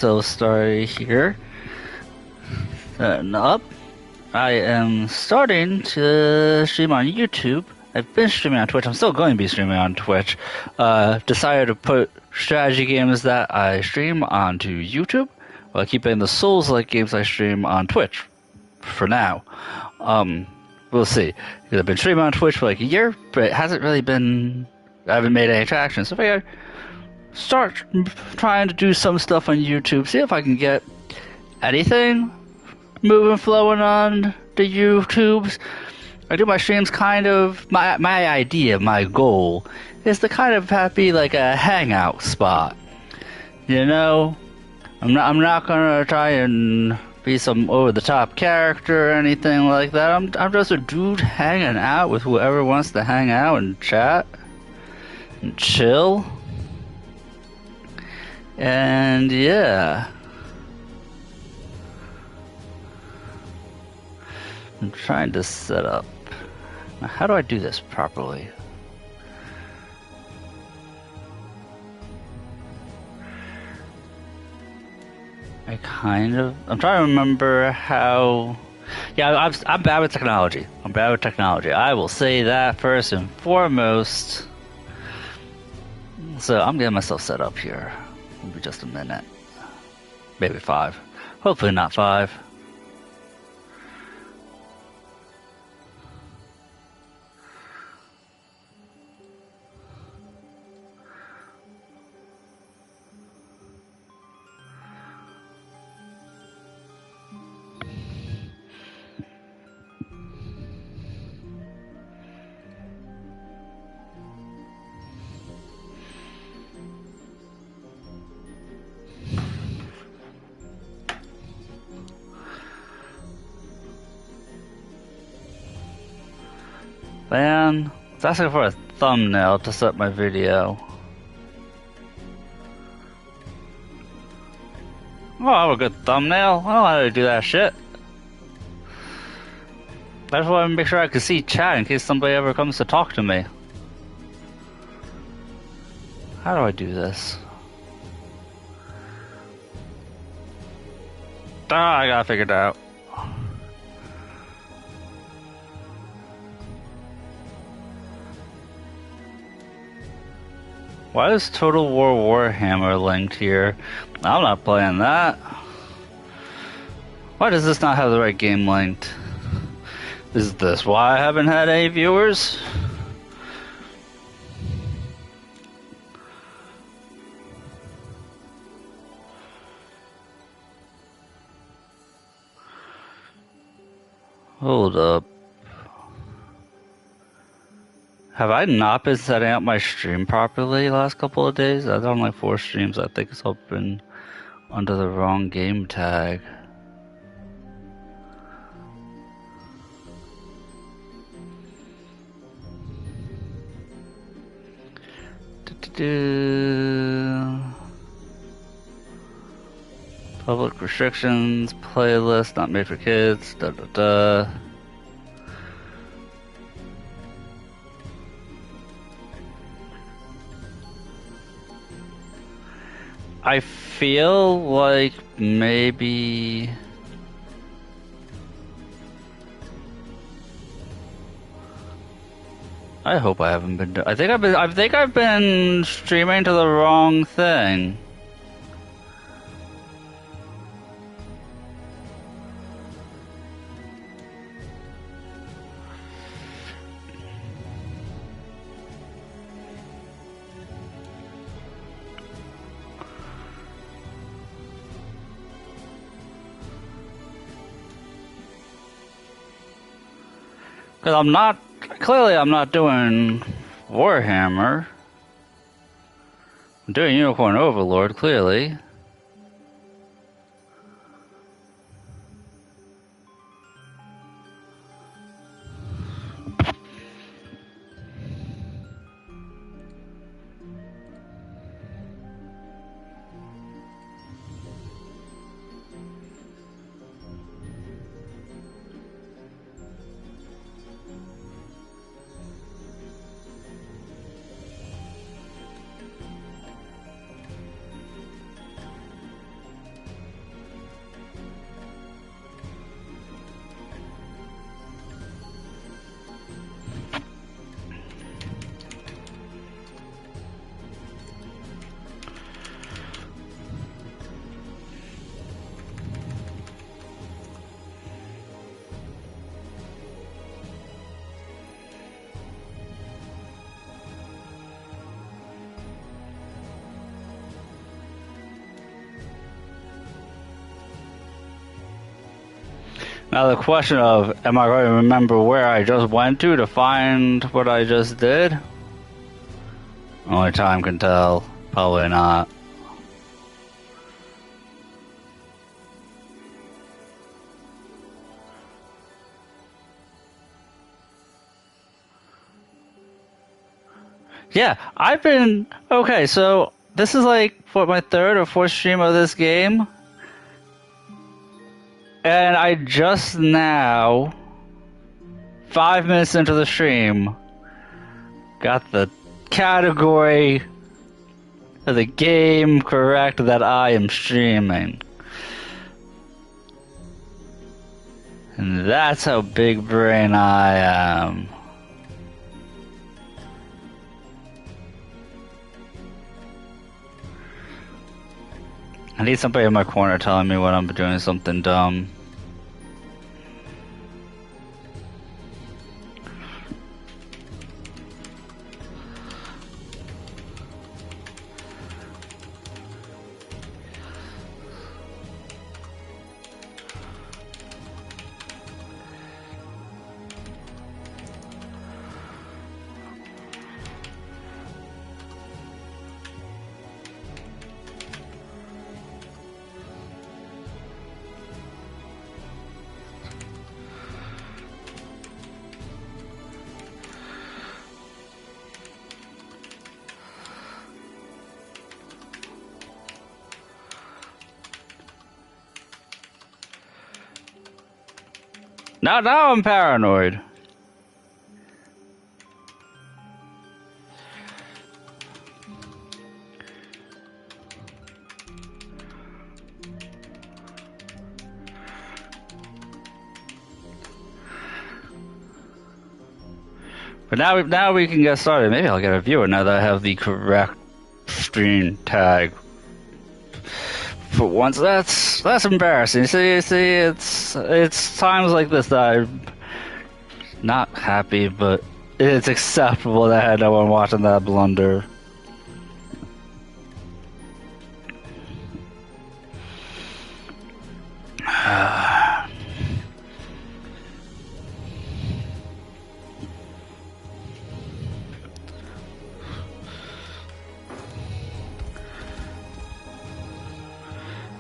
So Story here. Up. I am starting to stream on YouTube. I've been streaming on Twitch. I'm still going to be streaming on Twitch. Decided to put strategy games that I stream onto YouTube while keeping the Souls-like games I stream on Twitch. For now. We'll see. Because I've been streaming on Twitch for like a year, but it hasn't really been... I haven't made any traction. So I figured start trying to do some stuff on YouTube, see if I can get anything moving, flowing on the YouTubes. I do my streams kind of, my idea, my goal is to kind of be like a hangout spot. You know, I'm not gonna try and be some over the top character or anything like that. I'm just a dude hanging out with whoever wants to hang out and chat and chill. And yeah, I'm trying to set up. Now, how do I do this properly? I'm trying to remember how. Yeah, I'm bad with technology. I will say that first and foremost. So I'm getting myself set up here. Maybe just a minute. Maybe 5. Hopefully not 5. Man, it's asking for a thumbnail to set my video. Oh, I have a good thumbnail. I don't know how to do that shit. I just want to make sure I can see chat in case somebody ever comes to talk to me. How do I do this? Ah, I gotta figure it out. Why is Total War Warhammer linked here? I'm not playing that. Why does this not have the right game linked? Is this why I haven't had any viewers? Hold up. Have I not been setting up my stream properly the last couple of days? I've done like 4 streams. I think it's all been under the wrong game tag. Public restrictions, playlist, not made for kids, I feel like maybe... I hope I haven't been. I think I've been streaming to the wrong thing. Because I'm not. Clearly, I'm not doing Warhammer. I'm doing Unicorn Overlord, clearly. Now the question of, am I going to remember where I just went to find what I just did? Only time can tell. Probably not. Yeah, I've been... Okay, so this is like, what, my third or fourth stream of this game? And I just now, 5 minutes into the stream, got the category of the game correct that I am streaming. And that's how big brain I am. I need somebody in my corner telling me when I'm doing something dumb. Now I'm paranoid. But now we can get started. Maybe I'll get a viewer now that I have the correct screen tag. For once, that's embarrassing. See, it's times like this that I'm not happy, but it's acceptable that I had no one watching that blunder.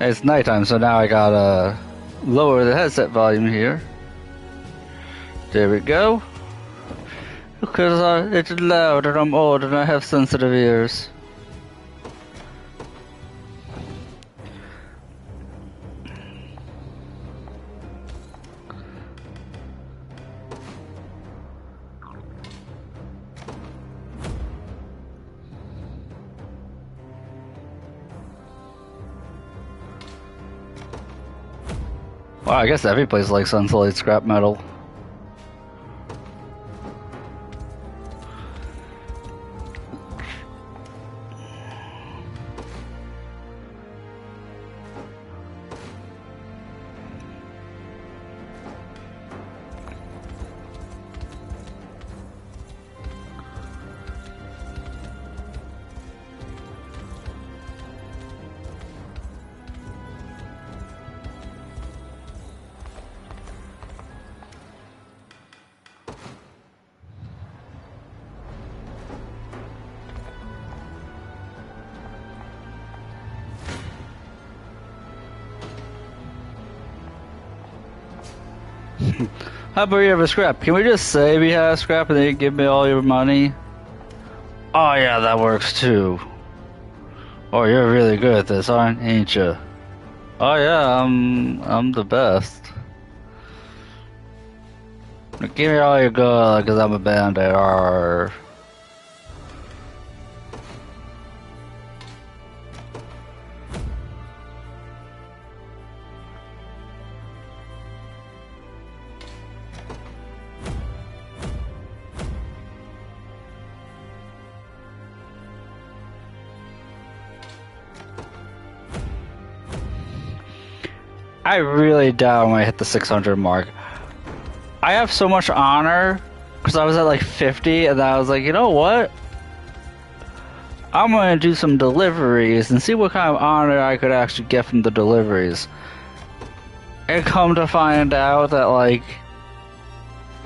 It's nighttime, so now I gotta lower the headset volume here. There we go. Because it's loud and I'm old and I have sensitive ears. Wow, I guess every place likes unsullied scrap metal. How about you have a scrap? Can we just say we have scrap and then you give me all your money? Oh yeah, that works too. Oh, you're really good at this, ain't you? Oh yeah, I'm the best. Give me all your gold, cause I'm a bandit. Arr. I really doubt when I hit the 600 mark. I have so much honor because I was at like 50 and I was like, you know what? I'm gonna do some deliveries and see what kind of honor I could actually get from the deliveries. And come to find out that, like,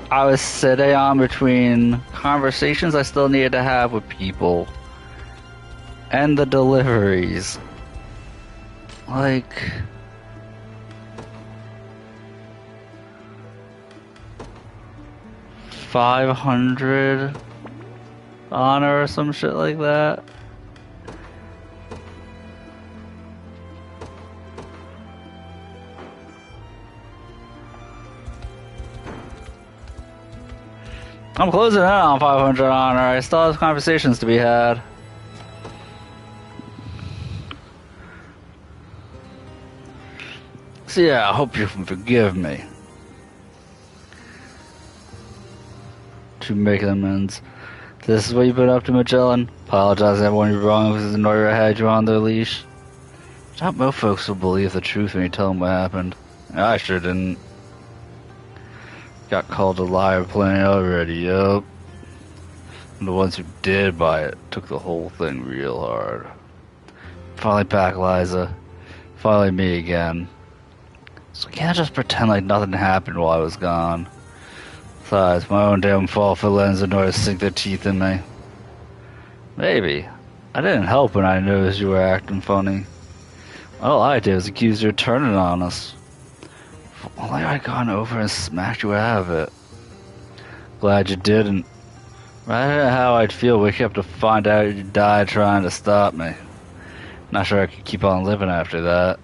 I was sitting on between conversations I still needed to have with people and the deliveries. Like, $500 honor or some shit like that. I'm closing in on 500 honor. I still have conversations to be had. So yeah, I hope you can forgive me. To make amends. This is what you've been up to, Magellan. Apologize to everyone you're wrong because the Noira had you on their leash. Not most folks will believe the truth when you tell them what happened. I sure didn't. Got called a liar plenty already, yup. And the ones who did buy it took the whole thing real hard. Finally back, Liza. Finally me again. So I can't just pretend like nothing happened while I was gone. Besides, my own damn fault for letting Zenora sink their teeth in me. Maybe. I didn't help when I noticed you were acting funny. All I did was accuse you of turning on us. If only I'd gone over and smacked you out of it. Glad you didn't. I don't know how I'd feel waking up to find out you died trying to stop me. Not sure I could keep on living after that.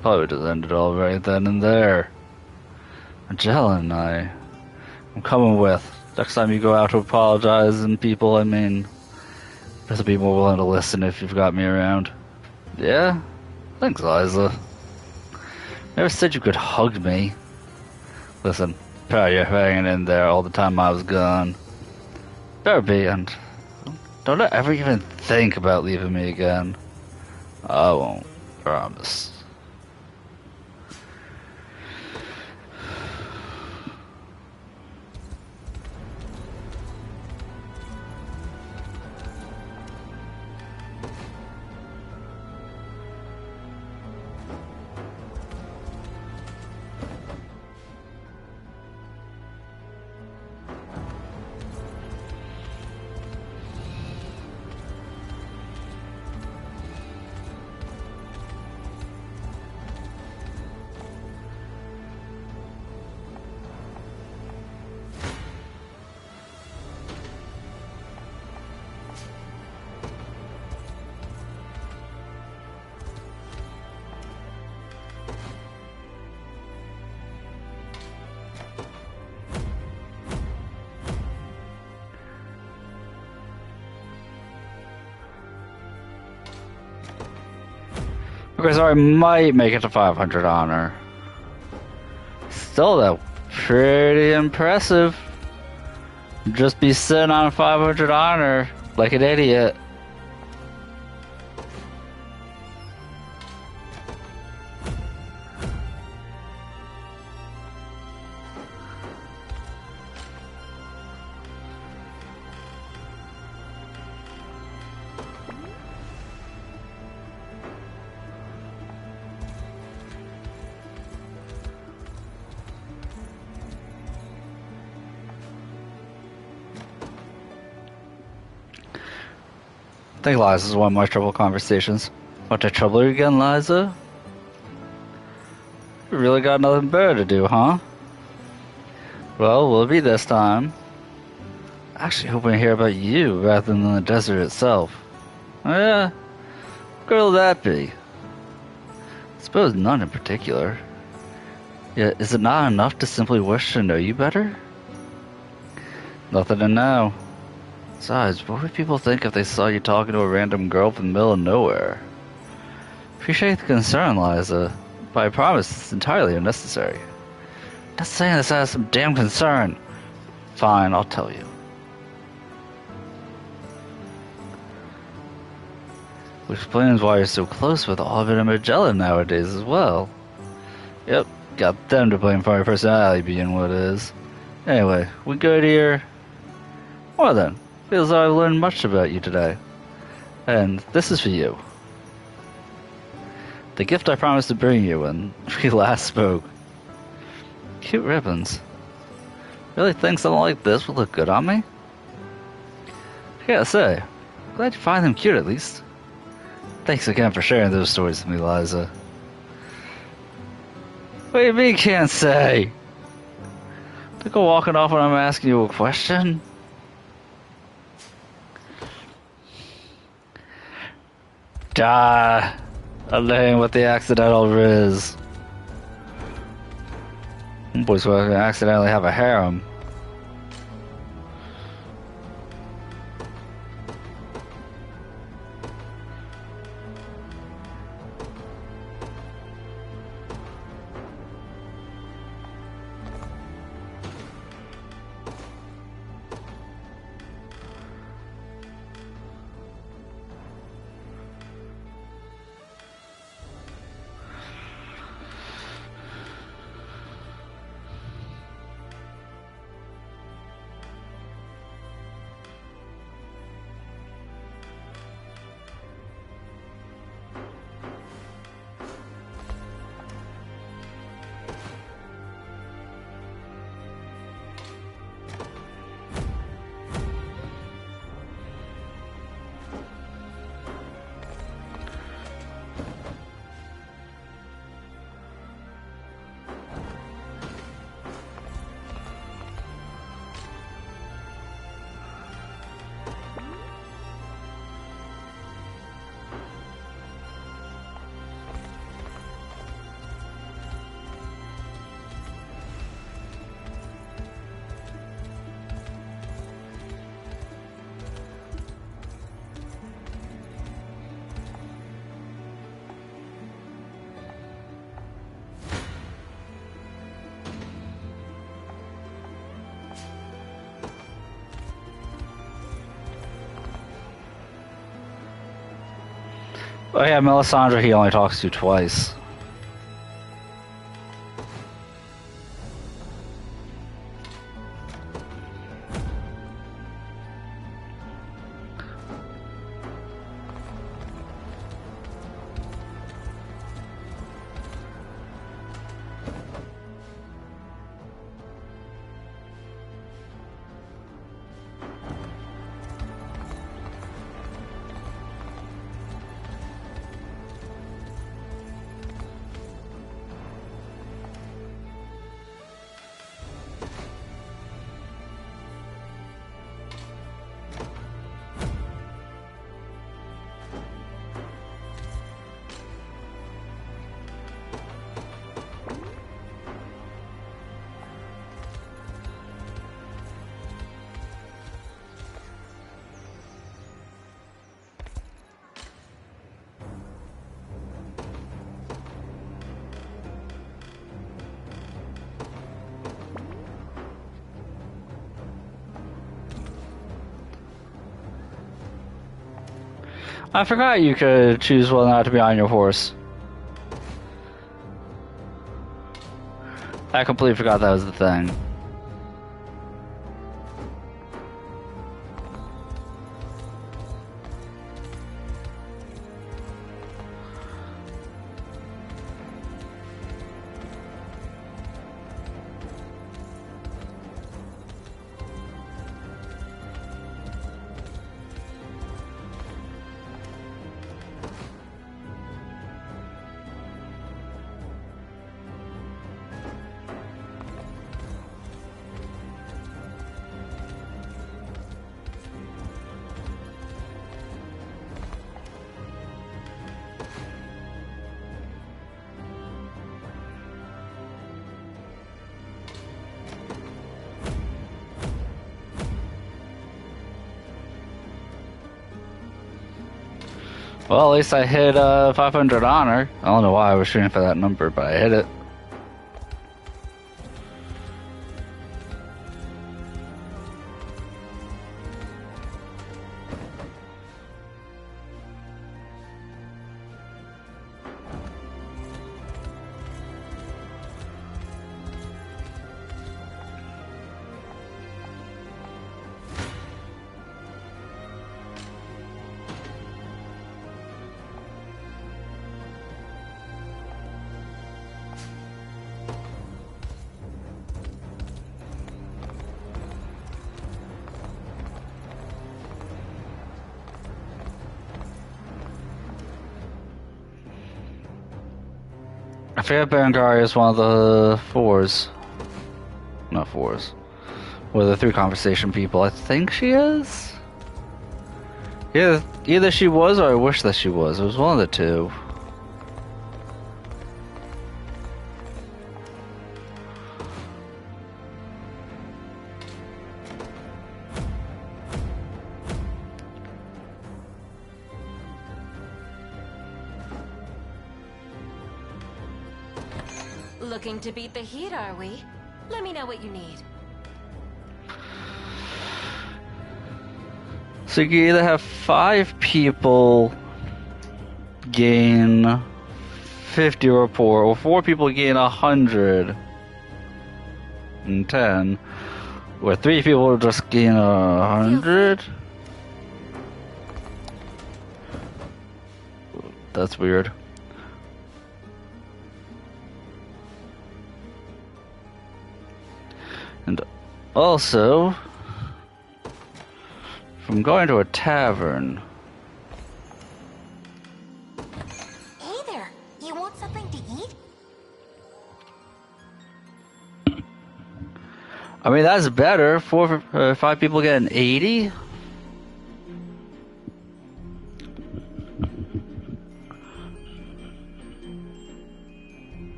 Probably just ended all right then and there. Magellan, I'm coming with. Next time you go out to apologize and people, I mean, better be more willing to listen if you've got me around. Yeah? Thanks, Liza. Never said you could hug me. Listen, proud of you hanging in there all the time I was gone. Better be, and don't ever even think about leaving me again. I won't, promise. Okay, so I might make it to 500 honor. Still, though, pretty impressive. Just be sitting on 500 honor like an idiot. I think Liza's one of my trouble conversations. Want to trouble you again, Liza? You really got nothing better to do, huh? Well, will it be this time? Actually hoping to hear about you rather than the desert itself. Oh yeah? What girl will that be? I suppose none in particular. Yet, is it not enough to simply wish to know you better? Nothing to know. Besides, what would people think if they saw you talking to a random girl from the middle of nowhere? Appreciate the concern, Liza, but I promise it's entirely unnecessary. Not saying this out of some damn concern. Fine, I'll tell you. Which explains why you're so close with Ovid and Magellan nowadays as well. Yep, got them to blame for my personality being what it is. Anyway, we good here? Well then. Feels like I've learned much about you today. And this is for you. The gift I promised to bring you when we last spoke. Cute ribbons. Really think something like this would look good on me? I gotta say, glad you find them cute at least. Thanks again for sharing those stories with me, Liza. What do you mean can't say? Don't go walking off when I'm asking you a question. Ah, a lame with the accidental riz. Boys will accidentally have a harem. Oh yeah, Melisandre he only talks to twice. I forgot you could choose whether or not to be on your horse. I completely forgot that was the thing. Well, at least I hit 500 honor. I don't know why I was shooting for that number, but I hit it. I forget Berengaria is one of the fours. Not fours. Or the three conversation people. I think she is? Yeah, either she was or I wish that she was. It was one of the two. Looking to beat the heat, are we? Let me know what you need. So you can either have 5 people gain 50 rapport, or 4 people gain 110, or 3 people just gain 100. That's weird. And also, from going to a tavern. Hey there, you want something to eat? I mean, that's better. 5 people get an 80.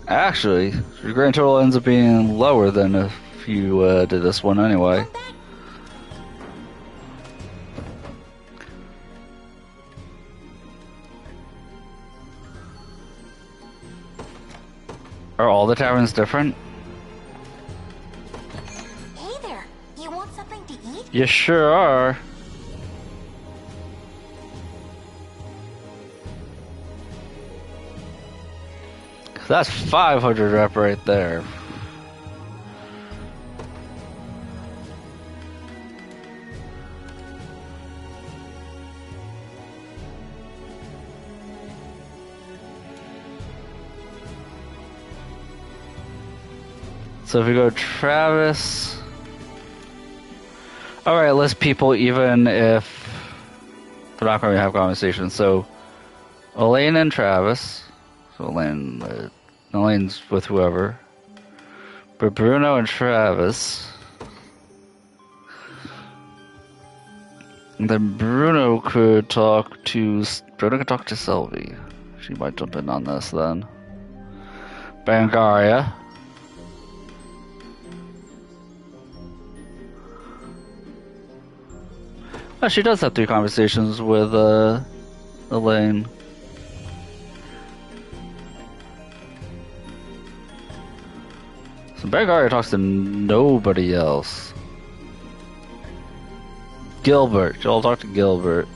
Actually, your grand total ends up being lower than if you did this one anyway. Are all the taverns different? Hey there, you want something to eat? You sure are. That's 500 rep right there. So if we go Travis. Alright, list people even if they're not going to have conversations. So Elaine and Travis. So Elaine's with whoever. But Bruno and Travis. And then Bruno could talk to Sylvie. She might jump in on this then. Berengaria. Oh, she does have 3 conversations with Elaine. So Berengaria talks to nobody else. Gilbert. She'll talk to Gilbert.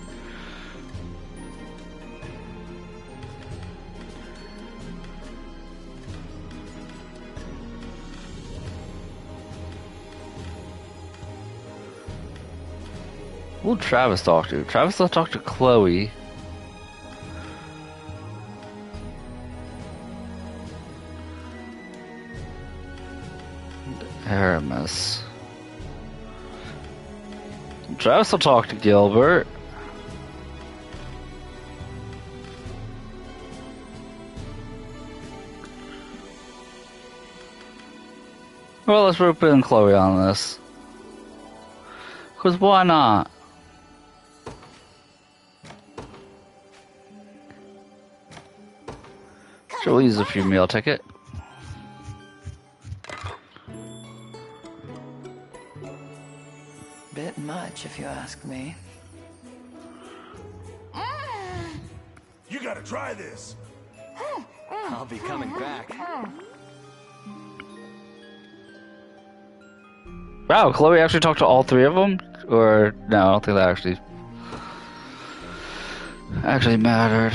Who'll Travis talk to? Travis will talk to Chloe. Aramis. Travis will talk to Gilbert. Well, let's rope in Chloe on this. Because why not? She'll use a few meal ticket. Bit much, if you ask me. You gotta try this. I'll be coming back. Wow, Chloe actually talked to all 3 of them? Or, no, I don't think that actually mattered.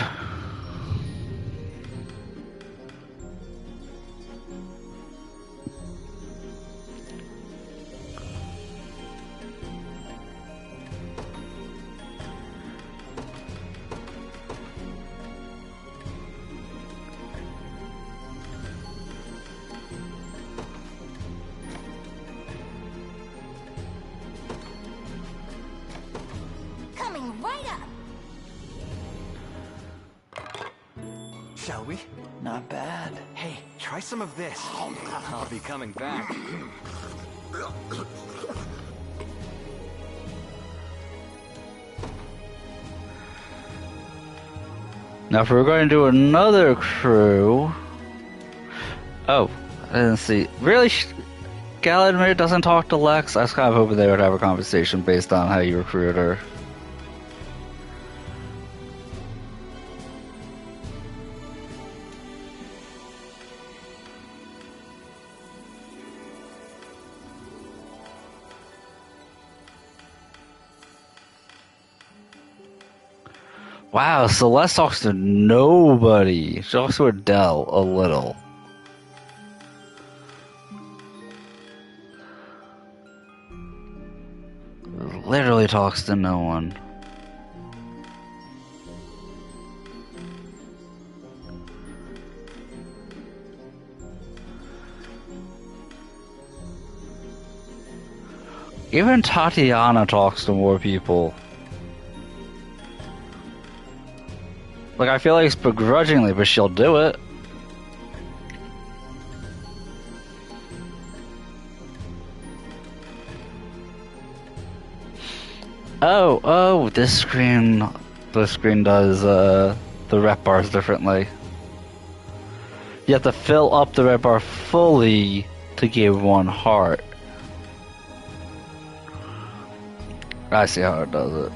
shall we? Not bad. Hey, try some of this. I'll be coming back. Now, if we're going to do another crew... Oh, I didn't see. Really? Galadmir doesn't talk to Lex? I was kind of hoping they would have a conversation based on how you recruited her. Wow, Celeste talks to nobody. She talks to Adele a little. Literally talks to no one. Even Tatiana talks to more people. Like, I feel like it's begrudgingly, but she'll do it. Oh, this screen does, the rep bars differently. You have to fill up the rep bar fully to give 1 heart. I see how it does it.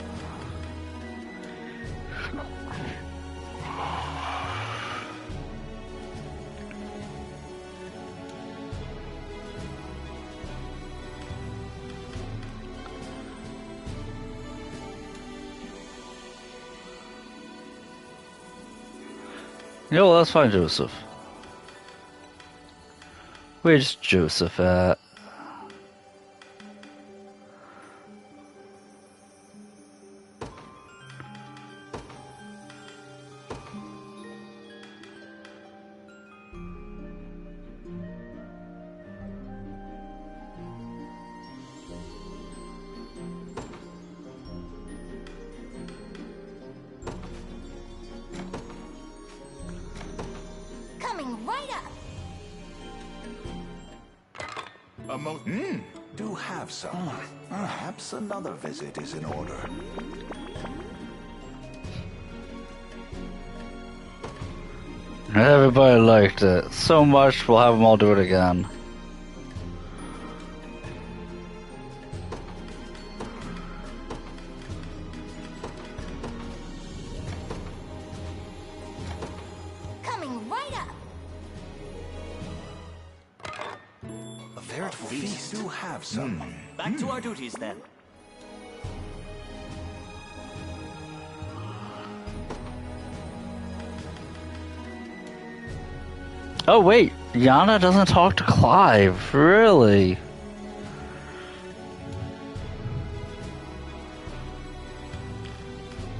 You know, let's find Joseph. Where's Joseph at? Coming right up. Do have some. Perhaps another visit is in order. Everybody liked it so much, we'll have them all do it again. Coming right up. A veritable feast. Do have some. Back to our duties then. Oh wait, Yana doesn't talk to Clive, really?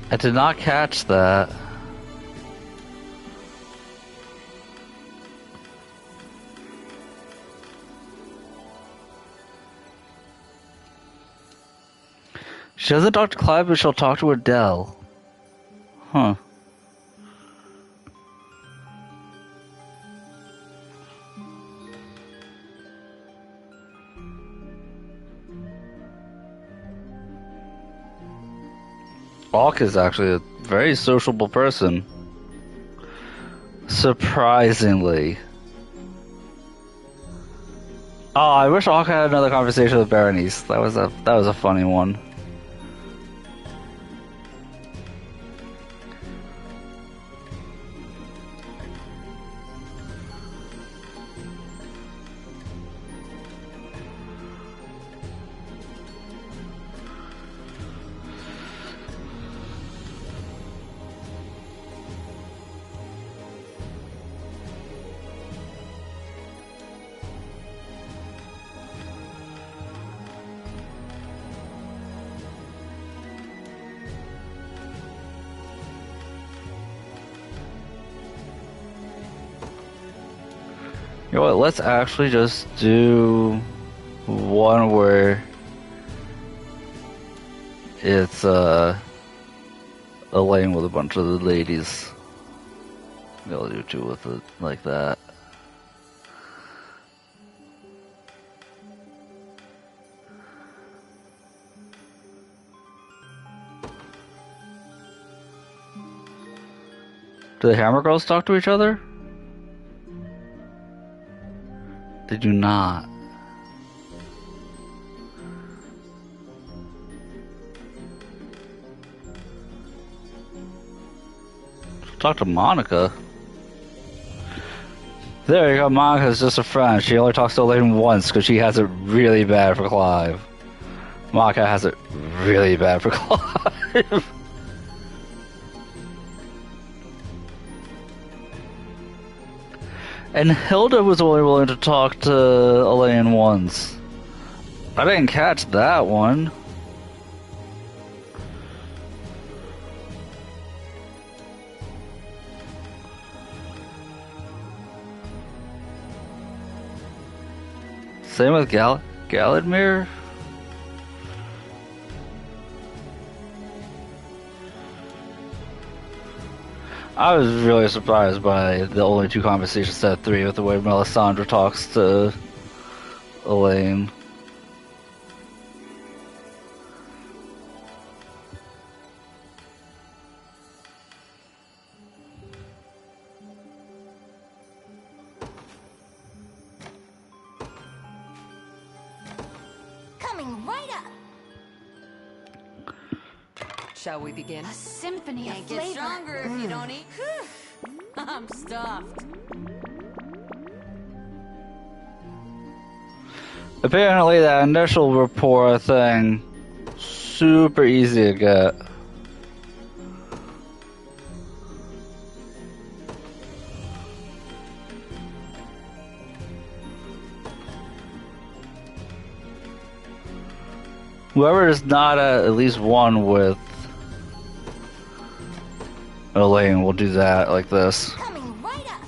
I did not catch that. She doesn't talk to Clive, but she'll talk to Adele. Huh. Hawk is actually a very sociable person. Surprisingly. Oh, I wish Hawk had another conversation with Berenice. That was a funny one. You know what, let's actually just do one where it's Elaine with a bunch of the ladies. They'll do too with it like that. Do the Hammer Girls talk to each other? They do not. Talk to Monica. There you go, Monica's just a friend. She only talks to Elaine once because she has it really bad for Clive. Monica has it really bad for Clive. And Hilda was only willing to talk to Elaine once. I didn't catch that one. Same with Galadmir. I was really surprised by the only two conversations set three with the way Melisandre talks to Elaine. Coming right up. Shall we begin? A symphony Can't of get flavor. stronger if you don't eat. I'm stuffed. Apparently that initial rapport thing, super easy to get. Whoever is not at least one with Elaine will do that like this. Coming right up.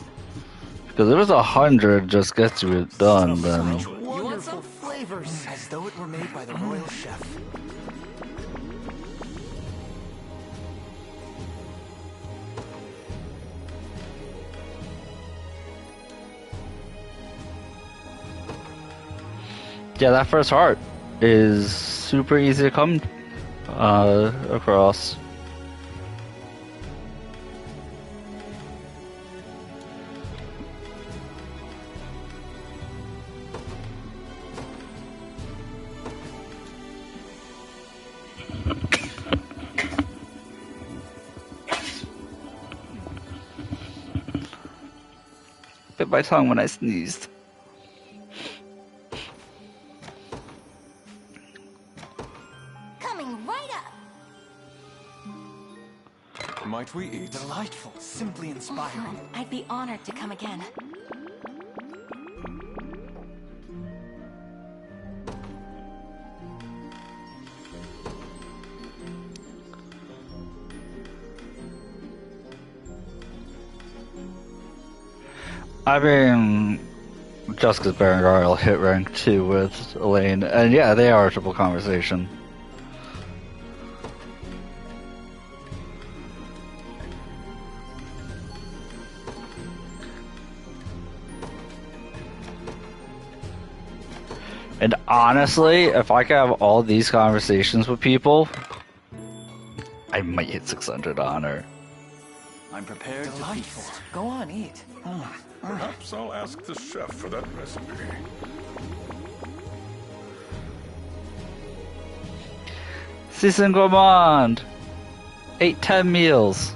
Because if it's 100 just gets you it done, then Wonderful flavors, as though it were made by the royal chef. yeah, that first heart is super easy to come across. Bit my tongue when I sneezed. Coming right up. Might we eat? Delightful, simply inspiring. I'd be honored to come again. I mean, Jessica's Berengar will hit rank 2 with Elaine, and yeah, they are a triple conversation. And honestly, if I could have all these conversations with people, I might hit 600 on her. I'm prepared to feast. Go on, eat. Perhaps I'll ask the chef for that recipe. Season Gourmand! 8-10 meals.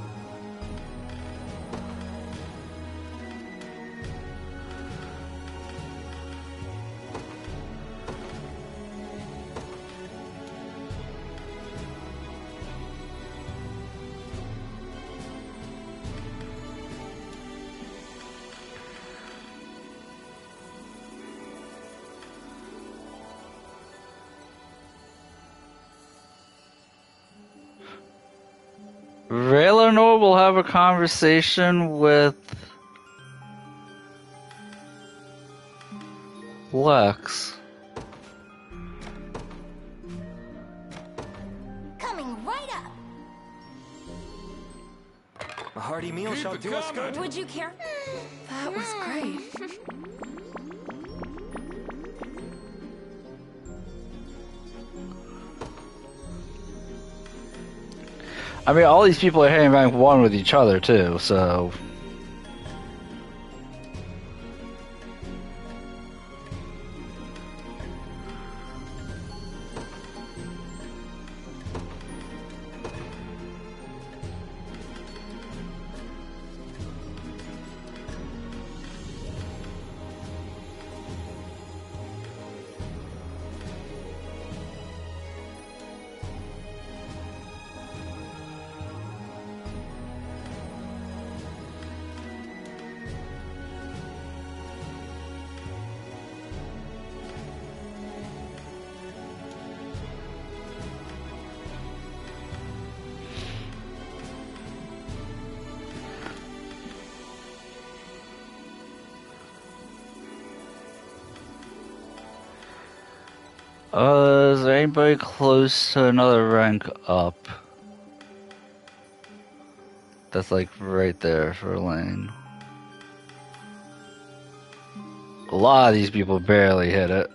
Rayla Nor will have a conversation with Lex. Coming right up. A hearty meal shall do us good. Would you care? That was great. I mean, all these people are hitting rank 1 with each other, too, so... Is there anybody close to another rank up? That's like right there for Lane. A lot of these people barely hit it.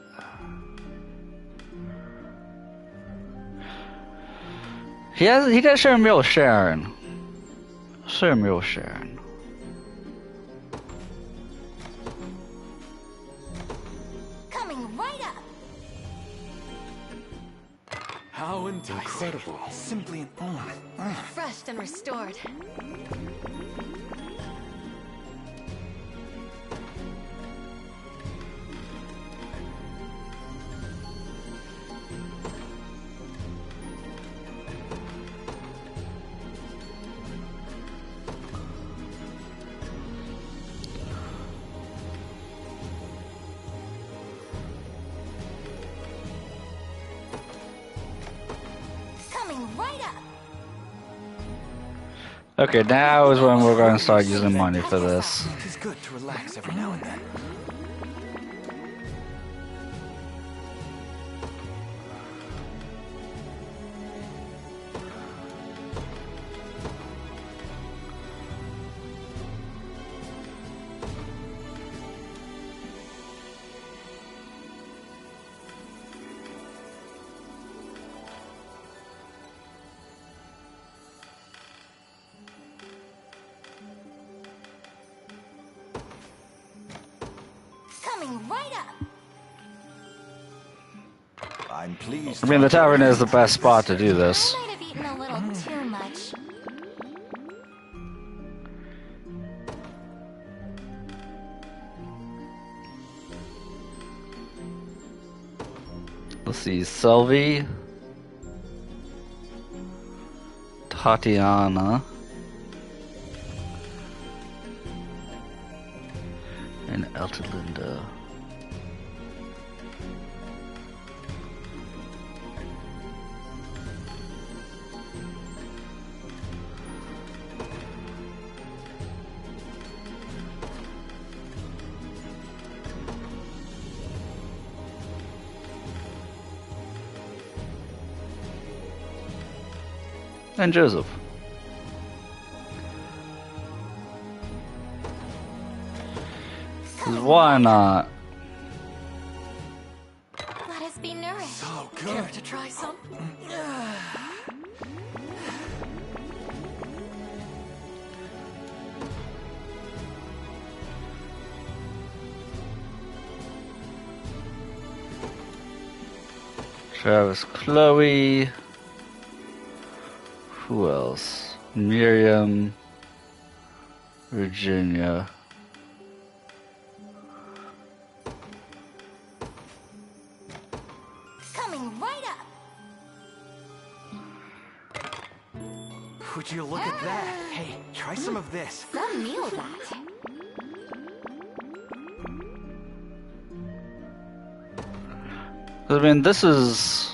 He does share a meal with Sharon. Share a meal with Sharon. Coming right up. How incredible. Simply an Refreshed and restored. Coming right up. Okay, now is when we're going to start using money for this. It is good to relax every now and then. Coming right up. I'm pleased. I mean, the tavern is the best spot to do this. I might have eaten a little too much. Let's see, Sylvie, Tatiana, and Eltelinda. And Joseph. 'Cause why not? Let us be nourished. So Care good. to try some? Travis, Chloe. Who else? Miriam, Virginia. Coming right up. Would you look at that? Hey, try some of this. Some meal that. I mean, this is...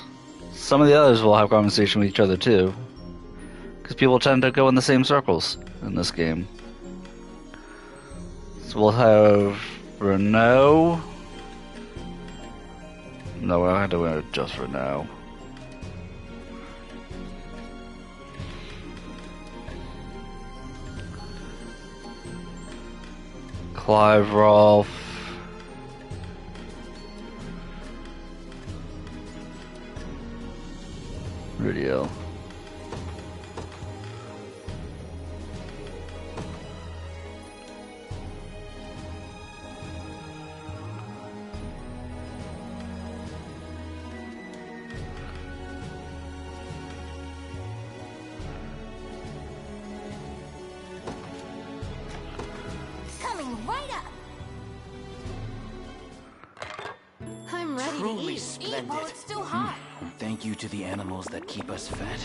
Some of the others will have conversation with each other too. Because people tend to go in the same circles in this game. So we'll have Renault. No, I had to win just Renault. Clive Rolfe. Ridiel. Coming right up. I'm ready Truly to eat. Eat splendid. while it's still hot. Thank you to the animals that keep us fed.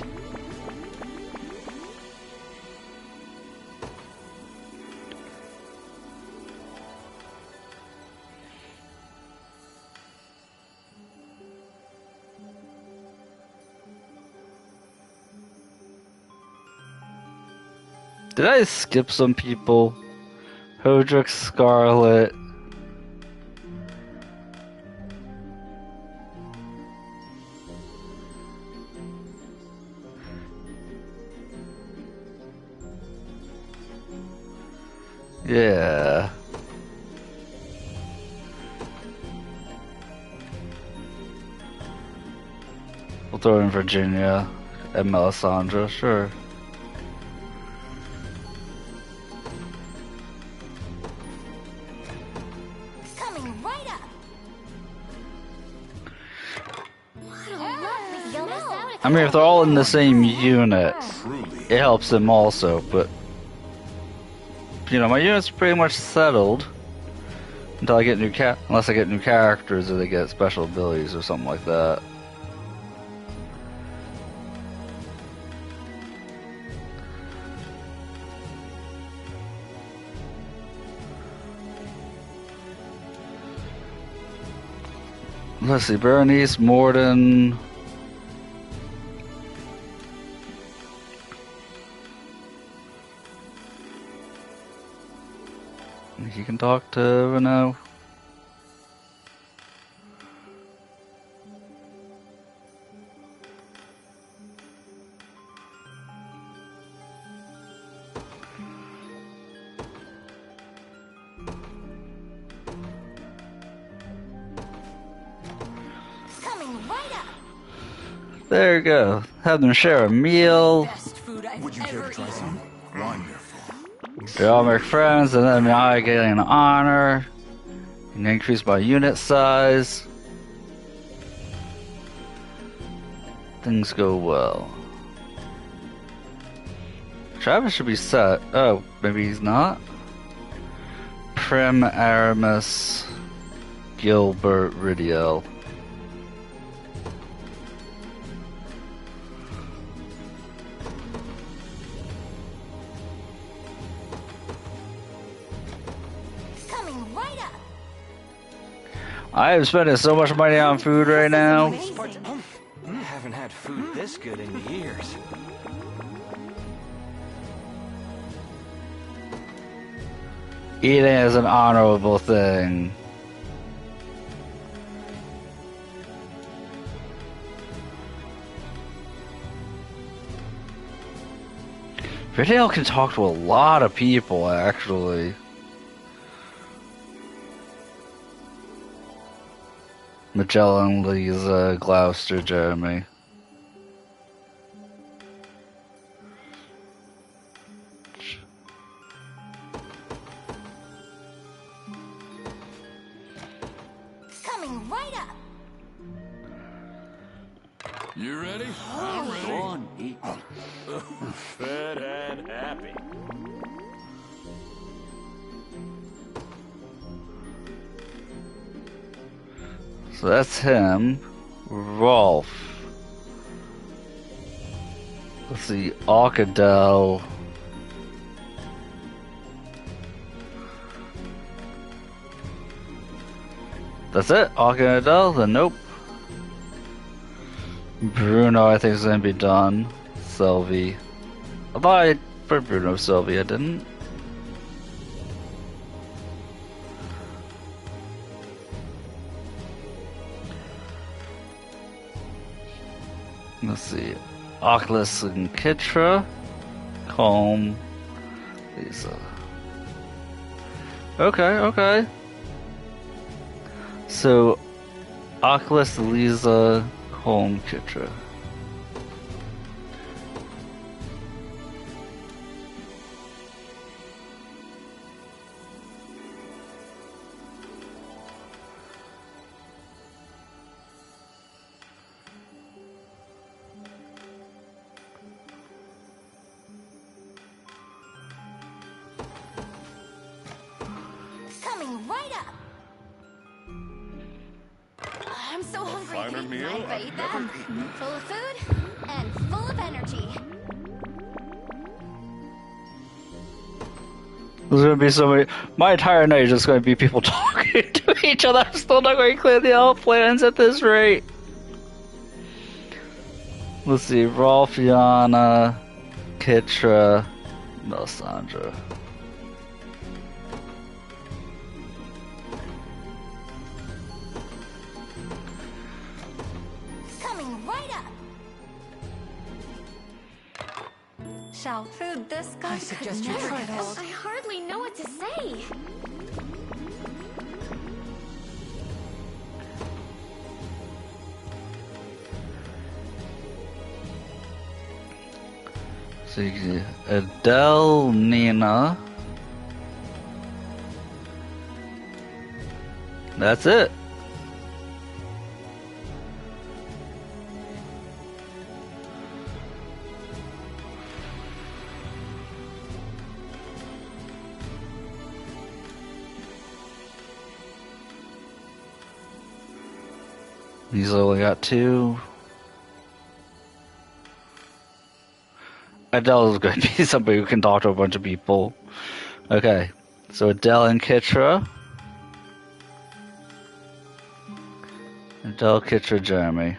Did I skip some people? Hodrick Scarlet. Yeah. We'll throw in Virginia and Melisandre, sure. Coming right up. What a lovely smell. I mean, if they're all in the same unit, Truly. it helps them also, but you know, my unit's pretty much settled until I get unless I get new characters or they get special abilities or something like that. Let's see, Berenice, Morden. You can talk to Renault. Coming right up. There you go. Have them share a meal. Best food I've Would you care ever to try eaten. some? Wonderful. They all make friends, and then I get an honor. And increase my unit size. Things go well. Travis should be set. Oh, maybe he's not. Prim, Aramis, Gilbert, Ridiel. Coming right up. I am spending so much money on food right now. Amazing. I haven't had food this good in years. Eating is an honorable thing. Riddale can talk to a lot of people, actually. Magellan, Lisa, Gloucester, Jeremy. Coming right up. You ready? Go on, eat. Fed and happy. So that's him. Rolfe. Let's see, Arkadel. That's it? Arkadel? Then nope. Bruno, I think is gonna be done. Sylvie. I thought I put Bruno Sylvie, I didn't. Let's see. Oculus and Kitra. Comb. Lisa. Okay. So, Oculus, Lisa, Home, Kitra. Coming right up. I'm so hungry. Finer meal Mind if I I've eat never that? eaten. Full of food and full of energy. There's gonna be so many. My entire night is just gonna be people talking to each other. I'm still not going to clear the out plans at this rate. Let's see, Rolf, Yana, Kitra, Melisandre. Coming right up. Shall food this good I suggest you never try get this. old. I hardly know what to say. So you can see Adele, Nina. That's it. He's only got two. Adele is going to be somebody who can talk to a bunch of people. Okay, so Adele and Kitra. Adele, Kitra, Jeremy.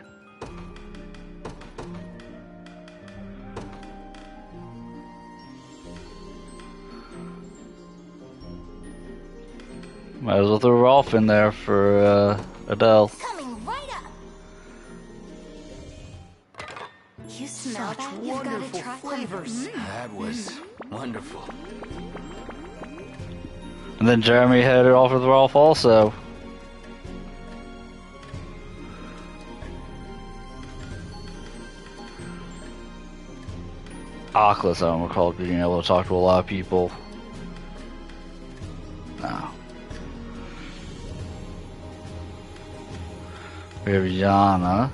Might as well throw Rolf in there for Adele. Coming right up. You smell Such that? You've got to wonderful try flavors. That was wonderful. And then Jeremy headed off with Rolf also. Oculus, I don't recall being able to talk to a lot of people. No. We have Yana.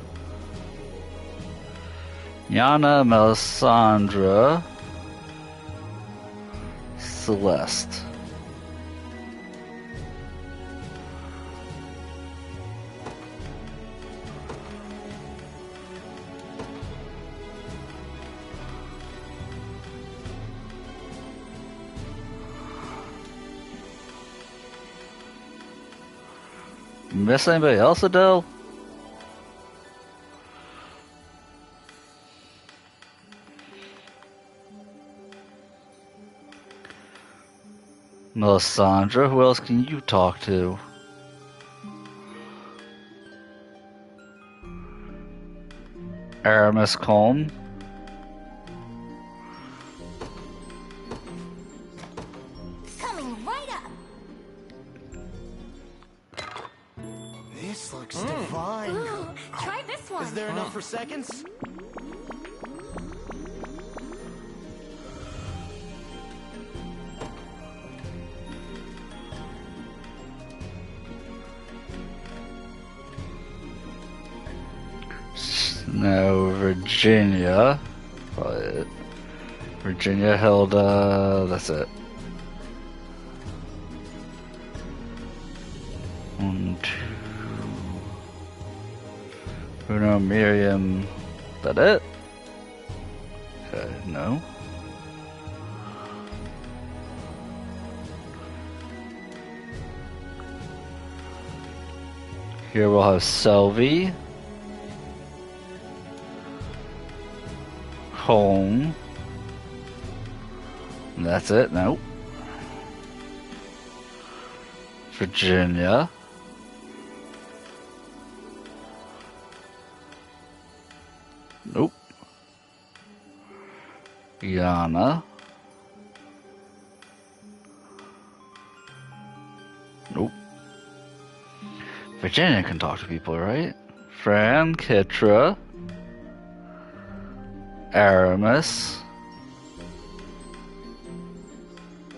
Yana, Melisandre, Celeste. Miss anybody else, Adele? Melisandre, who else can you talk to? Aramis Colm. Coming right up. This looks divine. Ooh, try this one. Is there enough for seconds? No, Virginia. Probably it. Virginia, Hilda, that's it. 1, 2. Bruno, Miriam. That it? Okay, no. Here we'll have Selvi. Home. That's it, nope. Virginia. Nope. Yana. Virginia can talk to people, right? Fran, Kitra, Aramis,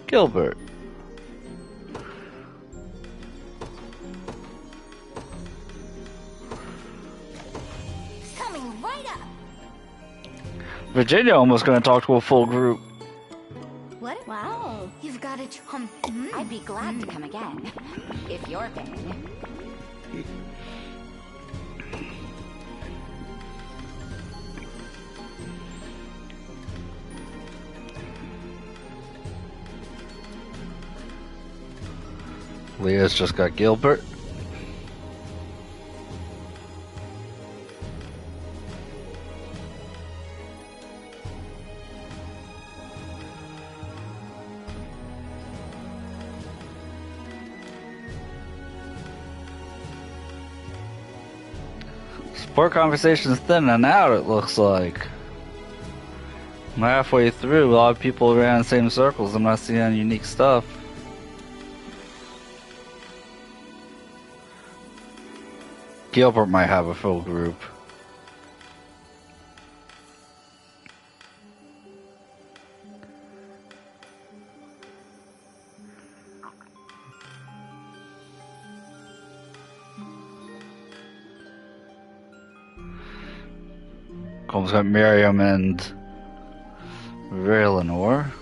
Gilbert. Coming right up. Virginia almost gonna talk to a full group. What? Wow. You've got it. I'd be glad to come again. If you're paying. Leah's just got Gilbert. Sport conversation's thinning out, it looks like. I'm halfway through, a lot of people around in the same circles. I'm not seeing any unique stuff. Gilbert might have a full group. Cole's got Miriam and Eleanor.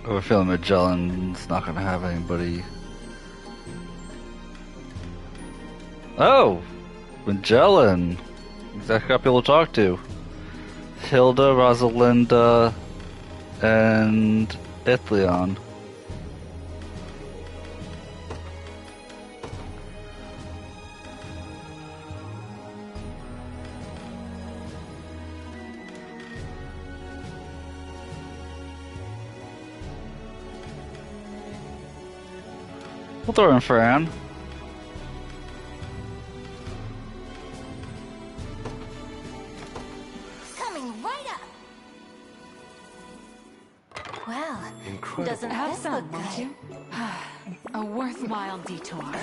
I have a feeling Magellan's not going to have anybody. Oh! Magellan! Exactly got people to talk to. Hilda, Rosalinda, and Ithlion. We'll throw in Fran. Coming right up. Well, Incredible. doesn't Have this some, look won't good? you? A worthwhile detour.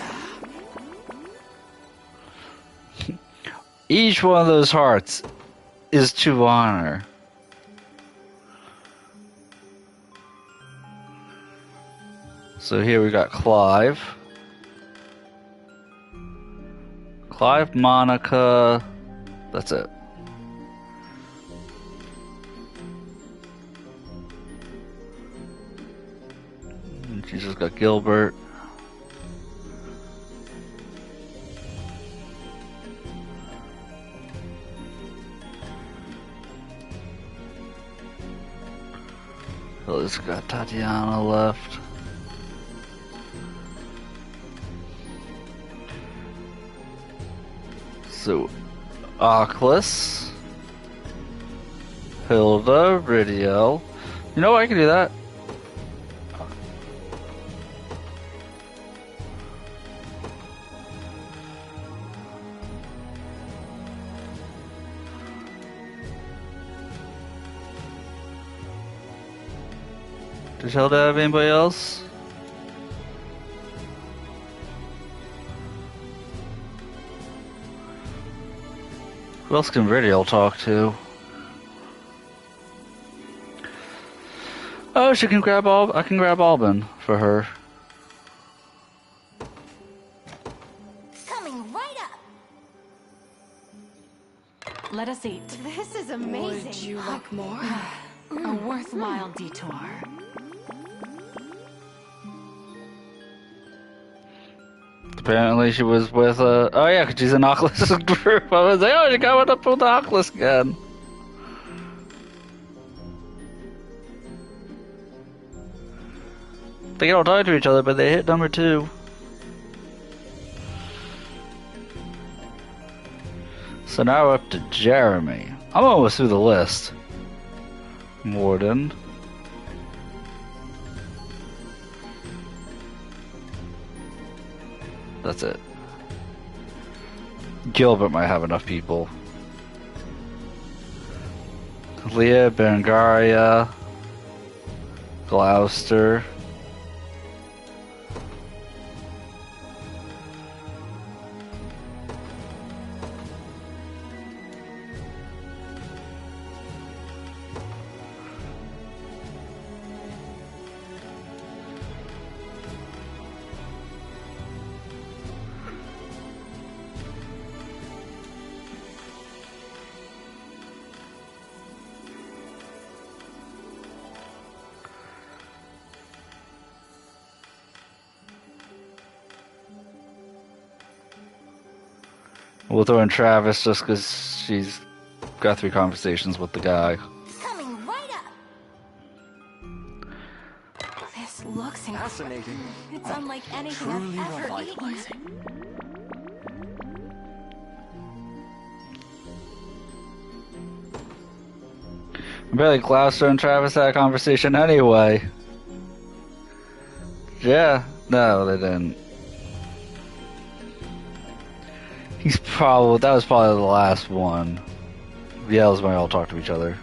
Each one of those hearts is to honor. So here we got Clive. Clive, Monica. That's it. And she's just got Gilbert. He's got Tatiana left. So, Oculus, Hilda, Ridiel. You know what? I can do that. Does Hilda have anybody else? Who else can Ridiel talk to? Oh, she can grab I can grab Alban for her. Coming right up. Let us eat. This is amazing. Would you like more? A worthwhile detour. Apparently she was with oh yeah, 'cause she's in Oculus group. I was like, oh, she got up with the Oculus again. They don't talk to each other, but they hit number 2. So now we're up to Jeremy. I'm almost through the list. Morden. That's it. Gilbert might have enough people. Leah, Berengaria, Gloucester. We'll throw in Travis just because she's got 3 conversations with the guy. Coming right up. This looks incredible. Fascinating. It's unlike anything Truly I've ever eaten. revitalizing. Barely Gloucester and Travis had a conversation anyway. Yeah, no, they didn't. That was probably the last one. The elves might all talk to each other.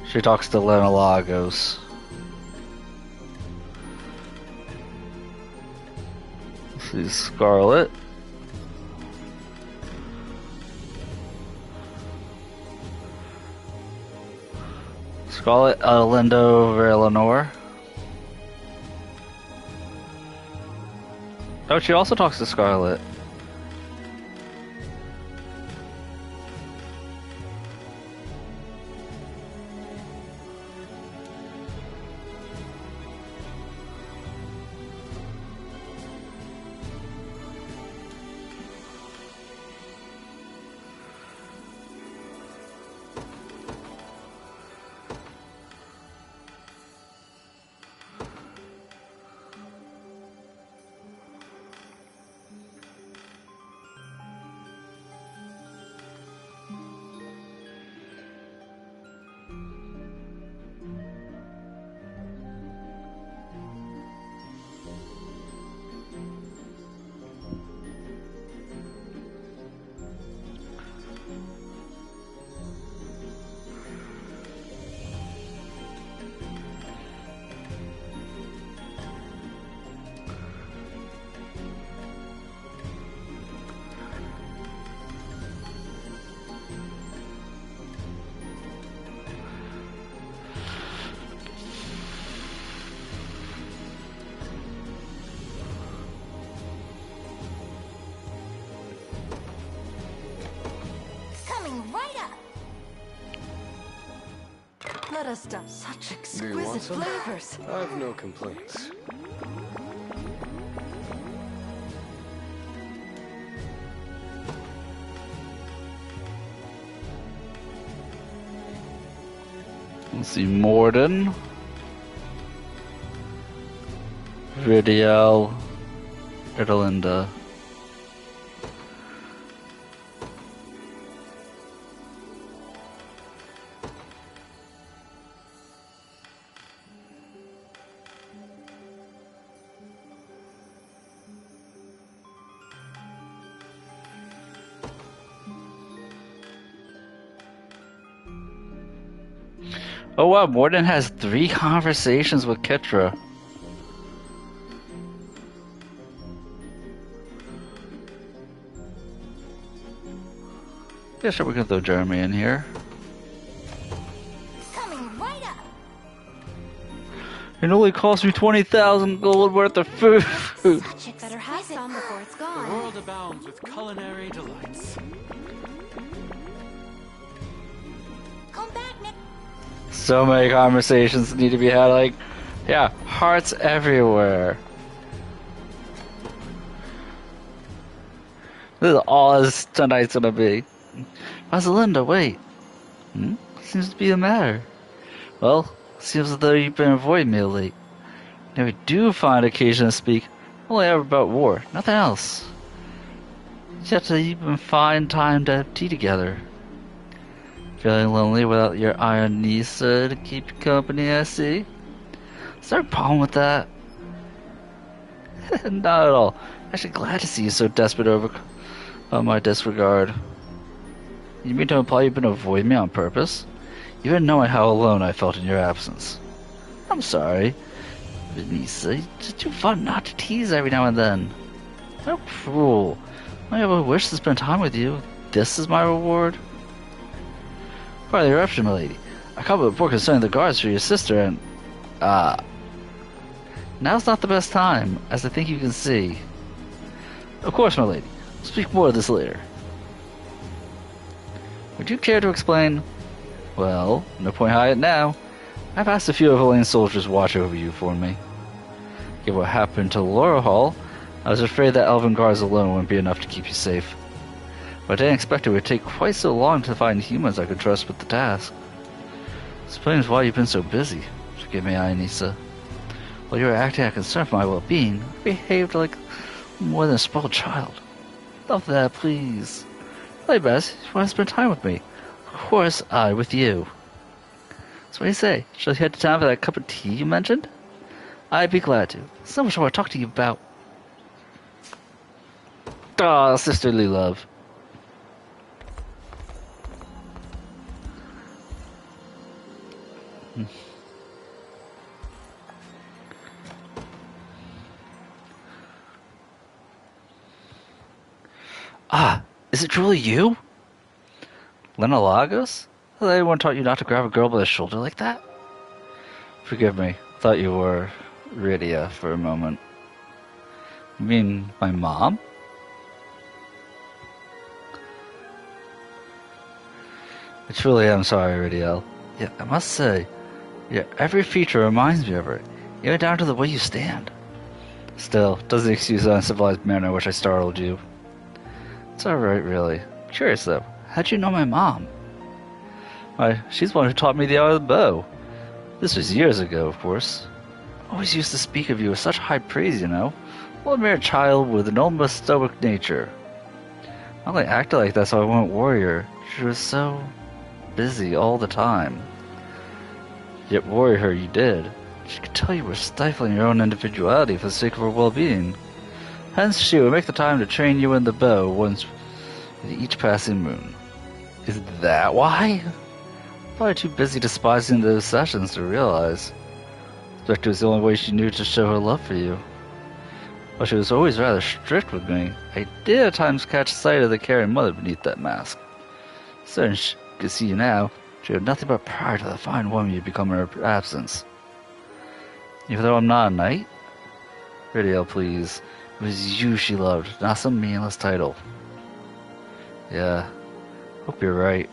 She talks to Lena Lagos. Let's see, Scarlet. Scarlet, Lindo over Eleanor. Oh, she also talks to Scarlet. Coming right up. Let us stop such Do you want exquisite some? flavors. I've no complaints. Let's see, Morden. Ridiel. Erlinda. Oh wow, Morden has 3 conversations with Ketra. Yeah, sure, we can throw Jeremy in here. Coming right up. It only cost me 20,000 gold worth of food. Such Better have exquisite some before it's gone. World abounds with culinary delights. Come back, Nick. So many conversations need to be had, like, yeah, hearts everywhere. This is all this tonight's gonna be. Rosalinda, wait. Seems to be the matter. Well, seems as though you've been avoiding me lately. Never do find occasion to speak, only ever about war, nothing else. Yet to even find time to have tea together. Feeling lonely without your iron Nisa to keep you company, I see. Is there a problem with that? Not at all. Actually glad to see you so desperate over my disregard. You mean to imply you've been avoiding me on purpose? Even knowing how alone I felt in your absence. I'm sorry, Vanessa. It's too fun not to tease every now and then. How cruel. I have a wish to spend time with you. This is my reward? Pardon the interruption, milady. I come with a report concerning the guards for your sister and... Now's not the best time, as I think you can see. Of course, my lady. We'll speak more of this later. Would you care to explain? Well, no point hiding now. I've asked a few of Elaine's soldiers to watch over you for me. Given what happened to Laura Hall, I was afraid that elven guards alone wouldn't be enough to keep you safe. But I didn't expect it would take quite so long to find humans I could trust with the task. Explains why you've been so busy. Forgive me, Ionisa. While you were acting out of concern for my well-being, you behaved like more than a spoiled child. Stop that, please. Play best. You want to spend time with me. Of course, I with you. So what do you say? Shall we head to town for that cup of tea you mentioned? I'd be glad to. So much more to talk to you about. Ah, sisterly love. Ah, is it truly you? Lena Lagos? Has anyone taught you not to grab a girl by the shoulder like that? Forgive me, thought you were Rydia for a moment. You mean my mom? I truly am sorry, Rydia. Yeah, I must say, yeah, every feature reminds me of her, even down to the way you stand. Still, doesn't excuse the uncivilized manner in which I startled you. It's alright, really. Curious, though. How'd you know my mom? Why, she's the one who taught me the art of the bow. This was years ago, of course. Always used to speak of you with such high praise, you know. One mere child with an almost stoic nature. I only acted like that so I wouldn't worry her. She was so busy all the time. Yet worry her you did. She could tell you were stifling your own individuality for the sake of her well-being. Hence she would make the time to train you in the bow once with each passing moon. Is that why? Probably too busy despising those sessions to realize. Expect it was the only way she knew to show her love for you. While she was always rather strict with me, I did at times catch sight of the caring mother beneath that mask. Certain she could see you now, she had nothing but pride for the fine woman you become in her absence. Even though I'm not a knight? Rydia, please. It was you she loved, not some meaningless title. Yeah, hope you're right.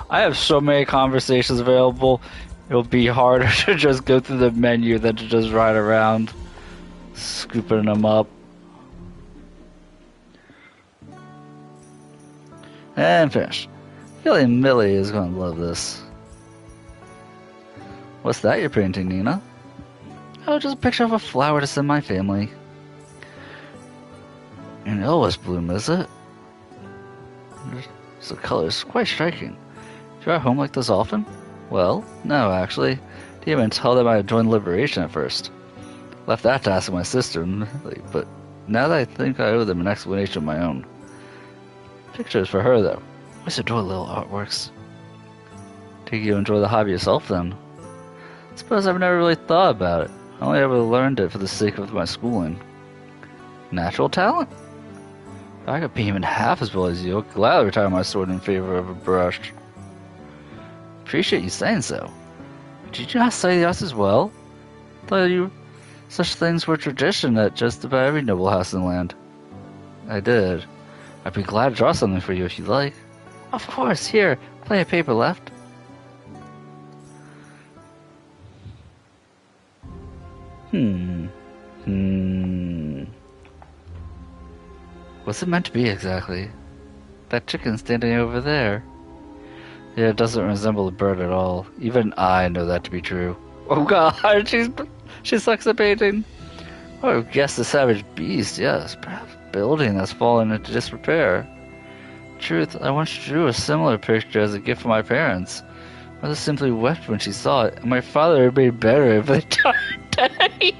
I have so many conversations available, it'll be harder to just go through the menu than to just ride around, scooping them up. And finished. Feeling Millie is going to love this. What's that you're painting, Nina? Oh, just a picture of a flower to send my family. An Elwes bloom, is it? The color is quite striking. Do you ride home like this often? Well, no, actually. Didn't even tell them I had joined Liberation at first. Left that to ask my sister, but now that I think I owe them an explanation of my own. Pictures for her, though. I always adore little artworks. Take you enjoy the hobby yourself, then. Suppose I've never really thought about it. I only ever learned it for the sake of my schooling. Natural talent? If I could paint even half as well as you, I'd gladly retire my sword in favor of a brush. Appreciate you saying so. Did you not study the arts as well? Thought you such things were tradition at just about every noble house in the land. I did. I'd be glad to draw something for you if you'd like. Of course, here, plenty of paper left. What's it meant to be exactly? That chicken standing over there. Yeah, it doesn't resemble a bird at all. Even I know that to be true. Oh god, she sucks at painting. Oh, guess the savage beast, yes. Perhaps building that's fallen into disrepair. Truth, I once drew a similar picture as a gift for my parents. Mother simply wept when she saw it, and my father made better for the entire day.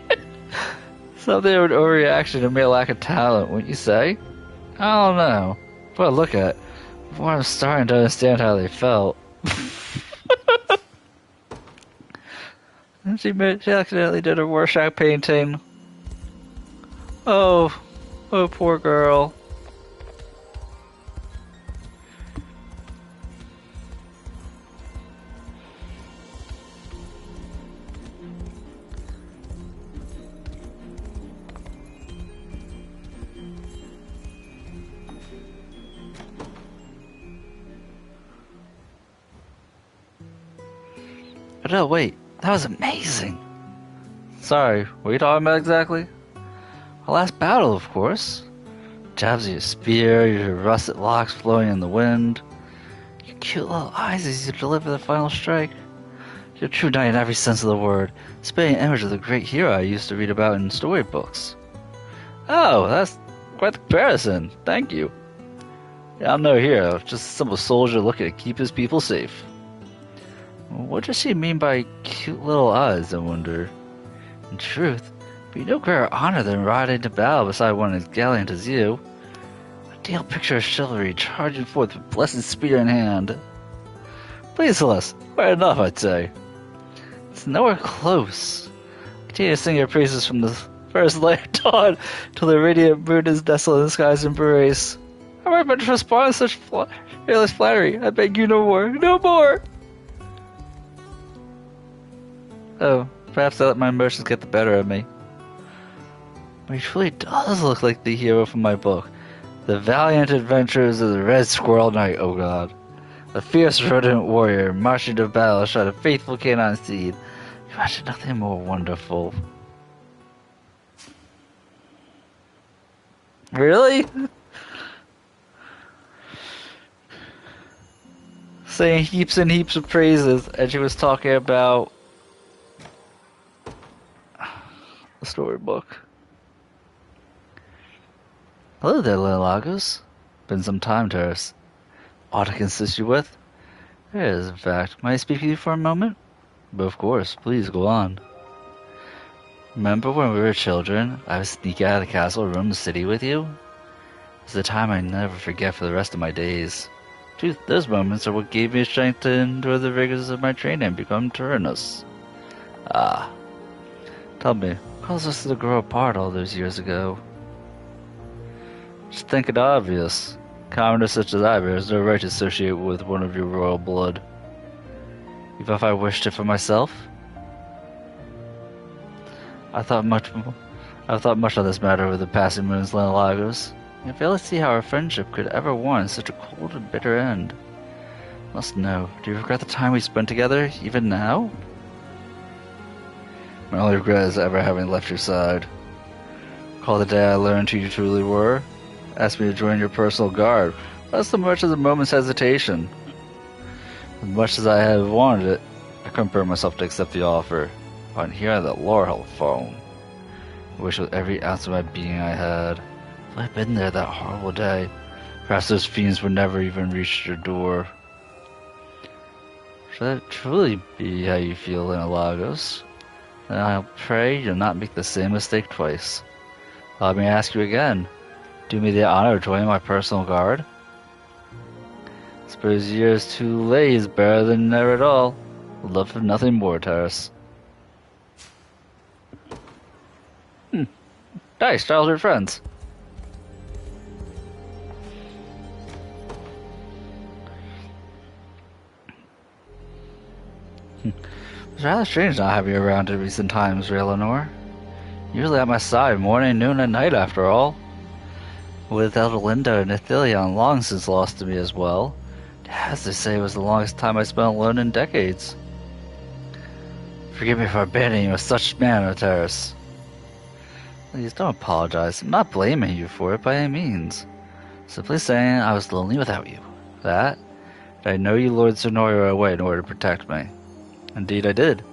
Something of an overreaction to mere lack of talent, wouldn't you say? I don't know. But look at it. Before I'm starting to understand how they felt. And she accidentally did a Rorschach painting. Oh poor girl. But no, wait, that was amazing. Sorry, what are you talking about exactly? Our last battle, of course. Jabs of your spear, your russet locks flowing in the wind. Your cute little eyes as you deliver the final strike. You're a true knight in every sense of the word, spitting an image of the great hero I used to read about in storybooks. Oh, that's quite the comparison. Thank you. Yeah, I'm no hero, just a simple soldier looking to keep his people safe. What does she mean by cute little eyes, I wonder? In truth, it'd be no greater honor than riding to battle beside one as gallant as you. Ideal picture of chivalry charging forth with blessed spear in hand. Please, Celeste, quite enough, I'd say. It's nowhere close. Continue to sing your praises from the first light of dawn till the radiant moon is desolate in the sky's embrace. How am I meant to respond to such fearless flattery? I beg you no more, no more! Oh, perhaps I let my emotions get the better of me. But he truly does look like the hero from my book. The valiant adventures of the Red Squirrel Knight, oh god. A fierce rodent warrior marching to battle shot a faithful canine steed. You imagine nothing more wonderful. Really? Saying heaps and heaps of praises, and she was talking about the storybook. Hello there, little Lagos. Been some time, Terrace. Ought to assist you with? It is, in fact. May I speak with you for a moment? But of course, please go on. Remember when we were children, I would sneak out of the castle room the city with you? It's a time I never forget for the rest of my days. Truth, those moments are what gave me strength to endure the rigors of my training and become Tyrannus. Ah. Tell me, what caused us to grow apart all those years ago? Just think it obvious. Commoners such as I bear has no right to associate with one of your royal blood. Even if I wished it for myself? I thought much on this matter over the passing moons, Lagos. I fail to see how our friendship could ever warrant such a cold and bitter end. Must know, do you regret the time we spent together, even now? My only regret is ever having left your side. Recall the day I learned who you truly were. Asked me to join your personal guard, without so much as a moment's hesitation. As much as I had wanted it, I couldn't bring myself to accept the offer. Upon hearing that Laurel had fallen, I wish with every ounce of my being I had. If I had been there that horrible day, perhaps those fiends would never even reach your door. Should that truly be how you feel, Lagos? Then I'll pray you'll not make the same mistake twice. Let me ask you again. Do me the honor of joining my personal guard? Suppose years too late is better than never at all. Would love for nothing more, Terrace. Nice, childhood friends. It's rather strange not having you around in recent times, Raylanor. Usually at my side, morning, noon, and night, after all. With Eldelinda and Ithilien long since lost to me as well. As they say, it was the longest time I spent alone in decades. Forgive me for abandoning you in such manner, Terrace. Please don't apologize. I'm not blaming you for it by any means. Simply saying I was lonely without you. That, and I know you lured Sonoria away in order to protect me. Indeed I did.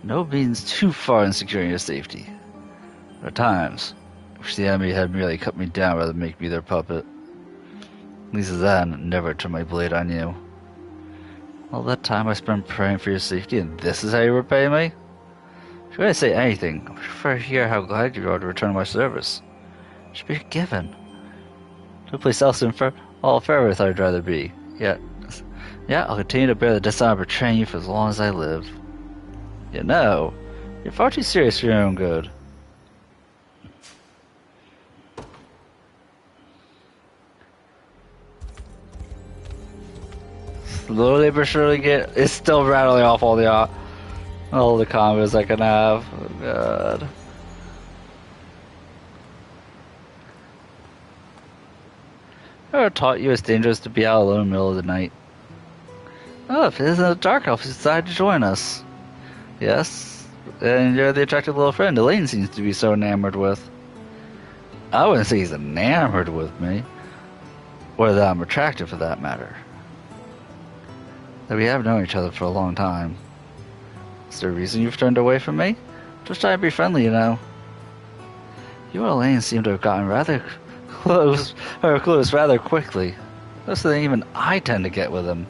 No means too far in securing your safety. At times, I wish the enemy had merely cut me down rather than make me their puppet. At least then, never turn my blade on you. All that time I spent praying for your safety, and this is how you repay me? Should I say anything, I prefer to hear how glad you are to return my service. It should be a given. No place else in all Fairworth I'd rather be. Yet, I'll continue to bear the dishonor of betraying you for as long as I live. You know, you're far too serious for your own good. Slowly but surely it's still rattling off all the combos I can have. Oh god. Whoever taught you it's dangerous to be out alone in the middle of the night? Oh, if it isn't a dark elf who decided to join us. Yes, and you're the attractive little friend Elaine seems to be so enamored with. I wouldn't say he's enamored with me, or that I'm attractive for that matter. That we have known each other for a long time. Is there a reason you've turned away from me? Just trying to be friendly, you know. You and Elaine seem to have gotten rather close rather quickly. Closer than even I tend to get with him.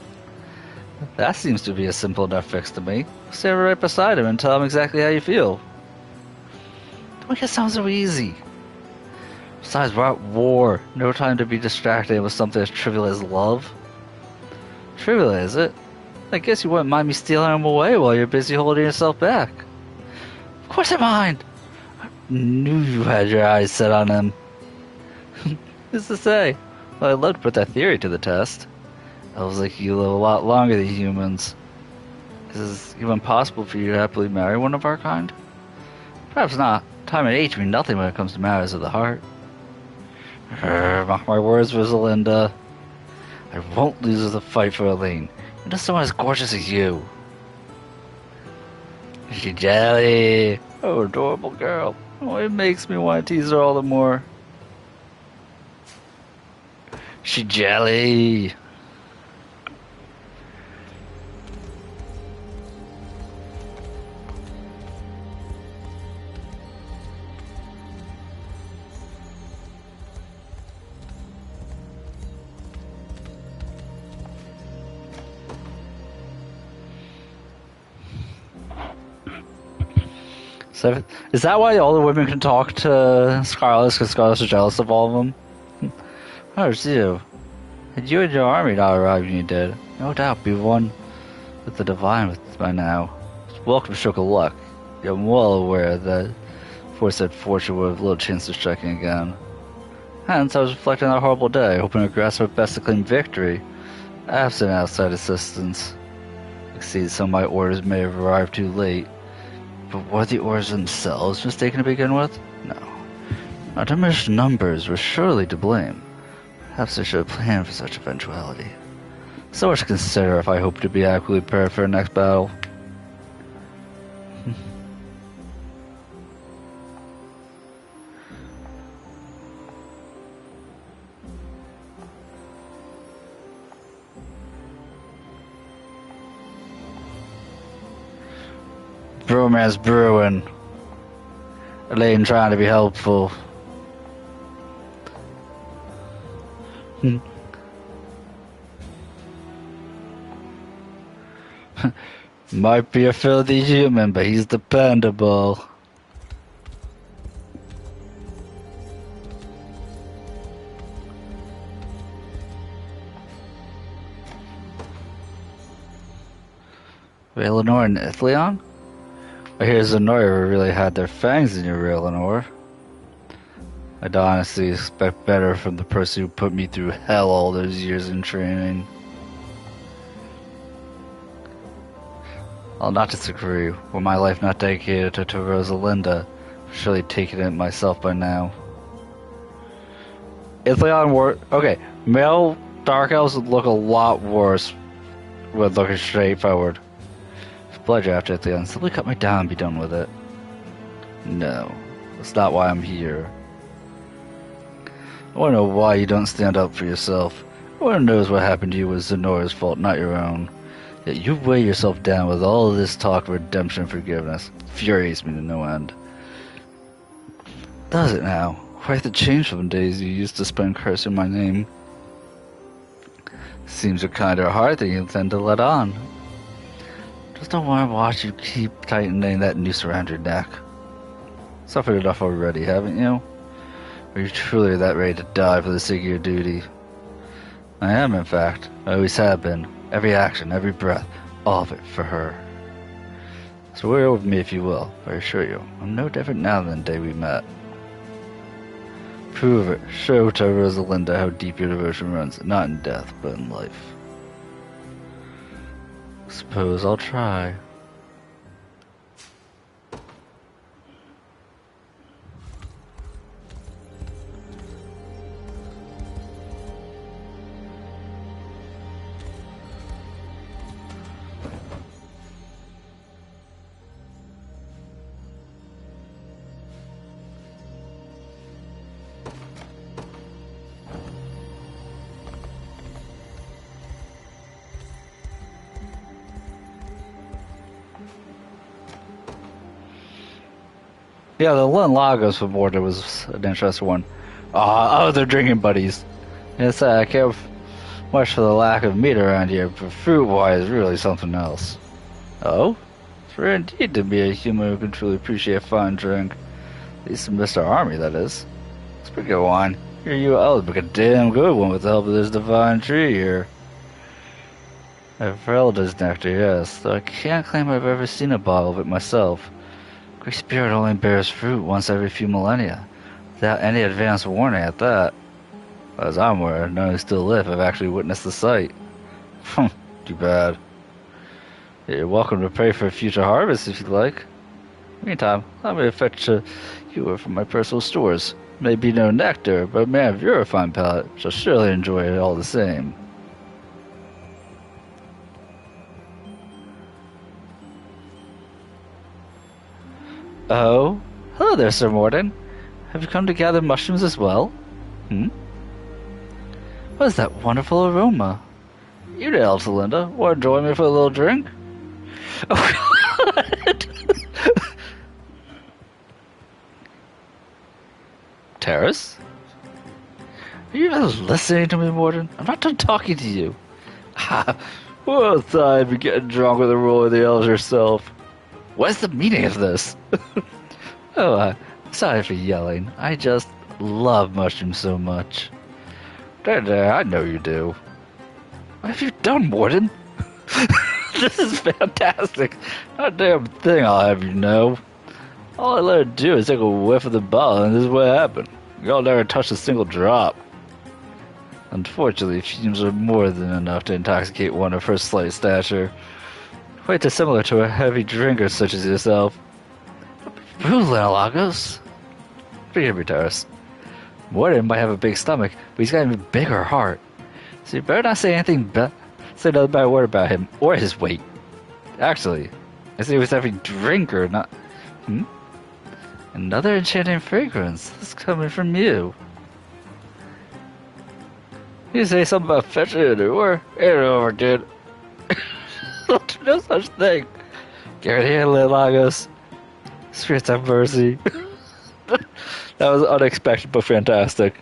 That seems to be a simple enough fix to me. Stay right beside him and tell him exactly how you feel. Don't make it sound so easy. Besides, we're at war. No time to be distracted with something as trivial as love. Trivial, is it? I guess you wouldn't mind me stealing him away while you're busy holding yourself back. Of course I mind! I knew you had your eyes set on him. Who's to say? Well, I'd love to put that theory to the test. Elves like you live a lot longer than humans. Is it even possible for you to happily marry one of our kind? Perhaps not. Time and age mean nothing when it comes to matters of the heart. Mark my words, Rosalinda. I won't lose the fight for Elaine. You're just someone as gorgeous as you. Is she jelly? Oh, adorable girl. Oh, it makes me want to tease her all the more. She jelly. So, is that why all the women can talk to Scarlet? Because Scarlet's jealous of all of them? Oh, it's you. Had you and your army not arrived when you did, no doubt be one with the Divine by now. Welcome stroke of luck. I'm well aware that said fortune would have little chance of striking again. Hence, I was reflecting on a horrible day, hoping to grasp our best to claim victory, absent outside assistance. Exceed some of my orders may have arrived too late. But were the orders themselves mistaken to begin with? No. Our diminished numbers were surely to blame. Perhaps I should have planned for such eventuality. So much to consider if I hope to be adequately prepared for the next battle. Bromance brewing. Elaine trying to be helpful. Might be a filthy human, but he's dependable. Eleanor and Ithlion? I hear Zenora really had their fangs in your real Lenore. I'd honestly expect better from the person who put me through hell all those years in training. I'll not disagree. Were my life not dedicated to Rosalinda, I've surely taken it myself by now. Ithlion okay, male Dark Elves would look a lot worse with looking straight forward. Pleasure after Ithlion. Simply cut me down and be done with it. No, that's not why I'm here. I want to know why you don't stand up for yourself. Everyone knows what happened to you was Zenora's fault, not your own. Yet you weigh yourself down with all this talk of redemption and forgiveness. It infuriates me to no end. Does it now? Quite the change from the days you used to spend cursing my name. Seems a kinder heart than you intend to let on. Just don't want to watch you keep tightening that noose around your neck. Suffered enough already, haven't you? Are you truly that ready to die for the sake of your duty? I am, in fact. I always have been. Every action, every breath, all of it for her. Swear over me if you will, I assure you, I'm no different now than the day we met. Prove it. Show to Rosalinda how deep your devotion runs, not in death, but in life. Suppose I'll try. Yeah, the Lynn Lagos border was an interesting one. Oh, they're drinking buddies. Yes, I care much for the lack of meat around here, but fruit-wise, really something else. Oh? It's rare indeed to be a human who can truly appreciate a fine drink. At least in Mr. Army, that is. It's pretty good wine. Here you will make a damn good one with the help of this divine tree here. I've held his nectar, yes, though I can't claim I've ever seen a bottle of it myself. Great Spirit only bears fruit once every few millennia, without any advance warning at that. As I'm aware, none who still live have actually witnessed the sight. Too bad. You're welcome to pray for a future harvest if you'd like. Meantime, let me fetch a ewer from my personal stores. May be no nectar, but a man of your fine palate shall surely enjoy it all the same. Oh, hello there, Sir Morden. Have you come to gather mushrooms as well? What is that wonderful aroma? You there, Rosalinda. Want to join me for a little drink? Oh, God. Terrace? Are you even listening to me, Morden? I'm not done talking to you. Well, I'd be getting drunk with the role of the elves herself. What's the meaning of this? Sorry for yelling. I just love mushrooms so much. There, I know you do. What have you done, Morden? This is fantastic. Not a damn thing, I'll have you know. All I let her do is take a whiff of the bottle, and this is what happened. Y'all never touched a single drop. Unfortunately, fumes are more than enough to intoxicate one of her slight stature. Quite dissimilar to a heavy drinker such as yourself. Brew, Lagos. Forgive me, Terrace. Morden might have a big stomach, but he's got an even bigger heart. So you better not say anything say another bad word about him or his weight. Actually, I said he was a heavy drinker, not... Another enchanting fragrance. This is coming from you. You say something about fetching it, or ain't over, dude. No such thing. Get here, Lagos. Spirits have mercy. That was unexpected but fantastic.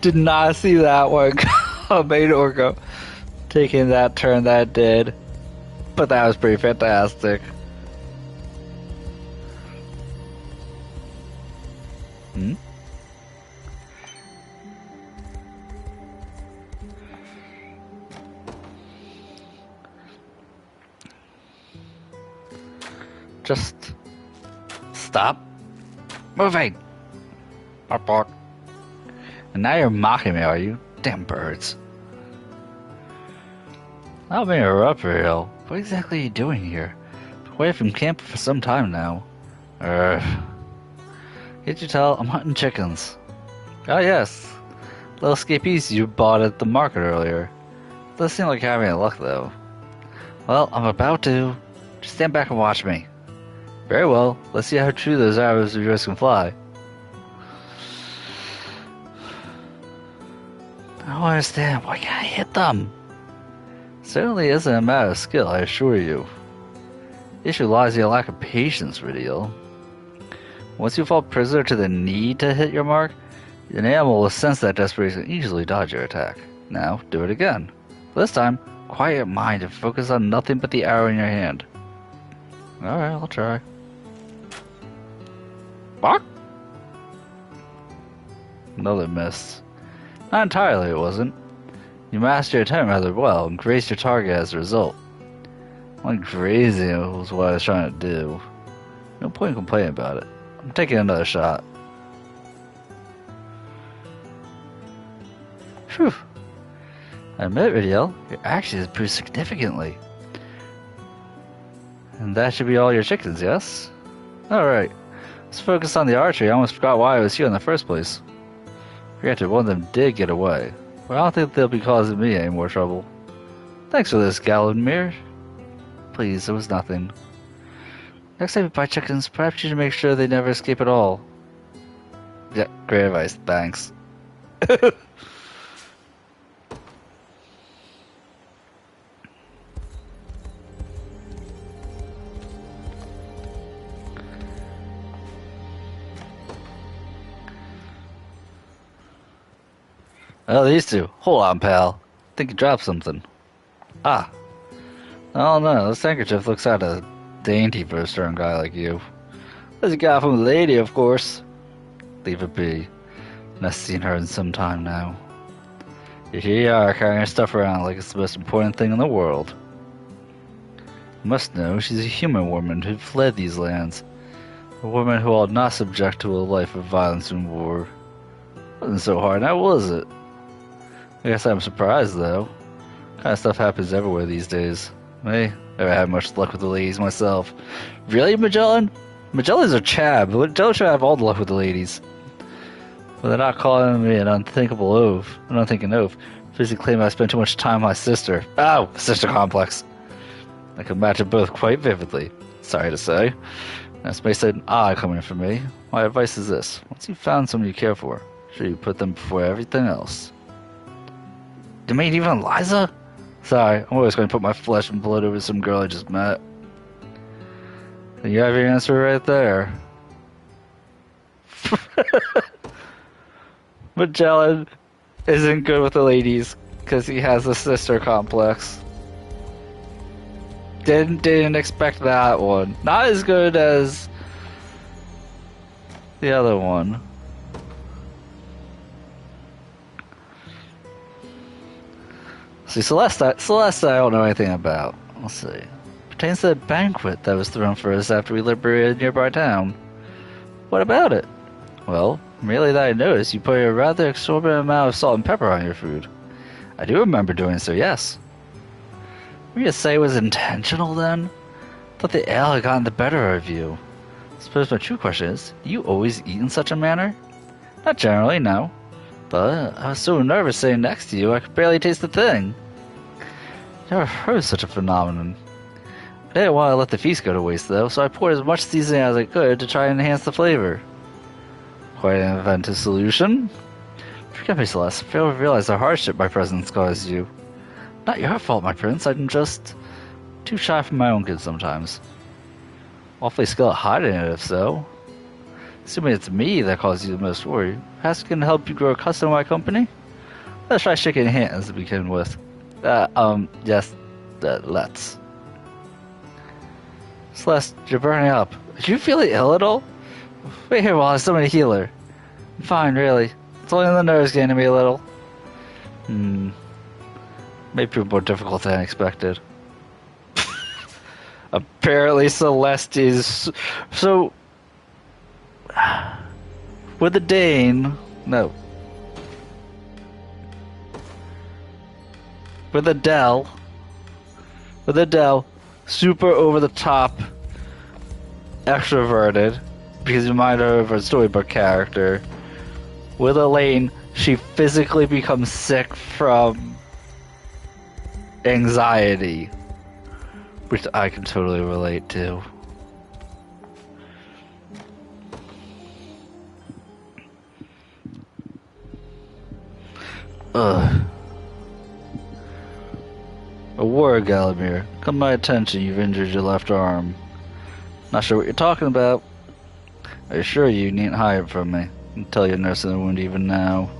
Did not see that one coming or go taking that turn that did. But that was pretty fantastic. Just stop moving. Bark, bark. And now you're mocking me, are you? Damn birds. I'll be interrupt, Ariel. What exactly are you doing here? Been away from camp for some time now. Can't you tell? I'm hunting chickens. Oh yes. Little escapees you bought at the market earlier. Doesn't seem like you're having any luck though. Well, I'm about to. Just stand back and watch me. Very well. Let's see how true those arrows of yours can fly. I don't understand. Why can't I hit them? Certainly isn't a matter of skill, I assure you. The issue lies in your lack of patience, Ridiel. Once you fall prisoner to the need to hit your mark, an animal will sense that desperation and easily dodge your attack. Now, do it again. This time, quiet your mind and focus on nothing but the arrow in your hand. Alright, I'll try. Bark! Another miss. Not entirely, it wasn't. You mastered your attempt rather well and grazed your target as a result. Only grazing was what I was trying to do. No point in complaining about it. I'm taking another shot. Phew. I admit, Ridiel, your action has improved significantly. And that should be all your chickens, yes? Alright. Let's focus on the archery. I almost forgot why I was here in the first place. Granted, one of them did get away. But I don't think they'll be causing me any more trouble. Thanks for this, Galadmir. Please, it was nothing. Next time you buy chickens, perhaps you should make sure they never escape at all. Yeah, great advice. Thanks. Oh, these two. Hold on, pal. Think you dropped something. Ah. Oh no, this handkerchief looks kind of dainty for a stern guy like you. As you got from the lady, of course. Leave it be. Not seen her in some time now. Yet here you are, carrying her stuff around like it's the most important thing in the world. You must know she's a human woman who fled these lands. A woman who ought not subject to a life of violence and war. Wasn't so hard now, was it? I guess I'm surprised, though. Kind of stuff happens everywhere these days. Hey, never had much luck with the ladies myself. Really, Magellan? Magellan's a chab. Magellan should have all the luck with the ladies. But they're not calling me an unthinking oaf. Physically claim I spent too much time with my sister. Oh, sister complex. I can match it both quite vividly. Sorry to say. That's basically an eye coming from me. My advice is this. Once you've found someone you care for, should you put them before everything else. You mean even Eliza? Sorry, I'm always going to put my flesh and blood over some girl I just met. And you have your answer right there. Magellan isn't good with the ladies because he has a sister complex. Didn't expect that one. Not as good as the other one. See, Celeste I don't know anything about. Let's see. Pertains to the banquet that was thrown for us after we liberated a nearby town. What about it? Well, merely that I noticed you put a rather exorbitant amount of salt and pepper on your food. I do remember doing so, yes. Were you to say it was intentional then? I thought the ale had gotten the better of you. I suppose my true question is, do you always eat in such a manner? Not generally, no. But I was so nervous sitting next to you, I could barely taste the thing. Never heard of such a phenomenon. I didn't want to let the feast go to waste, though, so I poured as much seasoning as I could to try and enhance the flavor. Quite an inventive solution. Forgive me, Celeste. I fail to realize the hardship my presence caused you. Not your fault, my prince. I'm just too shy for my own good sometimes. Awfully skilled at hiding it, if so. Assuming it's me that caused you the most worry, perhaps it can help you grow accustomed to my company? Let's try shaking hands to begin with. Yes, let's. Celeste, you're burning up. Are you feeling ill at all? Wait here while I summon a healer. I'm fine, really. It's only the nerves getting to me a little. May prove more difficult than expected. Apparently Celeste is... So... With the Dane... No. With Adele... Super over the top... Extroverted... Because you remind her of a storybook character. With Elaine, she physically becomes sick from... anxiety. Which I can totally relate to. Ugh. A word, Galadmir. Come to my attention, you've injured your left arm. Not sure what you're talking about. I assure you needn't hide it from me. I can tell you're nursing the wound even now.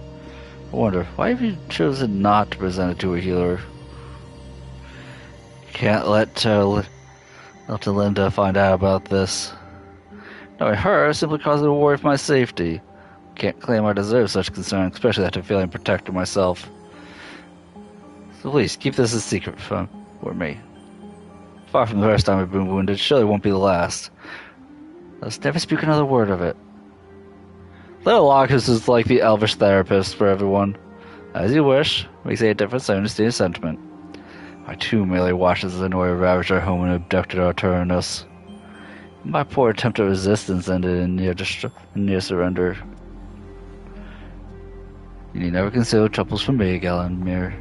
I wonder, why have you chosen not to present it to a healer? Can't let Linda find out about this. Knowing her simply causes a worry for my safety. Can't claim I deserve such concern, especially after feeling protected myself. So please, keep this a secret for me. Far from the first time I've been wounded, surely won't be the last. Let's never speak another word of it. Little Locus is like the elvish therapist for everyone. As you wish, makes any difference, I understand your sentiment. I too merely watched as the Nori ravaged our home and abducted our Turnus. My poor attempt at resistance ended in near surrender. You need never consider troubles from me, Galanmir.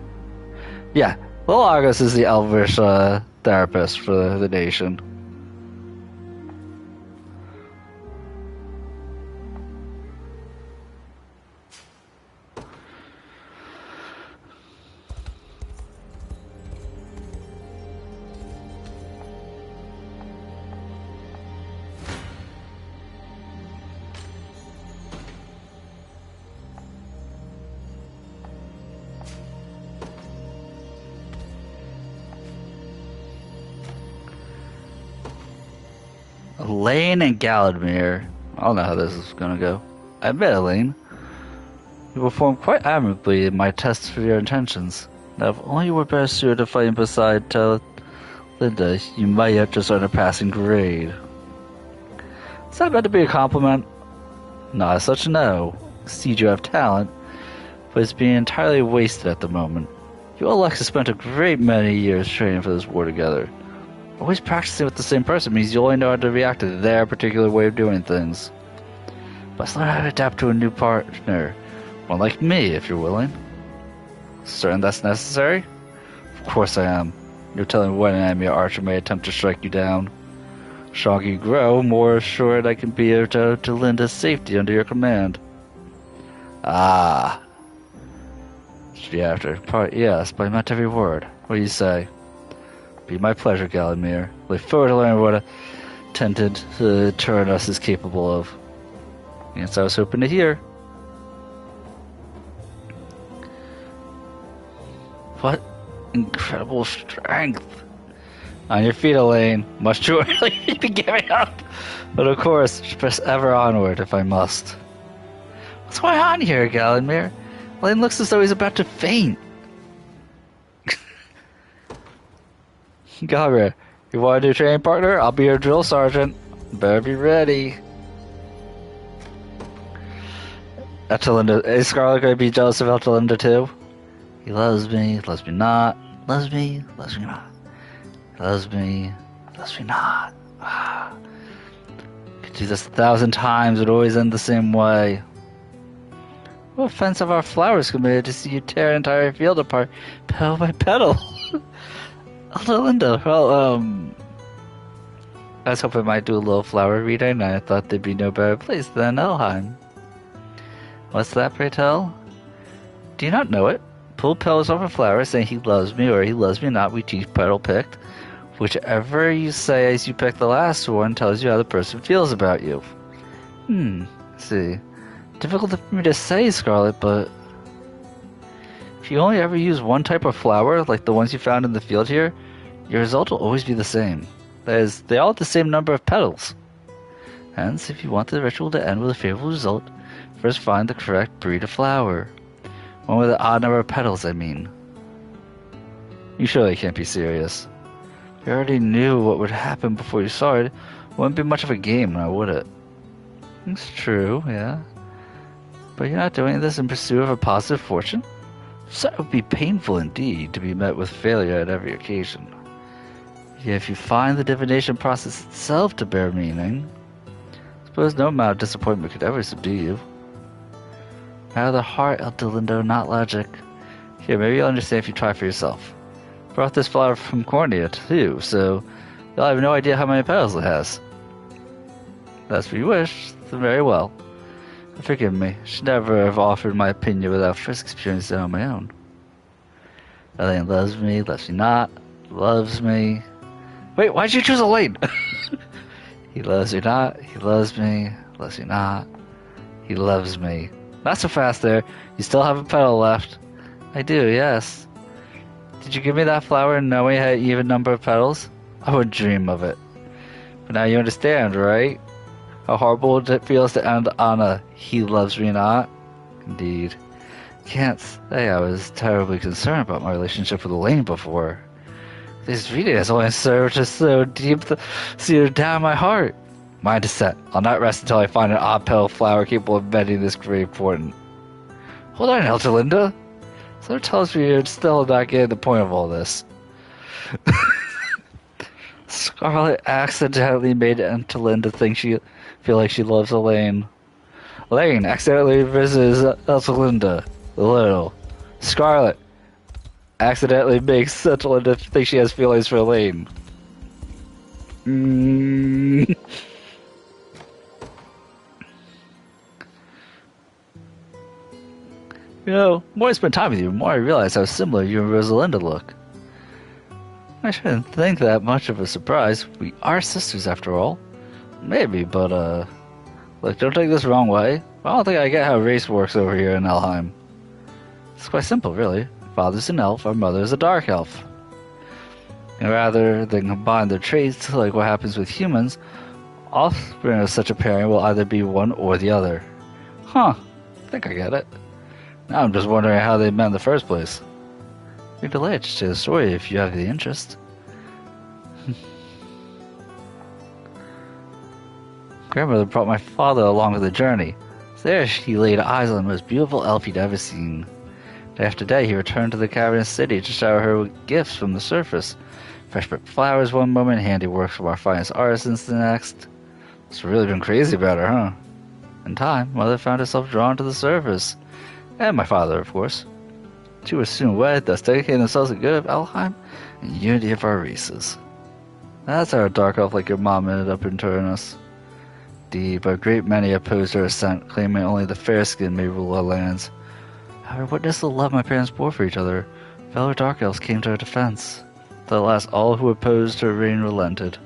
Yeah, Little Argus is the elvish therapist for the nation. Elaine and Galadmir. I don't know how this is gonna go. I met Elaine. You performed quite admirably in my tests for your intentions. Now, if only you were better suited to fighting beside Linda, you might have just earned a passing grade. Is that meant to be a compliment? Not as such, no. Indeed, you have talent, but it's being entirely wasted at the moment. You and Alexis spent a great many years training for this war together. Always practicing with the same person means you only know how to react to their particular way of doing things. But learn how to adapt to a new partner. One like me, if you're willing. Certain that's necessary? Of course I am. You're telling me when an enemy or archer may attempt to strike you down. Stronger you grow, more assured I can be to Linda's safety under your command. Ah. After part, yes, but I meant every word. What do you say? Be my pleasure, Galadmir. Look forward to learning what a tented Turnus is capable of. Yes, I was hoping to hear. What incredible strength! On your feet, Elaine. Much too early to be giving up. But of course, press ever onward if I must. What's going on here, Galadmir? Elaine looks as though he's about to faint. Galadmir, you want to do training partner? I'll be your drill sergeant. Better be ready. Etelinda, is Scarlet going to be jealous of Etelinda too? He loves me not. Loves me not. Loves me not. Could do this 1,000 times, it would always end the same way. What offense have our flowers committed to see you tear an entire field apart, petal by petal? Linda, well, I was hoping I might do a little flower reading, and I thought there'd be no better place than Elheim. What's that, pray tell? Do you not know it? Pull petals off a flower, saying he loves me or he loves me not, with each petal picked. Whichever you say as you pick the last one tells you how the person feels about you. See. Difficult for me to say, Scarlet, but if you only ever use one type of flower, like the ones you found in the field here, your result will always be the same. That is, they all have the same number of petals. Hence, if you want the ritual to end with a favorable result, first find the correct breed of flower. One with an odd number of petals, I mean. You surely can't be serious. You already knew what would happen before you saw it. It wouldn't be much of a game now, would it? It's true, yeah. But you're not doing this in pursuit of a positive fortune? So it would be painful indeed to be met with failure at every occasion. Yet if you find the divination process itself to bear meaning, I suppose no amount of disappointment could ever subdue you. Out of the heart, Eldelindo, not logic. Here, maybe you'll understand if you try for yourself. Brought this flower from Cornea, too, so you'll have no idea how many petals it has. That's what you wish, then very well. Forgive me, should never have offered my opinion without first experiencing it on my own. Elaine loves me not, loves me. Wait, why'd you choose Elaine? He loves you not, he loves me, loves you not, he loves me. Not so fast there. You still have a petal left. I do, yes. Did you give me that flower knowing it had an even number of petals? I would dream of it. But now you understand, right? How horrible it feels to end on a he loves me not. Indeed. Can't say I was terribly concerned about my relationship with Elaine before. This reading has only served to so deep seared down my heart. Mind is set. I'll not rest until I find an odd petal flower capable of mending this grave portent. Hold on, Elderlinda. So tells me you're still not getting the point of all this. Scarlet accidentally made Elderlinda feel like she loves Elaine. Elaine accidentally visits Elderlinda a little. Scarlet accidentally makes Elderlinda think she has feelings for Elaine. You know, the more I spend time with you, the more I realize how similar you and Rosalinda look. I shouldn't think that much of a surprise. We are sisters after all. Maybe, but look, don't take this the wrong way. I don't think I get how race works over here in Elheim. It's quite simple, really. Father's an elf, our mother is a dark elf. And rather than combine their traits like what happens with humans, offspring of such a pairing will either be one or the other. Huh, I think I get it. Now I'm just wondering how they met in the first place. We can delay to the story if you have the interest. Grandmother brought my father along on the journey. There she laid eyes on the most beautiful elf he'd ever seen. Day after day he returned to the cavernous city to shower her with gifts from the surface. Fresh brick flowers one moment, handiwork from our finest artisans the next. It's really been crazy about her, huh? In time, Mother found herself drawn to the surface. And my father, of course. Two were soon wed, thus dedicating themselves to the good of Elheim and unity of our races. That's how a dark elf like your mom ended up interring us. Indeed, but a great many opposed her ascent, claiming only the fair-skinned may rule our lands. However, witness the love my parents bore for each other, fellow dark elves came to our defense. Though at last all who opposed her reign relented.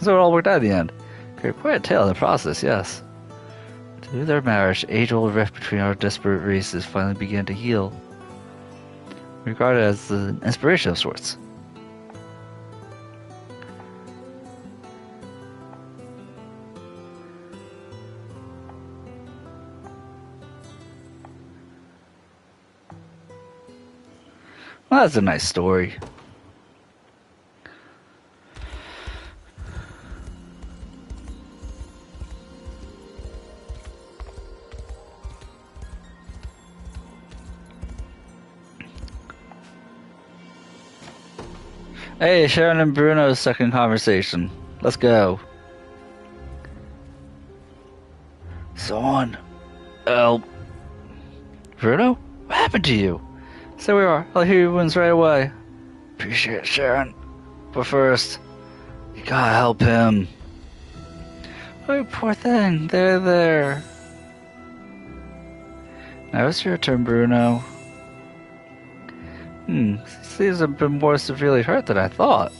So it all worked out in the end. Created quite a tale in the process, yes. Through their marriage, age-old rift between our disparate races finally began to heal. Regarded as an inspiration of sorts. Well, that's a nice story. Hey, Sharon and Bruno's second conversation. Let's go. So on. Bruno? What happened to you? So we are. I'll hear your wounds right away. Appreciate it, Sharon. But first, you gotta help him. Oh, poor thing. There. Now it's your turn, Bruno. Seems to have been more severely hurt than I thought.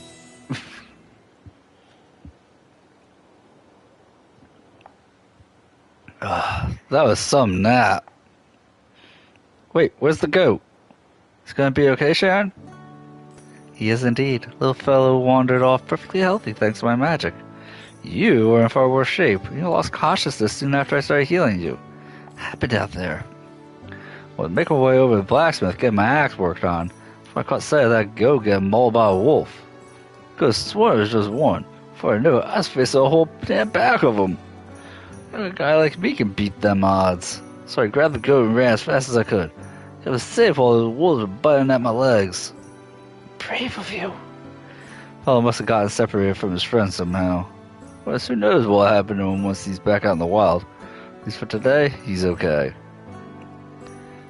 That was some nap. Wait, where's the goat? He's gonna be okay, Sharon? He is indeed. Little fellow wandered off perfectly healthy thanks to my magic. You were in far worse shape. You lost consciousness soon after I started healing you. Happened out there. Well, make my way over to the blacksmith, get my axe worked on. I caught sight of that goat getting mauled by a wolf. Could've sworn it was just one. Before I knew it, I was facing a whole damn pack of them. A guy like me can beat them odds. So I grabbed the goat and ran as fast as I could. It was safe while the wolves were biting at my legs. Brave of you. Fellow must have gotten separated from his friends somehow. Well, who knows what happened to him once he's back out in the wild. At least for today, he's okay.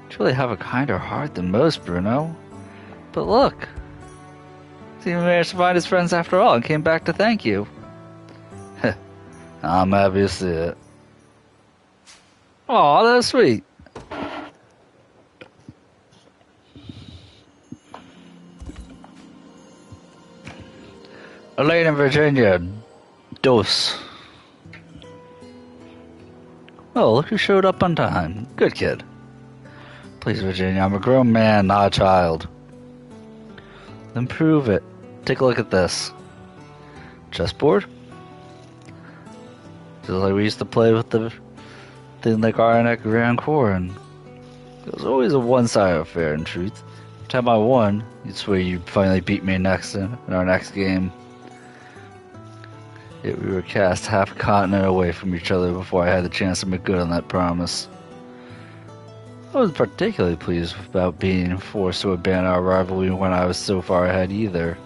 You really have a kinder heart than most, Bruno. But look, he managed to find his friends after all and came back to thank you. I'm happy to see it. Aw, that's sweet. Elaine and Virginia, Dos. Oh, look who showed up on time. Good kid. Please, Virginia, I'm a grown man, not a child. Then prove it. Take a look at this. Chessboard? Just like we used to play with the thing like Iron at Grand Corin. It was always a one-sided affair, in truth. Every time I won, you'd swear you'd finally beat me next in our next game. Yet we were cast half a continent away from each other before I had the chance to make good on that promise. I wasn't particularly pleased about being forced to abandon our rivalry when I was so far ahead either.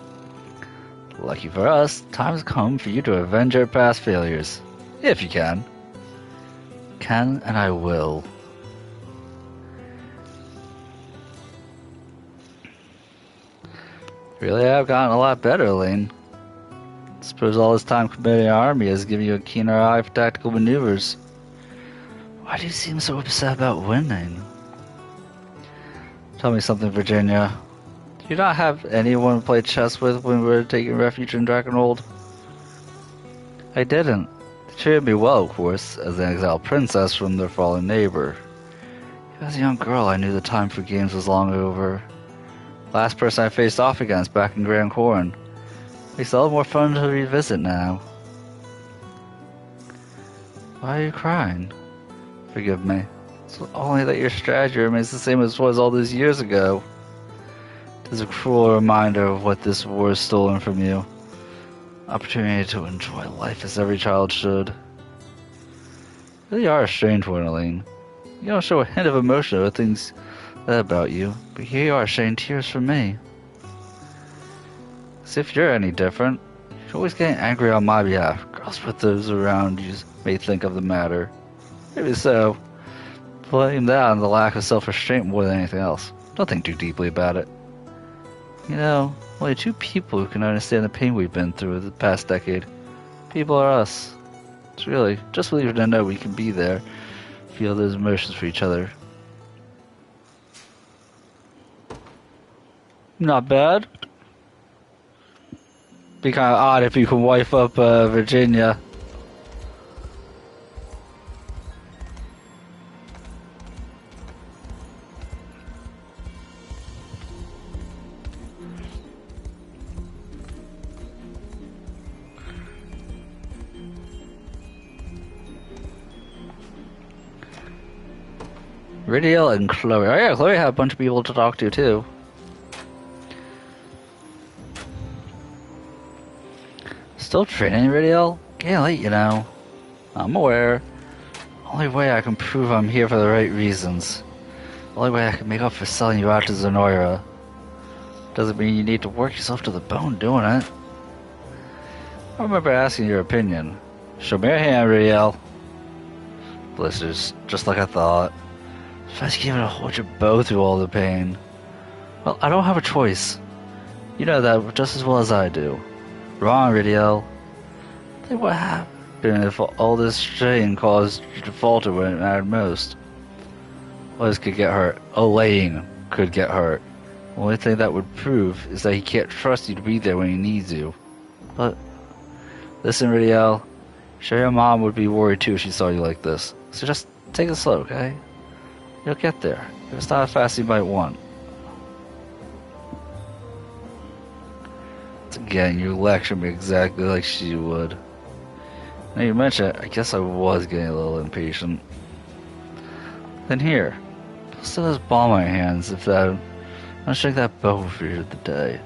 Lucky for us, time has come for you to avenge our past failures. If you can. Can and I will. Really have gotten a lot better, Elaine. Suppose all this time committing an army has given you a keener eye for tactical maneuvers. Why do you seem so upset about winning? Tell me something, Virginia. Do you not have anyone to play chess with when we were taking refuge in Dragonhold? I didn't. They treated me well, of course, as an exiled princess from their fallen neighbor. As a young girl, I knew the time for games was long over. Last person I faced off against back in Grand Corin. Makes it all more fun to revisit now. Why are you crying? Forgive me. It's only that your strategy remains the same as it was all those years ago. It is a cruel reminder of what this war has stolen from you. Opportunity to enjoy life as every child should. You really are a strange one, Elaine. You don't show a hint of emotion or things about you, but here you are shedding tears for me. As if you're any different. You're always getting angry on my behalf, regardless what those around you may think of the matter. Maybe so. Blame that on the lack of self-restraint more than anything else. Don't think too deeply about it. You know, only two people who can understand the pain we've been through the past decade. People are us. It's really just believe it and know we can be there, feel those emotions for each other. Not bad. Be kind of odd if you can wife up Virginia. Ridiel and Chloe. Oh yeah, Chloe had a bunch of people to talk to too. Still training, Ridiel? Getting late, you know. I'm aware. Only way I can prove I'm here for the right reasons. Only way I can make up for selling you out to Zenora. Doesn't mean you need to work yourself to the bone doing it. I remember asking your opinion. Show me your hand, Ridiel. Blisters, just like I thought. Just giving a hold your bow through all the pain. Well, I don't have a choice. You know that just as well as I do. Wrong, Ridiel. Think what happened if all this strain caused you to falter when it mattered most? Others could get hurt. Elaine could get hurt. The only thing that would prove is that he can't trust you to be there when he needs you. But, listen, Ridiel. Sure, your mom would be worried too if she saw you like this. So just take it slow, okay? You'll get there. If it's not as fast as you might want. Again, you lecture me exactly like she would. Now you mention it, I guess I was getting a little impatient. Then here, still has balm on my hands if that. I'll shake that bow for you today.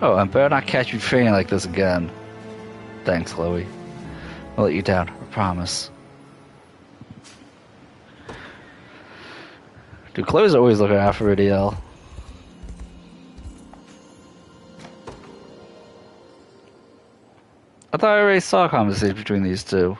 Oh, I better not catch you training like this again. Thanks, Chloe. I'll let you down, I promise. Dude, Chloe's always looking out for Ridiel. I thought I already saw a conversation between these two.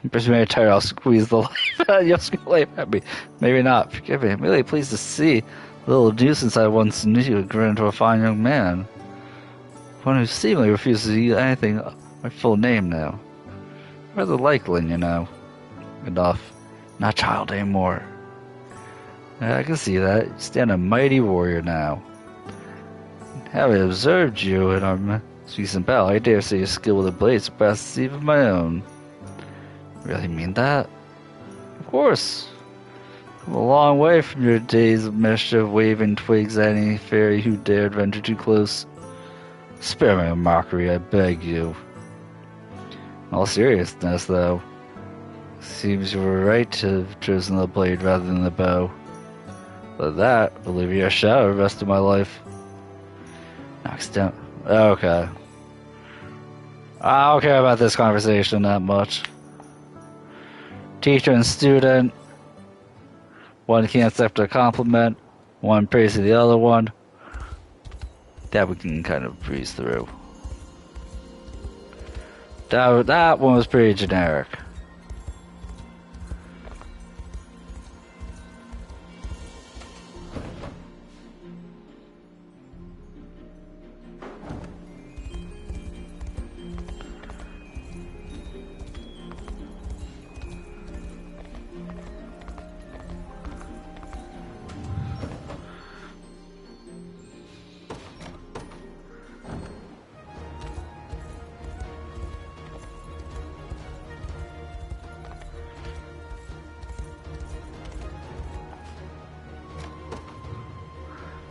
If you're tired, I'll squeeze the life out of you. You'll life at me. Maybe not. Forgive me. I'm really pleased to see the little nuisance I once knew you grow into a fine young man. One who seemingly refuses to use anything my full name now. Rather like Lynn, you know. Enough. Not child anymore. Yeah, I can see that. You stand a mighty warrior now. Having observed you in our recent battle, I dare say your skill with the blade surpasses even my own. Really mean that? Of course. I'm a long way from your days of mischief, waving twigs at any fairy who dared venture too close. Spare me a mockery, I beg you. In all seriousness, though, seems you were right to have chosen the blade rather than the bow. But that will leave you a shadow the rest of my life. Knocks down. Okay. I don't care about this conversation that much. Teacher and student. One can't accept a compliment. One praises the other one. That we can kind of breeze through. That one was pretty generic.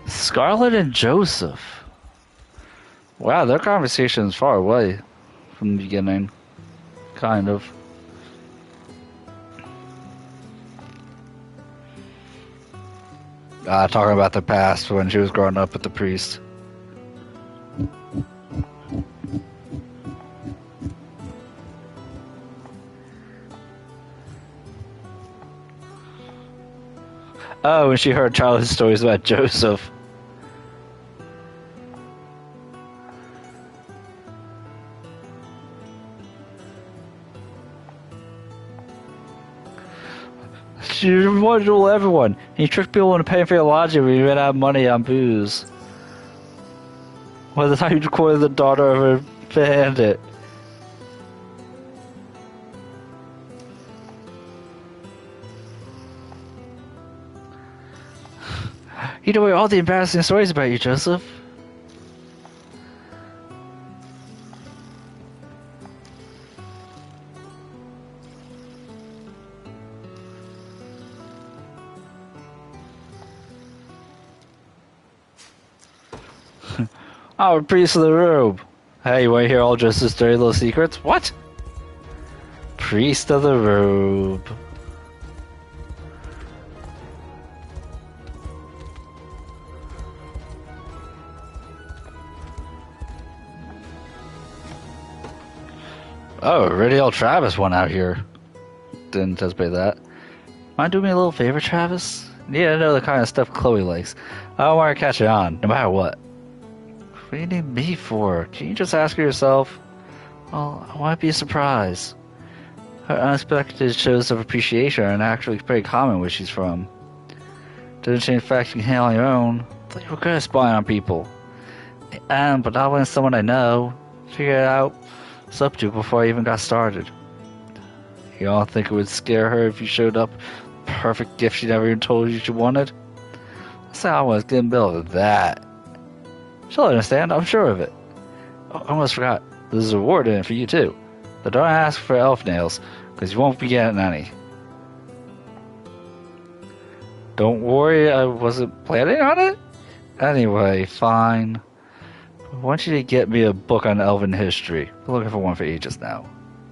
Scarlet and Joseph. Wow, their conversation is far away from the beginning. Kind of. Talking about the past when she was growing up with the priest. Oh, and she heard childhood stories about Joseph. She wanted to rule everyone. He tricked people into paying for your lodging when you ran out of money on booze. By the time you recorded the daughter of a bandit. You know all the embarrassing stories about you, Joseph. Oh, a priest of the robe. Hey, you want to hear all Joseph's dirty little secrets? What? Priest of the robe. Oh, Radial Travis went out here. Didn't anticipate that. Mind doing me a little favor, Travis? Yeah, I know the kind of stuff Chloe likes. I don't want her to catch it on, no matter what. What do you need me for? Can you just ask her yourself? Well, I want to be a surprise. Her unexpected shows of appreciation are actually pretty common where she's from. Doesn't change the fact you can handle on your own. I thought you were good at spying on people. But not when someone I know. Figure it out what's up to before I even got started. You don't think it would scare her if you showed up perfect gift she never even told you she wanted? That's how I was getting billed with that. She'll understand, I'm sure of it. Oh, I almost forgot. There's a reward in it for you too. But don't ask for elf nails, because you won't be getting any. Don't worry, I wasn't planning on it. Anyway, fine. I want you to get me a book on elven history. I'm looking for one for ages now.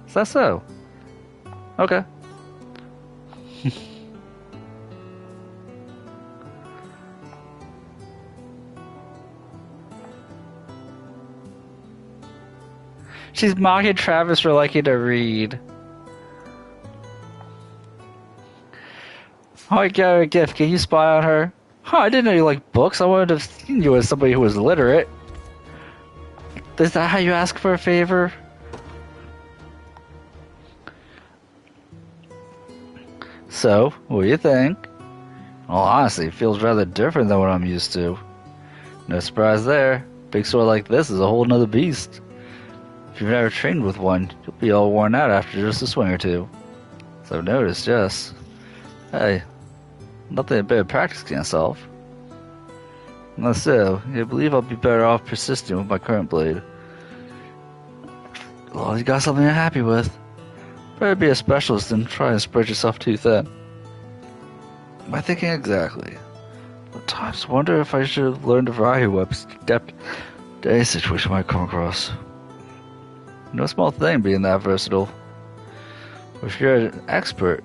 Is that so? Okay. She's mocking Travis for liking to read. Oh, I got her a gift. Can you spy on her? Huh, I didn't know you liked books. I wanted to have seen you as somebody who was literate. Is that how you ask for a favor? So, what do you think? Well, honestly, it feels rather different than what I'm used to. No surprise there. Big sword like this is a whole nother beast. If you've never trained with one, you'll be all worn out after just a swing or two. So I've noticed, yes. Hey, nothing a bit of practice can't solve. So, I believe I'll be better off persisting with my current blade. Well, you got something you're happy with. Better be a specialist than try and spread yourself too thin. Am I thinking exactly? At times, wonder if I should have learned a variety of weapons to adapt to any situation I might come across. No small thing being that versatile. If you're an expert,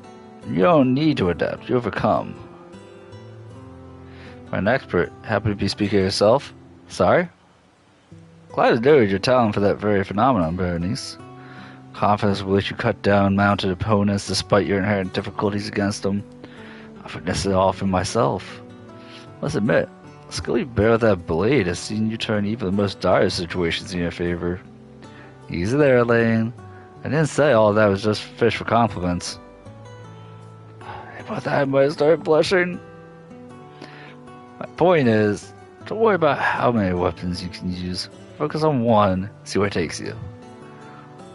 you don't need to adapt, you overcome. By an expert, happen to be speaking of yourself? Sorry? Glad to know your talent for that very phenomenon, Berenice. Confidence will let you cut down mounted opponents despite your inherent difficulties against them. I've witnessed it often myself. Must admit, the skill you bear with that blade has seen you turn even the most dire situations in your favor. Easy there, Elaine. I didn't say all that was just fish for compliments. About that, I might start blushing. My point is, don't worry about how many weapons you can use. Focus on one, see where it takes you.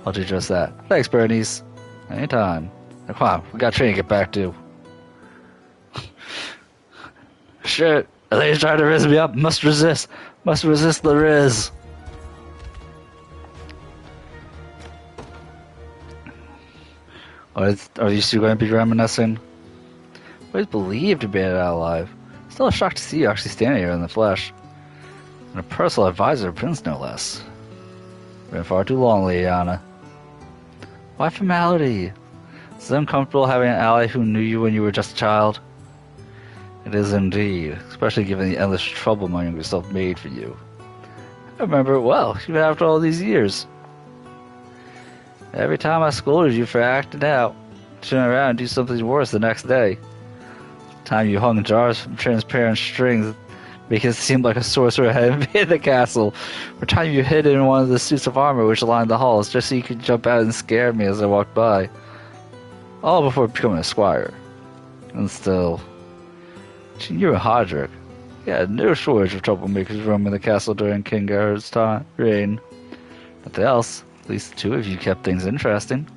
I'll do just that. Thanks, Bernice. Anytime. Now, come on, we got training to get back to. Shit, Elaine's trying to raise me up. Must resist. Must resist the riz. Are you still going to be reminiscing? Always believed to be alive. Still a shock to see you actually standing here in the flesh. And a personal advisor of Prince, no less. Been far too long, Liana. Why formality? Is it uncomfortable having an ally who knew you when you were just a child? It is indeed, especially given the endless trouble my younger self made for you. I remember it well, even after all these years. Every time I scolded you for acting out, turn around and do something worse the next day. The time you hung jars from transparent strings, making it seem like a sorcerer had invaded the castle. Or time you hid in one of the suits of armor which lined the halls, just so you could jump out and scare me as I walked by. All before becoming a squire. And still, you and Hodrick, yeah, no shortage of troublemakers roaming the castle during King Gerhard's reign. Nothing else. At least the two of you kept things interesting.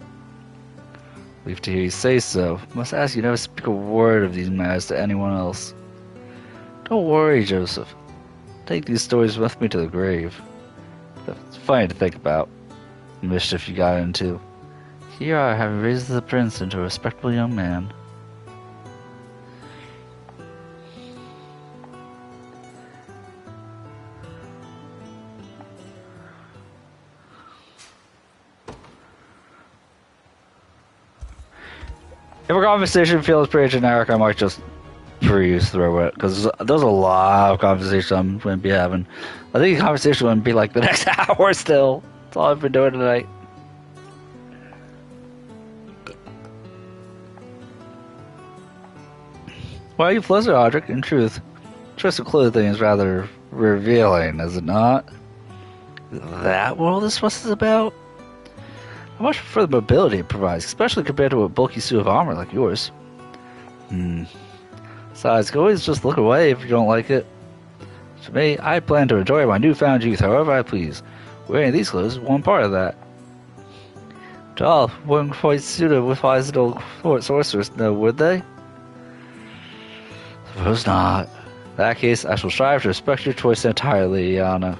Leave to hear you say so. Must ask you never speak a word of these matters to anyone else. Don't worry, Joseph. Take these stories with me to the grave. It's funny to think about. The mischief you got into. Here I have raised the prince into a respectable young man. If a conversation feels pretty generic, I might just breeze through it, because there's a lot of conversation I'm going to be having. I think the conversation will be like the next hour still. That's all I've been doing tonight. Why are you flustered, Audric? In truth, choice of clothing is rather revealing, is it not? Is that what all this fuss is about? I much prefer the mobility it provides, especially compared to a bulky suit of armor like yours. Besides, you can always just look away if you don't like it. For me, I plan to enjoy my newfound youth however I please. Wearing these clothes is one part of that. All wouldn't quite suit a wise little sorceress, no, would they? Suppose not. In that case, I shall strive to respect your choice entirely, Iana.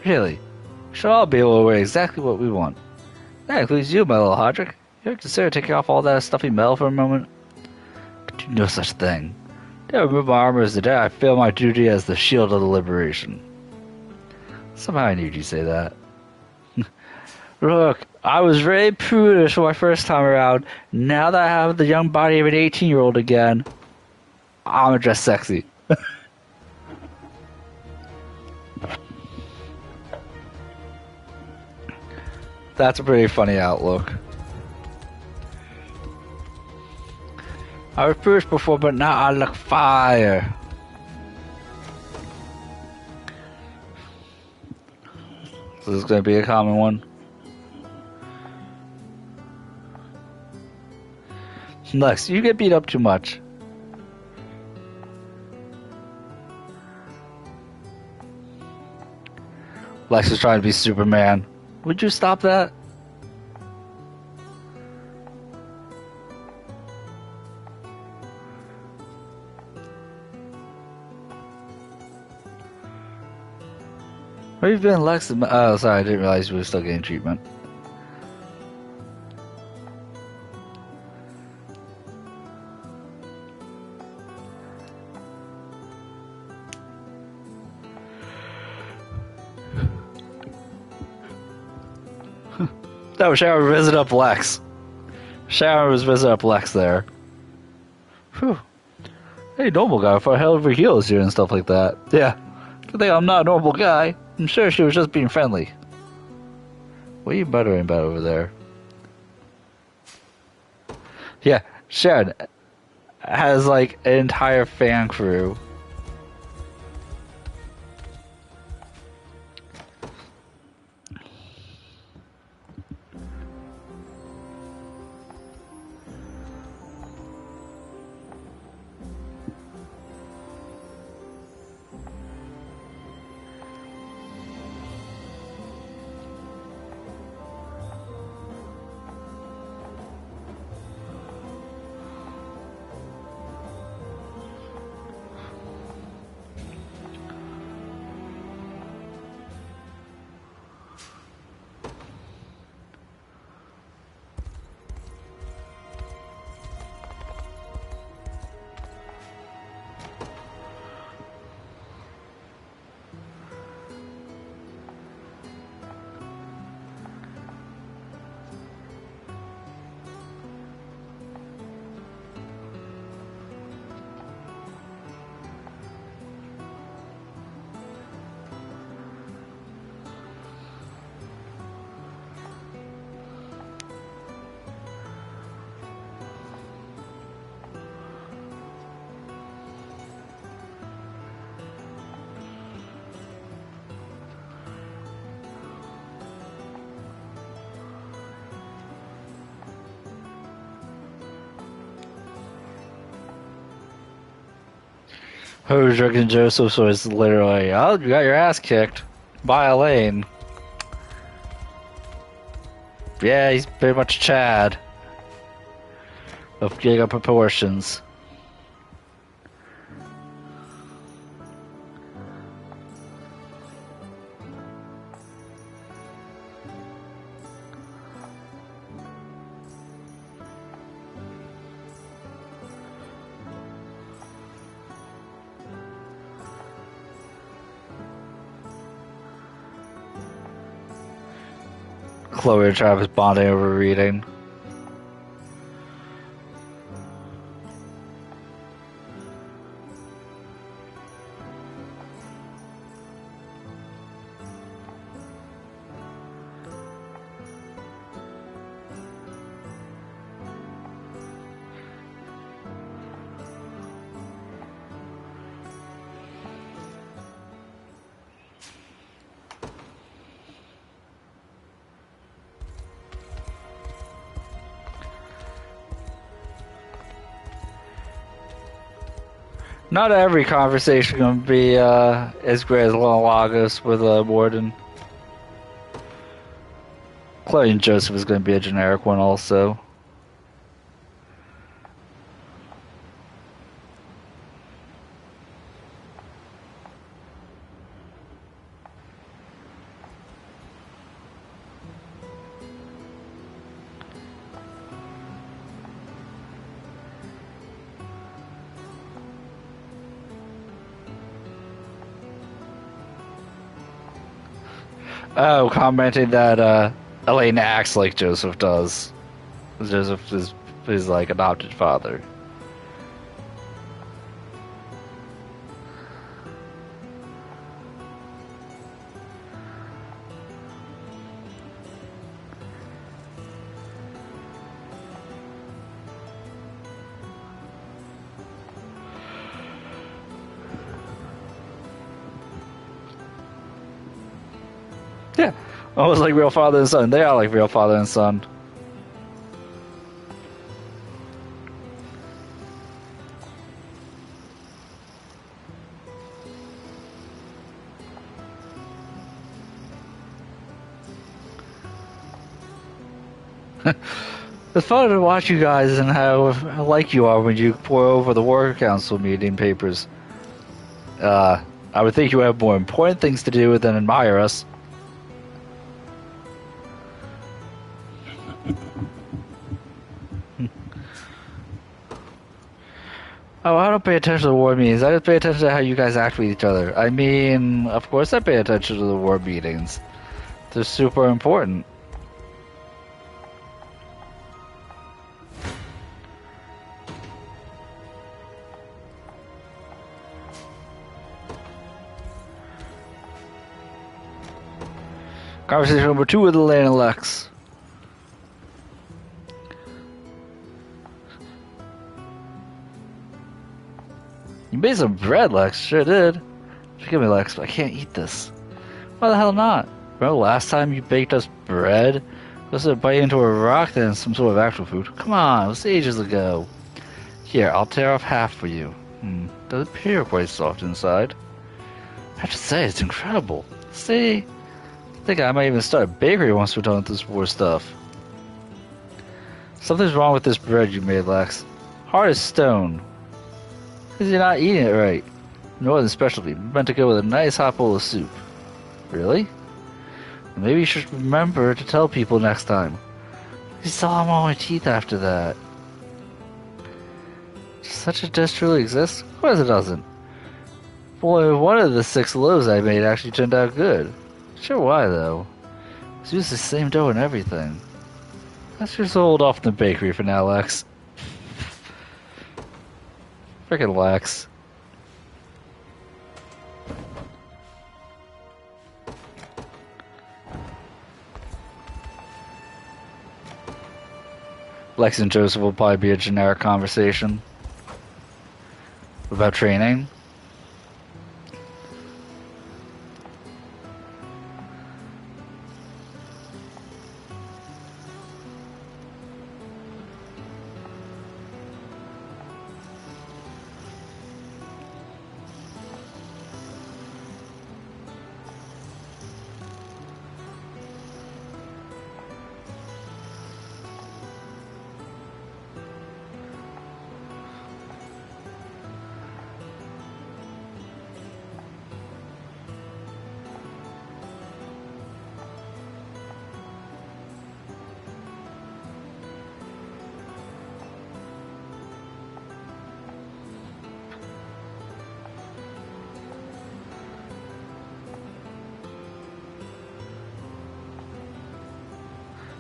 Really, we should all be able to wear exactly what we want. That includes you, my little Hodrick. You ever consider taking off all that stuffy metal for a moment? I could do no such thing. To remove my armor as the day I fail my duty as the shield of the liberation. Somehow I knew you'd say that. Look, I was very prudish for my first time around. Now that I have the young body of an 18-year-old again, I'm just sexy. That's a pretty funny outlook. I was prudish before, but now I look fire. So this is going to be a common one. Lex, you get beat up too much. Lex is trying to be Superman. Would you stop that? Where have you been, Lex? Oh, sorry, I didn't realize you were still getting treatment. No, Sharon visited up Lex. Sharon was visiting up Lex there. Whew. Hey, normal guy for hell over heels here and stuff like that. Yeah. Good thing I'm not a normal guy. I'm sure she was just being friendly. What are you muttering about over there? Yeah, Sharon has like an entire fan crew. Hojick and Joseph was literally, oh, you got your ass kicked by Elaine. Yeah, he's very much Chad of giga proportions. Chloe and Travis bonding over reading. Not every conversation gonna be as great as Lagos with Warden. Chloe and Joseph is gonna be a generic one also. Oh, commenting that Elaine acts like Joseph does. Joseph is his like adopted father. Yeah, almost like real father and son. They are like real father and son. It's fun to watch you guys and how alike you are when you pour over the War Council meeting papers. I would think you have more important things to do than admire us. Oh, I don't pay attention to the war meetings. I just pay attention to how you guys act with each other. I mean, of course I pay attention to the war meetings. They're super important. Conversation number 2 with Elaine and Lex. You made some bread, Lex. Sure did. Forgive me, Lex, but I can't eat this. Why the hell not? Remember last time you baked us bread? It was a bite into a rock than some sort of actual food. Come on, it was ages ago. Here, I'll tear off half for you. Does appear quite soft inside. I have to say, it's incredible. See? I think I might even start a bakery once we're done with this war stuff. Something's wrong with this bread you made, Lex. Hard as stone. Because you're not eating it right. Northern specialty, meant to go with a nice hot bowl of soup. Really? Maybe you should remember to tell people next time. You saw them all my teeth after that. Does such a dish truly exist? Of course it doesn't. Boy, one of the 6 loaves I made actually turned out good. Sure why, though. It's used the same dough and everything. Let's just hold off the bakery for now, Lex. Frickin' Lex. Lex and Joseph will probably be a generic conversation about training.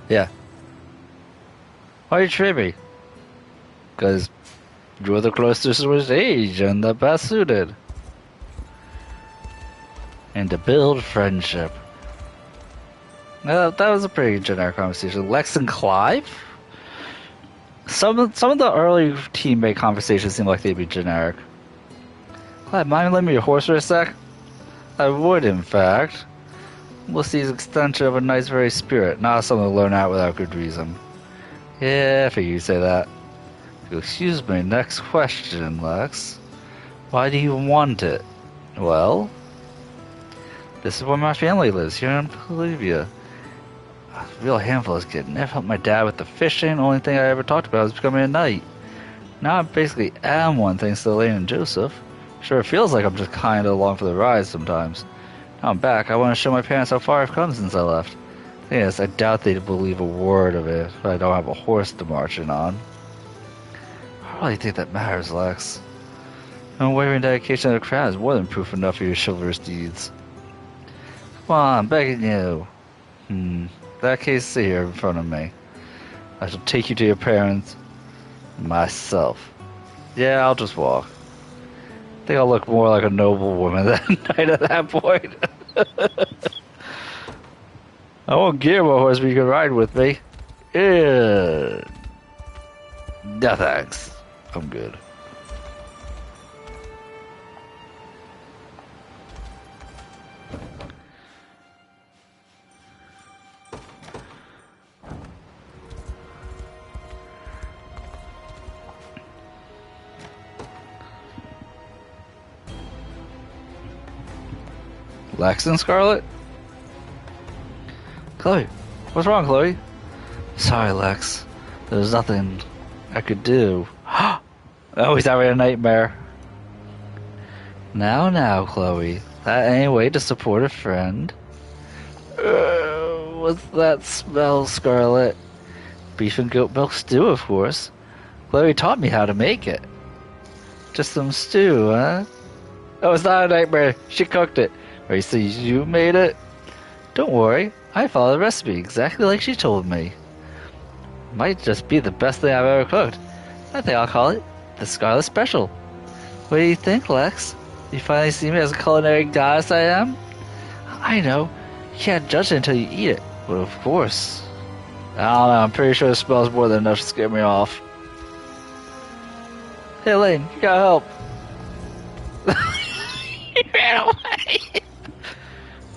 Yeah. Why are you tripping? Because you're the closest to his age and the best suited. And to build friendship. That was a pretty generic conversation. Lex and Clive? Some of the early teammate conversations seem like they'd be generic. Clive, mind lending me your horse for a sec? I would, in fact. Lucy's extension of a nice very spirit, not something to learn out without good reason. Yeah, I figured you'd say that. Excuse me, next question, Lex. Why do you want it? Well, this is where my family lives, here in Bolivia. A real handful is getting. Never helped my dad with the fishing. The only thing I ever talked about was becoming a knight. Now I basically am one thanks to Elaine and Joseph. Sure, it feels like I'm just kinda along for the ride sometimes. Now I'm back. I want to show my parents how far I've come since I left. Yes, I doubt they'd believe a word of it if I don't have a horse to march in on. I really think that matters, Lex. Unwavering dedication to the crown is more than proof enough of your chivalrous deeds. Come on, I'm begging you. In that case, sit here in front of me. I shall take you to your parents myself. Yeah, I'll just walk. I think I'll look more like a noble woman than a knight at that point. I won't give a horse, but you can ride with me. Yeah. No thanks. I'm good. Lex and Scarlet? Chloe, what's wrong, Chloe? Sorry, Lex. There's nothing I could do. Oh, he's having a nightmare. Now, Chloe. That ain't way to support a friend. What's that smell, Scarlet? Beef and goat milk stew, of course. Chloe taught me how to make it. Just some stew, huh? Oh, it's not a nightmare. She cooked it. Or you say you made it? Don't worry. I followed the recipe exactly like she told me. Might just be the best thing I've ever cooked. I think I'll call it the Scarlet Special. What do you think, Lex? You finally see me as a culinary goddess I am? I know. You can't judge it until you eat it. But of course. I don't know. I'm pretty sure it smells more than enough to scare me off. Hey, Lane, you gotta help. He ran away.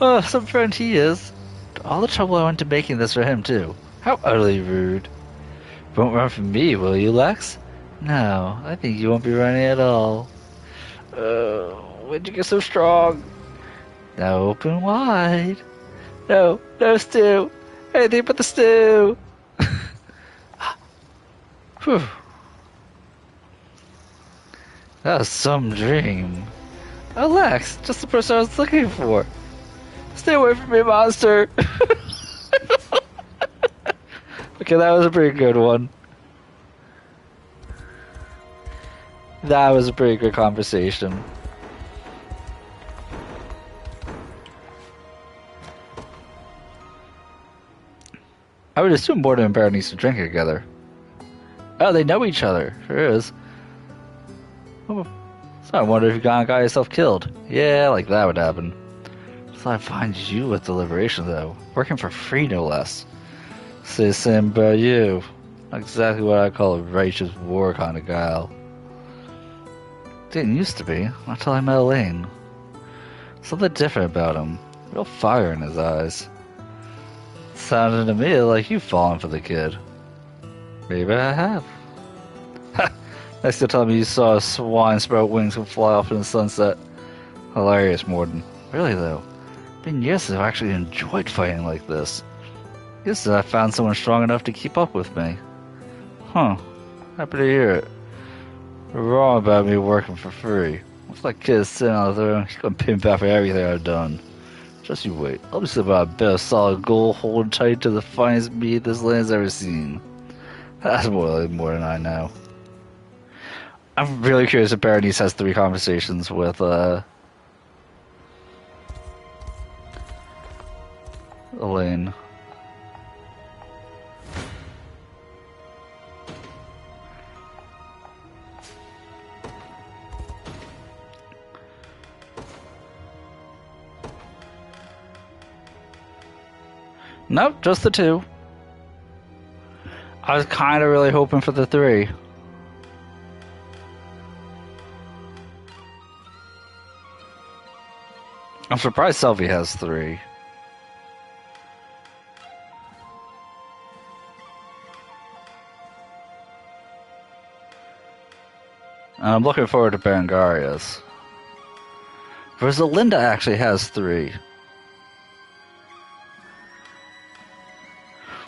Oh, some friend he is. All the trouble I went to making this for him, too. How utterly rude. Won't run from me, will you, Lex? No, I think you won't be running at all. When'd you get so strong? Now open wide. No stew. Anything but the stew. Whew. That was some dream. Oh, Lex, just the person I was looking for. Stay away from me, monster. Okay, that was a pretty good one. That was a pretty good conversation. I would assume Morton and Bear needs to drink together. Oh, they know each other. Sure is. Oh, so I wonder if you got yourself killed. Yeah, like that would happen. So I find you with deliberation, though. Working for free, no less. Say the same about you. Not exactly what I call a righteous war kind of guile. Didn't used to be, not till I met Elaine. Something different about him. Real fire in his eyes. Sounded to me like you've fallen for the kid. Maybe I have. Ha! Next to tell me you saw a swine sprout wings and fly off in the sunset. Hilarious, Morden. Really, though. Been years since I've actually enjoyed fighting like this. Guess I found someone strong enough to keep up with me. Huh. Happy to hear it. You're wrong about me working for free. Looks like kid's sitting on the throne. She's gonna pimp out for everything I've done. Just you wait. I'll be sitting by a bit of solid gold holding tight to the finest meat this land's ever seen. That's more than I know. I'm really curious if Berenice has 3 conversations with Elaine. Nope, just the 2. I was kind of really hoping for the 3. I'm surprised Selphie has 3. And I'm looking forward to Berengaria's. Rosalinda actually has 3.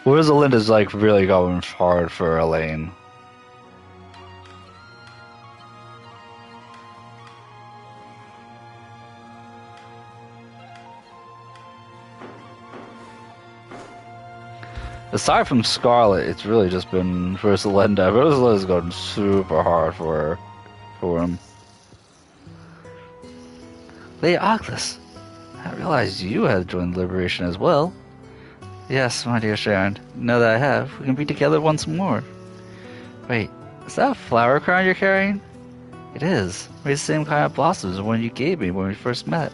Rosalinda's like really going hard for Elaine. Aside from Scarlet, it's really just been Rosalinda. Rosalinda's going super hard for him. Lady Arkless, I realized you had joined Liberation as well. Yes, my dear Sharon. Now that I have, we can be together once more. Wait, is that a flower crown you're carrying? It is. Made the same kind of blossoms as the one you gave me when we first met.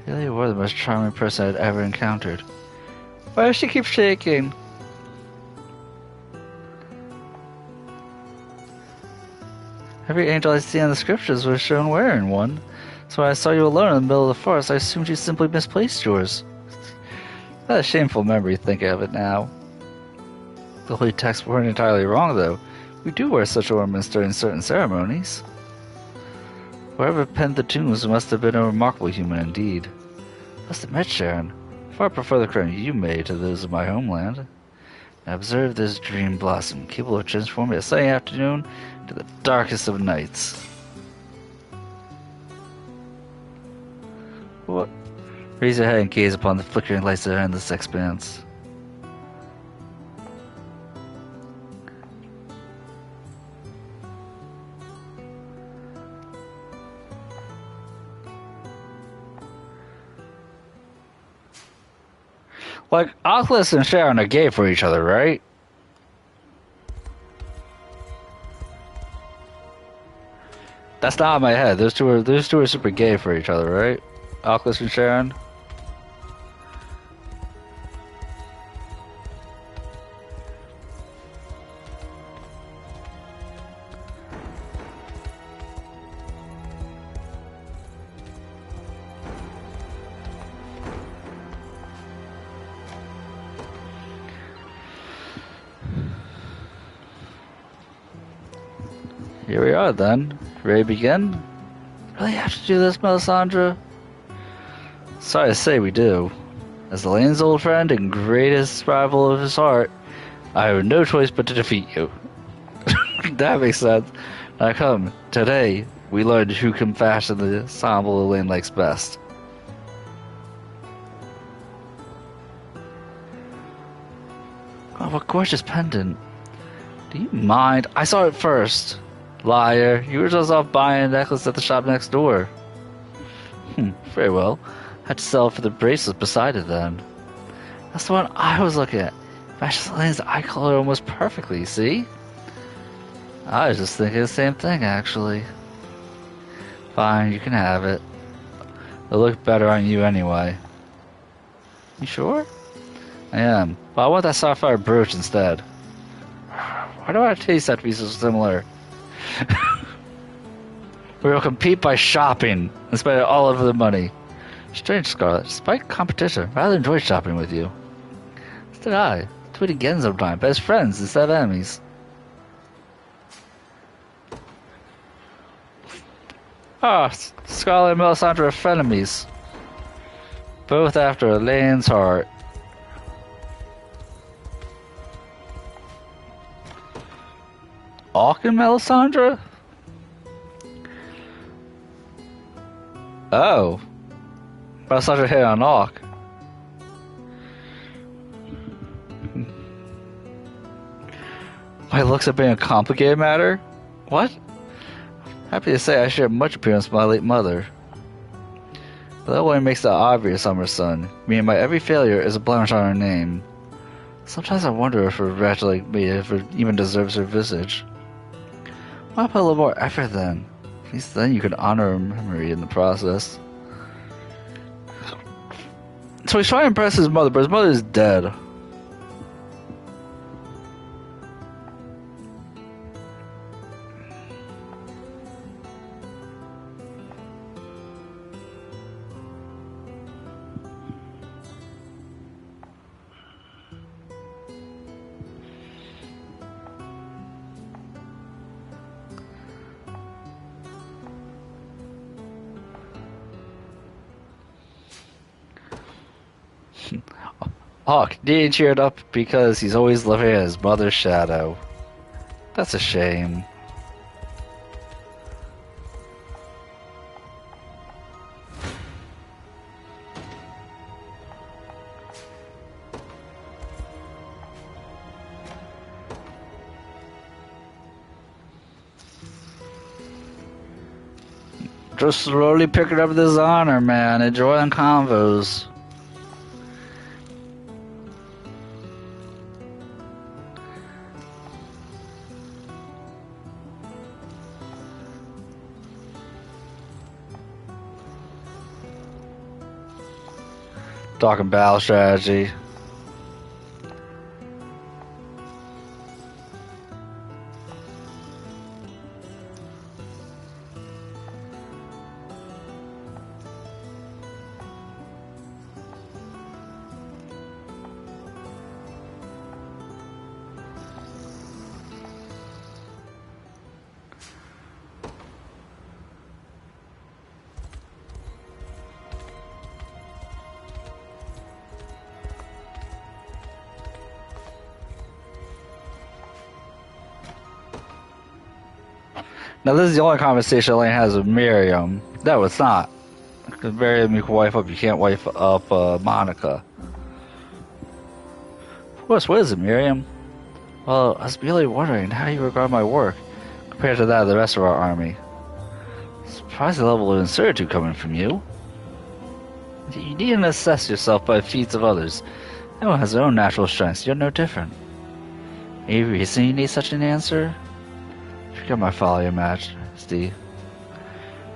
You really were the most charming person I'd ever encountered. Why does she keep shaking? Every angel I see in the scriptures was shown wearing one. So when I saw you alone in the middle of the forest, I assumed you simply misplaced yours. What a shameful memory, thinking of it now. The holy texts weren't entirely wrong, though. We do wear such ornaments during certain ceremonies. Whoever penned the tunes must have been a remarkable human indeed. Must admit, Sharon, far prefer the crown you made to those of my homeland. Now observe this dream blossom, capable of transforming a sunny afternoon into the darkest of nights. Raise your head and gaze upon the flickering lights that are in this expanse. Like, Oculus and Sharon are gay for each other, right? That's not in my head. Those two are super gay for each other, right? Oculus and Sharon. Here we are then. Ready to begin? Really have to do this, Melisandre? Sorry to say we do. As Elaine's old friend and greatest rival of his heart, I have no choice but to defeat you. That makes sense. Now come, today we learned who can fashion the ensemble Elaine likes best. Oh, what gorgeous pendant. Do you mind? I saw it first. Liar, you were just off buying a necklace at the shop next door. Very well. Had to sell for the bracelet beside it then. That's the one I was looking at. Matches Elaine's eye color almost perfectly, see? I was just thinking the same thing, actually. Fine, you can have it. It'll look better on you anyway. You sure? I am, but I want that sapphire brooch instead. Why do our tastes have to be so similar? We will compete by shopping and spend all of the money. Strange, Scarlet. Despite competition, I rather enjoy shopping with you. So did I. Do it again sometime. Best friends instead of enemies. Scarlet and Melisandre are frenemies. Both after Elaine's heart. Hawk and Melisandre? Oh. Melisandre hit on Hawk. My looks have been a complicated matter? What? Happy to say I share much appearance with my late mother. But that only makes it obvious I'm her son, meaning my every failure is a blemish on her name. Sometimes I wonder if a wretch like me ever even deserves her visage. Why put a little more effort then? At least then you could honor her memory in the process. So he's trying to impress his mother, but his mother is dead. Hawk didn't cheer it up because he's always living in his mother's shadow. That's a shame. Just slowly picking up this honor, man. Enjoying convos. Talking battle strategy. Now this is the only conversation Elaine has with Miriam. No, it's not. Because Miriam, you can wife up, you can't wife up Monica. Of course, what is it, Miriam? Well, I was really wondering how you regard my work compared to that of the rest of our army. Surprising level of incertitude coming from you. You needn't assess yourself by feats of others. Everyone has their own natural strengths. You're no different. Any reason you need such an answer? Forget my folly, Your Majesty.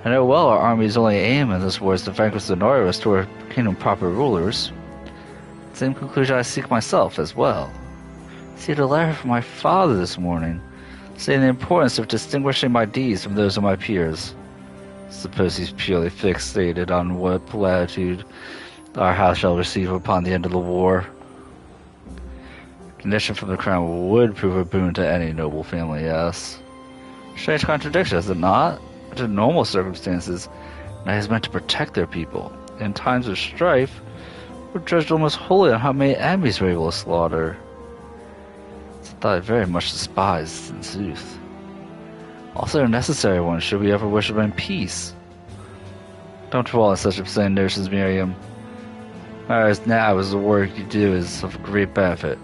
I know well our army's only aim in this war is to vanquish the Nora and restore kingdom proper rulers. Same conclusion I seek myself as well. See the letter from my father this morning, saying the importance of distinguishing my deeds from those of my peers. Suppose he's purely fixated on what latitude our house shall receive upon the end of the war. Condition from the crown would prove a boon to any noble family, yes. Strange contradiction, is it not? Under normal circumstances, Knight is meant to protect their people. In times of strife, we're judged almost wholly on how many enemies we're able to slaughter. It's a thought I very much despise, in sooth. Also a necessary one, should we ever wish to bring peace. Don't dwell on such absurd notions, Miriam. Whereas now, as the work you do is of great benefit,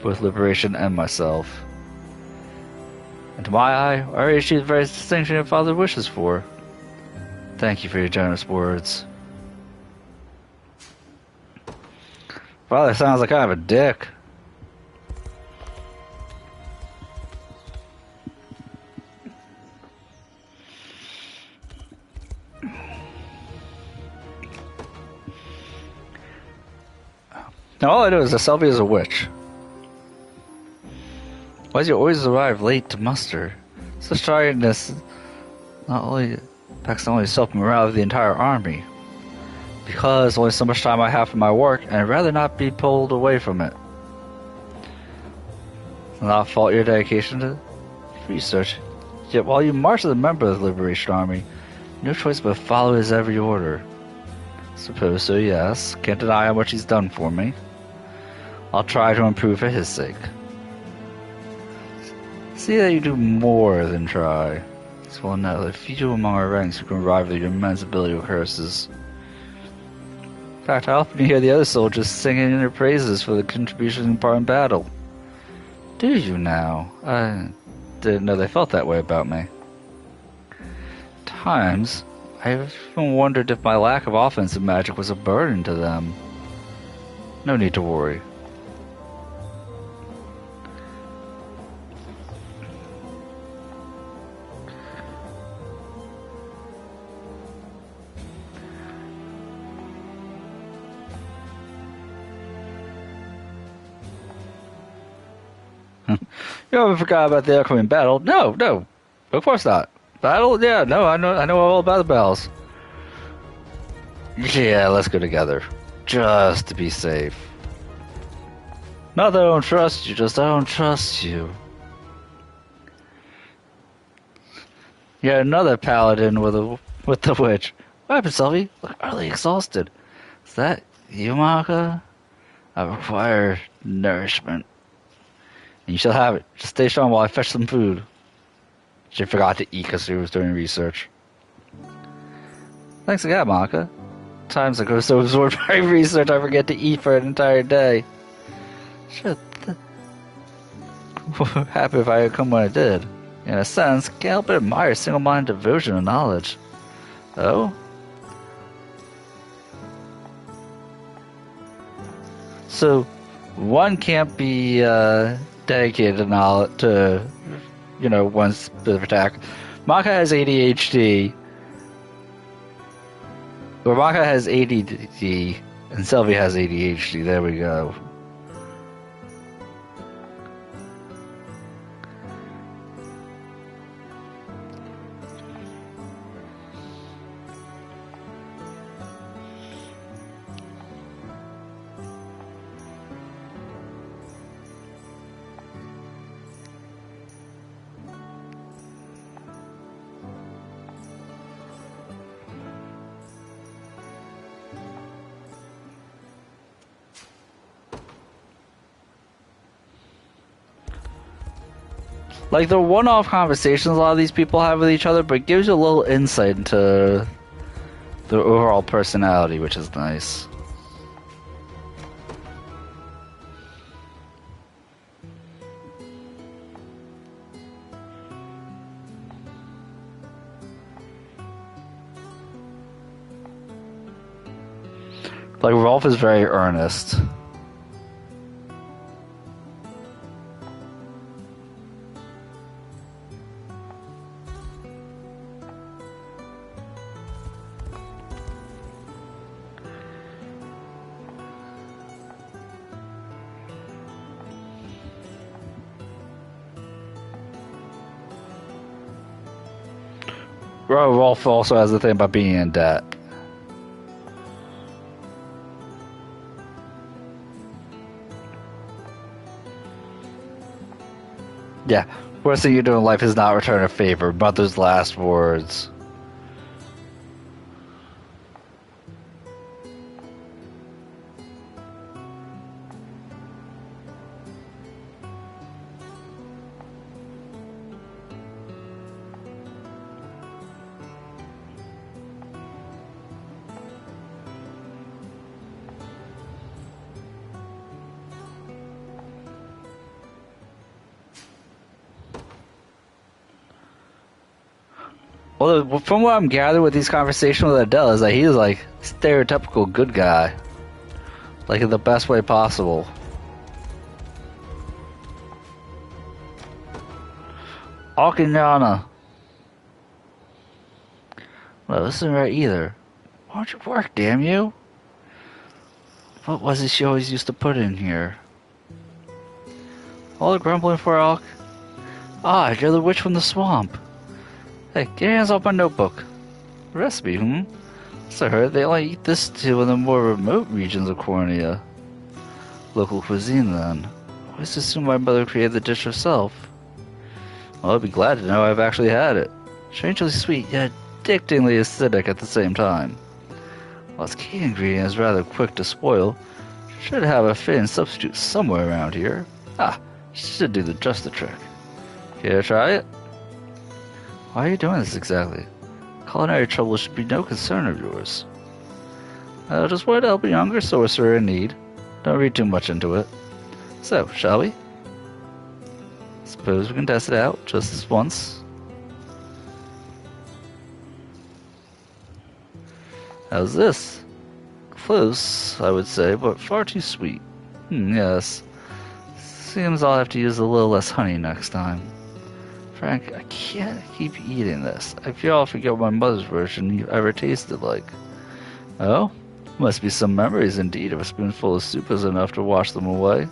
both liberation and myself. And to my eye, I already achieved the very distinction your father wishes for. Thank you for your generous words. Father sounds like kind of a dick. Now all I know is that Selby is a witch. Why do you always arrive late to muster? Such tiredness not only affects not only self but morale of the entire army. Because only so much time I have for my work, and I'd rather not be pulled away from it. I'll not fault your dedication to research. Yet while you march as a member of the Liberation Army, no choice but follow his every order. Suppose so, yes. Can't deny how much he's done for me. I'll try to improve for his sake. See that you do more than try. It's well known that few among our ranks who can rival your immense ability with curses. In fact, I often hear the other soldiers singing in their praises for the contribution in part in battle. Do you now? I didn't know they felt that way about me. At times, I've even wondered if my lack of offensive magic was a burden to them. No need to worry. You haven't forgot about the upcoming battle? No, of course not. Battle? Yeah, no, I know all about the battles. Yeah, let's go together, just to be safe. Not that I don't trust you, just I don't trust you. Yeah, another paladin with the witch. What happened, Sylvie? Look utterly exhausted. Is that you, Monica? I require nourishment. And you shall have it. Just stay strong while I fetch some food. She forgot to eat because she was doing research. Thanks again, Monica. Times I go so absorbed by research I forget to eat for an entire day. Shit. Happy if I had come when I did. In a sense, can't help but admire single-minded devotion to knowledge. Oh? So, one can't be dedicated to knowledge to, one specific attack. Maka has ADHD. Or Maka has ADD, and Sylvie has ADHD. There we go. Like, they're one-off conversations a lot of these people have with each other, but it gives you a little insight into their overall personality, which is nice. Like, Rolf is very earnest. Rolf also has the thing about being in debt. Yeah, worst thing you do in life is not return a favor. Mother's last words. Well, from what I'm gathering with these conversations with Adele is that he's like stereotypical good guy, like in the best way possible. Akinyana. Well, this isn't right either. Why don't you work, damn you? What was it she always used to put in here? All the grumbling for Alk? Ah, you're the witch from the swamp. Hey, get your hands off my notebook. Recipe, So I heard they only eat this too in the more remote regions of Cornea. Local cuisine, then. I always assumed my mother created the dish herself. Well, I'd be glad to know I've actually had it. Strangely sweet, yet addictingly acidic at the same time. While its key ingredient is rather quick to spoil, should have a fitting substitute somewhere around here. Ah, should do just the trick. Care to try it? Why are you doing this exactly? Culinary trouble should be no concern of yours. I just wanted to help a younger sorcerer in need. Don't read too much into it. So, shall we? Suppose we can test it out, just this once. How's this? Close, I would say, but far too sweet. Yes. Seems I'll have to use a little less honey next time. Frank, I can't keep eating this. I fear I'll forget what my mother's version ever tasted like. Oh? Must be some memories indeed if a spoonful of soup is enough to wash them away.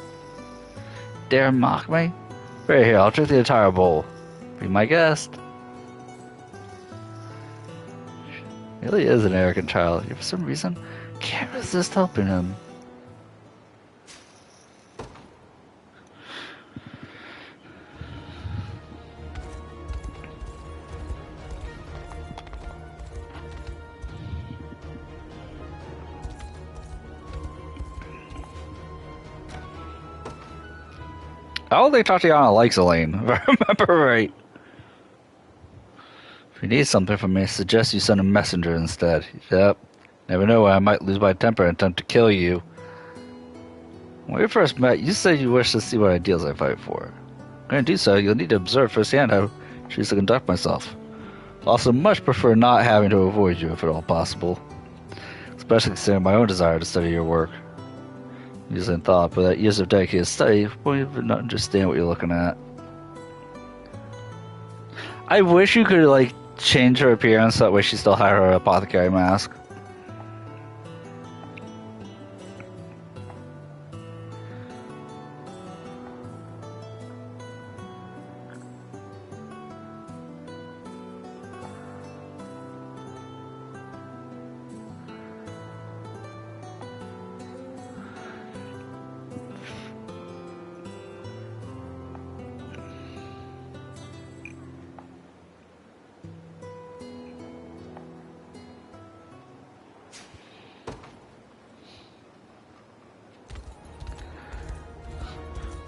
Dare mock me? Right here, I'll drink the entire bowl. Be my guest. He really is an arrogant child. For some reason, can't resist helping him. I don't think Tatiana likes Elaine, if I remember right. If you need something from me, I suggest you send a messenger instead. Yep. Never know when I might lose my temper and attempt to kill you. When we first met, you said you wished to see what ideals I fight for. I'm going to do so, you'll need to observe firsthand how I choose to conduct myself. I also much prefer not having to avoid you if at all possible. Especially considering my own desire to study your work. Using thought, but that years of dedicated study won't even understand what you're looking at. I wish you could, like, change her appearance so that way she still had her apothecary mask.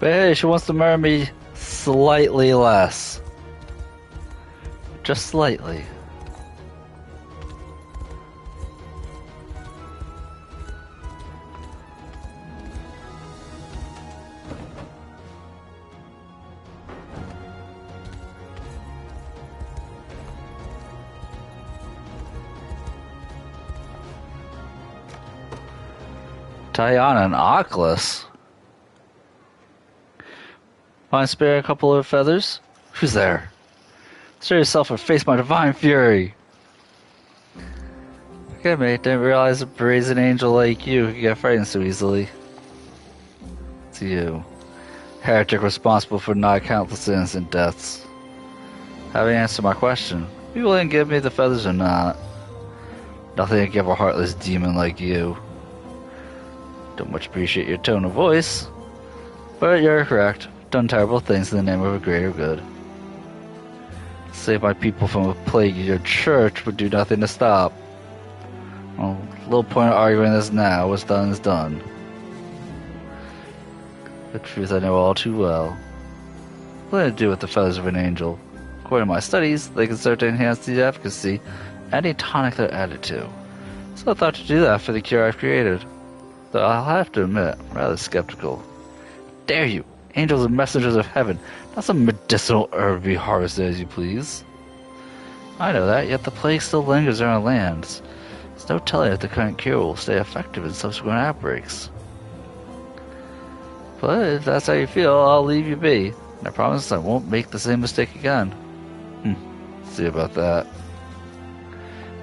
But hey, she wants to marry me slightly less. Just slightly. Diana and Oculus. Mind spare a couple of feathers? Who's there? Stir yourself or face my divine fury. Okay, mate, didn't realize a brazen angel like you could get frightened so easily. It's you. Heretic responsible for not countless innocent deaths. Having answered my question, are you willing to give me the feathers or not? Nothing to give a heartless demon like you. Don't much appreciate your tone of voice, but you're correct. I've done terrible things in the name of a greater good. Save my people from a plague your church would do nothing to stop. Well, little point of arguing this now. What's done is done. The truth I know all too well. What to do with the feathers of an angel? According to my studies, they can serve to enhance the efficacy any tonic they're added to. So I thought to do that for the cure I've created. Though I'll have to admit, I'm rather skeptical. Dare you! Angels and messengers of heaven, not some medicinal herb be harvested as you please. I know that, yet the plague still lingers in our lands. There's no telling if the current cure will stay effective in subsequent outbreaks. But if that's how you feel, I'll leave you be. And I promise I won't make the same mistake again. See about that.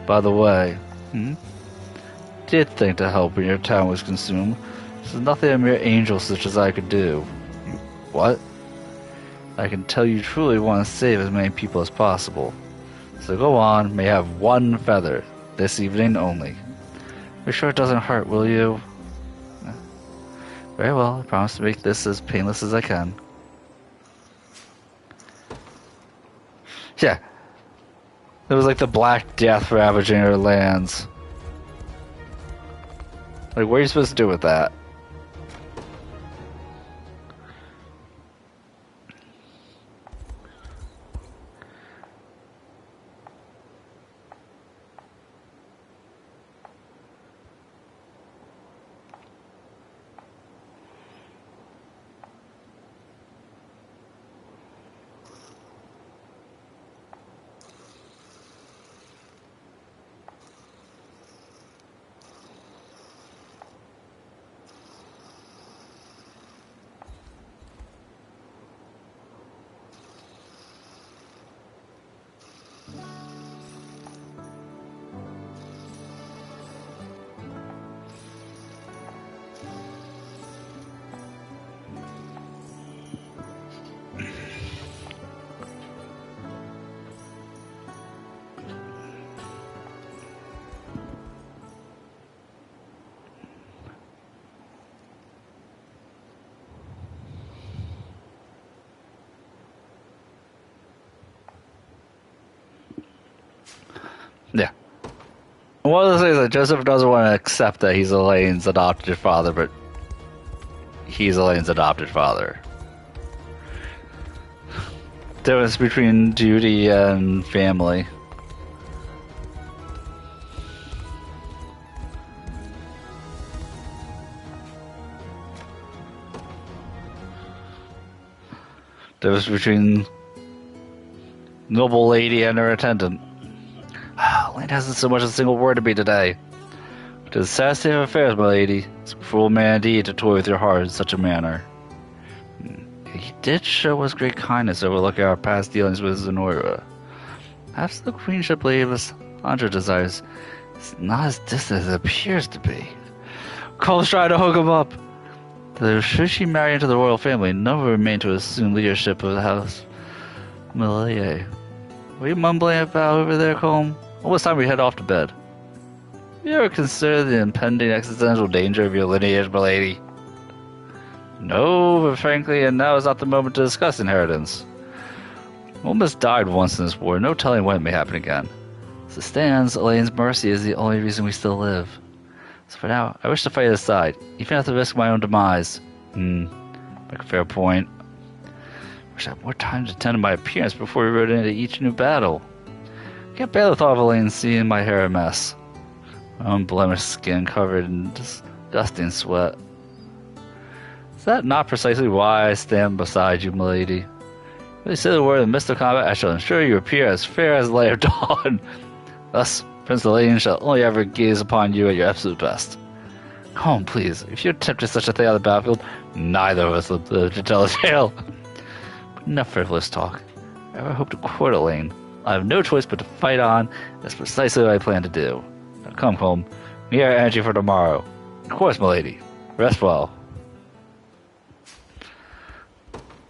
By the way, did think to help when your town was consumed. This is nothing a mere angel such as I could do. What? I can tell you truly want to save as many people as possible. So go on, may have one feather, this evening only. Be sure it doesn't hurt, will you? Very well, I promise to make this as painless as I can. Yeah. It was like the Black Death ravaging our lands. Like, what are you supposed to do with that? Yeah. One of the things that Joseph doesn't want to accept that he's Elaine's adopted father, but he's Elaine's adopted father. Difference between duty and family. Difference between noble lady and her attendant. Elaine hasn't so much as a single word to me today. To the sad state of affairs, my lady. It's a cruel man indeed to toy with your heart in such a manner. He did show us great kindness overlooking our past dealings with Zenora. Perhaps the queenship Lady Lysandra desires is not as distant as it appears to be. Cole's trying to hook him up. Though should she marry into the royal family, none will remain to assume leadership of the house Melier. What are you mumbling about over there, Colm? Almost time we head off to bed. Have you ever considered the impending existential danger of your lineage, my lady? No, but frankly, and now is not the moment to discuss inheritance. Almost died once in this war, no telling when it may happen again. As it stands, Elaine's mercy is the only reason we still live. So for now, I wish to fight aside, even at the risk of my own demise. Make a fair point. Wish I had more time to tend to my appearance before we rode into each new battle. I can't bear the thought of Elaine seeing my hair a mess. My unblemished skin covered in disgusting sweat. Is that not precisely why I stand beside you, milady? If you say the word in the midst of combat, I shall ensure you appear as fair as the light of dawn. Thus, Prince Elaine shall only ever gaze upon you at your absolute best. Home, please. If you attempted such a thing on the battlefield, neither of us would live to tell a tale. Enough frivolous talk. I ever hope to court Elaine. I have no choice but to fight on. That's precisely what I plan to do. Now come home. We are energy for tomorrow. Of course, milady. Rest well.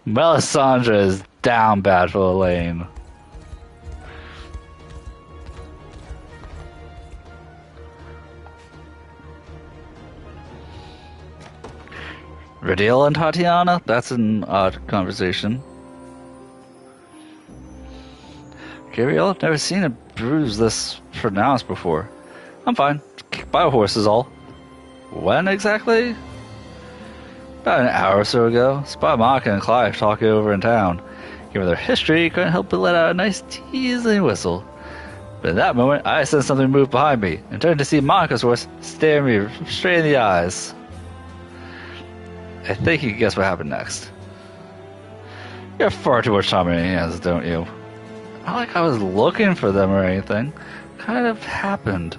Melisandre is down bad for Elaine. Radiel and Tatiana? That's an odd conversation. Gabriel, I've never seen a bruise this pronounced before. I'm fine. Kicked by a horse is all. When exactly? About an hour or so ago. Spotted Monica and Clive talking over in town. Given their history, couldn't help but let out a nice teasing whistle. But in that moment, I sensed something move behind me, and turned to see Monica's horse staring me straight in the eyes. I think you can guess what happened next. You have far too much time in your hands, don't you? Not like I was looking for them or anything. Kind of happened.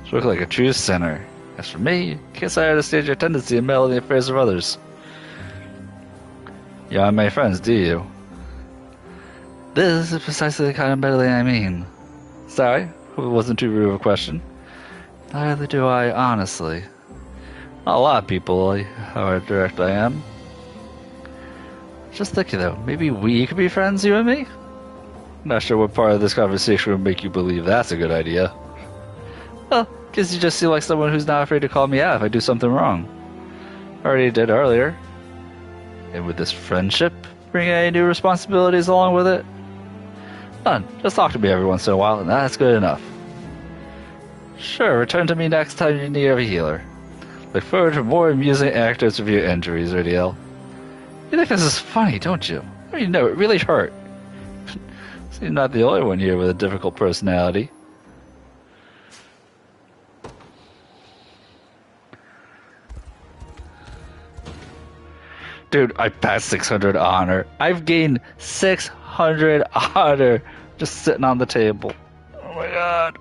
You look like a true sinner. As for me, guess I understand your tendency to meddle in the affairs of others. You don't have many friends, do you? This is precisely the kind of meddling I mean. Sorry, hope it wasn't too rude of a question. Neither do I, honestly. Not a lot of people like how direct I am. Just thinking though, maybe we could be friends, you and me? Not sure what part of this conversation would make you believe that's a good idea. Well, guess you just seem like someone who's not afraid to call me out if I do something wrong. Already did earlier. And would this friendship bring any new responsibilities along with it? None. Just talk to me every once in a while, and that's good enough. Sure, return to me next time you need a healer. Look forward to more amusing anecdotes of your injuries, Radiel. You think this is funny, don't you? I mean, no, it really hurt. So you're not the only one here with a difficult personality. Dude, I passed 600 honor. I've gained 600 honor just sitting on the table. Oh my god.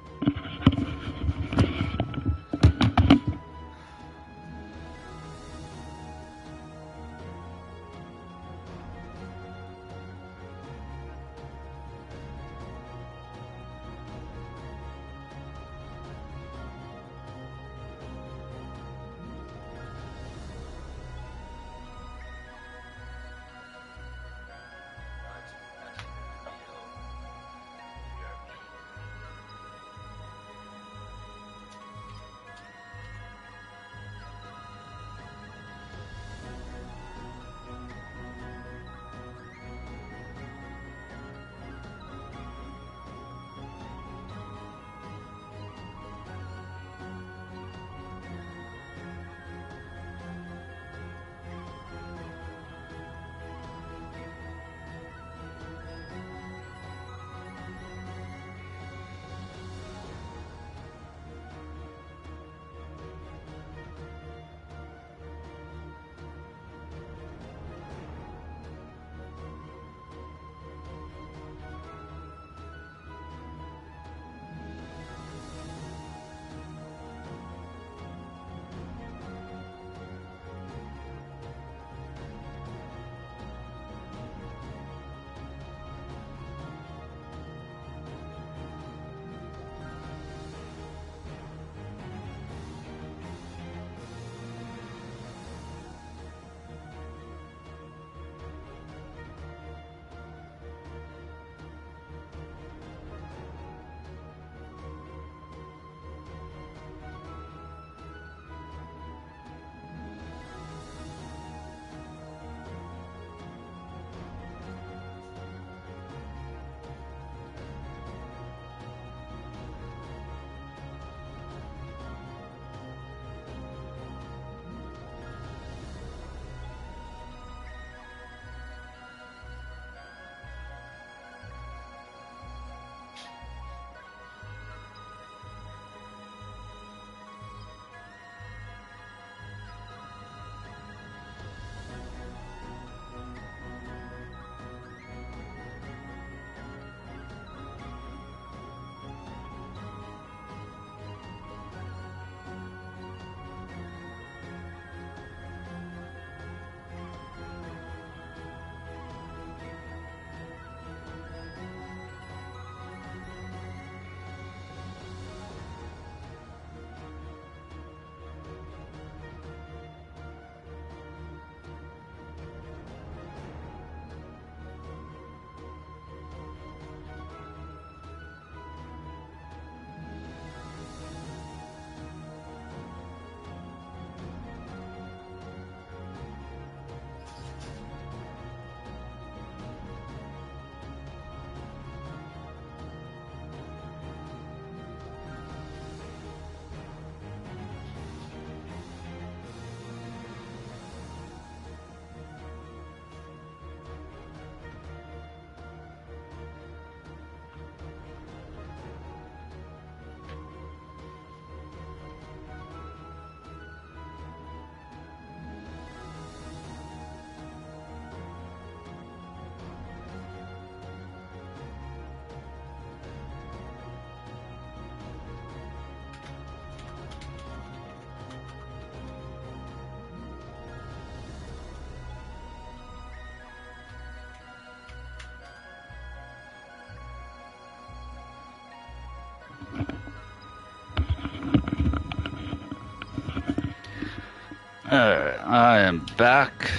Alright, I am back.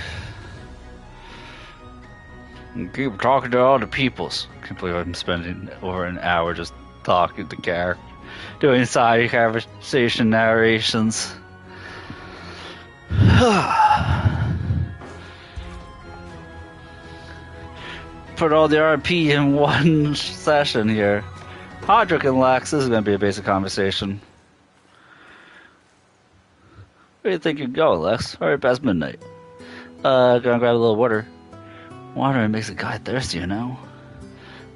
And keep talking to all the peoples. Can't believe I'm spending over an hour just talking to characters, doing side conversation narrations. Put all the RP in one session here. Hodrick and Lex, this is going to be a basic conversation. Where do you think you'd go, Lex? Already past midnight. Gonna grab a little water. Water makes a guy thirsty, you know?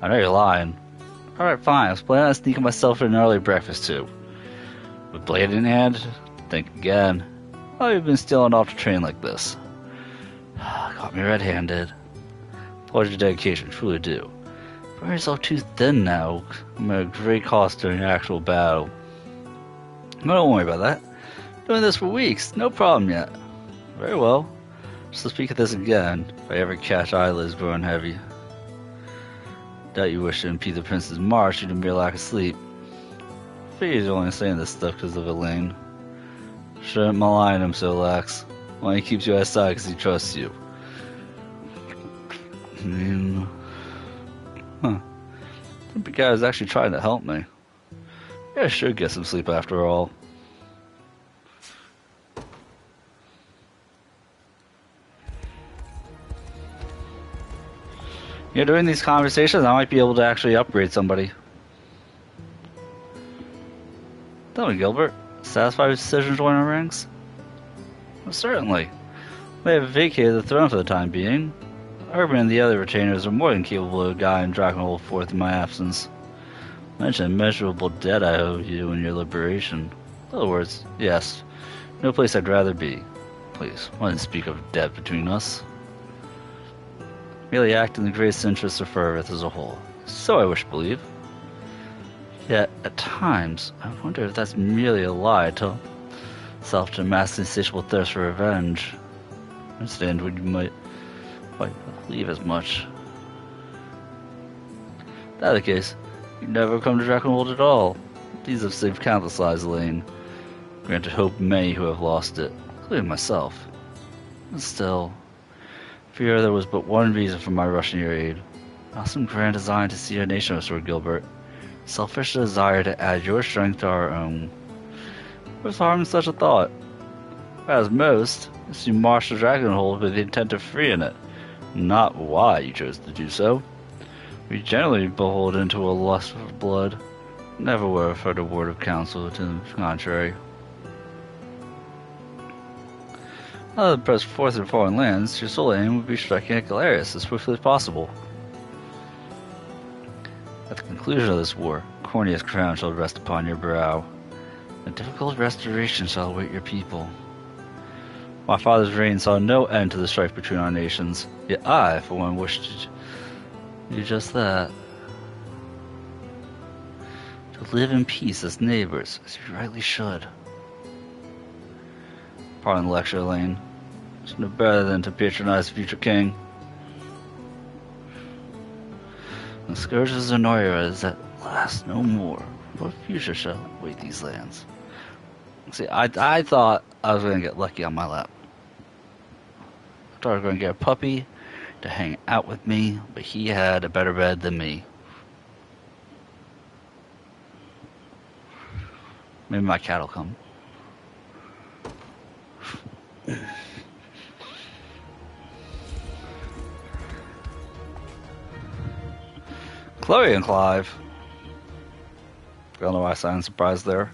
I know you're lying. Alright, fine. I was planning on sneaking myself an early breakfast, too. With blade in hand? Think again. Oh, you've been stealing off the train like this. Caught me red-handed. Applaud your dedication, truly do. Burn yourself too thin now. I'm at a great cost during an actual battle. No, don't worry about that. Doing this for weeks, no problem yet. Very well. Just to speak of this again, if I ever catch eyelids growing heavy. Doubt you wish to impede the prince's march due to mere lack of sleep. I figure he's only saying this stuff because of Elaine. Shouldn't malign him so, Lex. Why he keeps you outside because he trusts you. I mean... Huh. The guy was actually trying to help me. Yeah, I should get some sleep after all. Yeah, during these conversations, I might be able to actually upgrade somebody. Tell me, Gilbert. Satisfied with decision to join our ranks? Well, certainly. They have vacated the throne for the time being. Urban and the other retainers are more than capable of guiding Drakenhold forth in my absence. Mention immeasurable debt I owe you in your liberation. In other words, yes. No place I'd rather be. Please, why didn't speak of debt between us? Merely act in the greatest interests of Fervith as a whole. So I wish to believe. Yet, at times, I wonder if that's merely a lie to self to mask insatiable thirst for revenge. I understand what you might believe as much. If that's the case, you'd never come to Drakenhold at all. These have saved countless lives, Elaine. Granted hope many who have lost it, including myself. And still, fear there was but one reason for my rushing your aid. Not some grand design to see our nation restored, Gilbert. Selfish desire to add your strength to our own. What's harm in such a thought? As most, you marched to Drakenhold with the intent of freeing it, not why you chose to do so. We generally beholden to a lust for blood. Never were heard a word of counsel to the contrary. Now that press forth in foreign lands, your sole aim would be striking at Galerius as swiftly as possible. At the conclusion of this war, Cornea's crown shall rest upon your brow. A difficult restoration shall await your people. My father's reign saw no end to the strife between our nations, yet I, for one, wished to do just that. To live in peace as neighbors, as you rightly should. Pardon the lecture, Elaine. It's no better than to patronize the future king. The scourge of Zenoira is at last no more. What future shall await these lands? See, I thought I was going to get lucky on my lap. I thought I was going to get a puppy to hang out with me, but he had a better bed than me. Maybe my cat will come. Chloe and Clive. I don't know why I sound surprised there.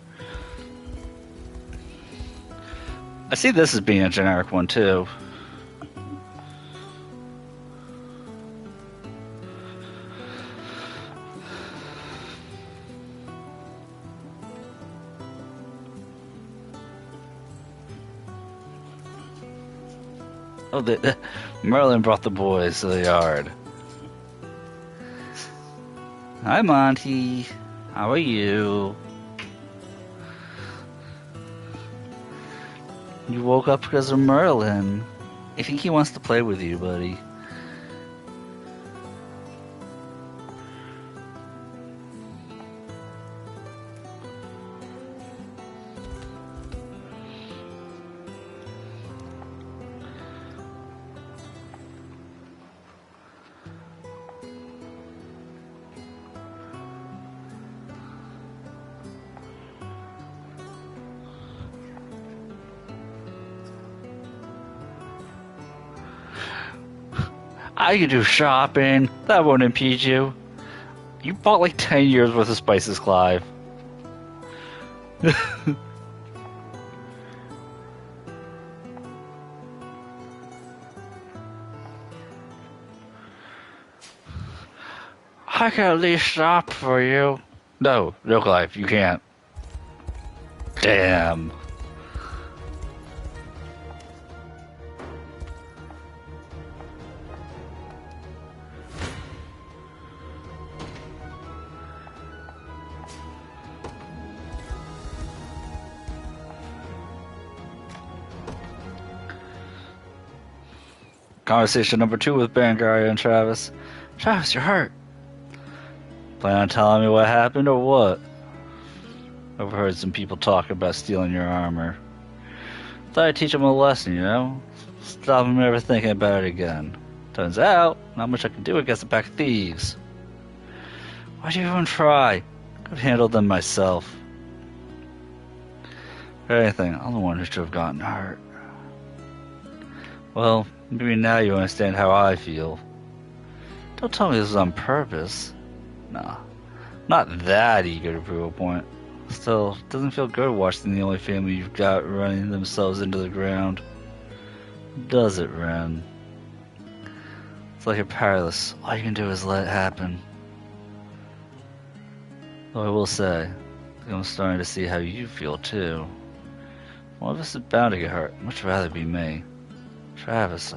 I see this as being a generic one too. Oh, Merlin brought the boys to the yard. Hi, Monty. How are you? You woke up because of Merlin. I think he wants to play with you, buddy. I can do shopping. That won't impede you. You bought like 10 years worth of spices, Clive. I can at least shop for you. No, Clive, you can't. Damn. Conversation number 2 with Berengaria and Travis. Travis, you're hurt. Plan on telling me what happened or what? I've heard some people talk about stealing your armor. Thought I'd teach them a lesson, you know? Stop them ever thinking about it again. Turns out, not much I can do against the pack of thieves. Why'd you even try? Could have handled them myself. If anything, I'm the one who should have gotten hurt. Well, maybe now you understand how I feel. Don't tell me this was on purpose. Nah, not that eager to prove a point. Still, it doesn't feel good watching the only family you've got running themselves into the ground. Does it, Ren? It's like you're powerless. All you can do is let it happen. Though I will say, I'm starting to see how you feel too. One of us is bound to get hurt. I'd much rather be me. Travis,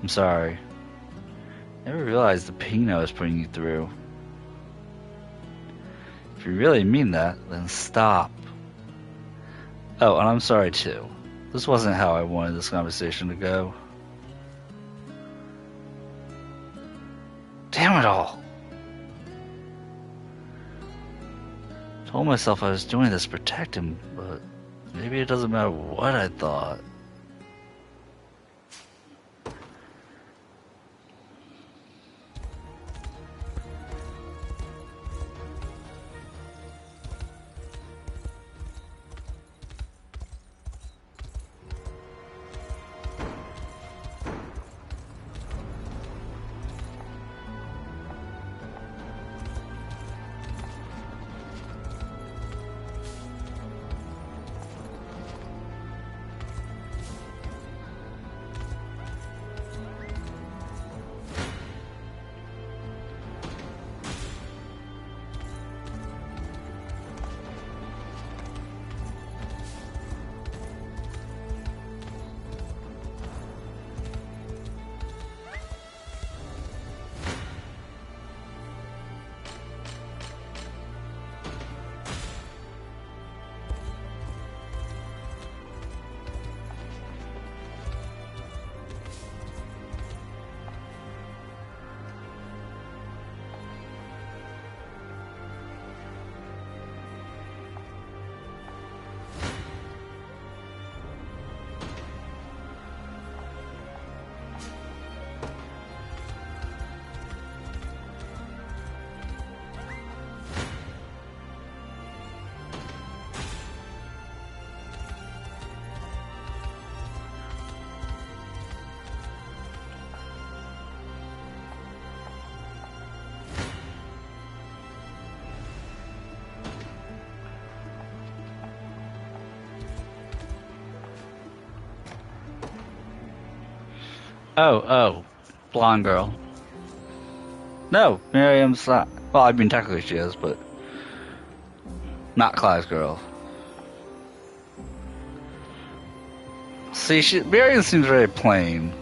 I'm sorry. Never realized the pain I was putting you through. If you really mean that, then stop. Oh, and I'm sorry too. This wasn't how I wanted this conversation to go. Damn it all! Told myself I was doing this to protect him, but maybe it doesn't matter what I thought. Oh, blonde girl. No, Miriam's not. Well, I mean, technically she is, but not Clive's girl. See, Miriam seems very plain.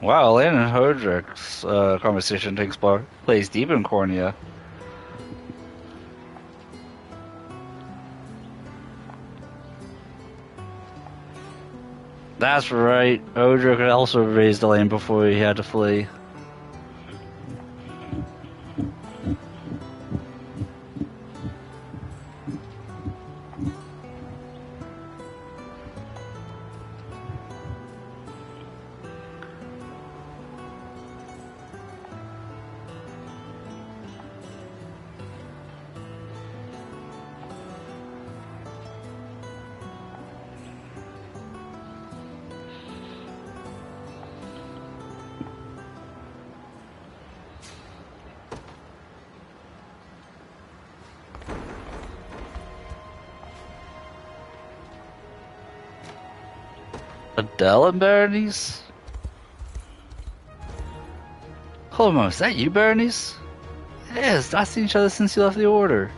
Wow, Lane and Hodrick's conversation takes place deep in Cornea. That's right. Hodrick also raised Elaine before he had to flee. Adele and Berenice? Hold on a moment, is that you, Berenice? Yes, I've seen each other since you left the Order.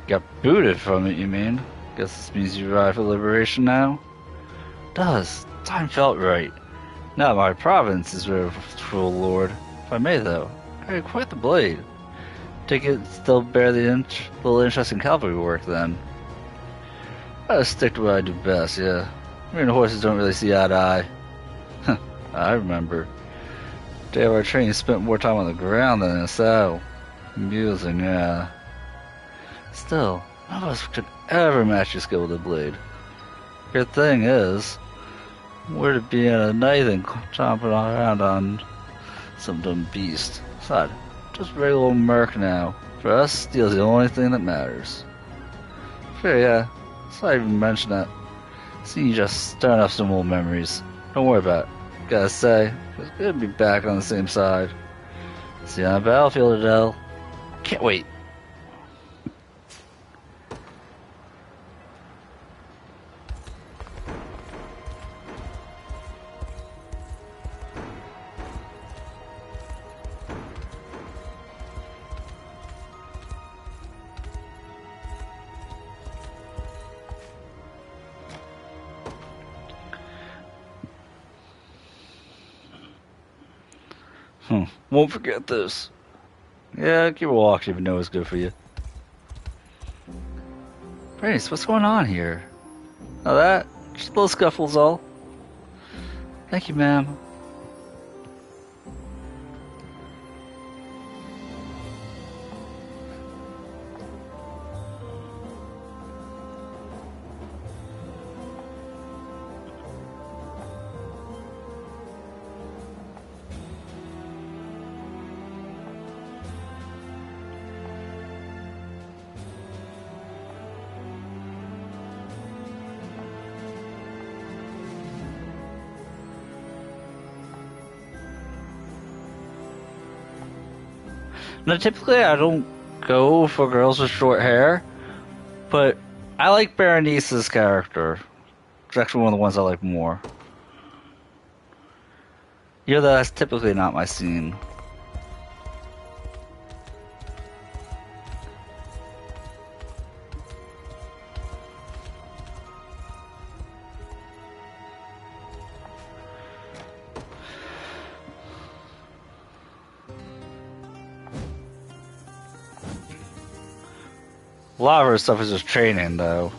Got booted from it, you mean? Guess this means you ride for liberation now? Does. Time felt right. Now my province is ready for Lord. If I may, though, I quite the blade. Take it still bear the little interest in cavalry work, then. I'll stick to what I do best, yeah. Me and horses don't really see eye to eye. I remember. Day of our training spent more time on the ground than in the saddle. Amusing, yeah. Still, none of us could ever match your skill with a blade. Good thing is, we're to be in a night and chomping around on some dumb beast. Besides, just regular old merc now. For us, steel's the only thing that matters. Sure, yeah. Sorry I even mention that. See you just stirring up some old memories. Don't worry about it. Gotta say, it's good to be back on the same side. See you on the battlefield, Adele. Can't wait. Won't forget this. Yeah, keep a walk even though it's good for you. Brace, what's going on here? Oh, that? Just a little scuffle's all. Thank you, ma'am. Now, typically I don't go for girls with short hair, but I like Berenice's character. It's actually one of the ones I like more. Yeah, that's typically not my scene. A lot of her stuff is just training, though.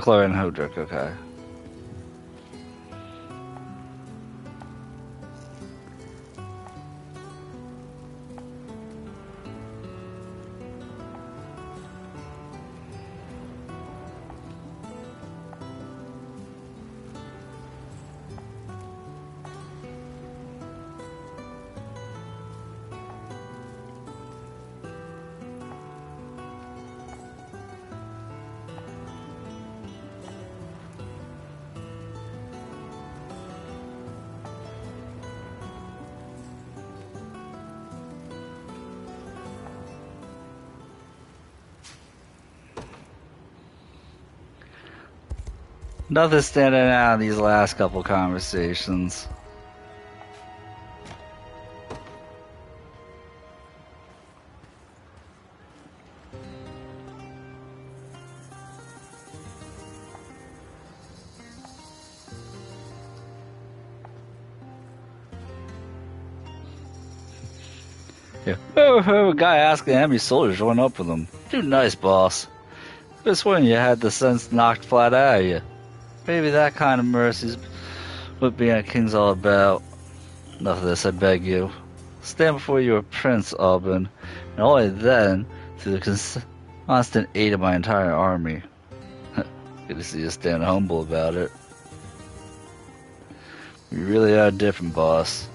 Chloe and Hodrick, okay. Nothing standing out in these last couple conversations. Yeah. Oh, a guy asking how many soldiers join up with him. Too nice, boss. Just when you had the sense knocked flat out of you. Maybe that kind of mercy's what being a king's all about. Enough of this, I beg you. Stand before your prince, Alban, and only then through the constant aid of my entire army. Good to see you stand humble about it. You really are different, boss.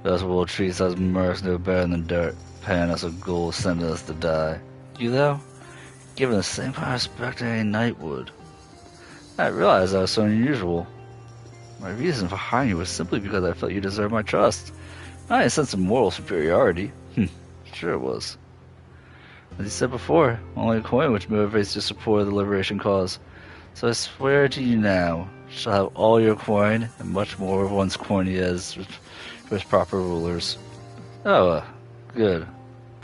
Those will treat us mercs no better than dirt, paying us a gold, sending us to die. You, though, given the same kind of respect any knight would. I realized that was so unusual. My reason for hiring you was simply because I felt you deserved my trust. Not a sense of moral superiority. Sure it was. As you said before, only a coin which motivates your support of the liberation cause. So I swear to you now, shall have all your coin, and much more once coin he is, with proper rulers. Oh, good.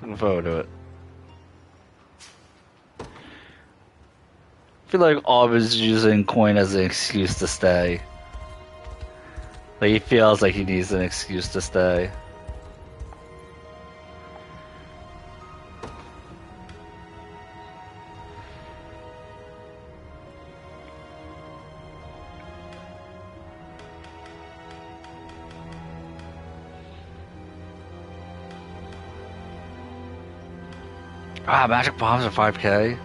Looking forward to it. I feel like Alban's using coin as an excuse to stay. Like he feels like he needs an excuse to stay. Ah, magic bombs are 5k.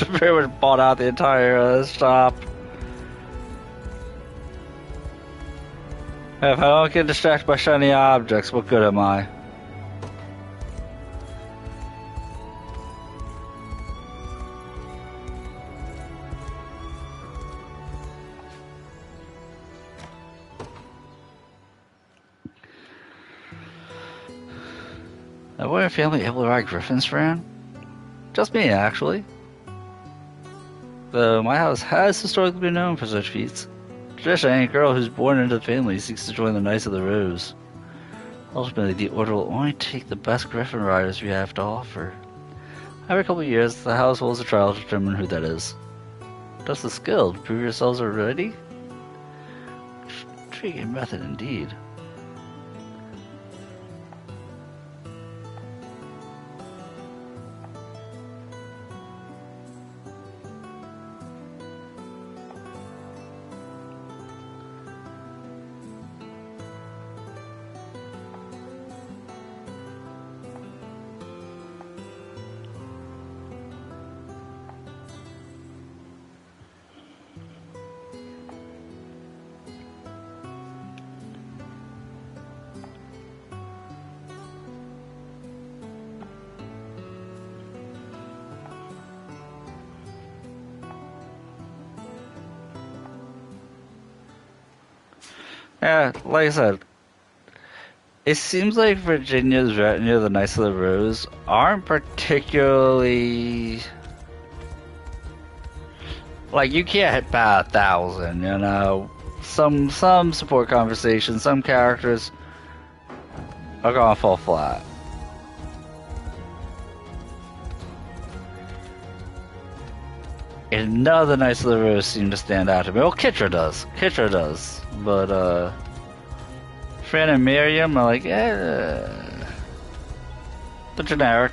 Pretty much bought out the entire shop. If I don't get distracted by shiny objects, what good am I? Now, were your family able to ride griffins, Fran? Just me, actually. Though my house has historically been known for such feats. Traditionally, any girl who's born into the family seeks to join the Knights of the Rose. Ultimately, the Order will only take the best griffin riders we have to offer. Every couple of years, the house holds a trial to determine who that is. Just the skill to prove yourselves are ready? Intriguing method indeed. Yeah, like I said, it seems like Virginia's retinue, the Knights of the Rose, aren't particularly... Like, you can't hit about 1,000, you know? Some support conversations, some characters are gonna fall flat. And none of the Knights of the Rose seem to stand out to me. Well, Kitra does. Kitra does. But, Fran and Miriam are like, the generic.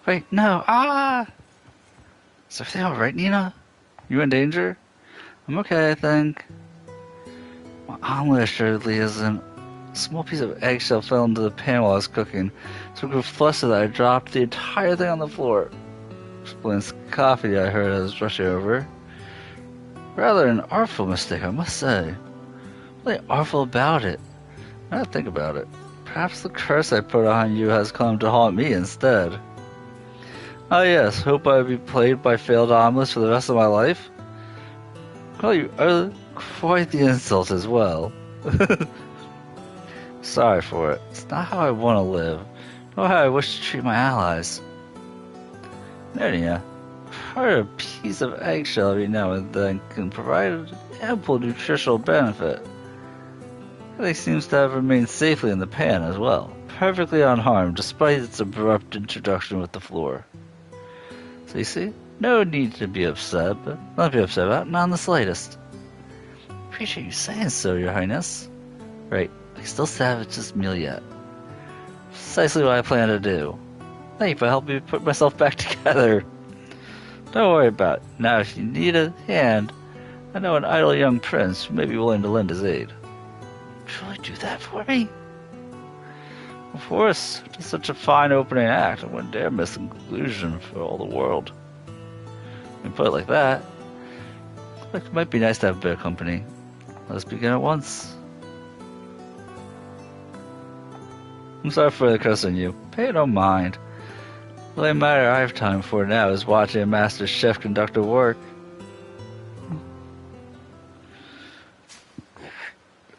Wait, no. Ah! Is everything alright, Nina? You in danger? I'm okay, I think. My omelet assuredly isn't. A small piece of eggshell fell into the pan while I was cooking, so I grew flustered that I dropped the entire thing on the floor. Explains coffee I heard as I was rushing over. Rather an artful mistake, I must say. Really artful about it. Now that I think about it, perhaps the curse I put on you has come to haunt me instead. Oh yes, hope I will be plagued by failed omelets for the rest of my life? Well, you are quite the insult as well. Sorry for it. It's not how I want to live, nor how I wish to treat my allies. Nernia, a piece of eggshell every now and then can provide ample nutritional benefit. It seems to have remained safely in the pan as well, perfectly unharmed despite its abrupt introduction with the floor. So you see, no need to be upset, but not be upset about, not in the slightest. Appreciate you saying so, Your Highness. Right, I still salvage this meal yet. Precisely what I plan to do. Thank you for helping me put myself back together. Don't worry about it. Now if you need a hand, I know an idle young prince who may be willing to lend his aid. Truly do that for me? Of course, it's such a fine opening act, I wouldn't dare miss the conclusion for all the world. When you put it like that, it might be nice to have a bit of company. Let's begin at once. I'm sorry for the curse on you. Pay no mind. The only matter I have time for now is watching a master chef conduct a work.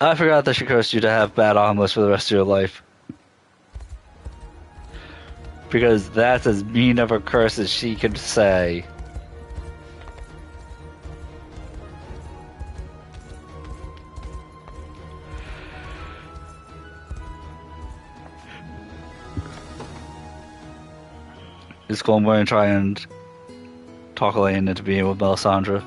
I forgot that she cursed you to have bad omelets for the rest of your life. Because that's as mean of a curse as she could say. Is Colm going to try and talk Elaine into being with Melisandre?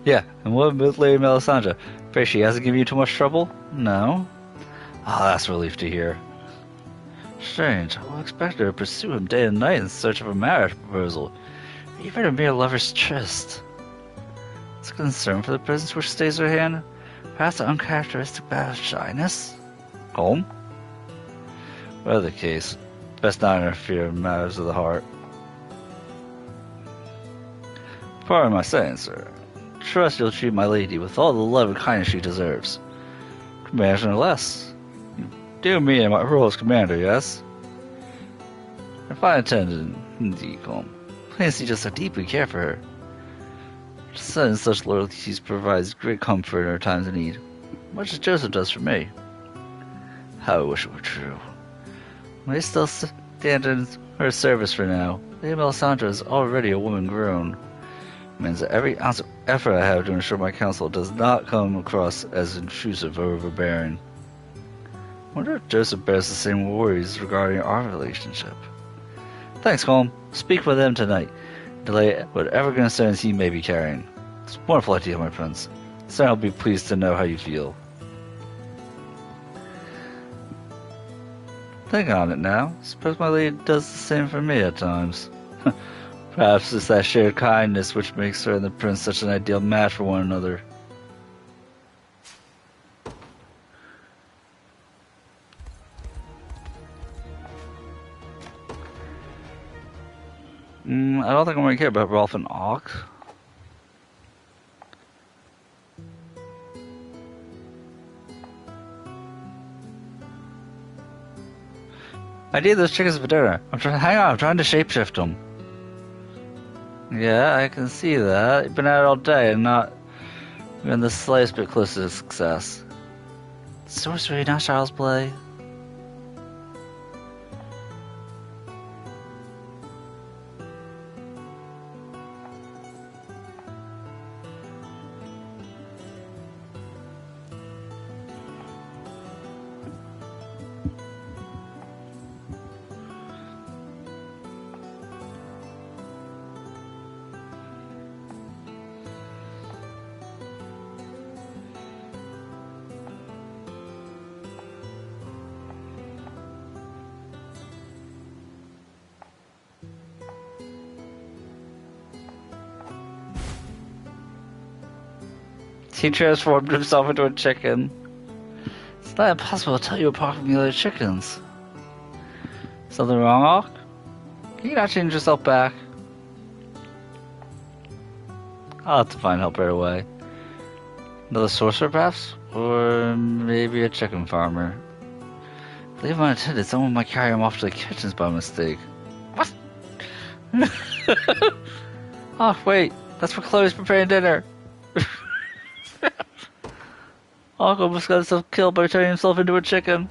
Yeah, and what with Lady Melisandre? Pray she hasn't given you too much trouble? No? Ah, that's a relief to hear. Strange, I would expect her to pursue him day and night in search of a marriage proposal, even a mere lover's tryst. It's a concern for the presence which stays her hand, perhaps an uncharacteristic bout of shyness? Home? Whatever the case, best not interfere in matters of the heart. Pardon my saying, sir. Trust you'll treat my lady with all the love and kindness she deserves. Commander no less. You do me in my role as commander, yes? If I intended, indeed, Colm. Please see just how deeply care for her. Such such loyalties provides great comfort in her times of need, much as Joseph does for me. How I wish it were true. May still stand in her service for now. Lady Melisandre is already a woman grown. It means that every ounce of effort I have to ensure my counsel does not come across as intrusive or overbearing. I wonder if Joseph bears the same worries regarding our relationship. Thanks, Colm. Speak with him tonight. Delay whatever concerns he may be carrying. It's a wonderful idea, my prince. So I'll be pleased to know how you feel. Think on it now. Suppose my lady does the same for me at times. Perhaps it's that shared kindness which makes her and the prince such an ideal match for one another. I don't think I'm going to care about Rolf and Ock. I need those chickens for dinner. Hang on, I'm trying to shapeshift them. Yeah, I can see that. You've been at it all day and not even the slightest bit closer to success. Sorcery, not child's play. he transformed himself into a chicken. It's not impossible to tell you apart from the other chickens. Something wrong, Hawk? Can you not change yourself back? I'll have to find help right away. Another sorcerer, perhaps? Or maybe a chicken farmer. Leave him unattended, someone might carry him off to the kitchens by mistake. What? Oh, wait. That's for Chloe's preparing dinner. Hawk almost got himself killed by turning himself into a chicken.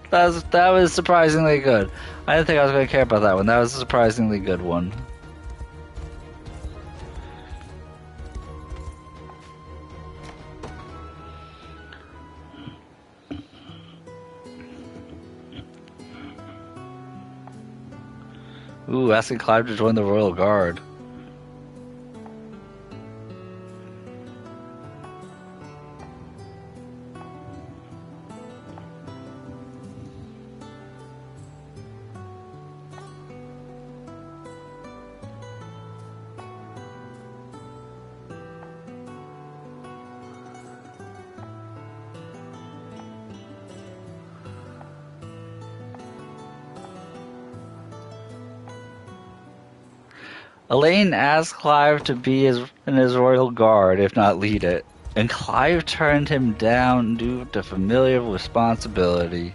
That was surprisingly good. I didn't think I was going to care about that one. That was a surprisingly good one. Ooh, asking Clive to join the Royal Guard. Elaine asked Clive to be in his royal guard, if not lead it, and Clive turned him down due to familiar responsibility.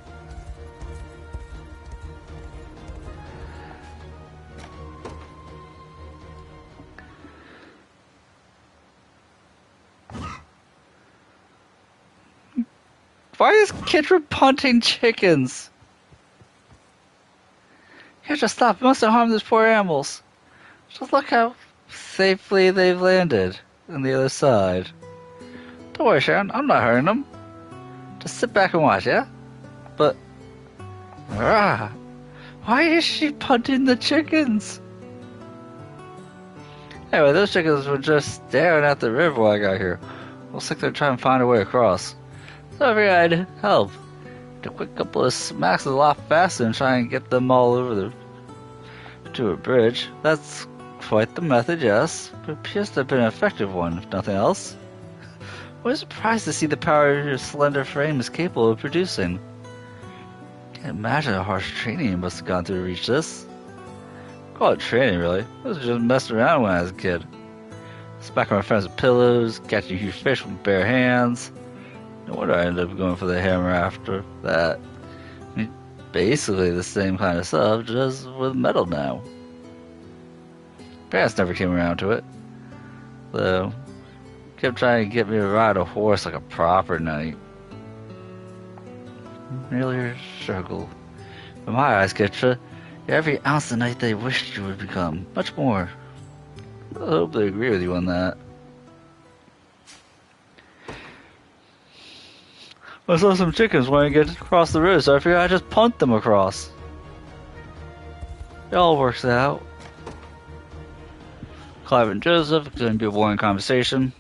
Why is Kidra punting chickens? You have to stop. You mustn't harm these poor animals. Just look how safely they've landed on the other side. Don't worry, Sharon. I'm not hurting them. Just sit back and watch, yeah? But... why is she punting the chickens? Anyway, those chickens were just staring at the river while I got here. Looks like they're trying to find a way across. So I figured I'd help. A quick couple of smacks is a lot faster than trying to get them all over to a bridge. That's quite the method, yes, but it appears to have been an effective one, if nothing else. I was surprised to see the power your slender frame is capable of producing. Can't imagine how harsh training you must have gone through to reach this. Call it training, really. I was just messing around when I was a kid. Smacking my friends with pillows, catching huge fish with bare hands. No wonder I ended up going for the hammer after that. I mean, basically the same kind of stuff, just with metal now. Parents never came around to it. Though, kept trying to get me to ride a horse like a proper knight. Really a struggle. In my eyes, Kitra, you're every ounce the knight they wished you would become. Much more. I hope they agree with you on that. I saw some chickens wanting to get across the river, so I figured I'd just punt them across. It all works out. Clive and Joseph, it's going to be a boring conversation.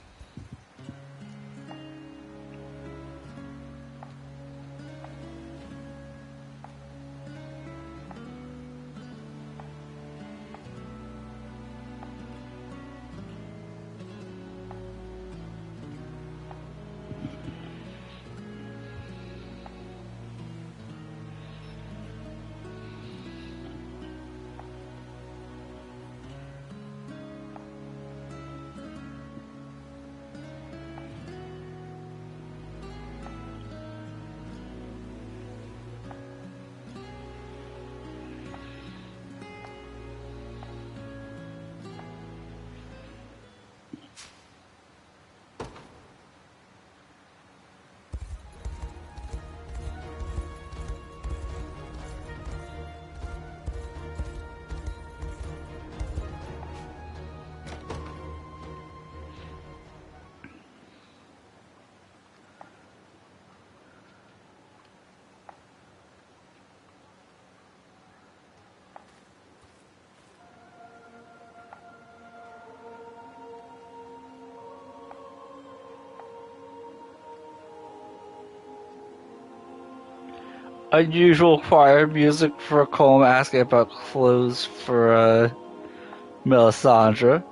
Unusual choir music for Colm asking about clothes for Melisandre.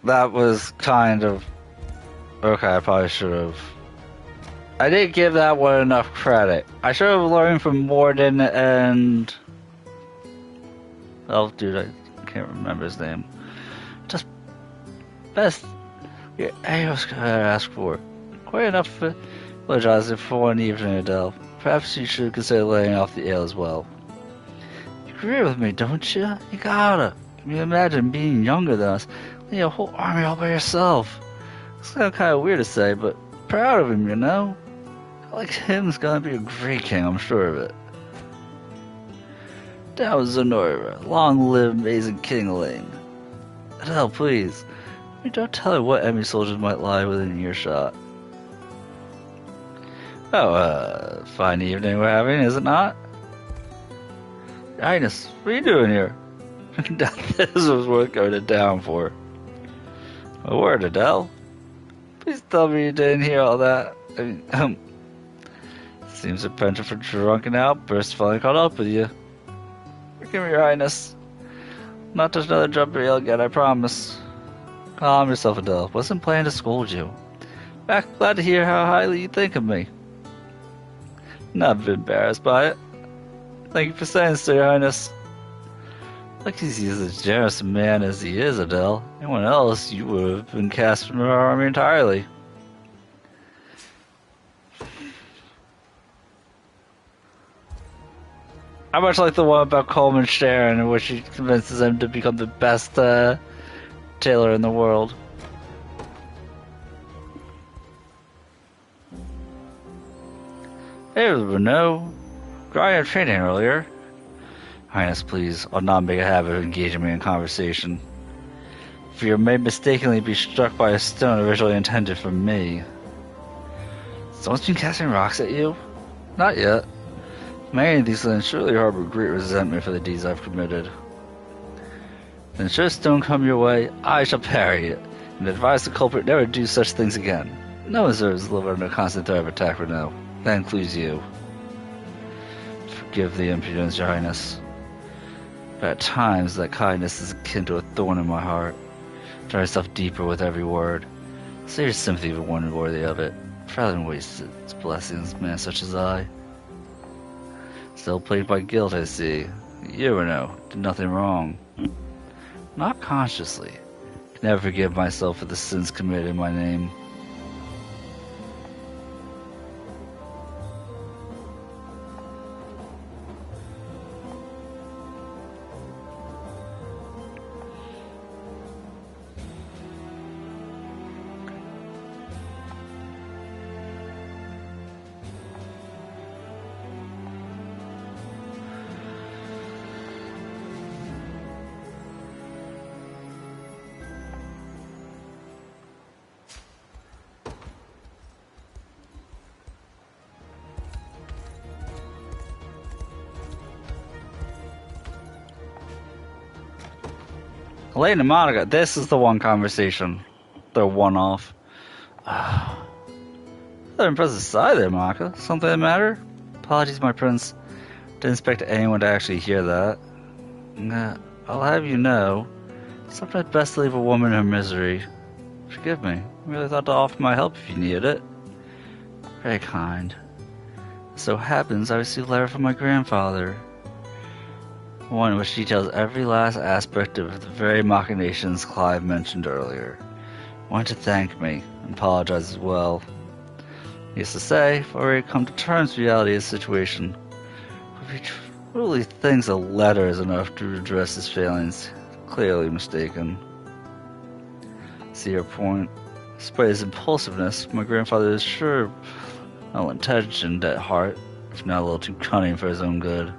that was kind of... Okay, I probably should have... I didn't give that one enough credit. I should have learned from Morden and... Oh, dude, I can't remember his name. Just... Best... Yeah, I was gonna ask for. Quite enough for... Apologizing for one evening, Adele. Perhaps you should consider laying off the ale as well. You agree with me, don't you? You gotta. Can you imagine being younger than us? Leading a whole army all by yourself. It's kind of weird to say, but proud of him, you know? Like him's gonna be a great king, I'm sure of it. That was Zenora. Long live amazing kingling. Adele, please. Don't tell her what enemy soldiers might lie within earshot. Oh, fine evening we're having, is it not? Your Highness, what are you doing here? This was worth going to town for. A word, Adele. Please tell me you didn't hear all that. I mean, seems a penchant for drunken outbursts finally caught up with you. Forgive me, Your Highness. Not just another jumper yell again, I promise. Calm yourself, Adele. Wasn't planning to scold you. Back, glad to hear how highly you think of me. Not a bit embarrassed by it. Thank you for saying so, Your Highness. Like he's as generous a man as he is, Adele. Anyone else, you would have been cast from our army entirely. I much like the one about Coleman Sharon, in which he convinces him to become the best tailor in the world. Hey, Renault. Grind of training earlier. Highness, please, I'll not make a habit of engaging me in conversation. For you may mistakenly be struck by a stone originally intended for me. Someone's been casting rocks at you? Not yet. Many of these lands surely harbor great resentment for the deeds I've committed. Then should a stone come your way, I shall parry it, and advise the culprit never to do such things again. No one deserves to live under constant threat of attack, Renault. That includes you. Forgive the impudence, Your Highness. But at times, that kindness is akin to a thorn in my heart. Try yourself deeper with every word. Say your sympathy for one worthy of it, rather than waste its blessings, man such as I. Still plagued by guilt, I see. You, Renault, did nothing wrong. Not consciously. Can never forgive myself for the sins committed in my name. Elaine and Monica, this is the one conversation. They're one off. Rather impressive side there, Monica. Something the matter? Apologies, my prince. Didn't expect anyone to actually hear that. I'll have you know, sometimes best to leave a woman in her misery. Forgive me. I really thought to offer my help if you needed it. Very kind. It so happens I received a letter from my grandfather. One which details every last aspect of the very machinations Clive mentioned earlier. Wanted to thank me, and apologize as well. Needless to say, I've already come to terms with the reality of the situation. If he truly thinks a letter is enough to redress his failings, clearly mistaken. See your point. Despite his impulsiveness, my grandfather is sure well intentioned at heart, if not a little too cunning for his own good.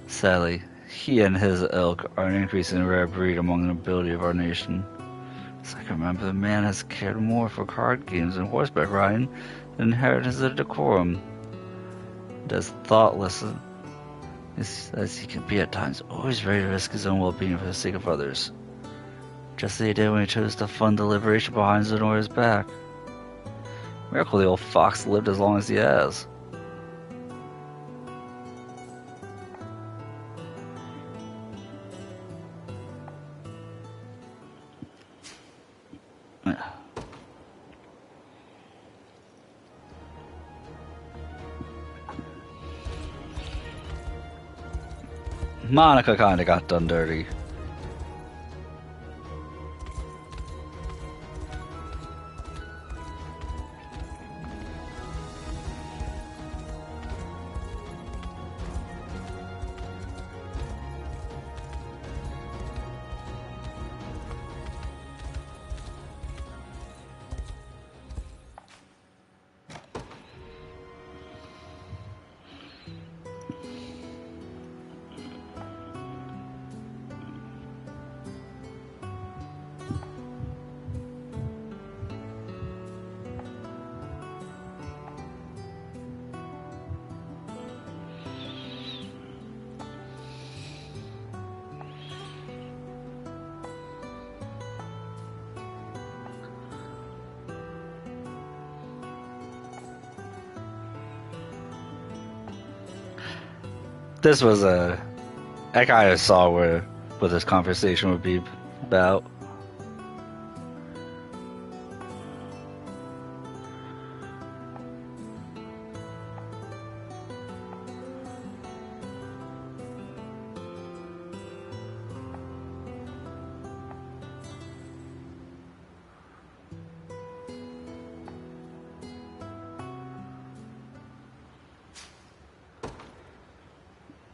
Sadly, he and his ilk are an increasingly rare breed among the nobility of our nation. As I can remember, the man has cared more for card games and horseback riding than inheritance of decorum. And as thoughtless as he can be at times, always ready to risk his own well-being for the sake of others. Just as he did when he chose to fund the liberation behind Zenora's back. Miracle the old fox lived as long as he has. Monica kinda got done dirty. This was I kind of saw what this conversation would be about.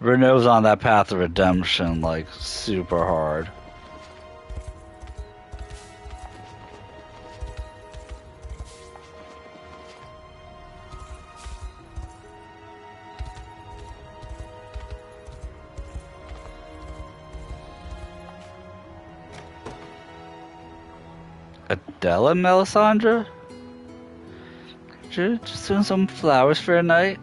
Renault's on that path of redemption, like, super hard. Adela Melisandre? Just doing some flowers for a night.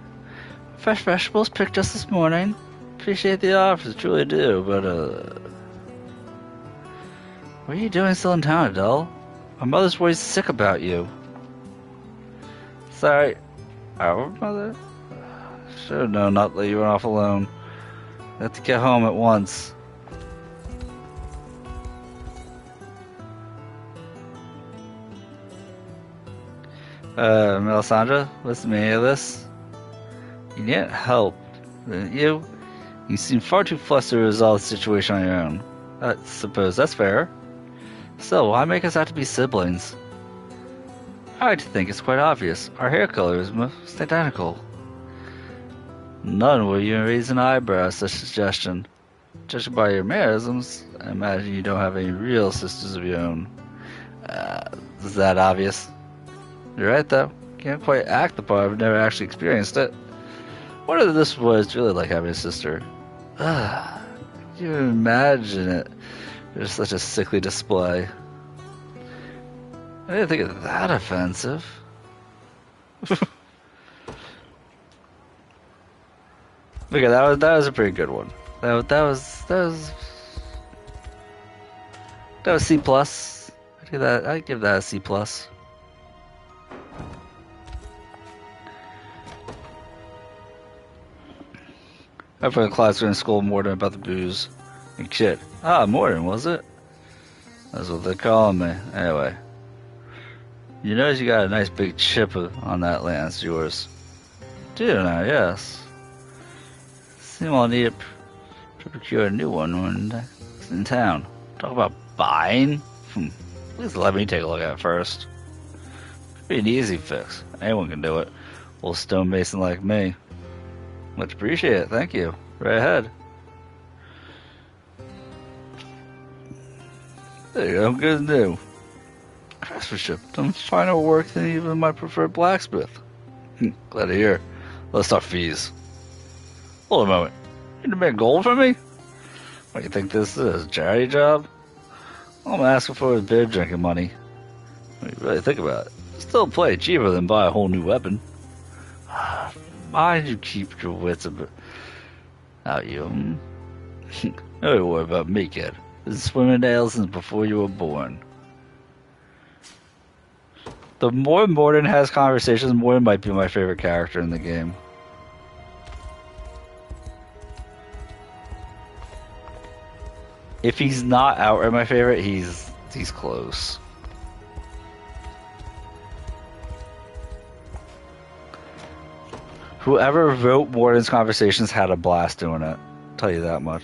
Fresh vegetables picked just this morning. Appreciate the offers, truly do, but what are you doing still in town, Adele? My mother's worried sick about you. Sorry, our mother? Should've known not to let you run off alone. I have to get home at once. Melisandre, listen to me, hear this? You need help, didn't you? You seem far too flustered to resolve the situation on your own. I suppose that's fair. Still, why make us have to be siblings? I like to think it's quite obvious. Our hair color is most identical. None will even raise an eyebrow at such a suggestion. Judging by your mannerisms, I imagine you don't have any real sisters of your own. Is that obvious? You're right, though. Can't quite act the part. I've never actually experienced it. Wonder if this was really like having a sister. You imagine it. There's such a sickly display. I didn't think it that offensive. Okay, that was a pretty good one. That was C plus. I'd give that a C plus. I put a class in school Morden about the booze. And shit. Morden, was it? That's what they're calling me. Anyway. You notice you got a nice big chip on that lance, yours. Do now, yes. Seem I'll need to procure a new one when it's in town. Talk about buying? Please let me take a look at it first. Be an easy fix. Anyone can do it. Old stonemason like me. Much appreciated, thank you. Right ahead. There you go, good as new. Craftsmanship done finer work than even my preferred blacksmith. Glad to hear. Let's talk fees. Hold a moment. You demand gold from me? What do you think this is? A charity job? All I'm asking for is beer drinking money. When you really think about it, it's still plenty cheaper than buy a whole new weapon. Mind you keep your wits about you. Don't worry about me, kid. Been swimming nails since before you were born. The more Morden has conversations, Morden might be my favorite character in the game. If he's not outright my favorite, he's close. Whoever wrote Morden's conversations had a blast doing it. tell you that much.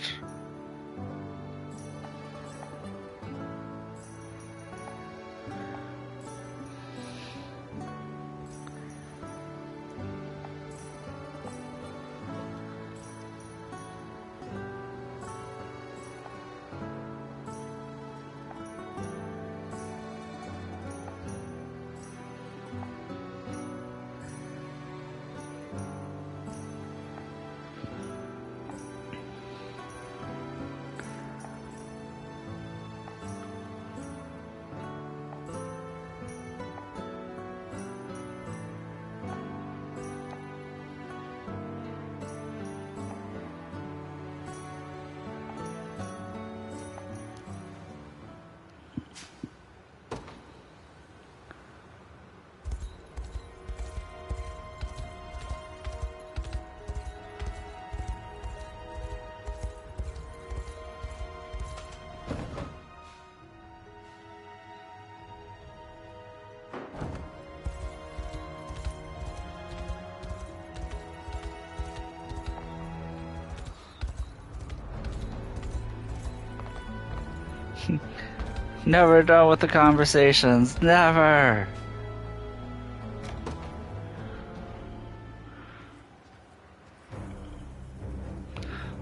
Never done with the conversations. Never.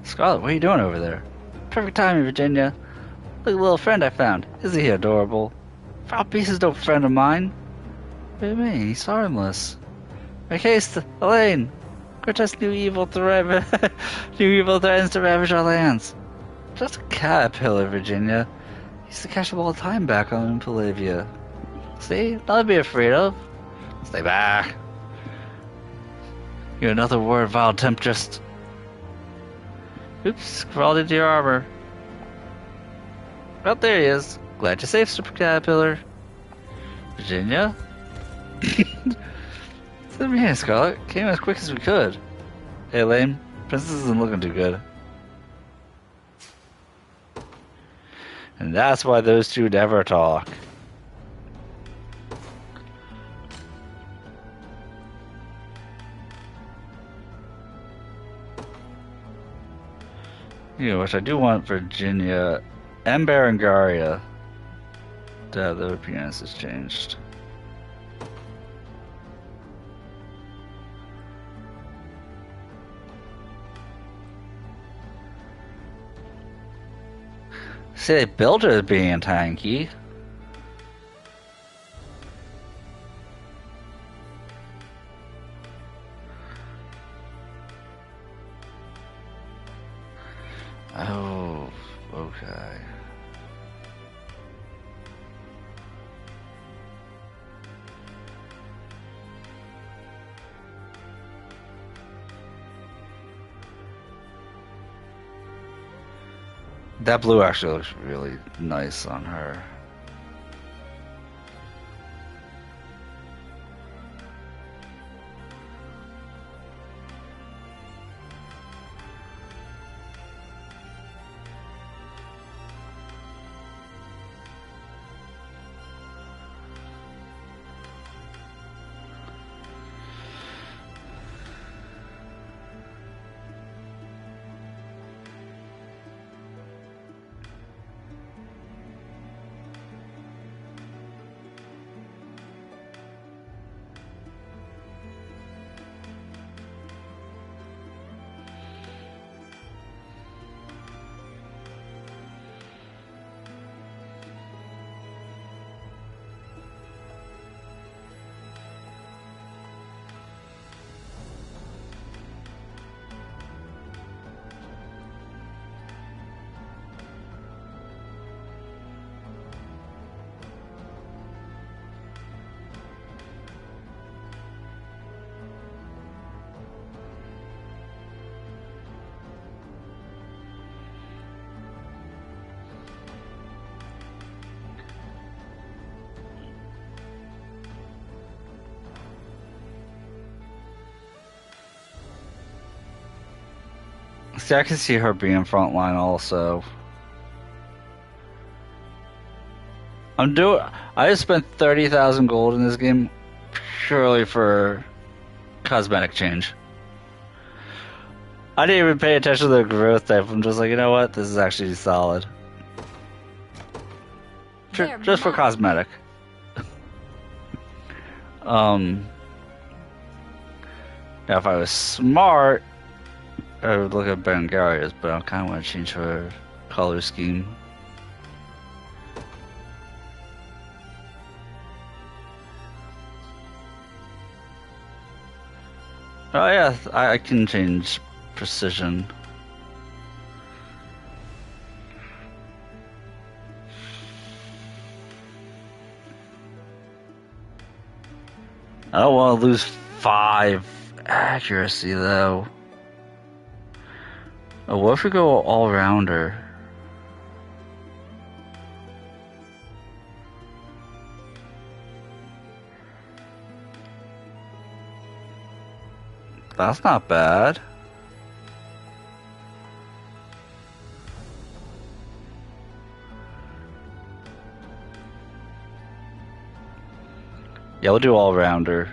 Scarlet, what are you doing over there? Perfect timing, Virginia. Look at the little friend I found. Isn't he adorable? Foul Beast is no friend of mine. What do you mean? He's harmless. Make haste, Elaine. Grotesque new evil threatens to ravage our lands. Just a caterpillar, Virginia. He's to catch them all the time back on Palavia. See? Nothing to be afraid of. Stay back. You're another word, vile temptress. Oops, crawled into your armor. Well, there he is. Glad you're safe, Super Caterpillar. Virginia? Come here, Scarlet. Came as quick as we could. Hey, Elaine. Princess isn't looking too good. And that's why those two never talk. You know, which I do want Virginia and Berengaria to have their appearances changed. See, they built her as being tanky. Oh, okay. That blue actually looks really nice on her. See, I can see her being frontline also. I just spent 30,000 gold in this game purely for cosmetic change. I didn't even pay attention to the growth type. I'm just like, you know what? This is actually solid. There Just for must- cosmetic. Now if I was smart, I would look at Bengaria's, but I kind of want to change her color scheme. Oh yeah, I can change precision. I don't want to lose 5 accuracy though. Oh, what if we go all rounder? That's not bad. Yeah, we'll do all rounder.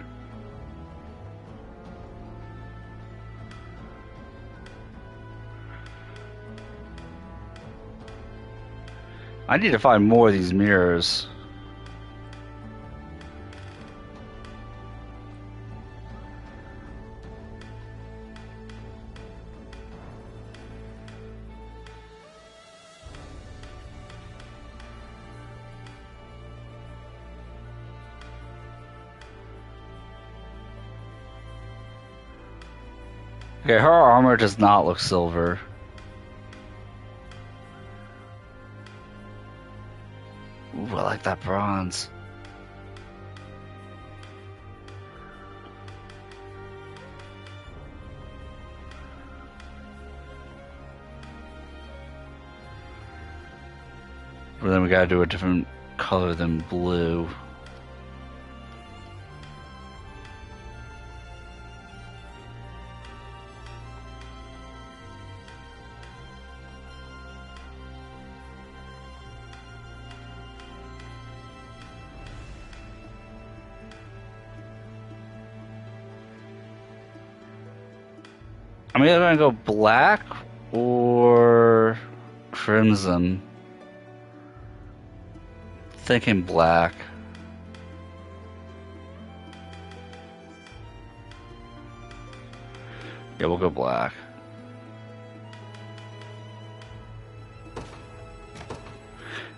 I need to find more of these mirrors. Okay, her armor does not look silver. Ooh, I like that bronze. But then we gotta do a different color than blue. I'm either gonna go black or crimson. Thinking black. Yeah, we'll go black.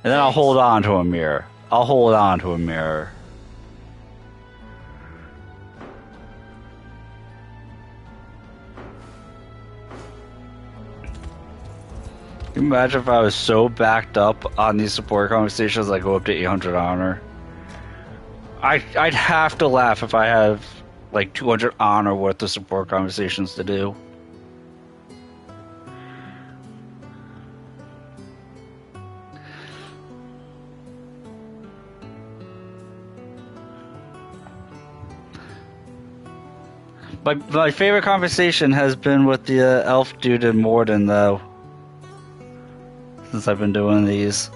And then I'll hold on to a mirror. I'll hold on to a mirror. Can you imagine if I was so backed up on these support conversations I go up to 800 honor? I'd have to laugh if I have like 200 honor worth of support conversations to do. My favorite conversation has been with the elf dude in Morden though. Since I've been doing these.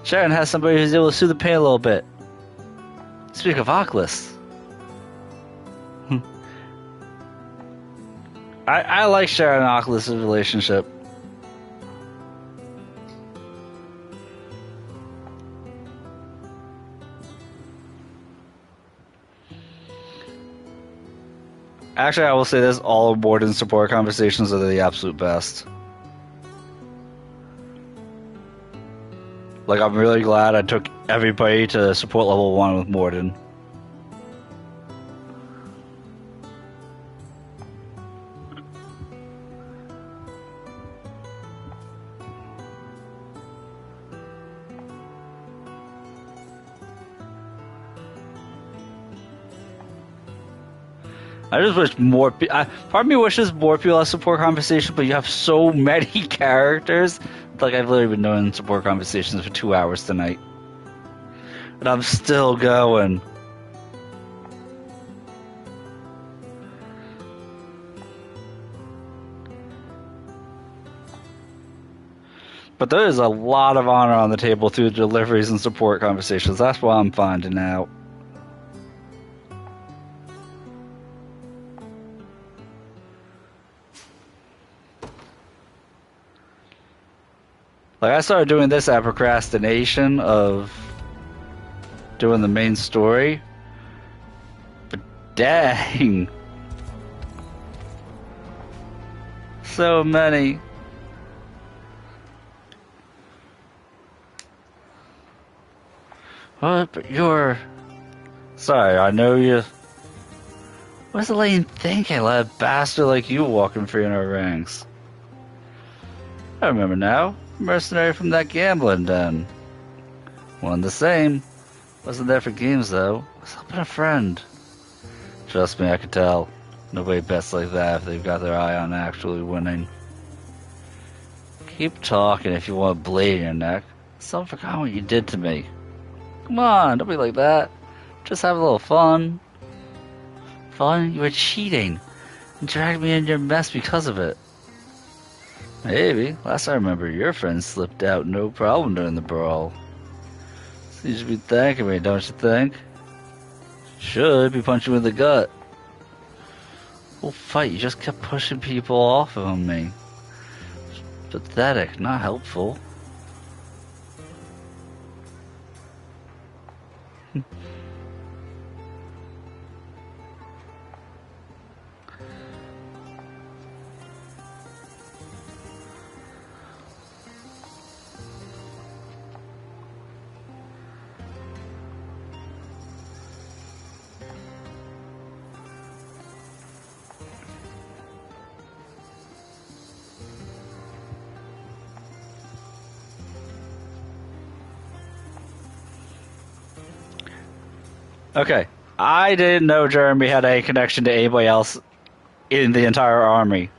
Sharon has somebody who's able to soothe the pain a little bit. Speak of Oculus. I like Sharon and Oculus' relationship. Actually, I will say this, all of Morden's support conversations are the absolute best. Like, I'm really glad I took everybody to support level 1 with Morden. I just wish more part of me wishes more people have support conversation, but you have so many characters. Like, I've literally been doing support conversations for 2 hours tonight. And I'm still going. But there is a lot of honor on the table through deliveries and support conversations. That's what I'm finding out. Like, I started doing this at procrastination of doing the main story. But dang. So many. What? But you're... Sorry, I know you... What does Elaine think? I let a bastard like you walking free in our ranks. I remember now. Mercenary from that gambling den. One the same. Wasn't there for games though. Was helping a friend. Trust me, I could tell. Nobody bets like that if they've got their eye on actually winning. Keep talking if you want a blade in your neck. Someone forgot what you did to me. Come on, don't be like that. Just have a little fun. Fun? You were cheating. And dragged me into your mess because of it. Maybe. Last I remember, your friend slipped out no problem during the brawl. So you should be thanking me, don't you think? Should be punching me in the gut. Whole fight, you just kept pushing people off of me. Pathetic, not helpful. Okay, I didn't know Jeremy had a connection to anybody else in the entire army.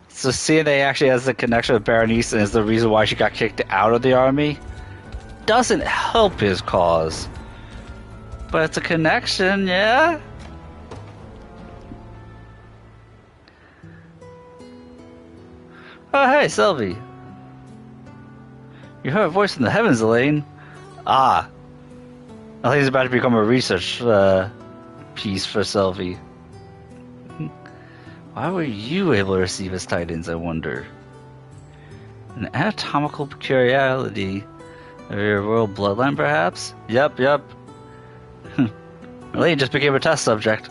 So seeing that he actually has a connection with Berenice and is the reason why she got kicked out of the army doesn't help his cause. But it's a connection, yeah? Oh, hey, Sylvie. You heard a voice from the heavens, Elaine. Ah. I think it's about to become a research piece for Sylvie. Why were you able to receive his tidings, I wonder? An anatomical peculiarity of your royal bloodline, perhaps? Yep. Elaine just became a test subject.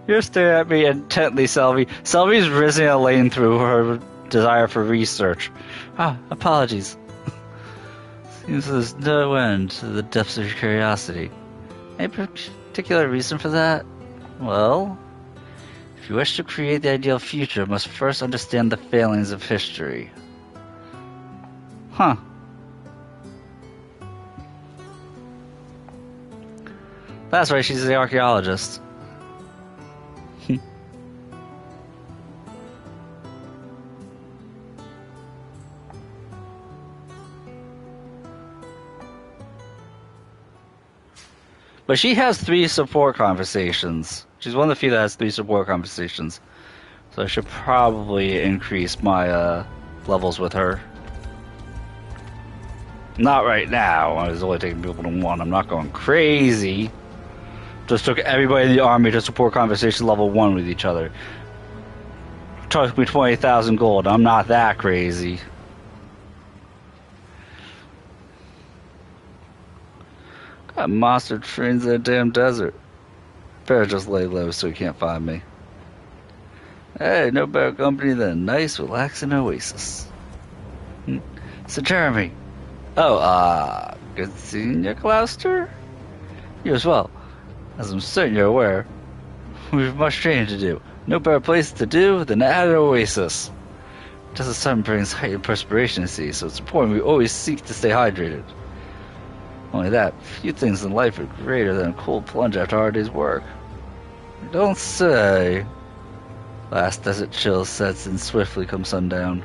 You're staring at me intently, Selby. Selby's risen Elaine through her desire for research. Ah, apologies. Seems there's no end to the depths of your curiosity. Any particular reason for that? Well, if you wish to create the ideal future, you must first understand the failings of history. Huh. That's right, she's the archaeologist. But she has 3 support conversations. She's one of the few that has 3 support conversations. So I should probably increase my levels with her. Not right now. I was only taking people to 1. I'm not going crazy. Just took everybody in the army to support conversation level 1 with each other. Took me 20,000 gold. I'm not that crazy. Got monster trains in the damn desert. Better just lay low so he can't find me. Hey, no better company than a nice, relaxing oasis. So, Jeremy. Oh, good seeing you, Gloucester? You as well. As I'm certain you're aware, we've much training to do. No better place to do than at an oasis. Just the sun brings heightened perspiration to see, so it's important we always seek to stay hydrated. Only that, few things in life are greater than a cold plunge after a hard day's work. Don't say. Last desert chill sets in swiftly come sundown.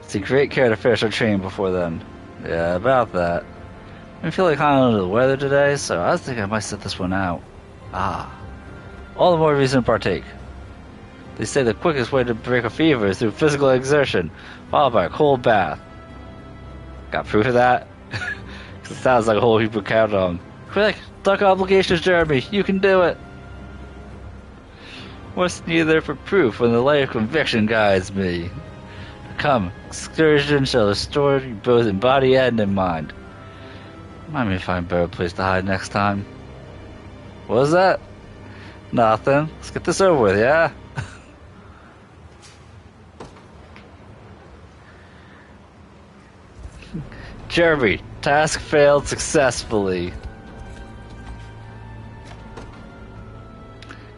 Take great care to finish our training before then. Yeah, about that. I feel like kind of under the weather today, so I was thinking I might set this one out. Ah, all the more reason to partake. They say the quickest way to break a fever is through physical exertion, followed by a cold bath. Got proof of that? It sounds like a whole heap of count on. Quick, duck obligations, Jeremy. You can do it. What's neither for proof when the light of conviction guides me? Come, excursion shall restore you both in body and in mind. Remind me to find a better place to hide next time. What was that? Nothing. Let's get this over with, yeah? Jeremy, task failed successfully.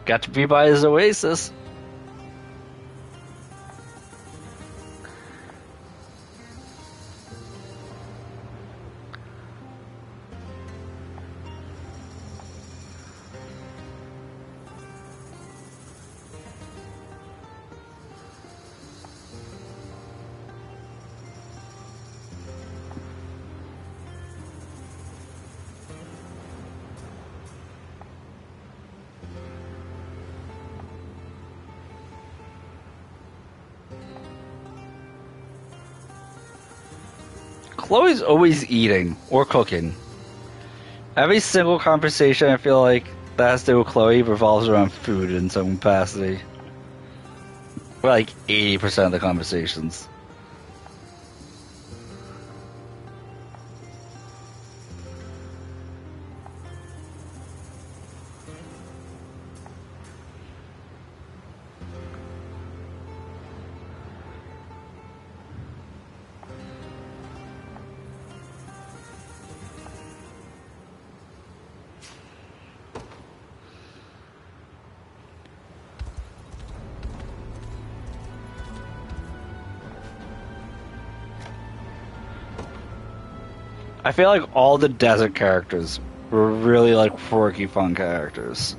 Got to be by his oasis. Chloe's always eating or cooking. Every single conversation I feel like that has to do with Chloe revolves around food in some capacity. Like 80% of the conversations. I feel like all the desert characters were really like quirky, fun characters.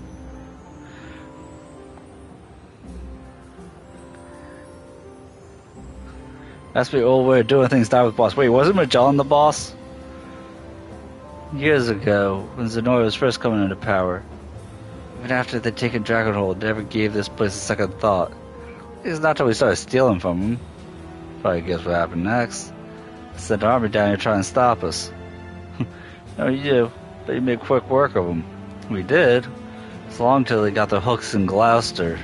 That's the old way of doing things now with boss. Wait, wasn't Magellan the boss? Years ago, when Zenora was first coming into power, even after they'd taken Dragonhold, they never gave this place a second thought. It's not till we started stealing from them. Probably guess what happened next. Sent an army down here trying to stop us. No, you. But you made quick work of them. We did. It's long till they got their hooks in Gloucester.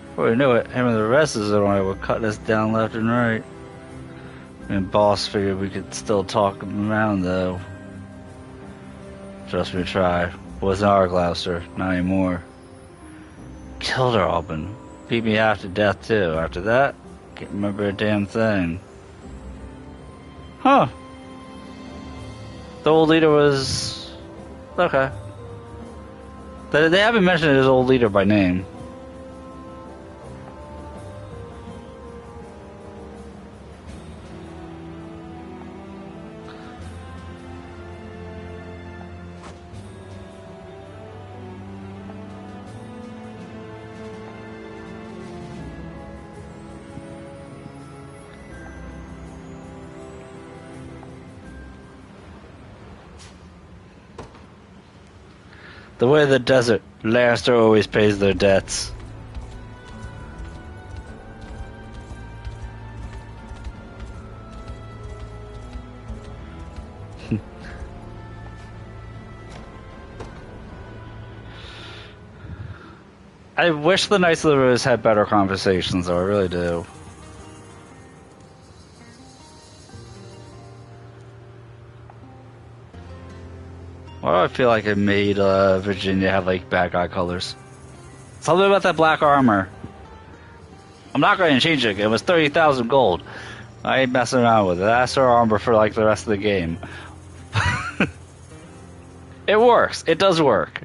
Before we knew it, him and the rest of the army were cutting us down left and right. And boss figured we could still talk them around, though. Trust me, tried. Wasn't our Gloucester, not anymore. Killed her, Alban. Beat me half to death, too. After that, can't remember a damn thing. Huh. The old leader was... okay. They haven't mentioned his old leader by name. The way of the desert, Lannister always pays their debts. I wish the Knights of the Rose had better conversations, though, I really do. Why do I feel like it made Virginia have like bad guy colors? Something about that black armor. I'm not going to change it. It was 30,000 gold. I ain't messing around with it. That's her armor for like the rest of the game. It works. It does work.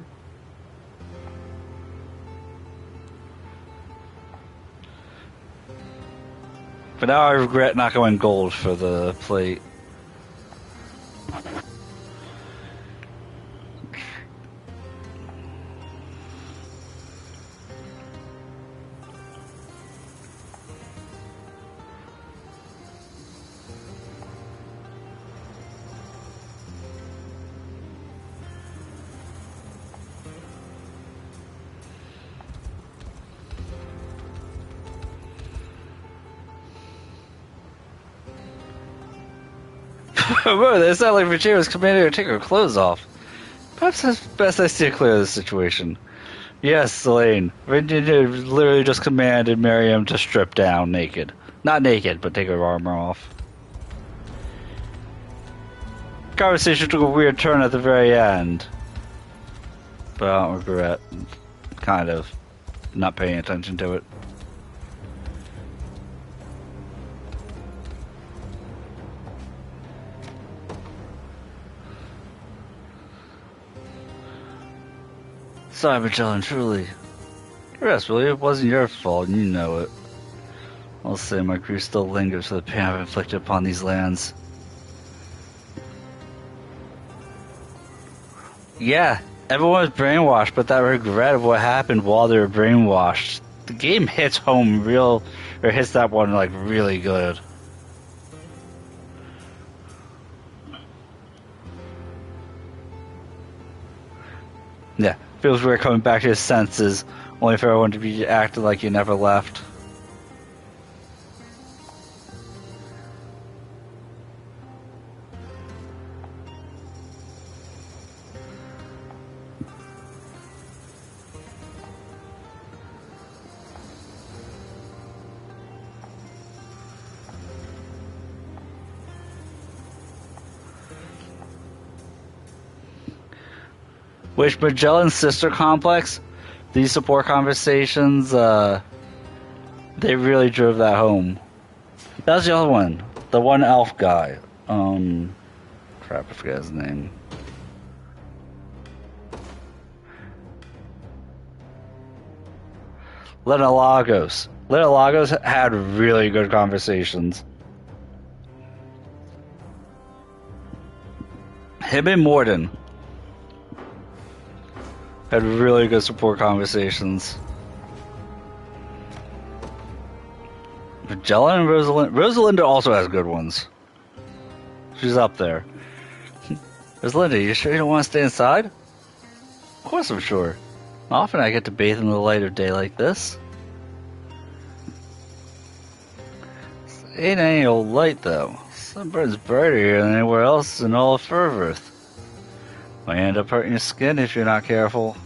But now I regret not going gold for the plate. Whoa, they sound like Vegeta was commanding her to take her clothes off. Perhaps it's best I steer clear of this situation. Yes, Elaine. Vegeta literally just commanded Miriam to strip down naked. Not naked, but take her armor off. Conversation took a weird turn at the very end. But I don't regret kind of not paying attention to it. Sorry, Magellan, truly. Rest, will you? It wasn't your fault, and you know it. I'll say my grief still lingers for the pain I've inflicted upon these lands. Yeah, everyone was brainwashed, but that regret of what happened while they were brainwashed. The game hits home hits that one like really good. Yeah, feels weird coming back to his senses, only for everyone to be acting like you never left. Which Magellan's sister complex, these support conversations, they really drove that home. That was the other one. The one elf guy. Crap, I forget his name. Lenolagos. Lenolagos had really good conversations. Him and Morden had really good support conversations. Magellan and Rosalinda also has good ones. She's up there. Rosalinda, you sure you don't want to stay inside? Of course I'm sure. Often I get to bathe in the light of day like this. This ain't any old light though. Sun burns brighter here than anywhere else in all of Ferveth. Might end up hurting your skin if you're not careful.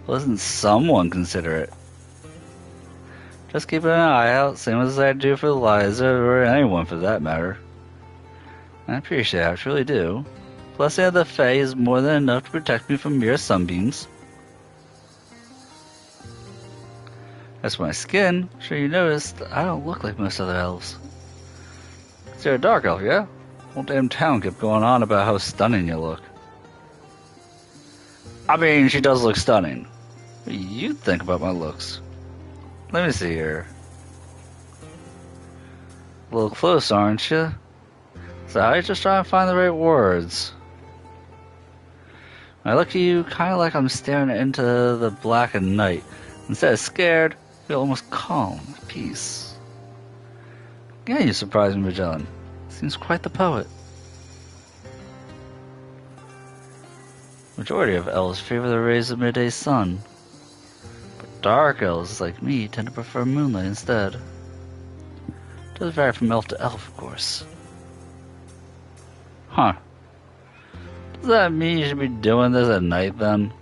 Doesn't someone consider it? Just keep an eye out, same as I do for Liza, or anyone for that matter. I appreciate it, I truly do. Plus, the Fae is more than enough to protect me from mere sunbeams. As for my skin, I'm sure you noticed I don't look like most other elves. So you're a dark elf, yeah? Whole damn town kept going on about how stunning you look. I mean, she does look stunning. What do you think about my looks? Let me see here. A little close, aren't you? So I just try to find the right words. When I look at you, kind of like I'm staring into the blackened night. Instead of scared, I feel almost calm, at peace. Yeah, you surprise me, Magellan. Seems quite the poet. Majority of elves favor the rays of midday sun, but dark elves like me tend to prefer moonlight instead. It does vary from elf to elf, of course. Huh. Does that mean you should be doing this at night then?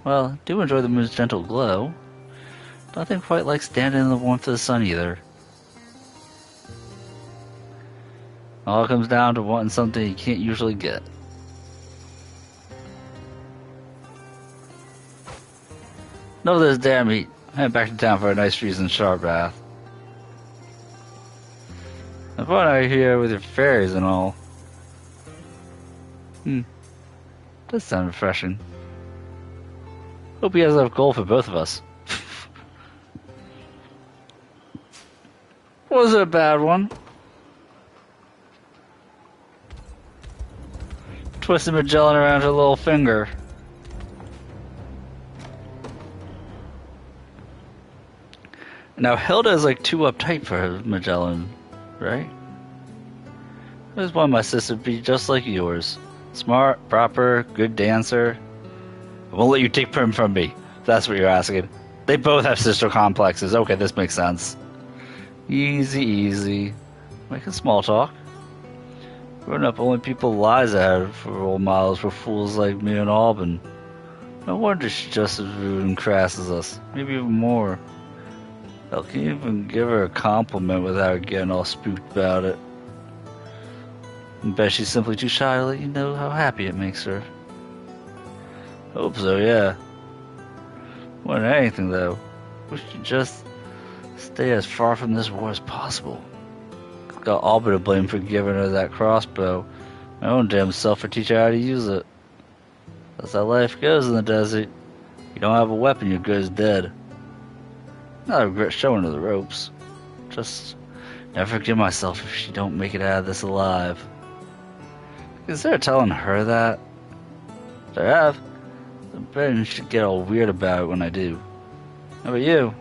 Well, I do enjoy the moon's gentle glow. Nothing quite like standing in the warmth of the sun either. It all comes down to wanting something you can't usually get. Enough of this damn heat. Head back to town for a nice freezing shower bath. I'm fun out here with your fairies and all. Does sound refreshing. Hope he has enough gold for both of us. Was it a bad one? Twisted Magellan around her little finger. Now Hilda is like too uptight for her Magellan, right? I just want my sister to be just like yours. Smart, proper, good dancer. I won't let you take Prim from me, if that's what you're asking. They both have sister complexes. Okay, this makes sense. Easy, easy. Making small talk. Growing up, only people Liza had for role models were fools like me and Alban. No wonder she's just as rude and crass as us, maybe even more. Hell, can you even give her a compliment without getting all spooked about it? I bet she's simply too shy to let you know how happy it makes her. Hope so, yeah. More than anything, though, we should just stay as far from this war as possible. Got Alban to blame for giving her that crossbow. My own damn self for teaching her how to use it. That's how life goes in the desert. You don't have a weapon, you're good as dead. Not I regret showing her the ropes. Just never forgive myself if she don't make it out of this alive. Consider telling her that. If I have, then Ben should get all weird about it when I do. How about you?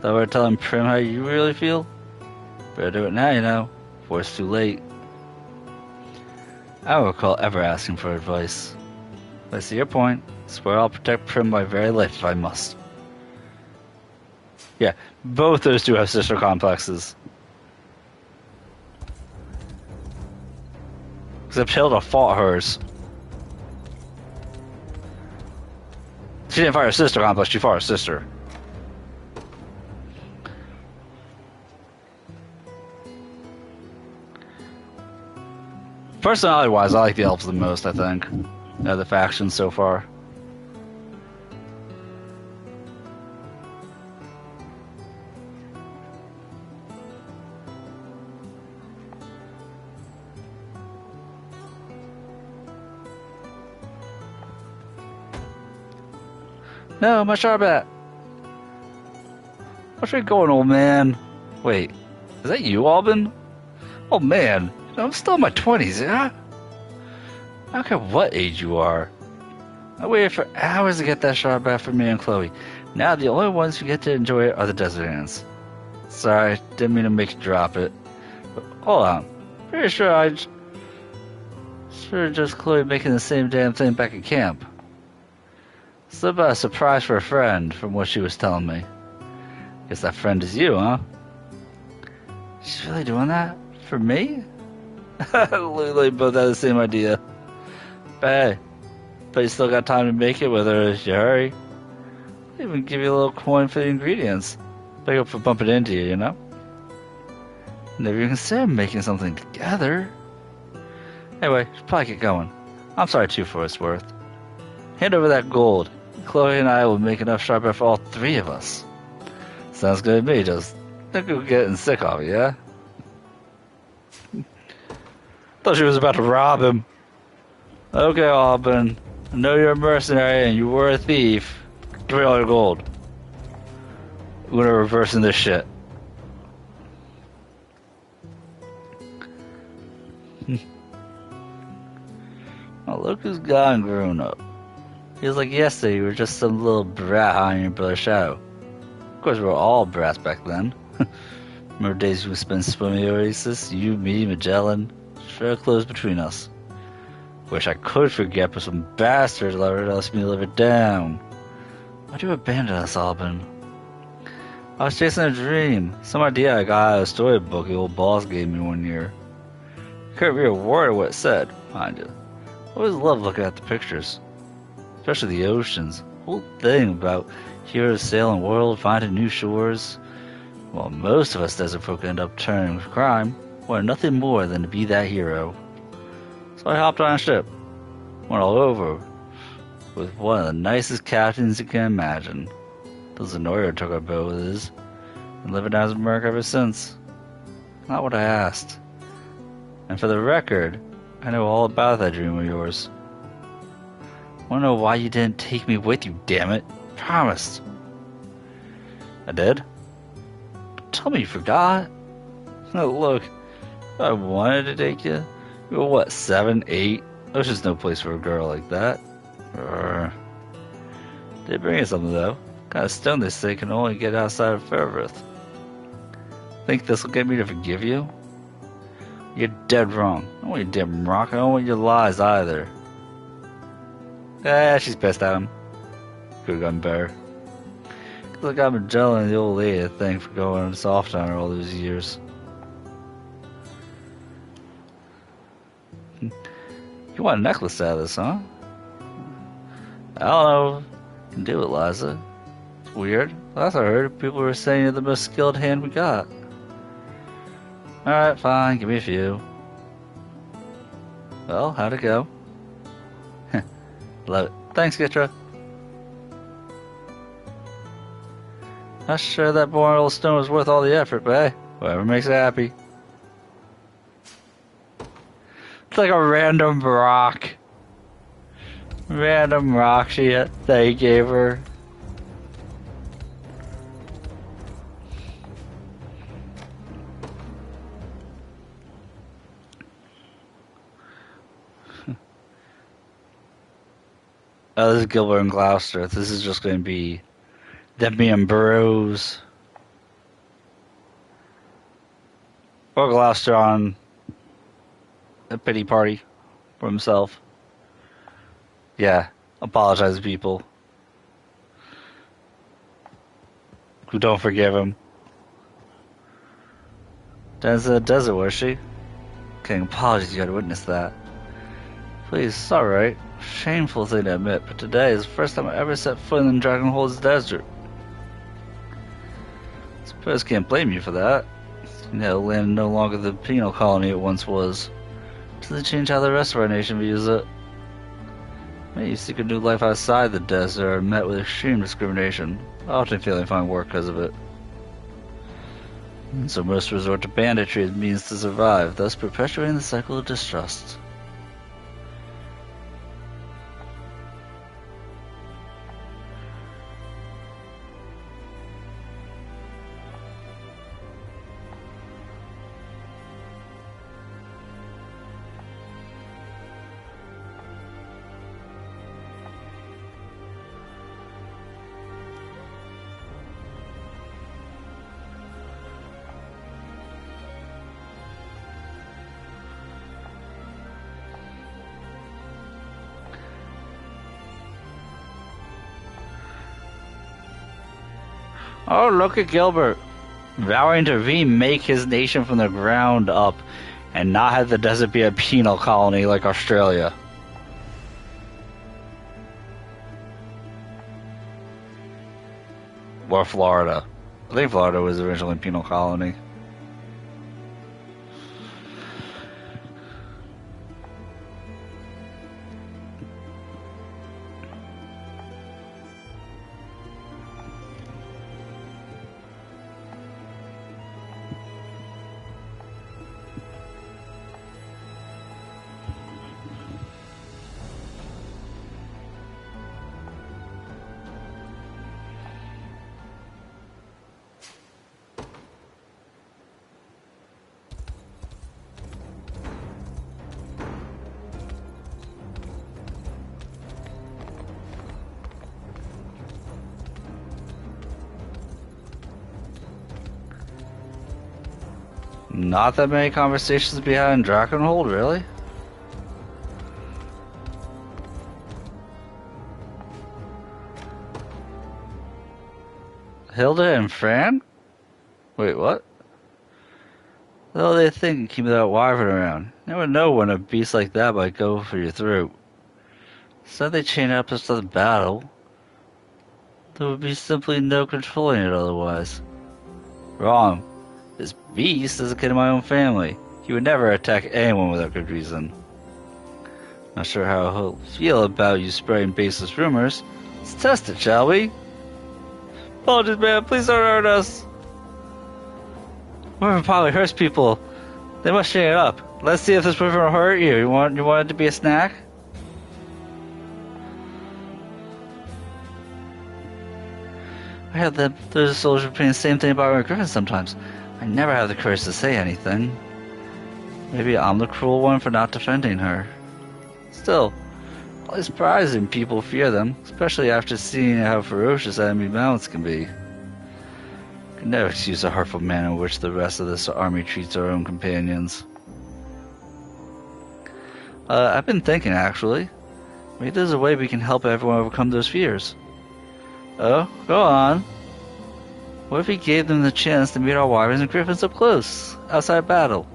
Thought we were telling Prim how you really feel? Better do it now, you know, before it's too late. I don't recall ever asking for advice. But I see your point. I swear I'll protect Prim my very life if I must. Yeah, both those two have sister complexes. Except Hilda fought hers. She didn't fight her sister complex, she fought her sister. Personality-wise, I like the elves the most, I think. The factions so far. No, my Sharbat! What's you going, old man? Wait, is that you, Alban? Oh man, I'm still in my 20s, yeah? I don't care what age you are. I waited for hours to get that Sharbat for me and Chloe. Now the only ones who get to enjoy it are the Desert Ants. Sorry, didn't mean to make you drop it. But hold on, pretty sure just Chloe making the same damn thing back at camp. Slip out a surprise for a friend, from what she was telling me. Guess that friend is you, huh? She's really doing that? For me? Literally both had the same idea. But hey, but you still got time to make it, whether you hurry. I'll even give you a little coin for the ingredients. Pick up for bumping into you, you know? Never even considered making something together. Anyway, should probably get going. I'm sorry too for what it's worth. Hand over that gold. Chloe and I will make enough Sharbat for all three of us. Sounds good to me, just think we're getting sick of it, yeah? Thought she was about to rob him. Okay, Alban. I know you're a mercenary and you were a thief. Give me all your gold. We're gonna reversing this shit. Oh, look who's gone grown up. Feels like yesterday you were just some little brat on your brother's shadow. Of course, we were all brats back then. Remember days we spent swimming at Oasis? You, me, Magellan. Sure close between us. Wish I could forget, but some bastard let me live it down. Why'd you abandon us, Alban? I was chasing a dream. Some idea I got out of a storybook the old boss gave me one year. Couldn't read a word of what it said, mind you. I always loved looking at the pictures. Especially the oceans. The whole thing about heroes sailing the world, finding new shores. While most of us desert folk end up turning to crime, wanted nothing more than to be that hero. So I hopped on a ship. Went all over with one of the nicest captains you can imagine. The Zenoria took our boat with his, and living out in America ever since. Not what I asked. And for the record, I know all about that dream of yours. Wanna know why you didn't take me with you, damn it? Promised. I did? Tell me you forgot. Oh, look, if I wanted to take you, you were what, 7, 8? There's just no place for a girl like that. Did bring you something though. Kind of stone they say can only get outside of Fairworth. Think this will get me to forgive you? You're dead wrong. I don't want your damn rock. I don't want your lies either. She's pissed at him. Could've gotten better. Look, I've been jelling the old lady, I think, for going soft on her all those years. You want a necklace out of this, huh? I don't know. You can do it, Liza. It's weird. Last I heard, people were saying you're the most skilled hand we got. Alright, fine. Give me a few. Well, how'd it go? Love it. Thanks, Gitra. Not sure that boring old stone was worth all the effort, but hey, whatever makes it happy. It's like a random rock. Random rock that he gave her. Oh, this is Gilbert and Gloucester. This is just going to be them being bros. Or Gloucester on a pity party for himself. Yeah, apologize to people who don't forgive him. Dan's in the desert, was she? Okay, apologies you had to witness that. Please, it's alright. Shameful thing to admit, but today is the first time I ever set foot in Dragonhold's desert. Suppose I can't blame you for that. You know, land no longer the penal colony it once was. Doesn't change how the rest of our nation views it. Many seek a new life outside the desert are met with extreme discrimination, often failing to find work because of it. And so most resort to banditry as means to survive, thus perpetuating the cycle of distrust. Oh, look at Gilbert, vowing to remake his nation from the ground up and not have the desert be a penal colony like Australia. Or Florida. I think Florida was originally a penal colony. Not that many conversations to be had in Dragonhold, really? Hilda and Fran? Wait, what? What the hell are they thinking keeping that wyvern around? You never know when a beast like that might go for your throat. Said they chain up us to the battle. There would be simply no controlling it otherwise. Wrong. This beast is a kid of my own family. He would never attack anyone without good reason. Not sure how he'll feel about you spreading baseless rumors. Let's test it, shall we? Apologies, man. Please don't hurt us. Wyvern probably hurts people. They must chain it up. Let's see if this wyvern will hurt you. You want it to be a snack? I heard that there's a soldier repeating the same thing about Aaron Griffin sometimes. I never have the courage to say anything. Maybe I'm the cruel one for not defending her. Still, always surprising people fear them, especially after seeing how ferocious enemy mounts can be. Can never excuse the hurtful manner in which the rest of this army treats our own companions. I've been thinking, actually. Maybe there's a way we can help everyone overcome those fears. Oh, go on. What if we gave them the chance to meet our wyverns and griffins up close, outside battle?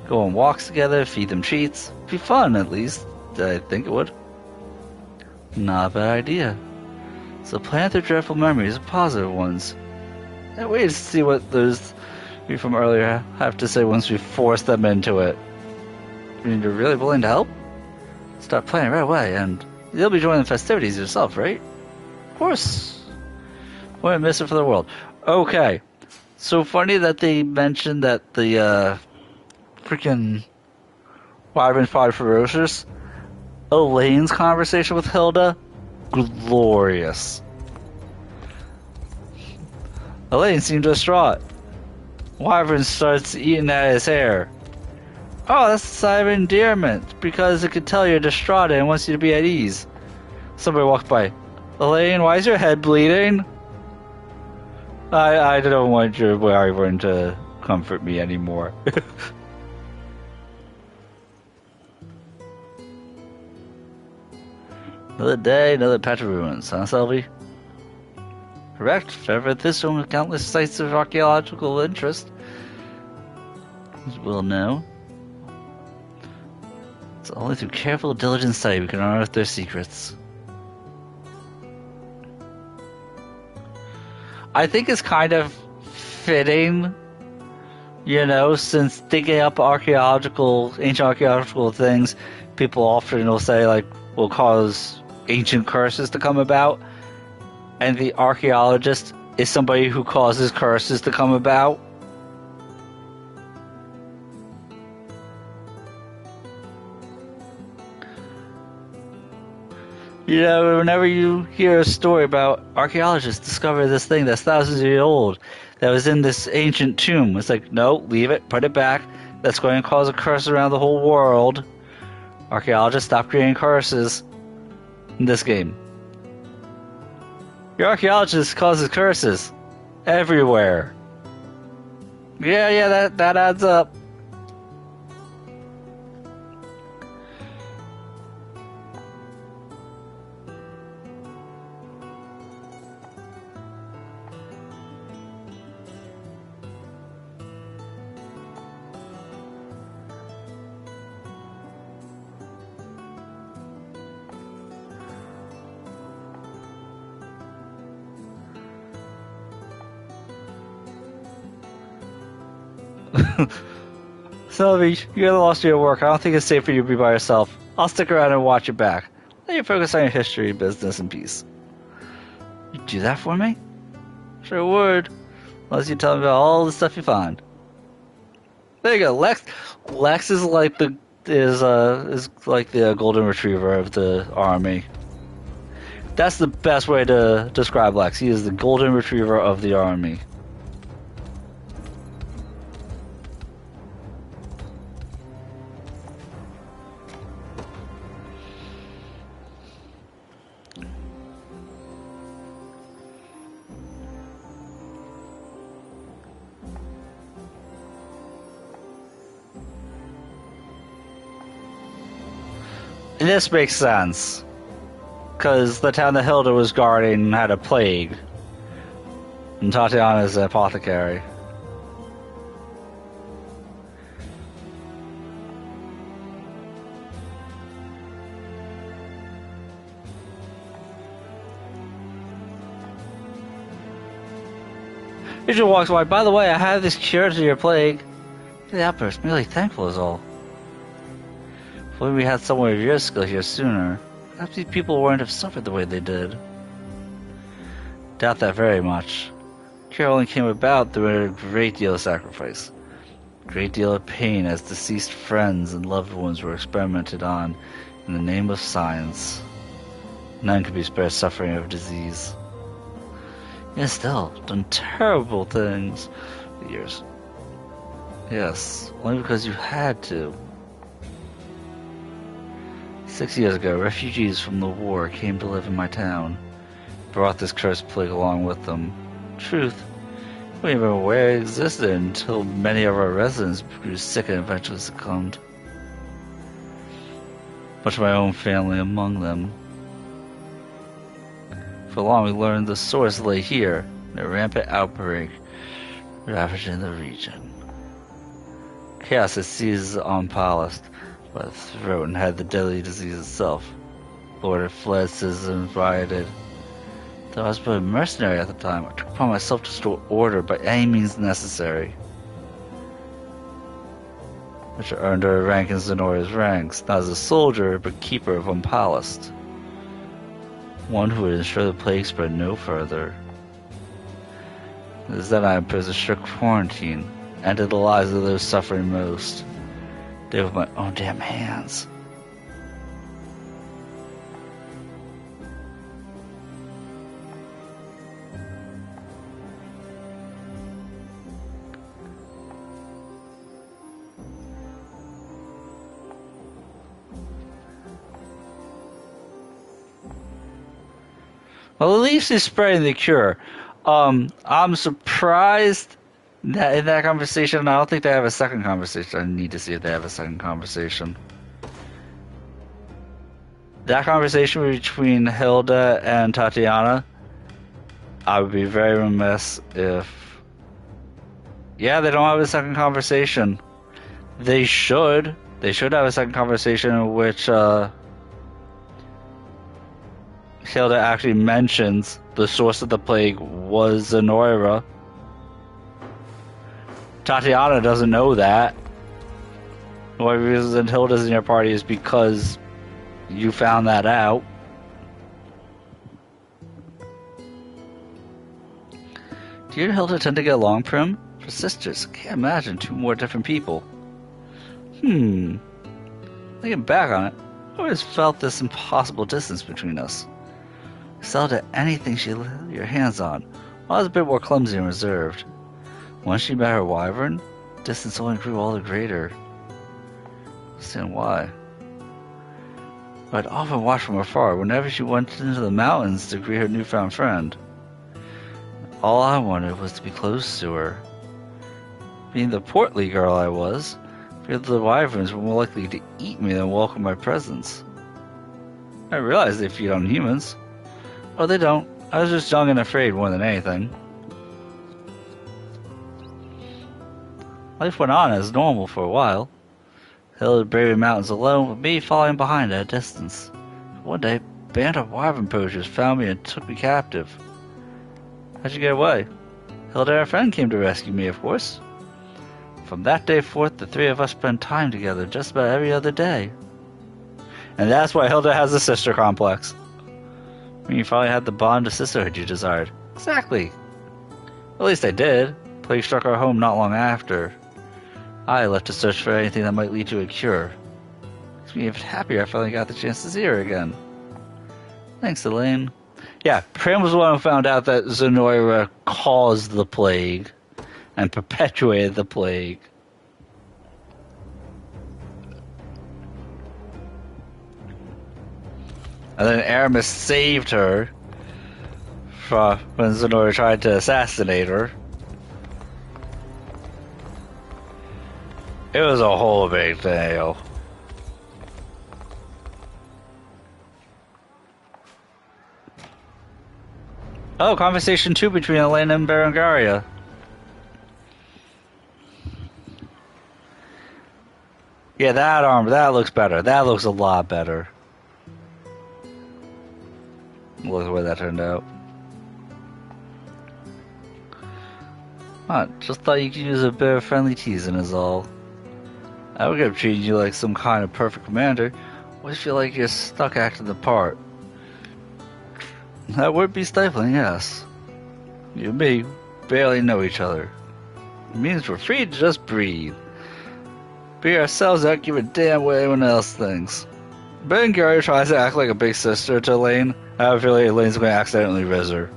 Go on walks together, feed them treats. Be fun, at least. I think it would. Not a bad idea. So plant their dreadful memories of positive ones. And wait to see what those we from earlier have to say once we force them into it. I mean, you're really willing to help? Start planning right away, and you'll be joining the festivities yourself, right? Of course. Wouldn't miss it for the world. Okay. So funny that they mentioned that the freaking Wyvern Five Ferocious. Elaine's conversation with Hilda, glorious. Elaine seemed distraught. Wyvern starts eating at his hair. Oh, that's a sign of endearment, because it could tell you're distraught and wants you to be at ease. Somebody walked by. Elaine, why is your head bleeding? I don't want your Wyvern to comfort me anymore. Another day, another patch of ruins, huh, Selby? Correct. However, this one with countless sites of archaeological interest. As we'll know. It's only through careful, diligent study we can unearth their secrets. I think it's kind of fitting, you know, since digging up ancient archaeological things, people often will say, like, will cause ancient curses to come about, and the archaeologist is somebody who causes curses to come about. You know, whenever you hear a story about archaeologists discover this thing that's thousands of years old that was in this ancient tomb, it's like, no, leave it, put it back. That's going to cause a curse around the whole world. Archaeologists, stop creating curses in this game. Your archaeologist causes curses everywhere. Yeah, that adds up. Sylvie, you're the lost your work. I don't think it's safe for you to be by yourself. I'll stick around and watch your back. Let you focus on your history, business, and peace. You do that for me? Sure would. Unless you tell me about all the stuff you find. There you go. Lex is like the golden retriever of the army. That's the best way to describe Lex. He is the golden retriever of the army. This makes sense, because the town that Hilda was guarding had a plague, and Tatiana's an apothecary. Richard walks by. By the way, I have this cure to your plague. The outburst, merely thankful is all. If only we had someone of your skill here sooner, perhaps these people wouldn't have suffered the way they did. Doubt that very much. Cure only came about through a great deal of sacrifice. A great deal of pain as deceased friends and loved ones were experimented on in the name of science. None could be spared suffering of disease. Yet still, done terrible things for years. Yes, only because you had to. 6 years ago, refugees from the war came to live in my town. Brought this cursed plague along with them. Truth, we didn't even know where it existed until many of our residents grew sick and eventually succumbed. Much of my own family among them. For long we learned the source lay here, in a rampant outbreak ravaging the region. Chaos has seized on Palast. by the throat and had the deadly disease itself. Lord had fled, citizens rioted. Though I was but a mercenary at the time, I took upon myself to restore order by any means necessary. Which earned her a rank in Zenoria's ranks, not as a soldier, but keeper of one palace. One who would ensure the plague spread no further. It is then I imposed a strict quarantine, ended the lives of those suffering most. Did with my own damn hands. Well, at least he's spreading the cure. I'm surprised that in that conversation, I don't think they have a second conversation. I need to see if they have a second conversation. That conversation between Hilda and Tatiana, I would be very remiss if... Yeah, they don't have a second conversation. They should. They should have a second conversation in which, Hilda actually mentions the source of the plague was Zenoira. Tatiana doesn't know that. The only reason Hilda's in your party is because you found that out. Do you and Hilda tend to get along, Prim? For sisters, I can't imagine two more different people. Thinking back on it, I always felt this impossible distance between us. Excelled at anything she laid your hands on. I was a bit more clumsy and reserved. Once she met her wyvern, distance only grew all the greater. I understand why. I'd often watch from afar whenever she went into the mountains to greet her newfound friend. All I wanted was to be close to her. Being the portly girl I was, I feared the wyverns were more likely to eat me than welcome my presence. I realized they feed on humans. Oh, they don't. I was just young and afraid more than anything. Life went on as normal for a while. Hilda braving mountains alone, with me following behind at a distance. One day, a band of wyvern poachers found me and took me captive. How'd you get away? Hilda and her friend came to rescue me, of course. From that day forth, the three of us spent time together just about every other day. And that's why Hilda has a sister complex. I mean, you finally had the bond of sisterhood you desired. Exactly. At least I did. Plague struck our home not long after. I left to search for anything that might lead to a cure. Makes me even happier I finally got the chance to see her again. Thanks, Elaine. Yeah, Prim was the one who found out that Zenoira caused the plague and perpetuated the plague. And then Aramis saved her from when Zenoira tried to assassinate her. It was a whole big deal. Oh, conversation 2 between Elena and Berengaria. Yeah, that armor, that looks better. That looks a lot better. Look at the way that turned out. Just thought you could use a bit of friendly teasing is all. I would have treated you like some kind of perfect commander. Always feel like you're stuck acting the part. That would be stifling, yes. You and me barely know each other. It means we're free to just breathe. Be ourselves, not give a damn what anyone else thinks. Berengaria tries to act like a big sister to Elaine. I feel like Elaine's going to accidentally riz her.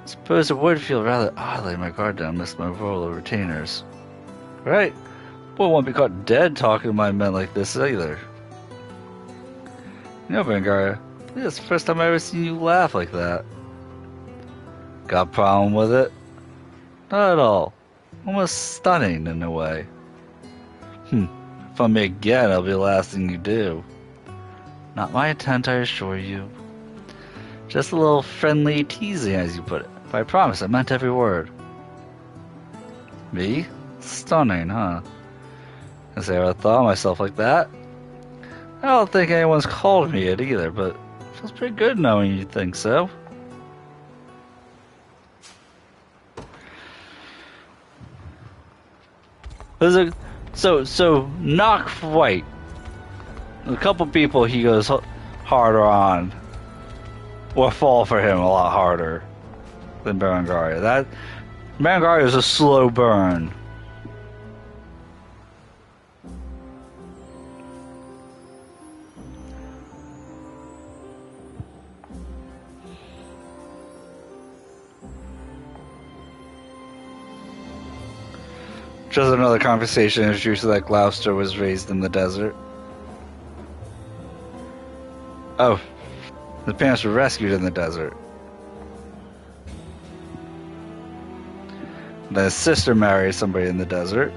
Suppose it would feel rather odd letting my guard down amidst my role of retainers. Right? Boy won't be caught dead talking to my men like this either. You know, Berengaria, I think it's the first time I've ever seen you laugh like that. Got a problem with it? Not at all. Almost stunning in a way. If I'm me again, it'll be the last thing you do. Not my intent, I assure you. Just a little friendly teasing, as you put it. But I promise I meant every word. Me? Stunning, huh? I say I thought of myself like that. I don't think anyone's called me it either, but it feels pretty good knowing you think so. So not quite. A couple people he goes harder on, or fall for him a lot harder than Berengaria. Berengaria is a slow burn. Just another conversation introduced that Gloucester was raised in the desert. Oh, his parents were rescued in the desert. Then his sister married somebody in the desert.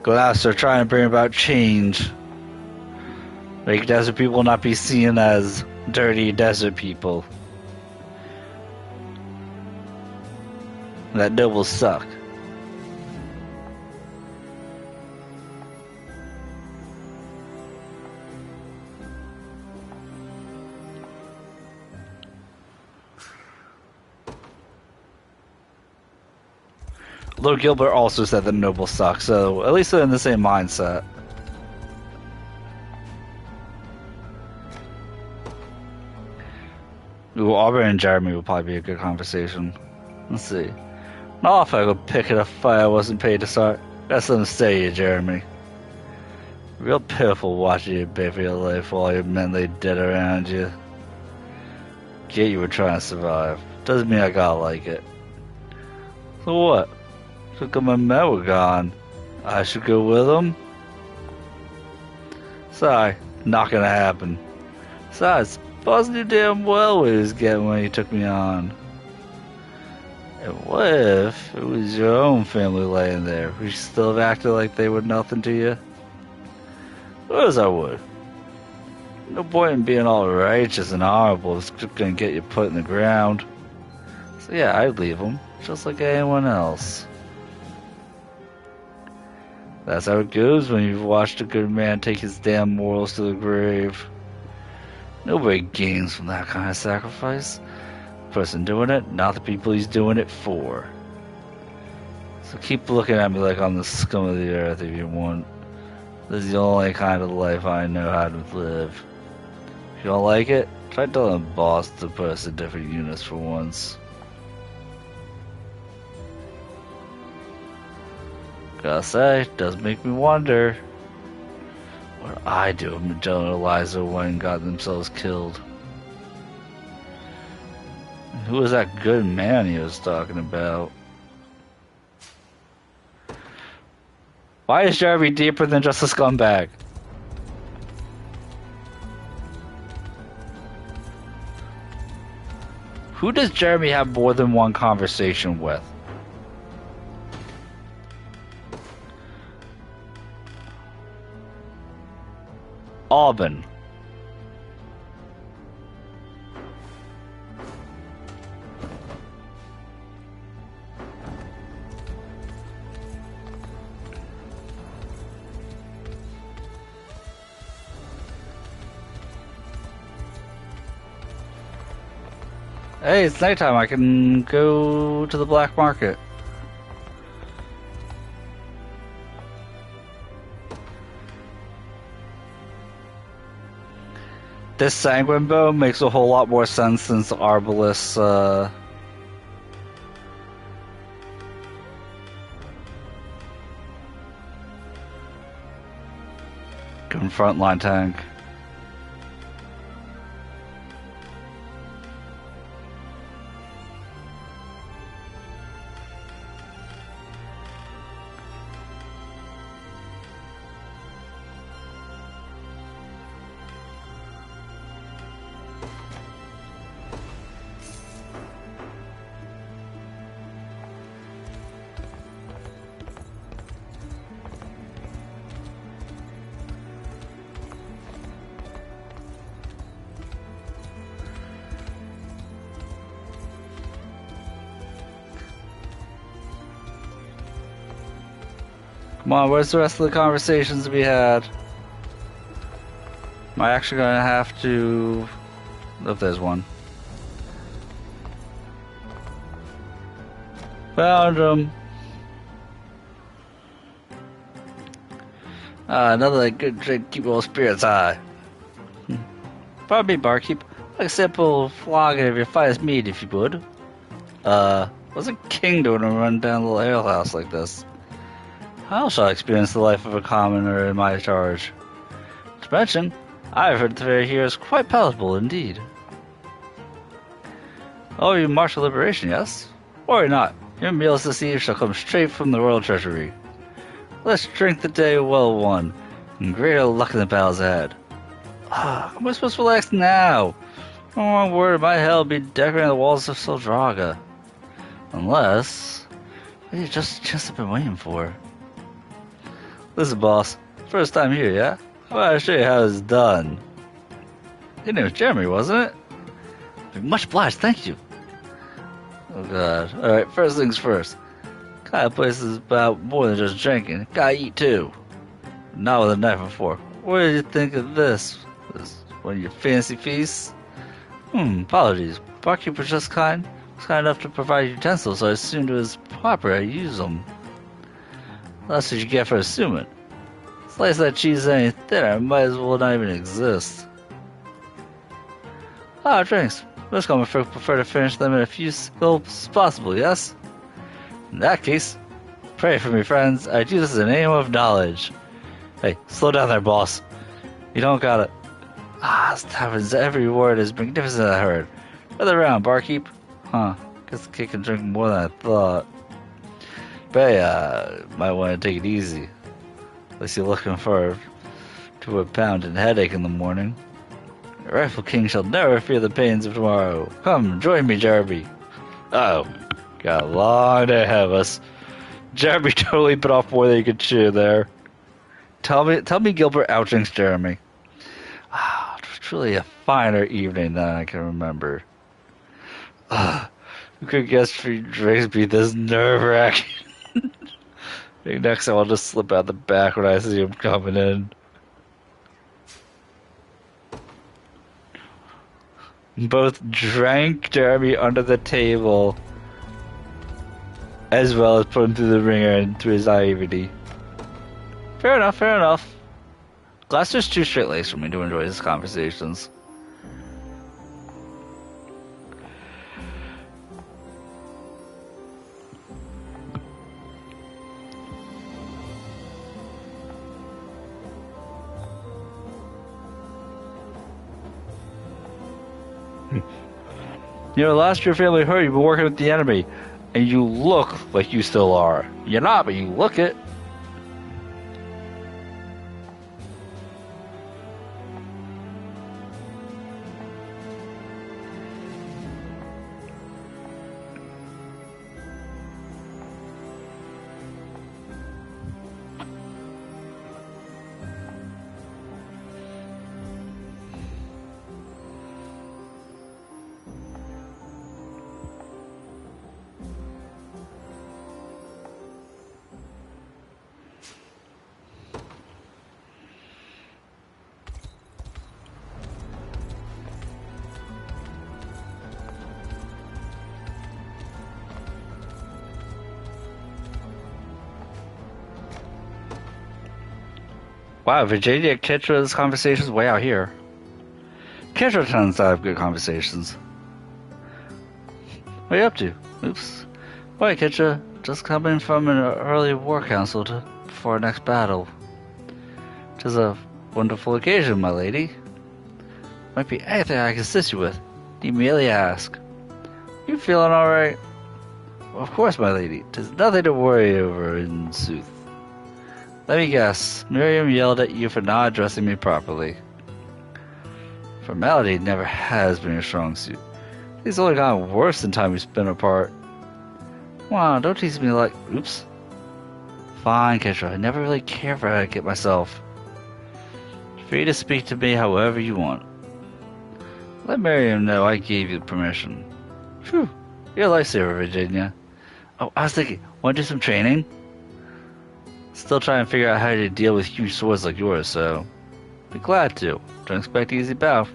Gloucester trying to bring about change. Make desert people not be seen as dirty desert people. That nobles suck. Lord Gilbert also said that nobles suck, so at least they're in the same mindset. Ooh, Aubrey and Jeremy would probably be a good conversation. Let's see. Not if I could pick it a fight I wasn't paid to start. Got something to say to you, Jeremy. Real pitiful watching you pay for your life for all your men they did around you. Yet you were trying to survive. Doesn't mean I gotta like it. So what? Look at my men were gone. I should go with them? Sorry, not gonna happen. Besides, boss knew damn well what he was getting when he took me on. And what if it was your own family laying there? Would you still have acted like they were nothing to you? Of course I would. No point in being all righteous and honorable if it's just gonna get you put in the ground. So yeah, I'd leave them, just like anyone else. That's how it goes when you've watched a good man take his damn morals to the grave. Nobody gains from that kind of sacrifice. The person doing it, not the people he's doing it for. So keep looking at me like I'm the scum of the earth if you want. This is the only kind of life I know how to live. If you don't like it, try telling the boss to put us in different units for once. Gotta say, does make me wonder what I do if Magellan and Eliza went and got themselves killed. Who was that good man he was talking about? Why is Jeremy deeper than just a scumbag? Who does Jeremy have more than one conversation with? Auburn. Hey, it's nighttime. I can go to the black market. This Sanguine Bone makes a whole lot more sense since Arbalest, frontline tank. Come on, where's the rest of the conversations to be had? Am I actually gonna have to... if there's one. Found him. Another good drink, keep all spirits high. Pardon me, barkeep. Like a simple flogging of your finest meat, if you would. What's a king doing to run down a little alehouse like this? How shall I experience the life of a commoner in my charge? To mention, I've heard the fare here is quite palatable indeed. Oh, you march liberation, yes? Worry not. Your meals this eve shall come straight from the royal treasury. Let's drink the day well won, and greater luck in the battles ahead. How am I supposed to relax now? Oh my word, my hell be decorating the walls of Soldraga. Unless... it's just the chance I've been waiting for. Listen, boss. First time here, yeah? How about I show you how it's done? Your name was Jeremy, wasn't it? Much obliged, thank you. Oh god. Alright, first things first. Kind of place is about more than just drinking. Gotta eat too. Not with a knife and fork. What did you think of this? This one of your fancy feasts? Apologies. Barkeeper was just kind. Was kind enough to provide utensils, so I assumed it was proper I use them. That's what you get for assuming. Slice that cheese any thinner, might as well not even exist. Drinks. Most common folk prefer to finish them in a few gulps as possible, yes? In that case, pray for me, friends. I do this in the name of knowledge. Hey, slow down there, boss. You don't got it. This tavern's every word is magnificent, I heard. Other round, barkeep. Guess the kid can drink more than I thought. But might want to take it easy. At least you're looking forward to a pounding headache in the morning. The rightful king shall never fear the pains of tomorrow. Come, join me, Jeremy. Oh, got a long day ahead of us. Jeremy totally bit off more than you could chew there. Tell me Gilbert outdrinks Jeremy. It was truly a finer evening than I can remember. Who could guess free drinks be this nerve-wracking? Maybe next time I'll just slip out the back when I see him coming in. Both drank Jeremy under the table, as well as put him through the ringer and through his naivety. Fair enough, fair enough. Glass is too straight-laced for me to enjoy these conversations. You know, last your family heard you've been working with the enemy, and you look like you still are. You're not, but you look it. Wow, Virginia and Ketra's conversations way out here. Ketra tends to have good conversations. What are you up to? Oops. Why, Ketra? Just coming from an early war council before our next battle. 'Tis a wonderful occasion, my lady. Might be anything I can assist you with. You merely ask. You feeling alright? Well, of course, my lady. 'Tis nothing to worry over, in sooth. Let me guess. Miriam yelled at you for not addressing me properly. Formality never has been your strong suit. It's only gotten worse in time we spent apart. Wow, don't tease me like... Oops. Fine, Ketra. I never really cared for etiquette myself. Free to speak to me however you want. Let Miriam know I gave you permission. Phew. You're a lifesaver, Virginia. Oh, I was thinking, want to do some training? Still trying to figure out how to deal with huge swords like yours, so be glad to. Don't expect easy bow,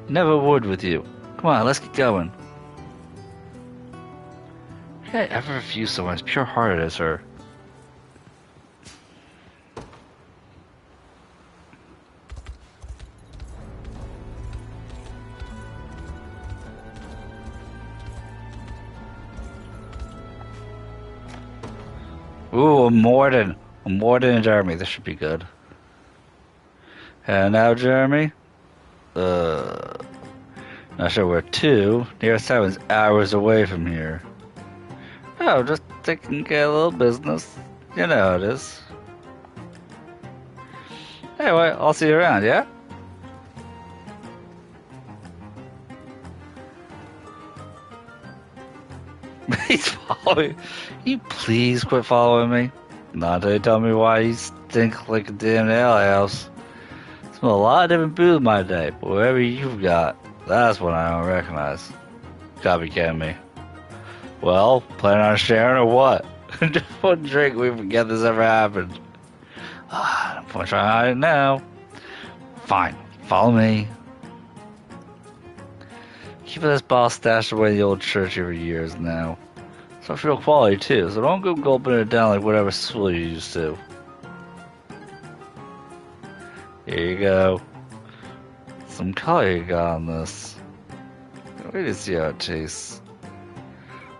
Never would with you. Come on, let's get going. How could I ever refuse someone as pure-hearted as her? Ooh, a Morden and Jeremy. This should be good. And now, Jeremy? Not sure where to. Nearest town is hours away from here. Oh, just taking care of a little business. You know how it is. Anyway, I'll see you around, yeah? He's following. Can you please quit following me? Not until you tell me why you stink like a damn alehouse. Smell a lot of different food in my day, but whatever you've got, that's what I don't recognize. Gotta be kidding me. Well, planning on sharing or what? Just one drink, we forget this ever happened. I'm trying to hide it now. Fine, follow me. Keeping this bottle stashed away in the old church for years now. It's not real quality too, so don't go gulping it down like whatever swill you used to. Here you go. Some color you got on this. Wait to see how it tastes.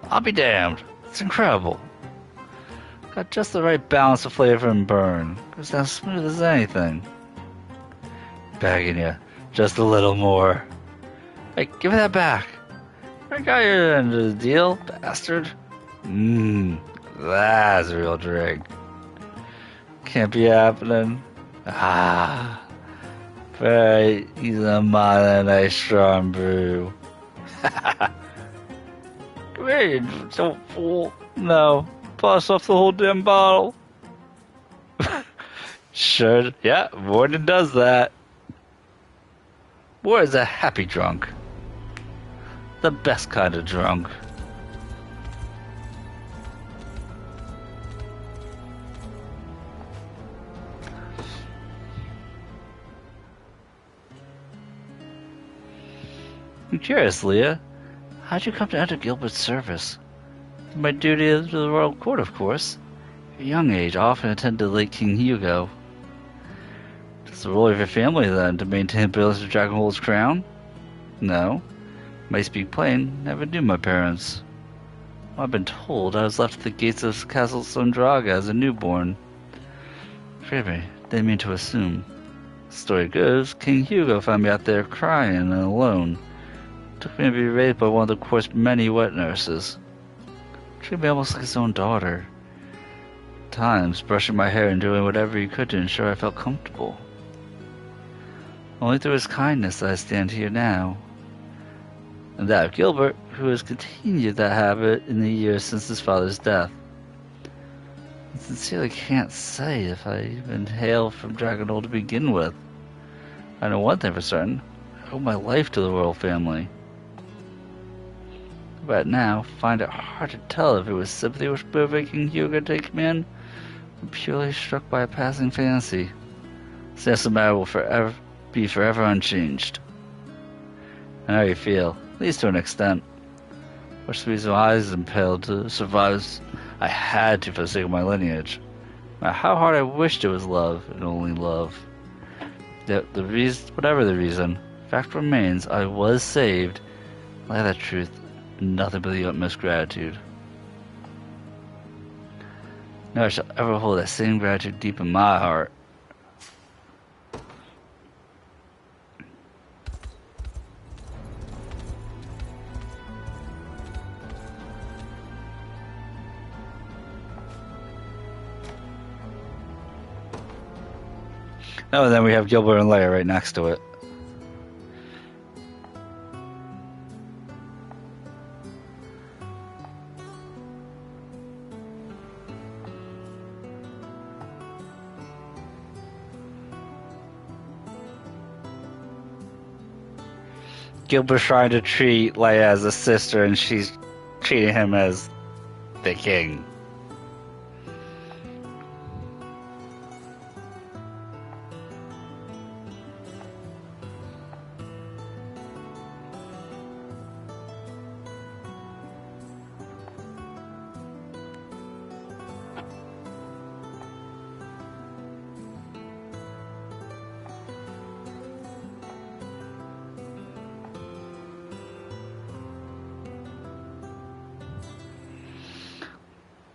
I'll be damned. It's incredible. Got just the right balance of flavor and burn. Goes down smooth as anything. Begging you, just a little more. Hey, give me that back. I got your end of the deal, bastard. That's a real drink. Can't be happening. Very easy on my nice strong brew. Come here, you don't fool. No, pass off the whole damn bottle. Sure, yeah, Morden does that. War is a happy drunk. The best kind of drunk. I'm curious, Leah. How'd you come to enter Gilbert's service? My duty to the royal court, of course. At a young age, I often attended Lake King Hugo. It's the role of your family, then, to maintain Pillars of Dragonhold's crown? No. May speak plain, never knew my parents. Well, I've been told I was left at the gates of Castle Sondraga as a newborn. Forgive me, didn't mean to assume. The story goes, King Hugo found me out there crying and alone. Took me to be raised by one of the court's many wet nurses. Treated me almost like his own daughter. At times, brushing my hair and doing whatever he could to ensure I felt comfortable. Only through his kindness that I stand here now. And that of Gilbert, who has continued that habit in the years since his father's death. I sincerely can't say if I even hail from Dragonhold to begin with. I know one thing for certain. I owe my life to the royal family. But now, find it hard to tell if it was sympathy which moved King Hugo to take me in, or purely struck by a passing fancy. Since the matter will be forever unchanged. I know how you feel, at least to an extent. Which the reason why I was impelled to survive I had to for the sake of my lineage. No matter how hard I wished it was love, and only love. Yet the reason, whatever the reason, fact remains I was saved. Like that truth, nothing but the utmost gratitude. Never shall ever hold that same gratitude deep in my heart. Oh, and then we have Gilbert and Leia right next to it. Gilbert's trying to treat Leia as a sister, and she's treating him as the king.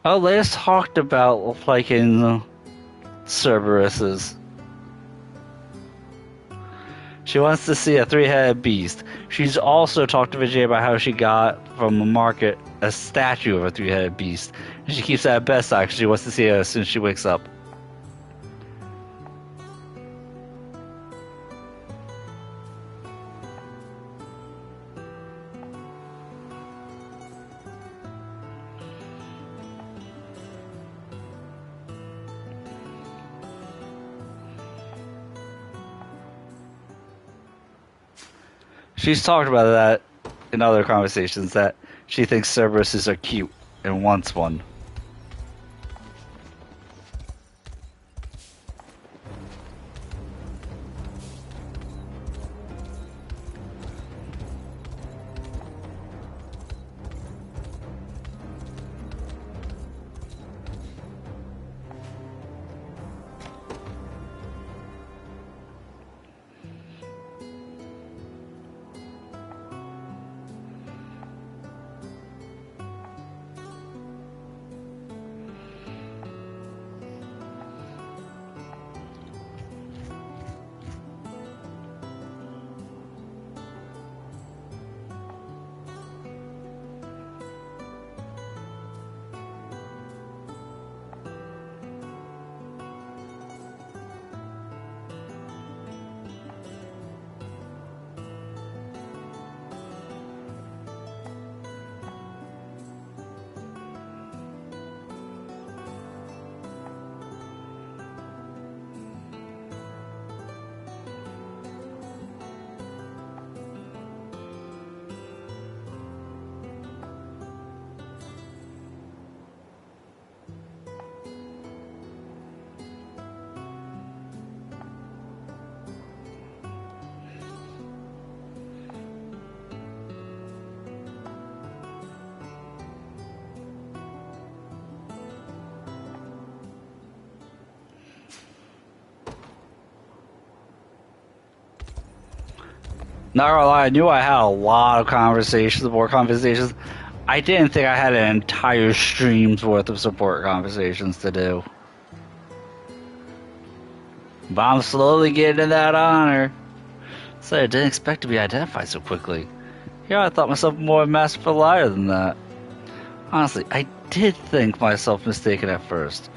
Oh, they just talked about like in Cerberus's. She wants to see a three-headed beast. She's also talked to Vijay about how she got from a market a statue of a three-headed beast. And she keeps that at bedside because she wants to see it as soon as she wakes up. She's talked about that in other conversations, that she thinks Cerberuses are cute and wants one. Not gonna lie, I knew I had a lot of conversations, more conversations. I didn't think I had an entire stream's worth of support conversations to do. But I'm slowly getting to that honor. So I didn't expect to be identified so quickly. Here I thought myself more a masterful liar than that. Honestly, I did think myself mistaken at first.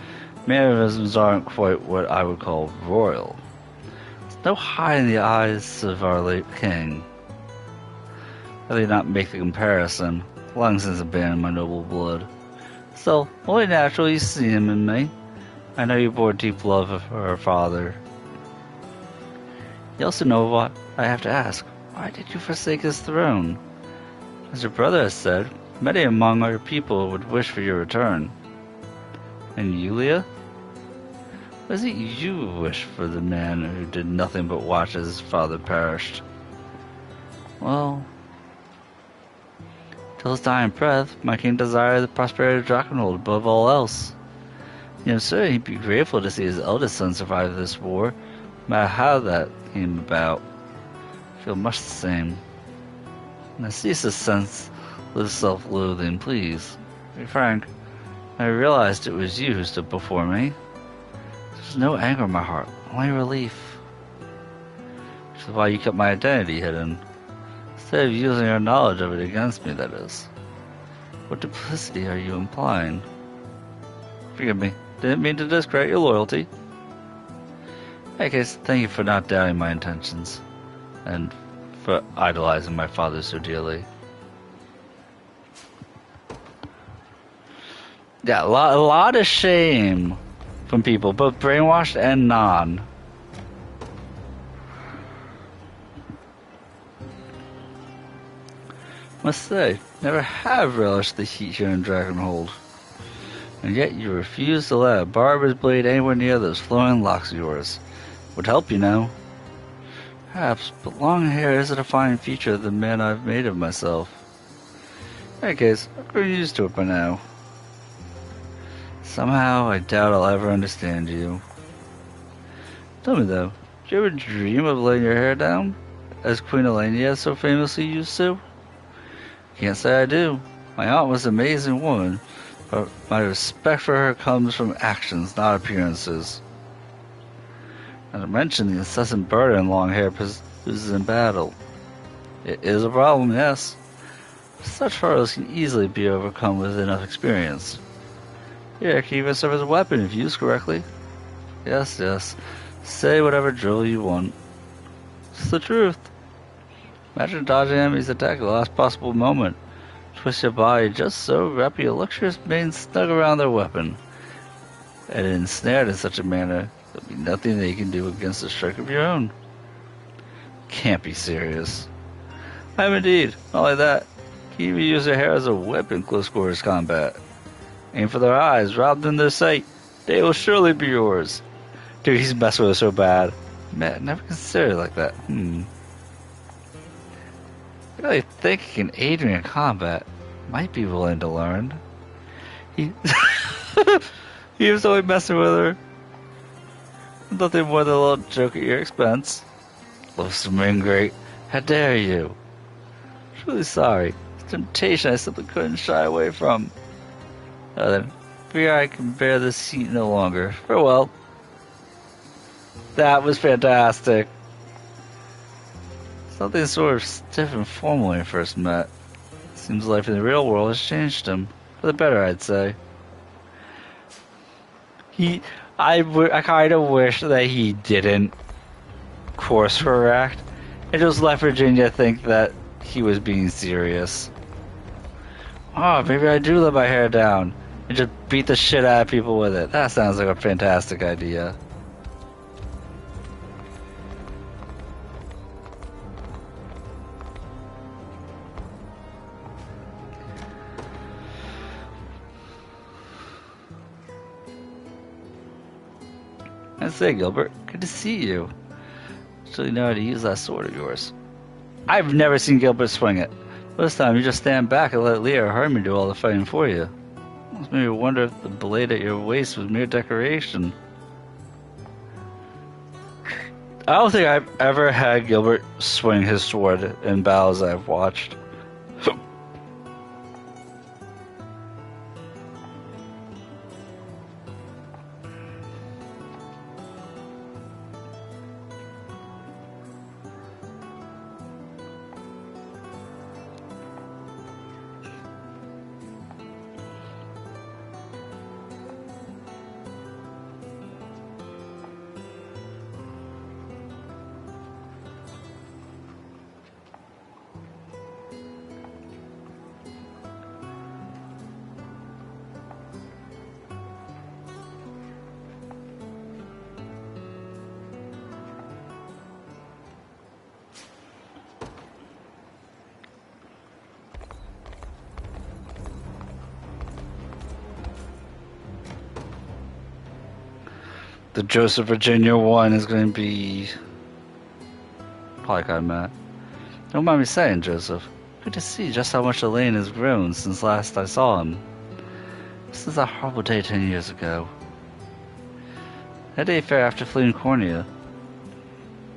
Mannerisms aren't quite what I would call royal. There's no high in the eyes of our late king. I did not make the comparison, long since abandoned my noble blood. Still, only natural you see him in me. I know you bore deep love for our father. You also know what I have to ask. Why did you forsake his throne? As your brother has said, many among our people would wish for your return. And Yulia? Was it you who wished for the man who did nothing but watch as his father perished? Well, till his dying breath, my king desired the prosperity of Drakenhold above all else. I'm certain he'd be grateful to see his eldest son survive this war, no matter how that came about. I feel much the same. And I cease to sense little self-loathing, please. To be frank, I realized it was you who stood before me. There's no anger in my heart, only relief. Which is why you kept my identity hidden. Instead of using your knowledge of it against me, that is. What duplicity are you implying? Forgive me, didn't mean to discredit your loyalty. In any case, thank you for not doubting my intentions, and for idolizing my father so dearly. Yeah, a lot of shame from people, both brainwashed and non. Must say, never have relished the heat here in Drakenhold. And yet you refuse to let a barber's blade anywhere near those flowing locks of yours. Would help, you know. Perhaps, but long hair is a defining feature of the man I've made of myself. In any case, I've grown used to it by now. Somehow, I doubt I'll ever understand you. Tell me though, do you ever dream of letting your hair down? As Queen Elenia so famously used to? Can't say I do. My aunt was an amazing woman, But my respect for her comes from actions, not appearances. Not to mention the incessant burden long hair produces in battle. It is a problem, yes. Such hurdles can easily be overcome with enough experience. Here, it can even serve as a weapon if used correctly. Yes, yes. Say whatever drivel you want. It's the truth. Imagine dodging enemy's attack at the last possible moment. Twist your body just so, wrap your luxurious mane snug around their weapon. And ensnared in such a manner, there'll be nothing that you can do against a strike of your own. Can't be serious. I am indeed. Not only that, you can even use their hair as a weapon in close quarters combat. Aim for their eyes, rob them their sight. They will surely be yours. Dude, he's messing with us so bad. Man, never considered it like that. I really think he can aid me in combat. Might be willing to learn. He he was only messing with her. Nothing more than a little joke at your expense. Loathsome ingrate. How dare you? Truly sorry. It's a temptation I simply couldn't shy away from. Now then, fear I can bear this heat no longer. Farewell. That was fantastic. Something sort of stiff and formal when we first met. Seems life in the real world has changed him. For the better, I'd say. I kind of wish that he didn't course correct and just let Virginia think that he was being serious. Oh, maybe I do let my hair down and just beat the shit out of people with it. That sounds like a fantastic idea. I say, Gilbert, good to see you. Actually know how to use that sword of yours. I've never seen Gilbert swing it. This time you just stand back and let Leah or Herman do all the fighting for you. It made me wonder if the blade at your waist was mere decoration. I don't think I've ever had Gilbert swing his sword in battles I've watched. The Joseph Virginia one is going to be probably kind of mad. Don't mind me saying, Joseph. Good to see just how much Elaine has grown since last I saw him. Since that horrible day 10 years ago. That day fair after fleeing Cornea.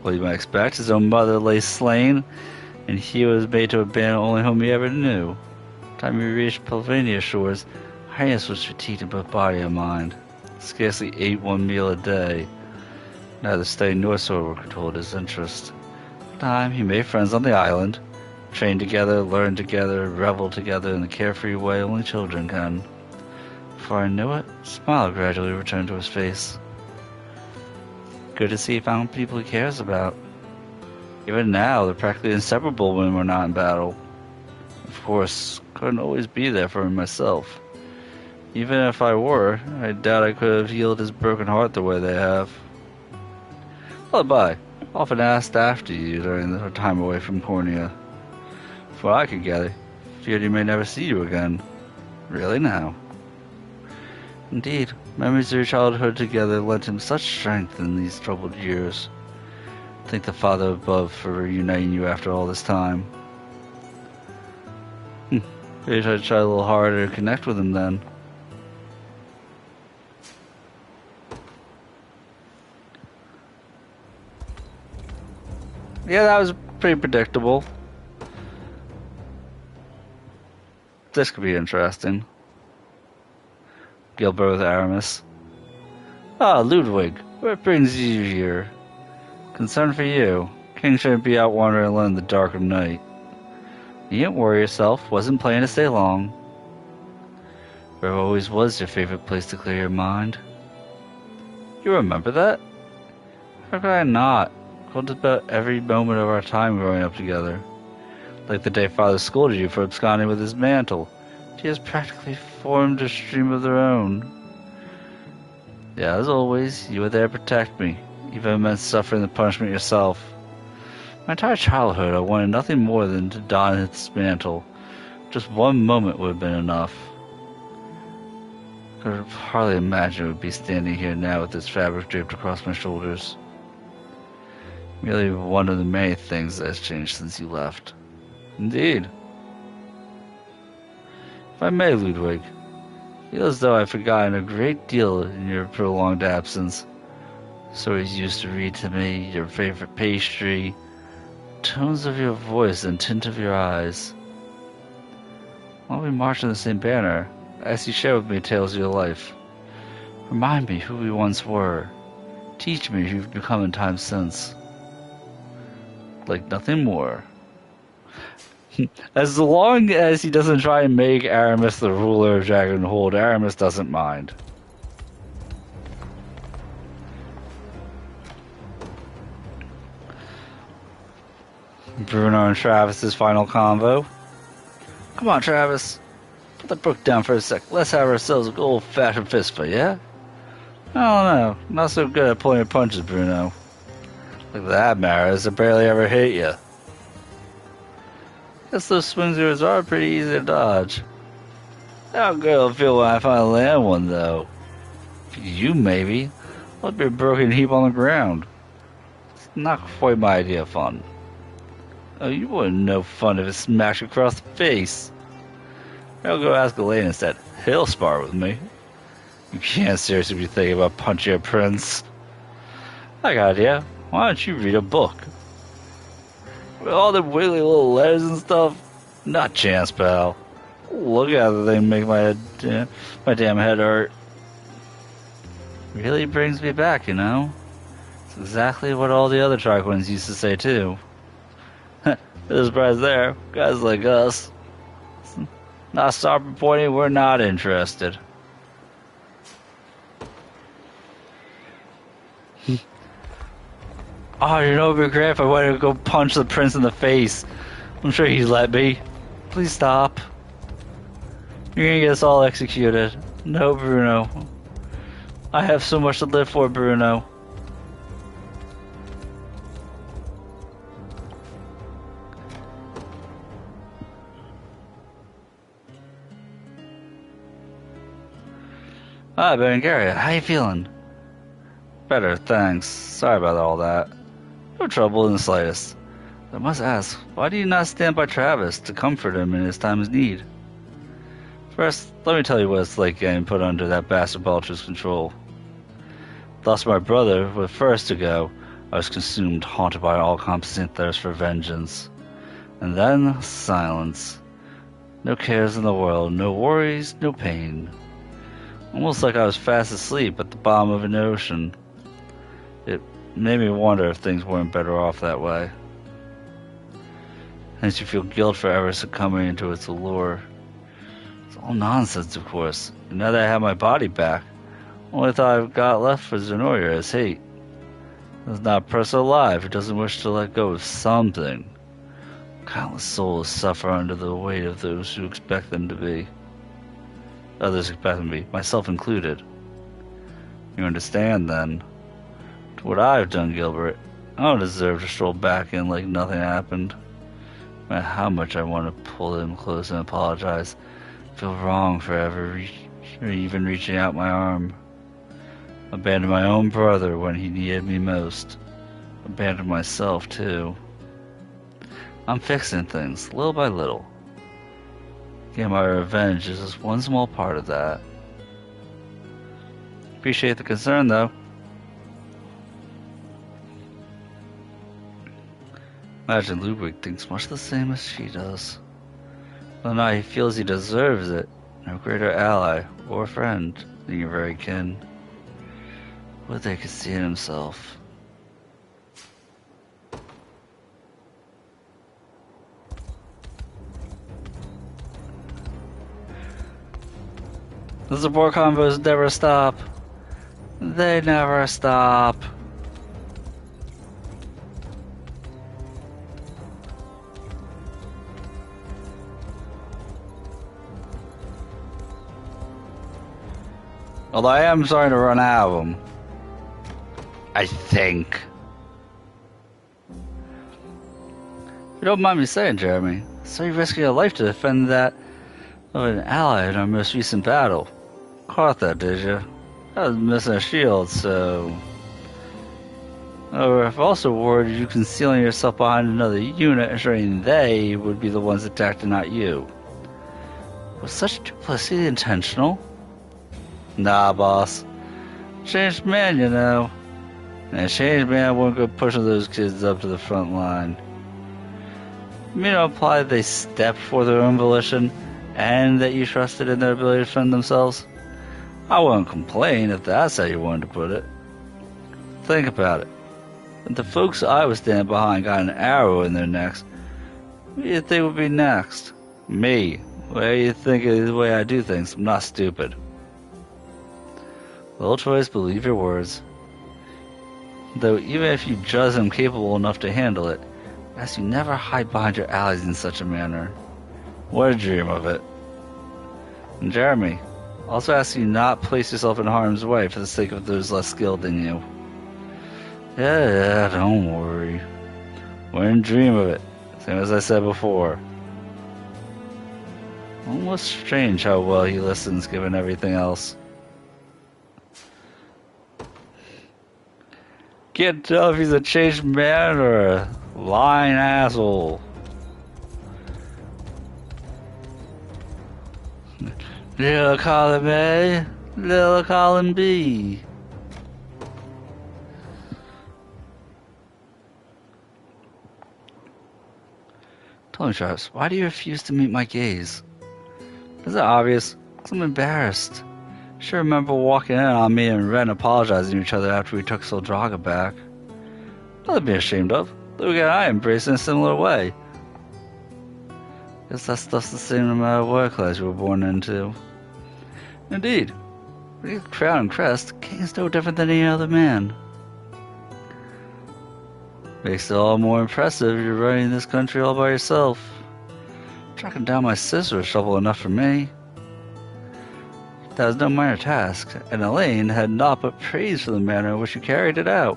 Well, you might expect, his own mother lay slain, and he was made to abandon the only home he ever knew. Time he reached Pennsylvania shores, Highness was fatigued in both body and mind. Scarcely ate one meal a day. Neither study nor sword were controlled his interest. In time, he made friends on the island, trained together, learned together, reveled together in the carefree way only children can. Before I knew it, a smile gradually returned to his face. Good to see he found people he cares about. Even now, they're practically inseparable when we're not in battle. Of course, couldn't always be there for him myself. Even if I were, I doubt I could have healed his broken heart the way they have. Lullaby, often asked after you during the time away from Cornea. For I could gather, feared he may never see you again. Really now? Indeed, memories of your childhood together lent him such strength in these troubled years. Thank the Father above for reuniting you after all this time. Maybe I should try a little harder to connect with him then. Yeah, that was pretty predictable. This could be interesting. Gilbert with Aramis. Ah, Ludwig, what brings you here? Concern for you. King shouldn't be out wandering alone in the dark of night. You didn't worry yourself, wasn't planning to stay long. Where always was your favorite place to clear your mind. You remember that? How could I not? Told about every moment of our time growing up together. Like the day Father scolded you for absconding with his mantle. She has practically formed a stream of their own. Yeah, as always, you were there to protect me, even if it meant suffering the punishment yourself. My entire childhood, I wanted nothing more than to don its mantle. Just one moment would have been enough. I could hardly imagine I would be standing here now with this fabric draped across my shoulders. Merely one of the many things that has changed since you left. Indeed. If I may, Ludwig, I feel as though I've forgotten a great deal in your prolonged absence. Stories you used to read to me, your favorite pastry, tones of your voice and tint of your eyes. While we march in the same banner, I ask you share with me tales of your life. Remind me who we once were. Teach me who you've become in time since. Like nothing more. As long as he doesn't try and make Aramis the ruler of Dragonhold, Aramis doesn't mind. Bruno and Travis's final convo. Come on, Travis. Put the book down for a sec. Let's have ourselves a good old-fashioned fist fight, yeah? I don't know. Not so good at pulling your punches, Bruno. Look at that, Maris. I barely ever hit you. Guess those swings of yours are pretty easy to dodge. How good it'll feel when I finally land one, though. You, maybe. I'll be a broken heap on the ground. It's not quite my idea of fun. Oh, you wouldn't know fun if it smacked you across the face. I'll go ask Elaine instead. He'll spar with me. You can't seriously be thinking about punching a prince. I got an idea. Why don't you read a book? With all the wiggly little letters and stuff? Not chance, pal. Look at the thing make my damn head hurt. Really brings me back, you know? It's exactly what all the other Triquins used to say, too. There's a surprise there. Guys like us. Not stopping pointing, we're not interested. Oh, you know, it'd be great if I wanted to go punch the prince in the face. I'm sure he'd let me. Please stop. You're gonna get us all executed. No, Bruno. I have so much to live for, Bruno. Hi, Berengaria. How you feeling? Better, thanks. Sorry about all that. No trouble in the slightest. I must ask, why do you not stand by Travis to comfort him in his time of need? First, let me tell you what it's like getting put under that bastard Belcher's control. Thus my brother was first to go. I was consumed, haunted by an all-encompassing thirst for vengeance. And then, silence. No cares in the world, no worries, no pain. Almost like I was fast asleep at the bottom of an ocean. It made me wonder if things weren't better off that way. Hence you feel guilt for ever succumbing into its allure. It's all nonsense, of course. And now that I have my body back, only thought I've got left for Zenoria is hate. There's not a person alive who doesn't wish to let go of something. Countless souls suffer under the weight of those who expect them to be. Others expect them to be, myself included. You understand, then? To what I've done, Gilbert, I don't deserve to stroll back in like nothing happened. No matter how much I want to pull him close and apologize, I feel wrong for ever even reaching out my arm. Abandoned my own brother when he needed me most. Abandoned myself, too. I'm fixing things, little by little. Getting my revenge is just one small part of that. Appreciate the concern, though. Imagine Ludwig thinks much the same as she does. But now he feels he deserves it. No greater ally or friend. Thinking of very kin. What they could see in himself. The support combos never stop. They never stop. Although I am starting to run out of them. I think. You don't mind me saying, Jeremy, so you risked your life to defend that of an ally in our most recent battle. Caught that, did you? I was missing a shield, so... I've also worried you concealing yourself behind another unit, ensuring they would be the ones attacked and not you. Was such duplicity intentional? Nah, boss. Changed man, you know. And a changed man won't go pushing those kids up to the front line. You mean to imply they stepped for their own volition, and that you trusted in their ability to defend themselves? I wouldn't complain if that's how you wanted to put it. Think about it. If the folks I was standing behind got an arrow in their necks, who do you think would be next? Me. Well, you think of the way I do things. I'm not stupid. Well, choice, believe your words. Though even if you judge them capable enough to handle it, I ask you never hide behind your allies in such a manner. What a dream of it. And Jeremy, also ask you not place yourself in harm's way for the sake of those less skilled than you. Yeah, don't worry. Wouldn't dream of it, same as I said before. Almost strange how well he listens given everything else. Can't tell if he's a changed man or a lying asshole. Little column A, little column B. Tell me, Travis, why do you refuse to meet my gaze? Is it obvious? 'Cause I'm embarrassed. Sure remember walking in on me and Ren apologizing to each other after we took Soldraga back. Nothing to be ashamed of. Luke and I embraced in a similar way. Guess that stuff's the same no matter what class you were born into. Indeed. With your crown and crest, King's no different than any other man. Makes it all more impressive you're running this country all by yourself. Tracking down my sister was trouble enough for me. That was no minor task, and Elaine had naught but praise for the manner in which you carried it out.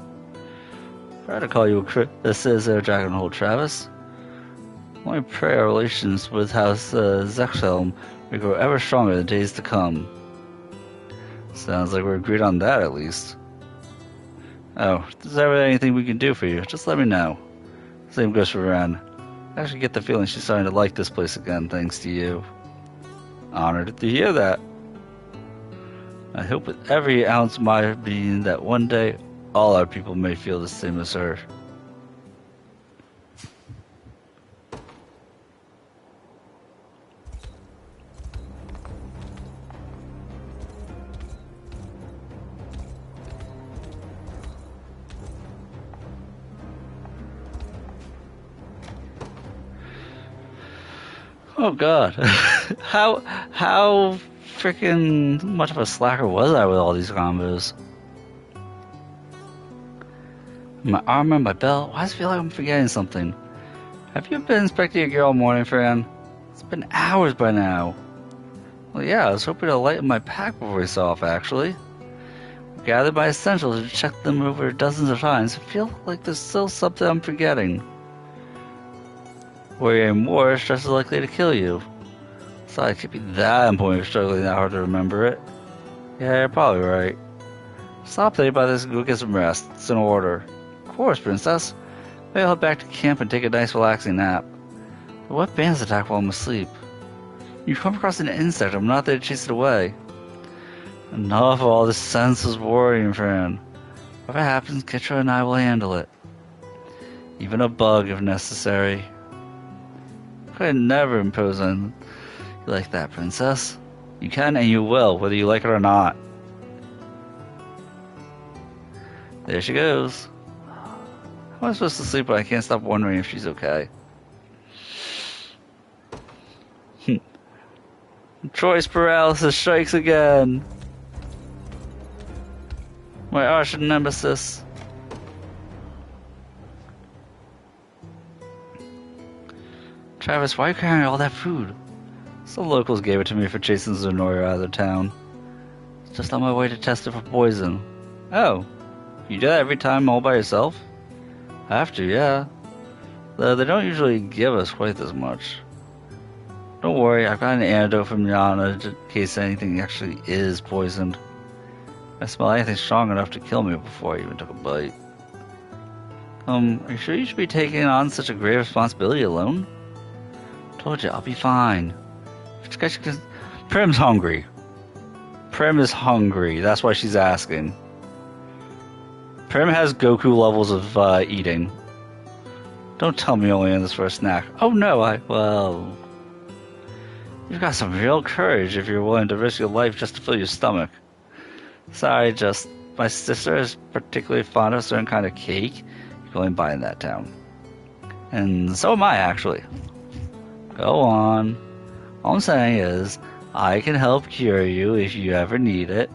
Proud to call you a citizen of Dragonhold, Travis. Only pray our relations with House Zexhelm may grow ever stronger in the days to come. Sounds like we're agreed on that, at least. Oh, if there's ever anything we can do for you, just let me know. Same goes for Ren. I actually get the feeling she's starting to like this place again, thanks to you. Honored to hear that. I hope with every ounce of my being that one day all our people may feel the same as her. Oh God, how freaking much of a slacker was I with all these combos? My armor, my belt. Why does it feel like I'm forgetting something? Have you been inspecting your gear all morning, Fran? It's been hours by now. Well, yeah, I was hoping to lighten my pack before we set off, actually. I gathered my essentials and checked them over dozens of times. I feel like there's still something I'm forgetting. Worrying more, stress is likely to kill you. So it can't be that important if you're struggling that hard to remember it. Yeah, you're probably right. Stop thinking about this and go get some rest. It's in order. Of course, Princess. Maybe I'll head back to camp and take a nice relaxing nap. But what bands attack while I'm asleep? You come across an insect, I'm not there to chase it away. Enough of all this senseless worrying, Fran. Whatever happens, Ketra and I will handle it. Even a bug if necessary. I could never impose on you like that, Princess. You can and you will, whether you like it or not. There she goes. How am I supposed to sleep when I can't stop wondering if she's okay? Choice paralysis strikes again. My arch nemesis. Travis, why are you carrying all that food? Some locals gave it to me for chasing Zenora out of the town. It's just on my way to test it for poison. Oh, you do that every time all by yourself? I have to, yeah. Though they don't usually give us quite this much. Don't worry, I've got an antidote from Yana in case anything actually is poisoned. I smell anything strong enough to kill me before I even took a bite. Are you sure you should be taking on such a grave responsibility alone? Told you, I'll be fine. Prim's hungry. Prim is hungry, that's why she's asking. Prim has Goku levels of eating. Don't tell me only in this for a snack. Oh no, well... You've got some real courage if you're willing to risk your life just to fill your stomach. Sorry, just... My sister is particularly fond of a certain kind of cake you can only buy in that town. And so am I, actually. Go on. All I'm saying is, I can help cure you if you ever need it,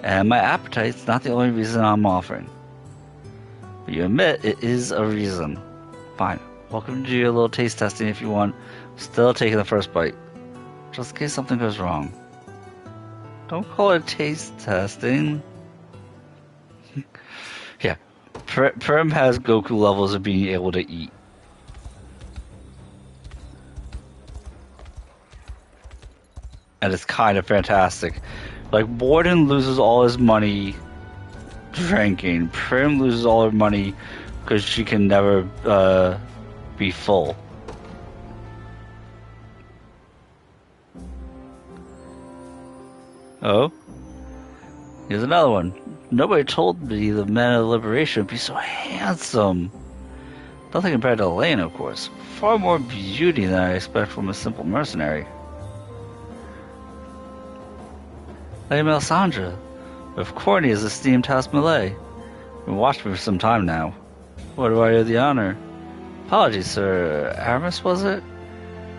and my appetite's not the only reason I'm offering. But you admit it is a reason. Fine. Welcome to your little taste testing if you want. Still taking the first bite. Just in case something goes wrong. Don't call it taste testing. Yeah. Prim has Goku levels of being able to eat. And it's kind of fantastic. Like, Borden loses all his money drinking. Prim loses all her money because she can never be full. Oh? Here's another one. Nobody told me the men of liberation would be so handsome. Nothing compared to Elaine, of course. Far more beauty than I expect from a simple mercenary. Lady Melisandre, of Corny's esteemed House Malay. Been watching me for some time now. What do I owe the honor? Apologies, sir. Aramis, was it?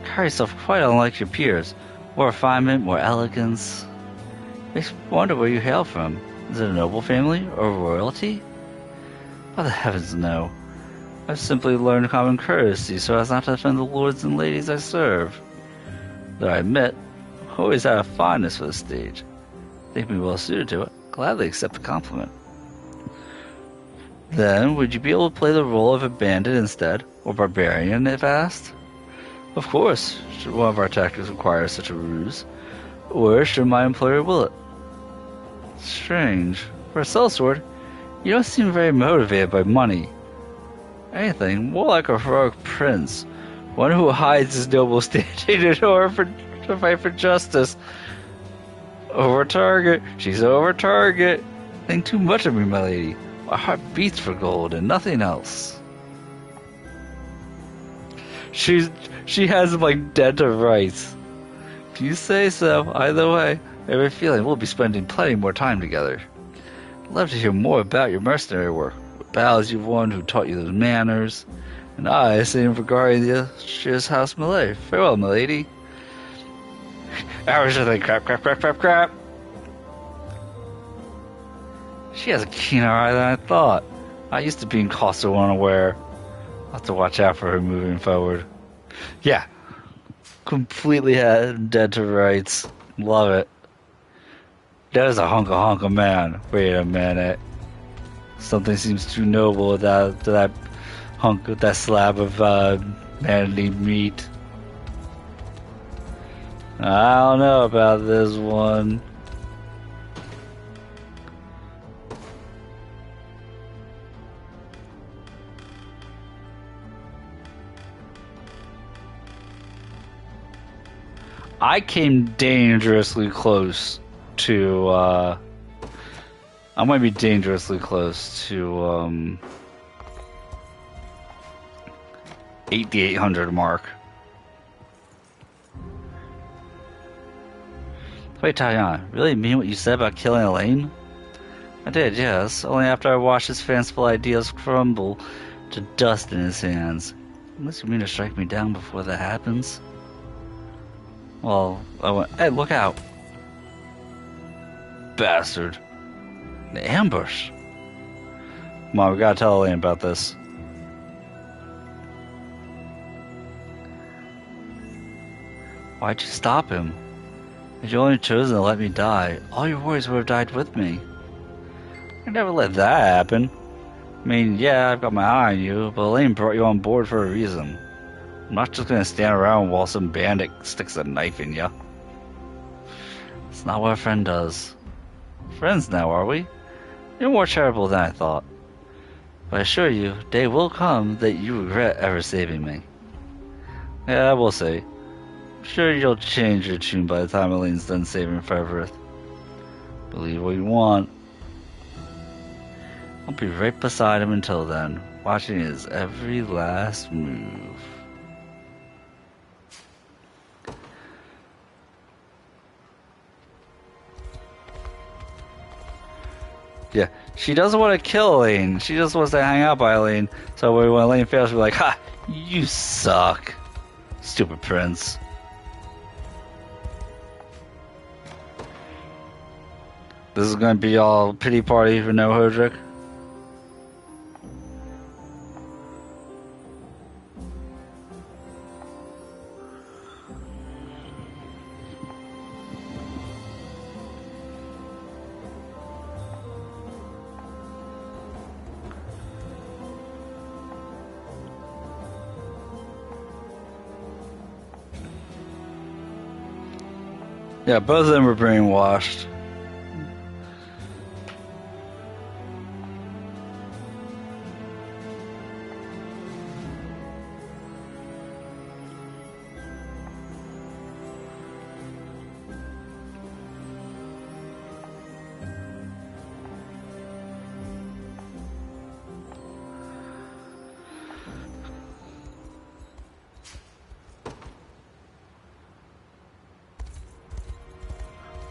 Carry yourself quite unlike your peers. More refinement, more elegance. Makes me wonder where you hail from. Is it a noble family or royalty? By the heavens, no. I've simply learned common courtesy so as not to offend the lords and ladies I serve. Though I admit, I've always had a fondness for the stage. Think me well suited to it. Gladly accept the compliment. Then, would you be able to play the role of a bandit instead, or barbarian if asked? Of course, should one of our tactics require such a ruse, or should my employer will it. Strange. For a sellsword, you don't seem very motivated by money. Anything more like a heroic prince, one who hides his noble standing in order to fight for justice. Over target. She's over target. Think too much of me, my lady. My heart beats for gold and nothing else. She has him like dead to rights. If you say so, either way, I have a feeling we'll be spending plenty more time together. I'd love to hear more about your mercenary work, what battles you've won, who taught you those manners, and I, same regarding the illustrious House Malay. Farewell, my lady. Hours of the crap. She has a keener eye than I thought. I used to being caught so unaware. I'll have to watch out for her moving forward. Yeah. Completely dead to rights. Love it. There's a hunka man. Wait a minute. Something seems too noble to that hunk of that slab of manly meat. I don't know about this one. I came dangerously close to, I might be dangerously close to, 8,800 mark. Wait, Tatiana, really mean what you said about killing Elaine? I did, yes. Only after I watched his fanciful ideas crumble to dust in his hands. Unless you mean to strike me down before that happens. Well, I went, hey, look out. Bastard. An ambush. Come on, we gotta tell Elaine about this. Why'd you stop him? If you only chosen to let me die, all your warriors would have died with me. I never let that happen. I mean, yeah, I've got my eye on you, but Elaine brought you on board for a reason. I'm not just gonna stand around while some bandit sticks a knife in you. It's not what a friend does. Friends now, are we? You're more charitable than I thought. But I assure you, day will come that you regret ever saving me. Yeah, we'll see. I'm sure you'll change your tune by the time Elaine's done saving Ferberith. Believe what you want. I'll be right beside him until then, watching his every last move. Yeah, she doesn't want to kill Elaine. She just wants to hang out by Elaine. So when Elaine fails, she'll be like, ha! You suck. Stupid prince. This is going to be all pity party for no Hodrick. Yeah, both of them were brainwashed.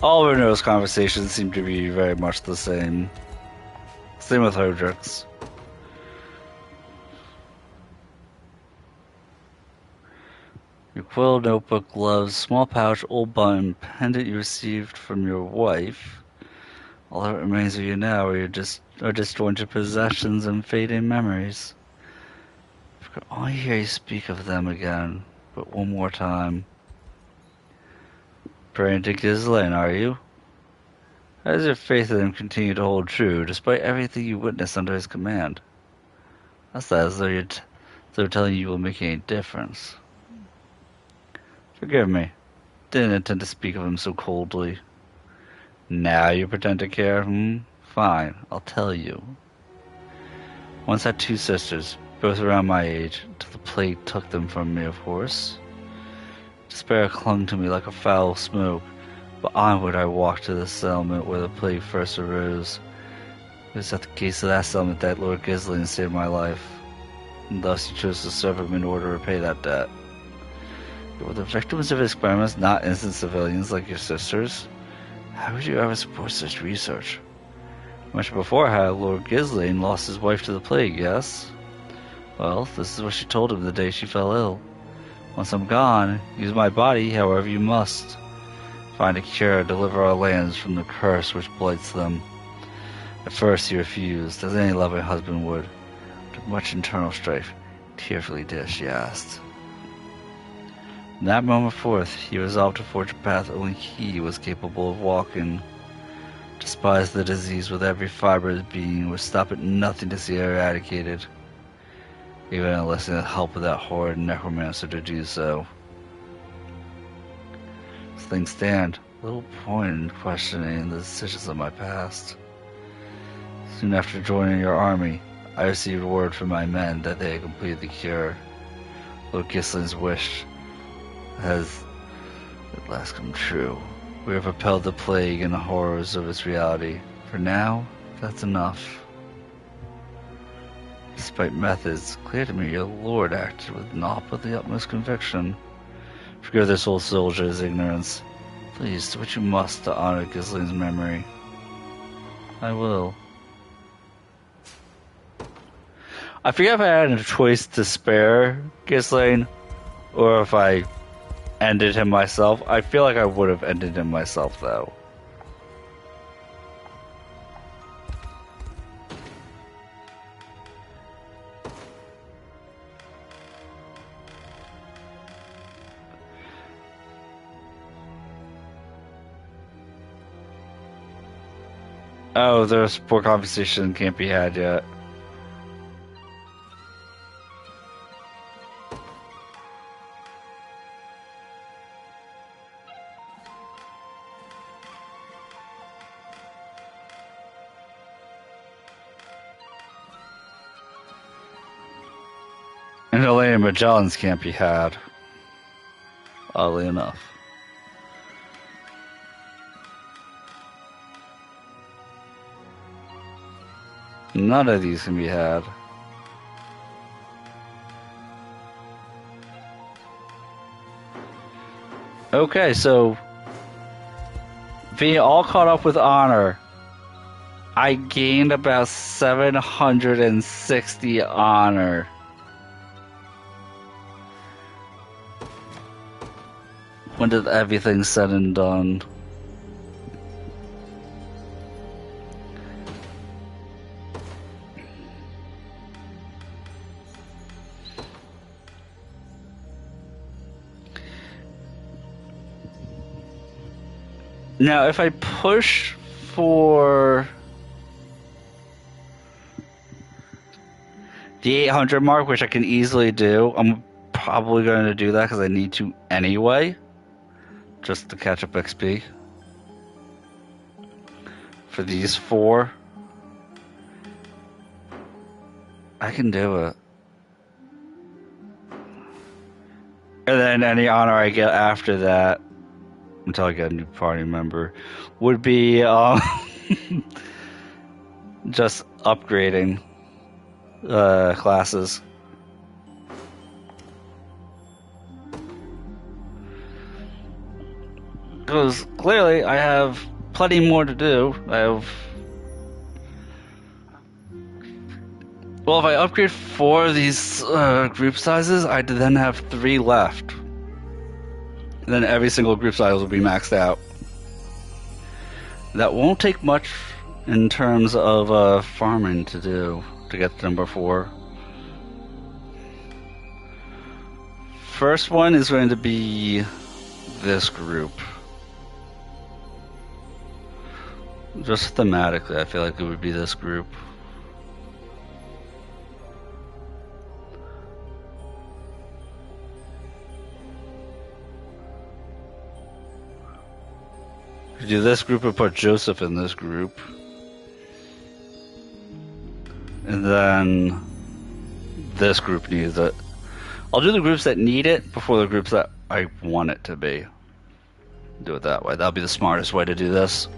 All of Renault's conversations seem to be very much the same. Same with Hodrick's. Your quill, notebook, gloves, small pouch, old button, pendant you received from your wife. All that remains of you now are disjointed possessions and fading memories. I could only hear you speak of them again, but one more time. Praying to Ghislaine, are you? How does your faith in him continue to hold true, despite everything you witnessed under his command? That's that as though they're telling you will make any difference. Forgive me. Didn't intend to speak of him so coldly. Now you pretend to care, Fine, I'll tell you. Once had 2 sisters, both around my age, until the plague took them from me, of course. Despair clung to me like a foul smoke, but onward I walked to the settlement where the plague first arose. It was at the gates of that settlement that Lord Ghislaine saved my life, and thus he chose to serve him in order to repay that debt. Yet were the victims of his experiments not innocent civilians like your sisters? How would you ever support such research? Much before had Lord Ghislaine lost his wife to the plague, yes? Well, this is what she told him the day she fell ill. Once I'm gone, use my body however you must. Find a cure, deliver our lands from the curse which blights them. At first he refused, as any loving husband would. After much internal strife, tearfully did as she asked. From that moment forth, he resolved to forge a path only he was capable of walking. Despised the disease with every fiber of his being, would stop at nothing to see it eradicated. Even enlisting the help of that horrid necromancer to do so. As things stand, little point in questioning the decisions of my past. Soon after joining your army, I received word from my men that they had completed the cure. Lord Ghislaine's wish has at last come true. We have repelled the plague and the horrors of its reality. For now, that's enough. Despite methods, clear to me your lord acted with naught but the utmost conviction. Forgive this old soldier's ignorance. Please do what you must to honor Ghislaine's memory. I will. I forget if I had a choice to spare Ghislaine or if I ended him myself. I feel like I would have ended him myself though. Oh, there's poor conversation can't be had yet. And Elena Magellan's can't be had. Oddly enough. None of these can be had. Okay, so being all caught up with honor, I gained about 760 honor. When did everything said and done? Now, if I push for the 800 mark, which I can easily do, I'm probably going to do that because I need to anyway, just to catch up XP for these 4. I can do it. And then any honor I get after that, until I get a new party member, would be just upgrading classes. Because clearly I have plenty more to do. Well, if I upgrade 4 of these group sizes, I'd then have 3 left. And then every single group size will be maxed out. That won't take much in terms of farming to do to get to number 4. First one is going to be this group. Just thematically, I feel like it would be this group. Do this group and put Joseph in this group. And then this group needs it. I'll do the groups that need it before the groups that I want it to be. Do it that way. That'll be the smartest way to do this.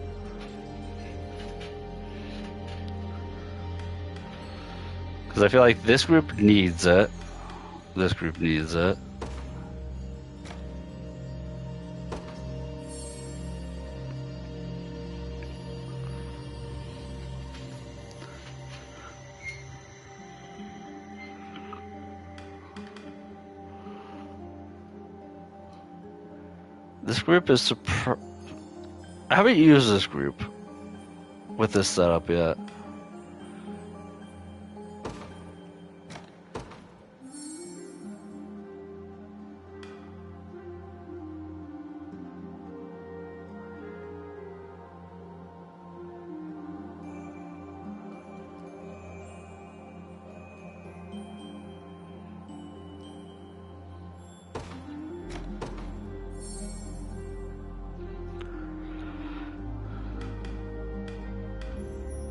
Because I feel like this group needs it. This group needs it. This group is I haven't used this group with this setup yet.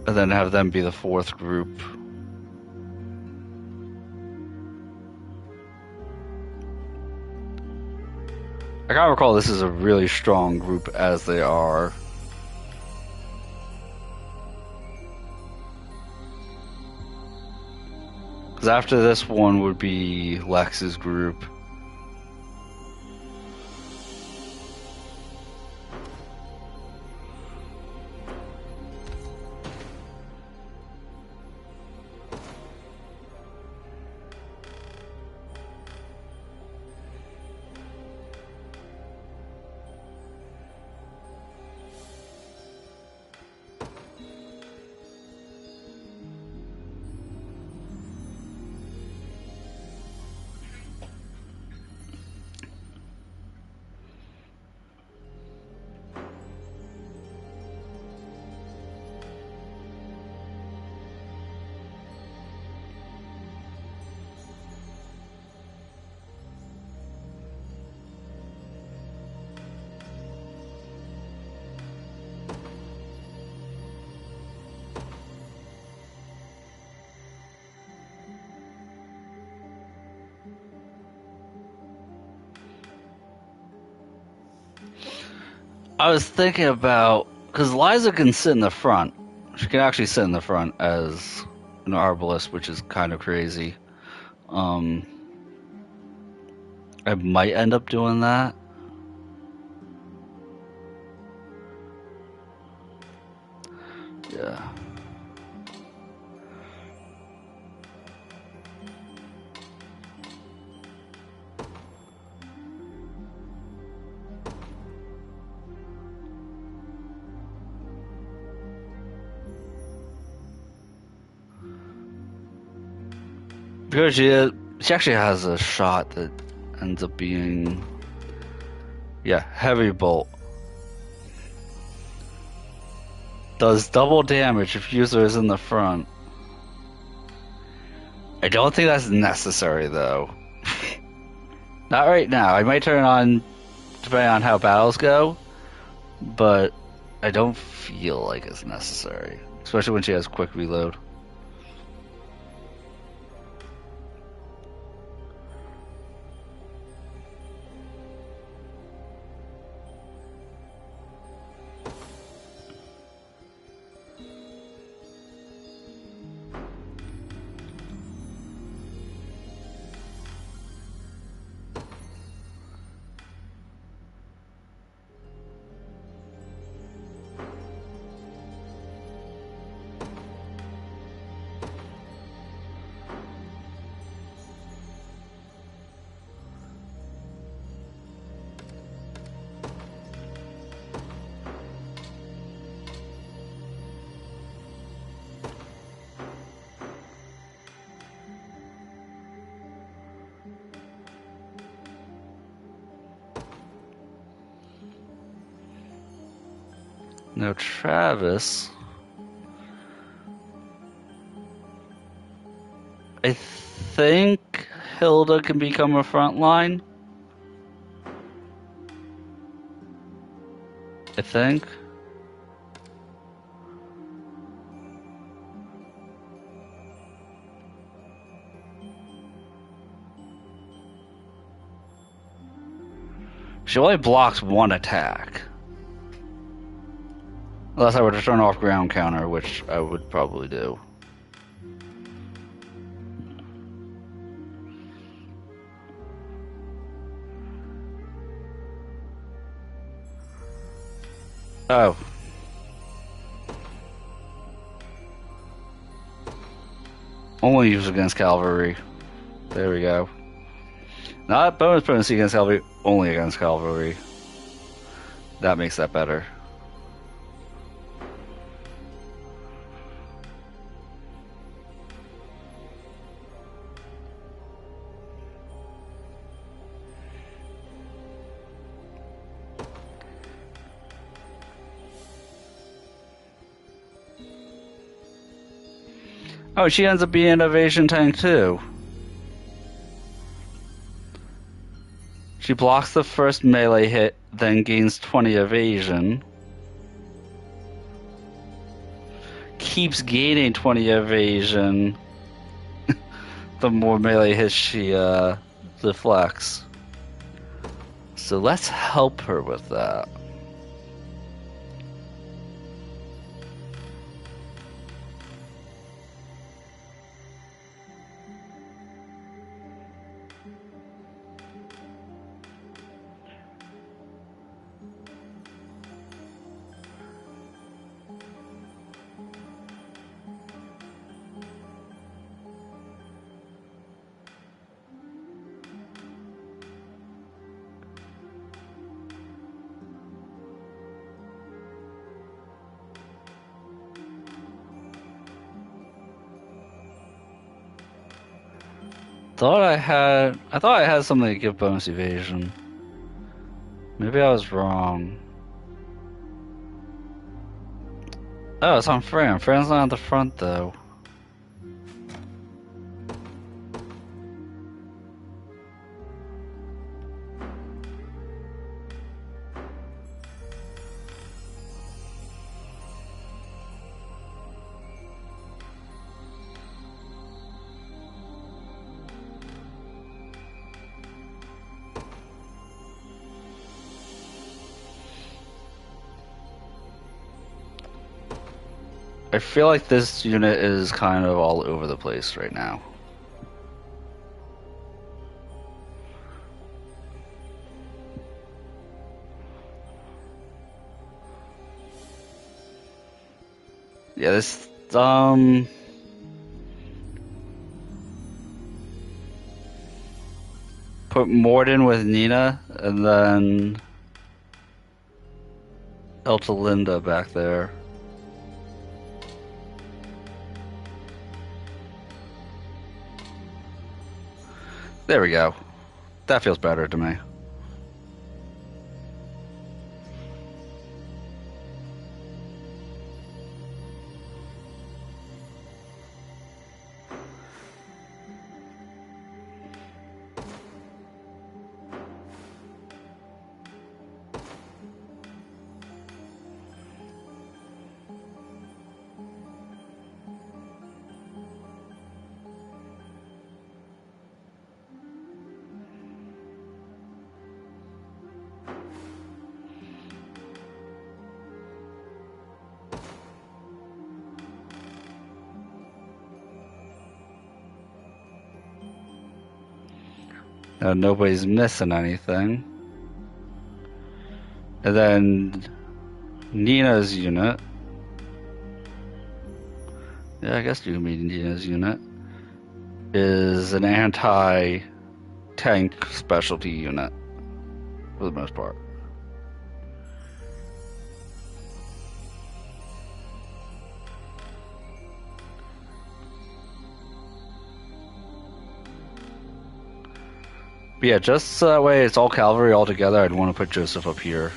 And then have them be the 4th group. I gotta recall this is a really strong group as they are. Because after this one would be Lex's group. I was thinking about because Liza can sit in the front. She can actually sit in the front as an arbalist, which is kind of crazy. I might end up doing that. Yeah. Because she actually has a shot that ends up being, yeah, heavy bolt. Does double damage if user is in the front. I don't think that's necessary though. Not right now. I might turn it on depending on how battles go, but I don't feel like it's necessary, especially when she has quick reload. Now Travis, I think Hilda can become a frontline. I think. She only blocks one attack. Unless I were to turn off ground counter, which I would probably do. Oh. Only used against cavalry. There we go. Not bonus potency against cavalry, only against cavalry. That makes that better. Oh, she ends up being an evasion tank too. She blocks the first melee hit, then gains 20 evasion. Keeps gaining 20 evasion the more melee hits she deflects. So let's help her with that. I thought I had something to give bonus evasion. Maybe I was wrong. Oh, it's on Fran. Fran's not at the front though. I feel like this unit is kind of all over the place right now. Yeah, this, put Morden with Nina, and then Elta Linda back there. There we go. That feels better to me. Nobody's missing anything. And then Nina's unit. Yeah, I guess you can mean Nina's unit. Is an anti-tank specialty unit. For the most part. But yeah, just so that way it's all cavalry all together, I'd want to put Joseph up here.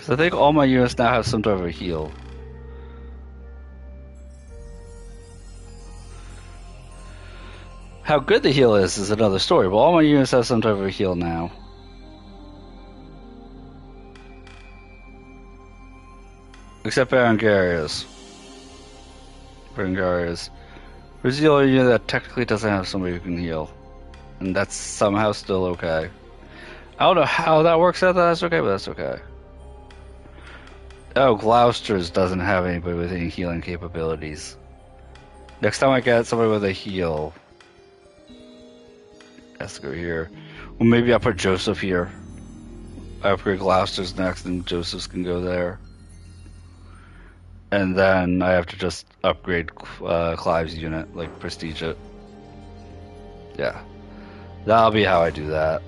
Because I think all my units now have some type of a heal. How good the heal is another story, but all my units have some type of a heal now. Except Berengarius. Who's the only unit that technically doesn't have somebody who can heal. And that's somehow still okay. I don't know how that works out, that's okay, but that's okay. Oh, Gloucester's doesn't have anybody with any healing capabilities. Next time I get somebody with a heal, has to go here. Well, maybe I'll put Joseph here. I upgrade Gloucester's next, and Joseph's can go there. And then I have to just upgrade Clive's unit, like prestige it. Yeah, that'll be how I do that.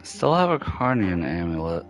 Still have a Carnian amulet.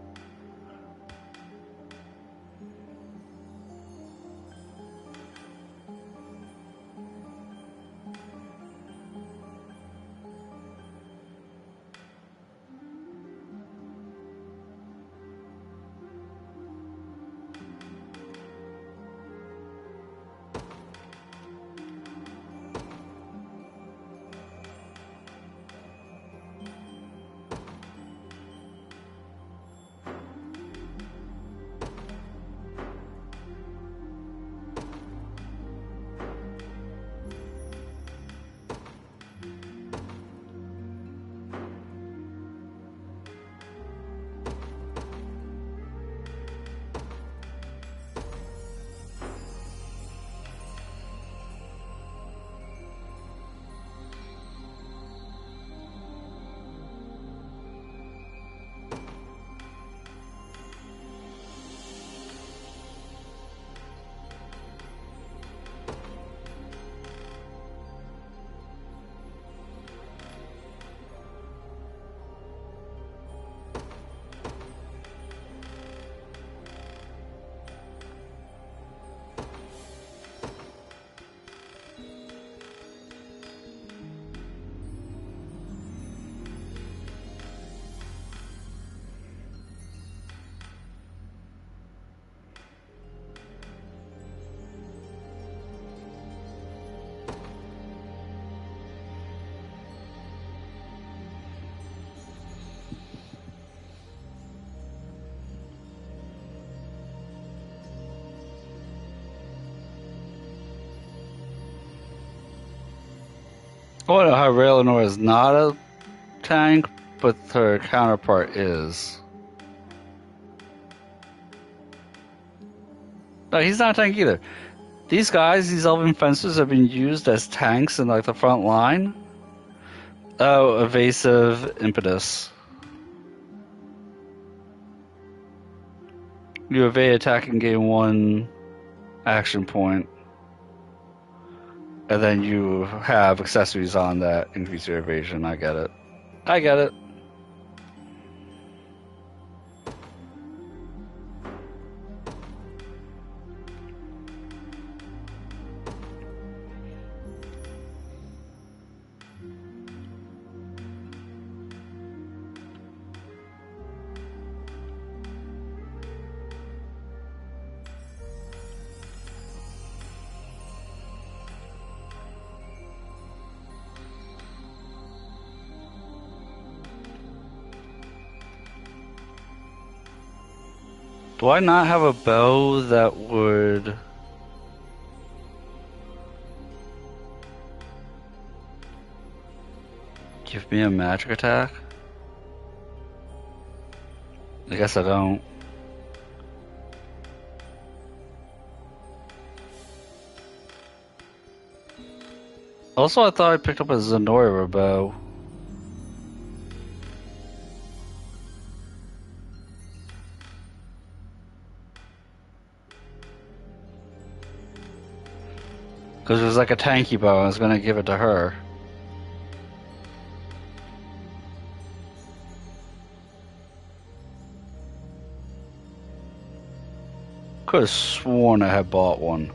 I wonder how Raelinor is not a tank, but her counterpart is. No, he's not a tank either. These guys, these elven fencers, have been used as tanks in like the front line. Oh, evasive impetus. You evade attack and gain 1 action point. And then you have accessories on that increase your evasion. I get it. I get it. Do I not have a bow that would... give me a magic attack? I guess I don't. Also, I thought I picked up a Zenora bow. Because it was like a tanky bow, I was gonna give it to her. Could have sworn I had bought one.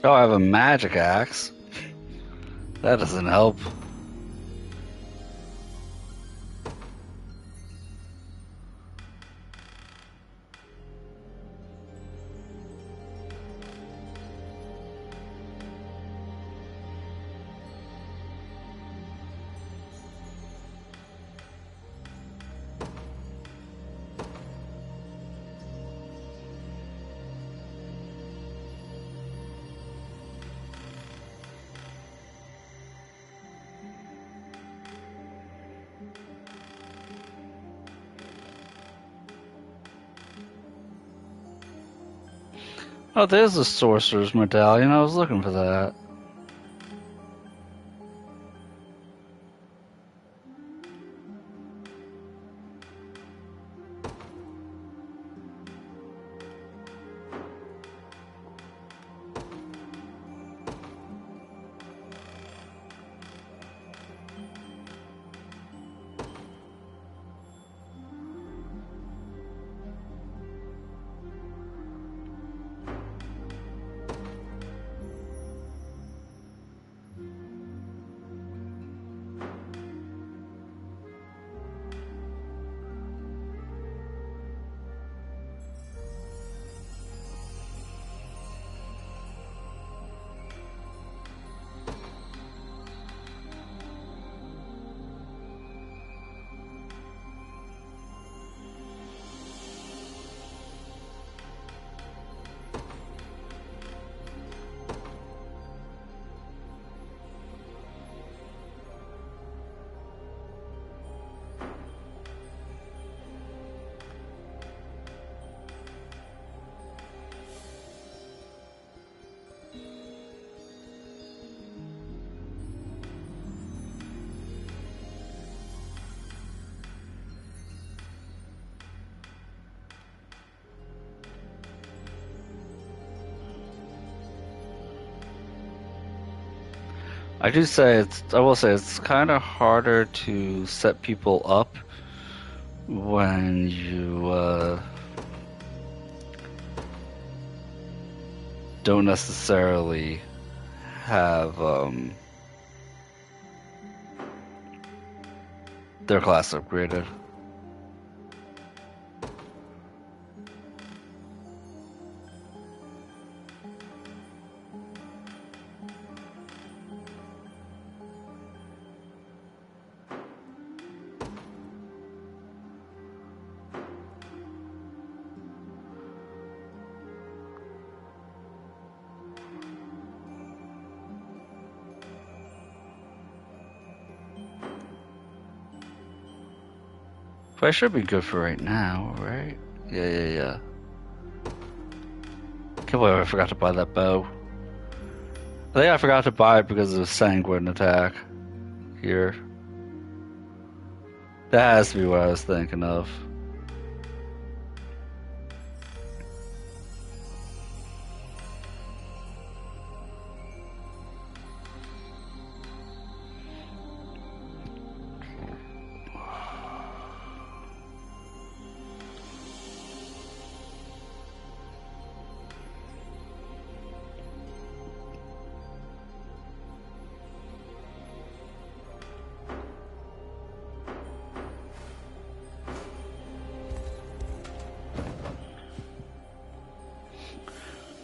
Oh, I have a magic axe. That doesn't help. Oh, there's the sorcerer's medallion. I was looking for that. I will say it's kind of harder to set people up when you don't necessarily have their class upgraded. But I should be good for right now, right? Yeah. Can't believe I forgot to buy that bow. I think I forgot to buy it because of sanguine attack here. That has to be what I was thinking of.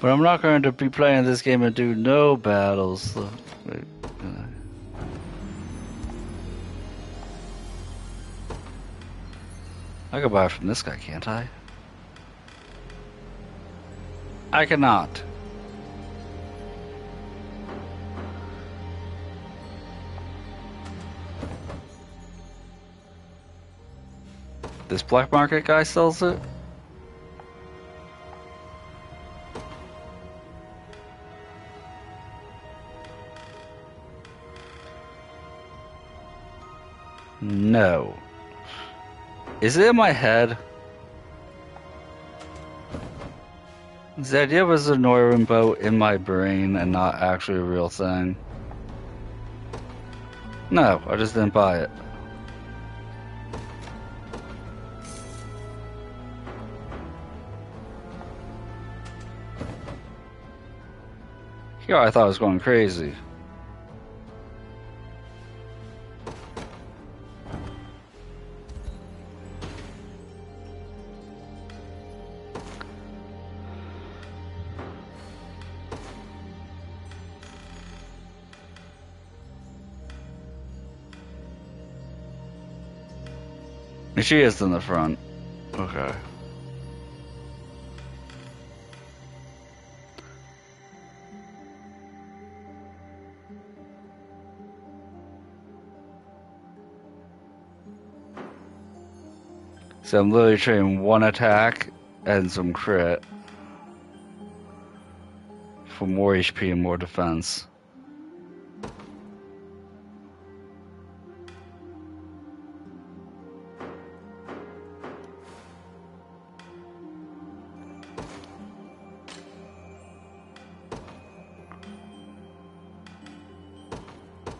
But I'm not going to be playing this game and do no battles. So, wait, I can buy it from this guy, can't I? I cannot. This black market guy sells it? No. Is it in my head? The idea was a Noirin boat in my brain and not actually a real thing. No, I just didn't buy it. Here I thought I was going crazy. She is in the front. Okay. So I'm literally trading one attack and some crit for more HP and more defense.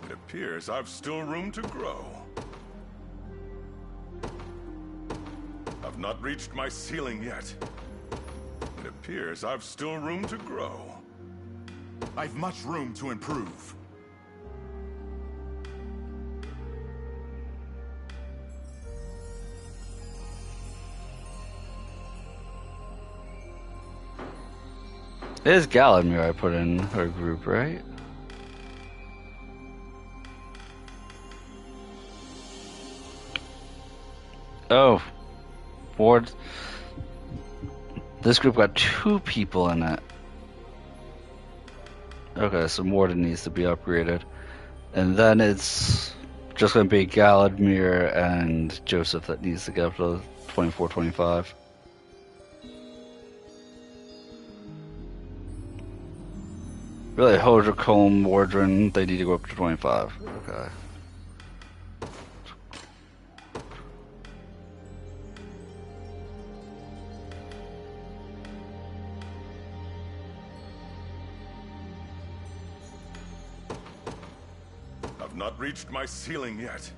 It appears I've still room to grow. I've not reached my ceiling yet. It appears I've still room to grow. I've much room to improve. It is Galadmir I put in her group, right? Oh. Ward. This group got 2 people in it. Okay, so Morden needs to be upgraded. And then it's just going to be Galadmir and Joseph that needs to get up to 24, 25. Really, Hodra, Colm, Mordrin, they need to go up to 25. Okay. not reached my ceiling yet.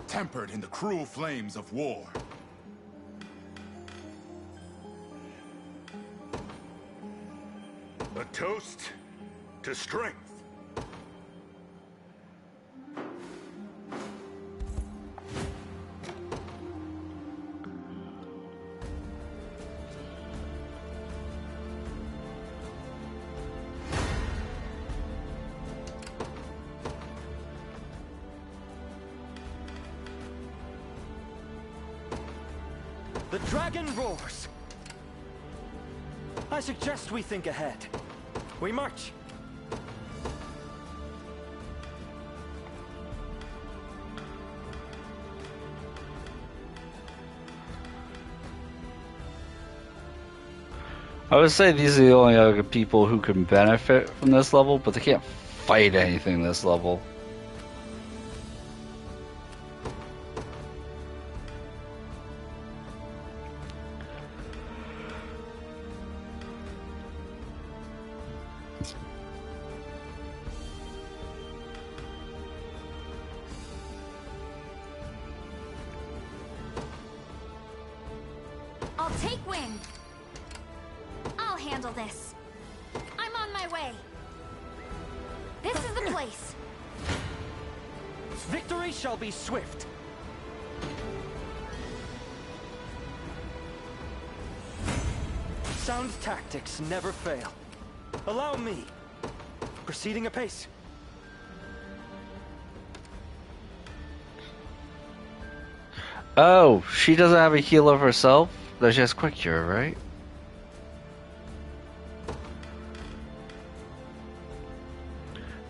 Tempered in the cruel flames of war. A toast to strength. The dragon roars. I suggest we think ahead. We march. I would say these are the only other people who can benefit from this level, but they can't fight anything this level. I'll take wind. I'll handle this. I'm on my way. This is the place. Victory shall be swift. Sound tactics never fail. Allow me. Proceeding apace. Oh, she doesn't have a heal of herself? No, she has quick cure, right?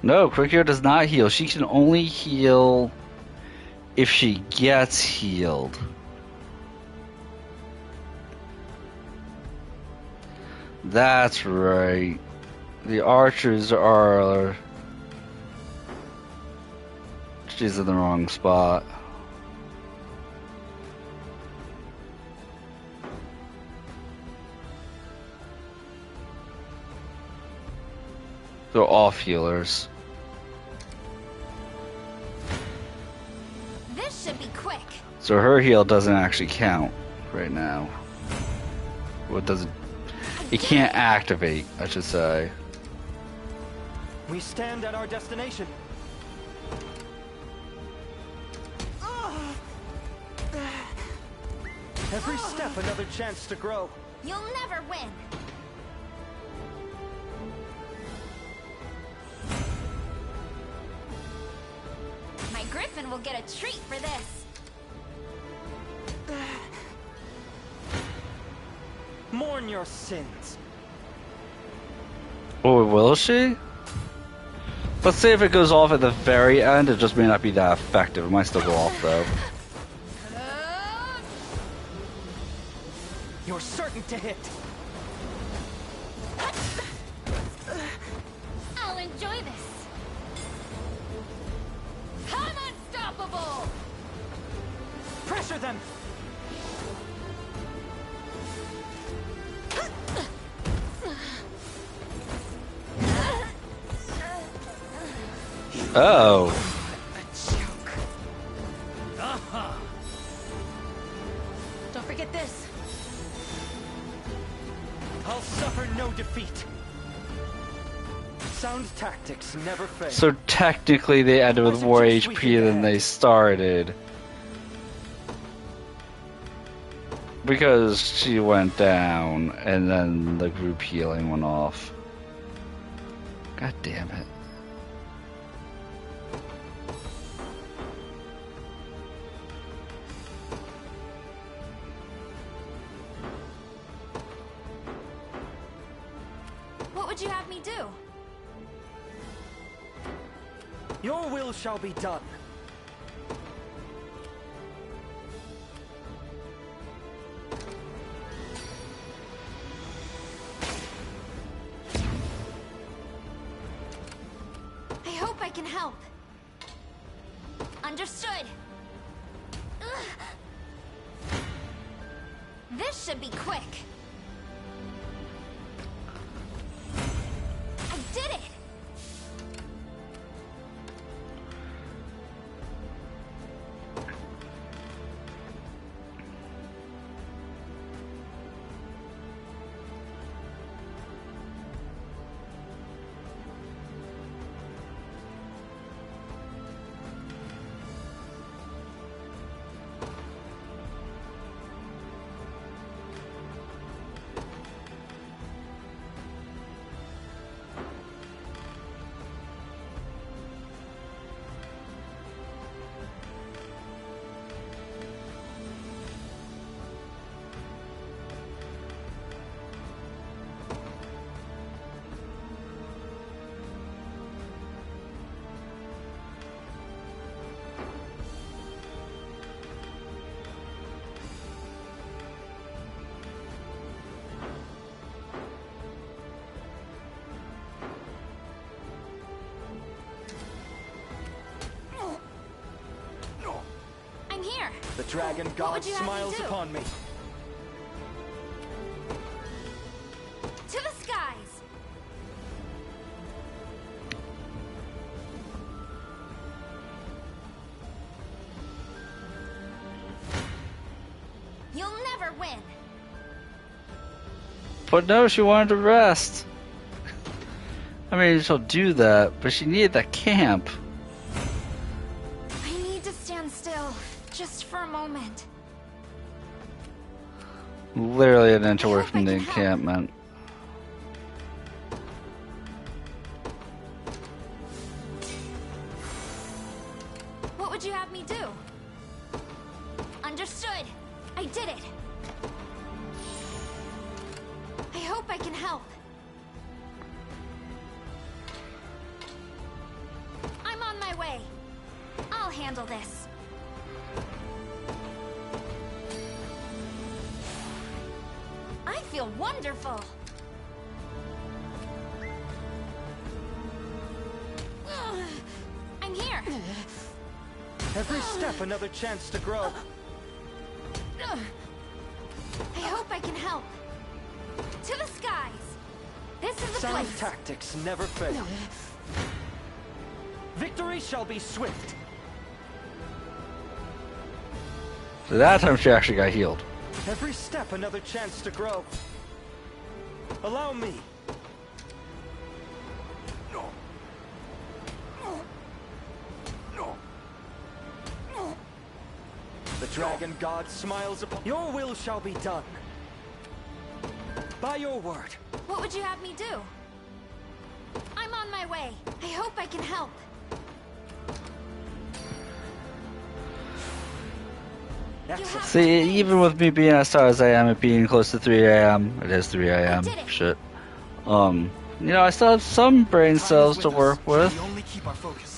No, quick cure does not heal. She can only heal if she gets healed. That's right. The archers are... She's in the wrong spot. They're off healers. This should be quick. So her heal doesn't actually count right now. Well, it doesn't. It can't activate, I should say. We stand at our destination. Every step another chance to grow. You'll never win. My griffin will get a treat for this. Mourn your sins. Or will she? Let's see if it goes off at the very end. It just may not be that effective. It might still go off though. You're certain to hit. I'll enjoy this. I'm unstoppable. Pressure them. Oh. Don't forget this. I'll suffer no defeat. Sound tactics never fail. So technically they ended with more HP than they started. Because she went down and then the group healing went off. God damn it. What would you have me do? Your will shall be done. I hope I can help. Understood. This should be quick. I did it! The dragon god smiles upon me. To the skies! You'll never win! But no, she wanted to rest. I mean, she'll do that, but she needed that camp. I need to stand still, just for a moment. Literally an inch away from the encampment. What would you have me do? Understood. I did it. I hope I can help. I'm on my way. I'll handle this. I feel wonderful. I'm here. Every step another chance to grow. I hope I can help. To the skies. This is the Sound place. tactics never fail. Victory shall be swift. So that time she actually got healed. Every step another chance to grow. Allow me. The dragon god smiles upon. Your will shall be done. By your word. What would you have me do? I'm on my way. I hope I can help. Excellent. See, even with me being as tired as I am, it being close to 3 a.m., it is 3 a.m. did it. Shit. You know, I still have some brain cells to work with. We only keep our focus.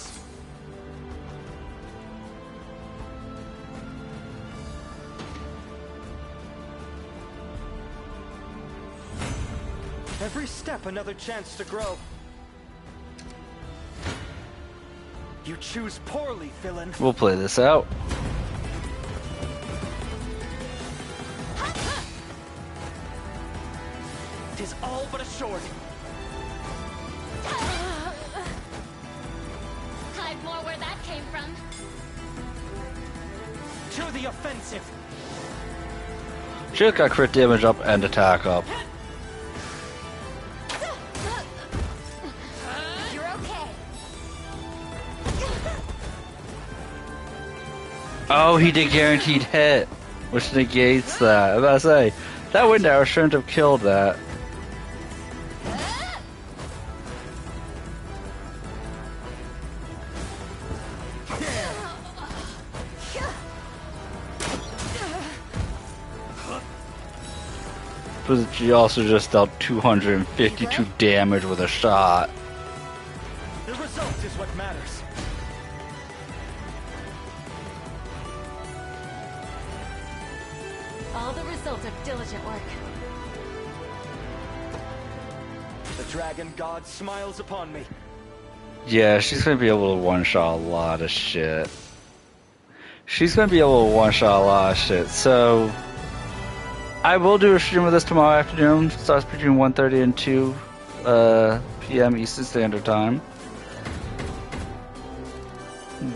Every step another chance to grow. You choose poorly, villain. We'll play this out. Tis all but assured. Hide more where that came from. To the offensive. She just got crit damage up and attack up. You're okay. Oh, he did guaranteed hit, which negates that. I was about to say, that wind arrow shouldn't have killed that. But she also just dealt 252 damage with a shot. The result is what matters. All the result of diligent work. The dragon god smiles upon me. Yeah, she's gonna be able to one-shot a lot of shit. she's gonna be able to one-shot a lot of shit. So I will do a stream of this tomorrow afternoon. Starts between 1:30 and 2 p.m. Eastern Standard Time.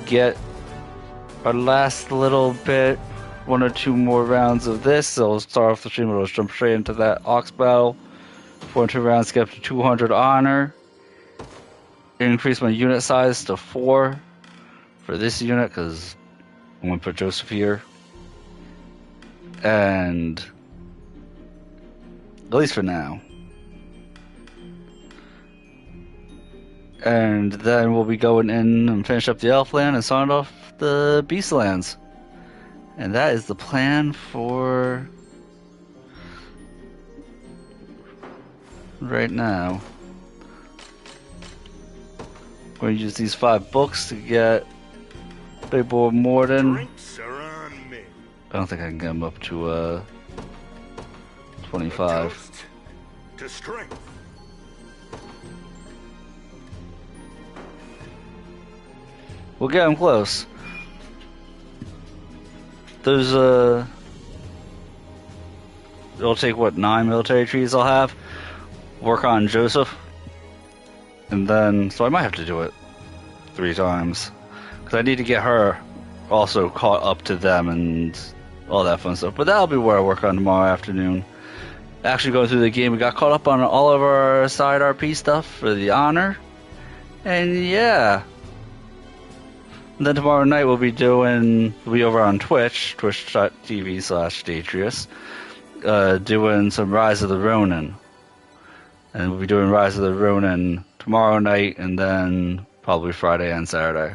Get our last little bit, 1 or 2 more rounds of this. So we'll start off the stream. We'll jump straight into that Ox battle. 4 rounds, get up to 200 honor. Increase my unit size to 4 for this unit because I'm going to put Joseph here. And at least for now. And then we'll be going in and finish up the Elfland and sign off the Beastlands. And that is the plan for right now. We're going to use these 5 books to get Big Boy Morden. Drinks are on me. I don't think I can get him up to 25. Toast to strength. We'll get him close. There's it'll take what, 9 military trees I'll have. Work on Joseph. And then, so I might have to do it 3 times. Because I need to get her also caught up to them and all that fun stuff. But that'll be where I work on tomorrow afternoon. Actually going through the game, we got caught up on all of our side RP stuff for the honor. And yeah. And then tomorrow night we'll be over on Twitch, twitch.tv/Datrius, doing some Rise of the Ronin. And we'll be doing Rise of the Ronin tomorrow night, and then probably Friday and Saturday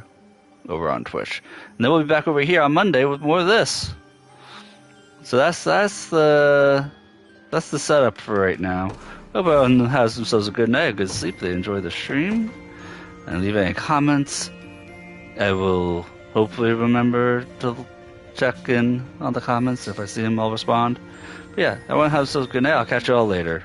over on Twitch. And then we'll be back over here on Monday with more of this. So that's the setup for right now. Hope everyone has themselves a good night, a good sleep. They enjoy the stream, and leave any comments. I will hopefully remember to check in on the comments. If I see them, I'll respond. But yeah, everyone have themselves a good night. I'll catch you all later.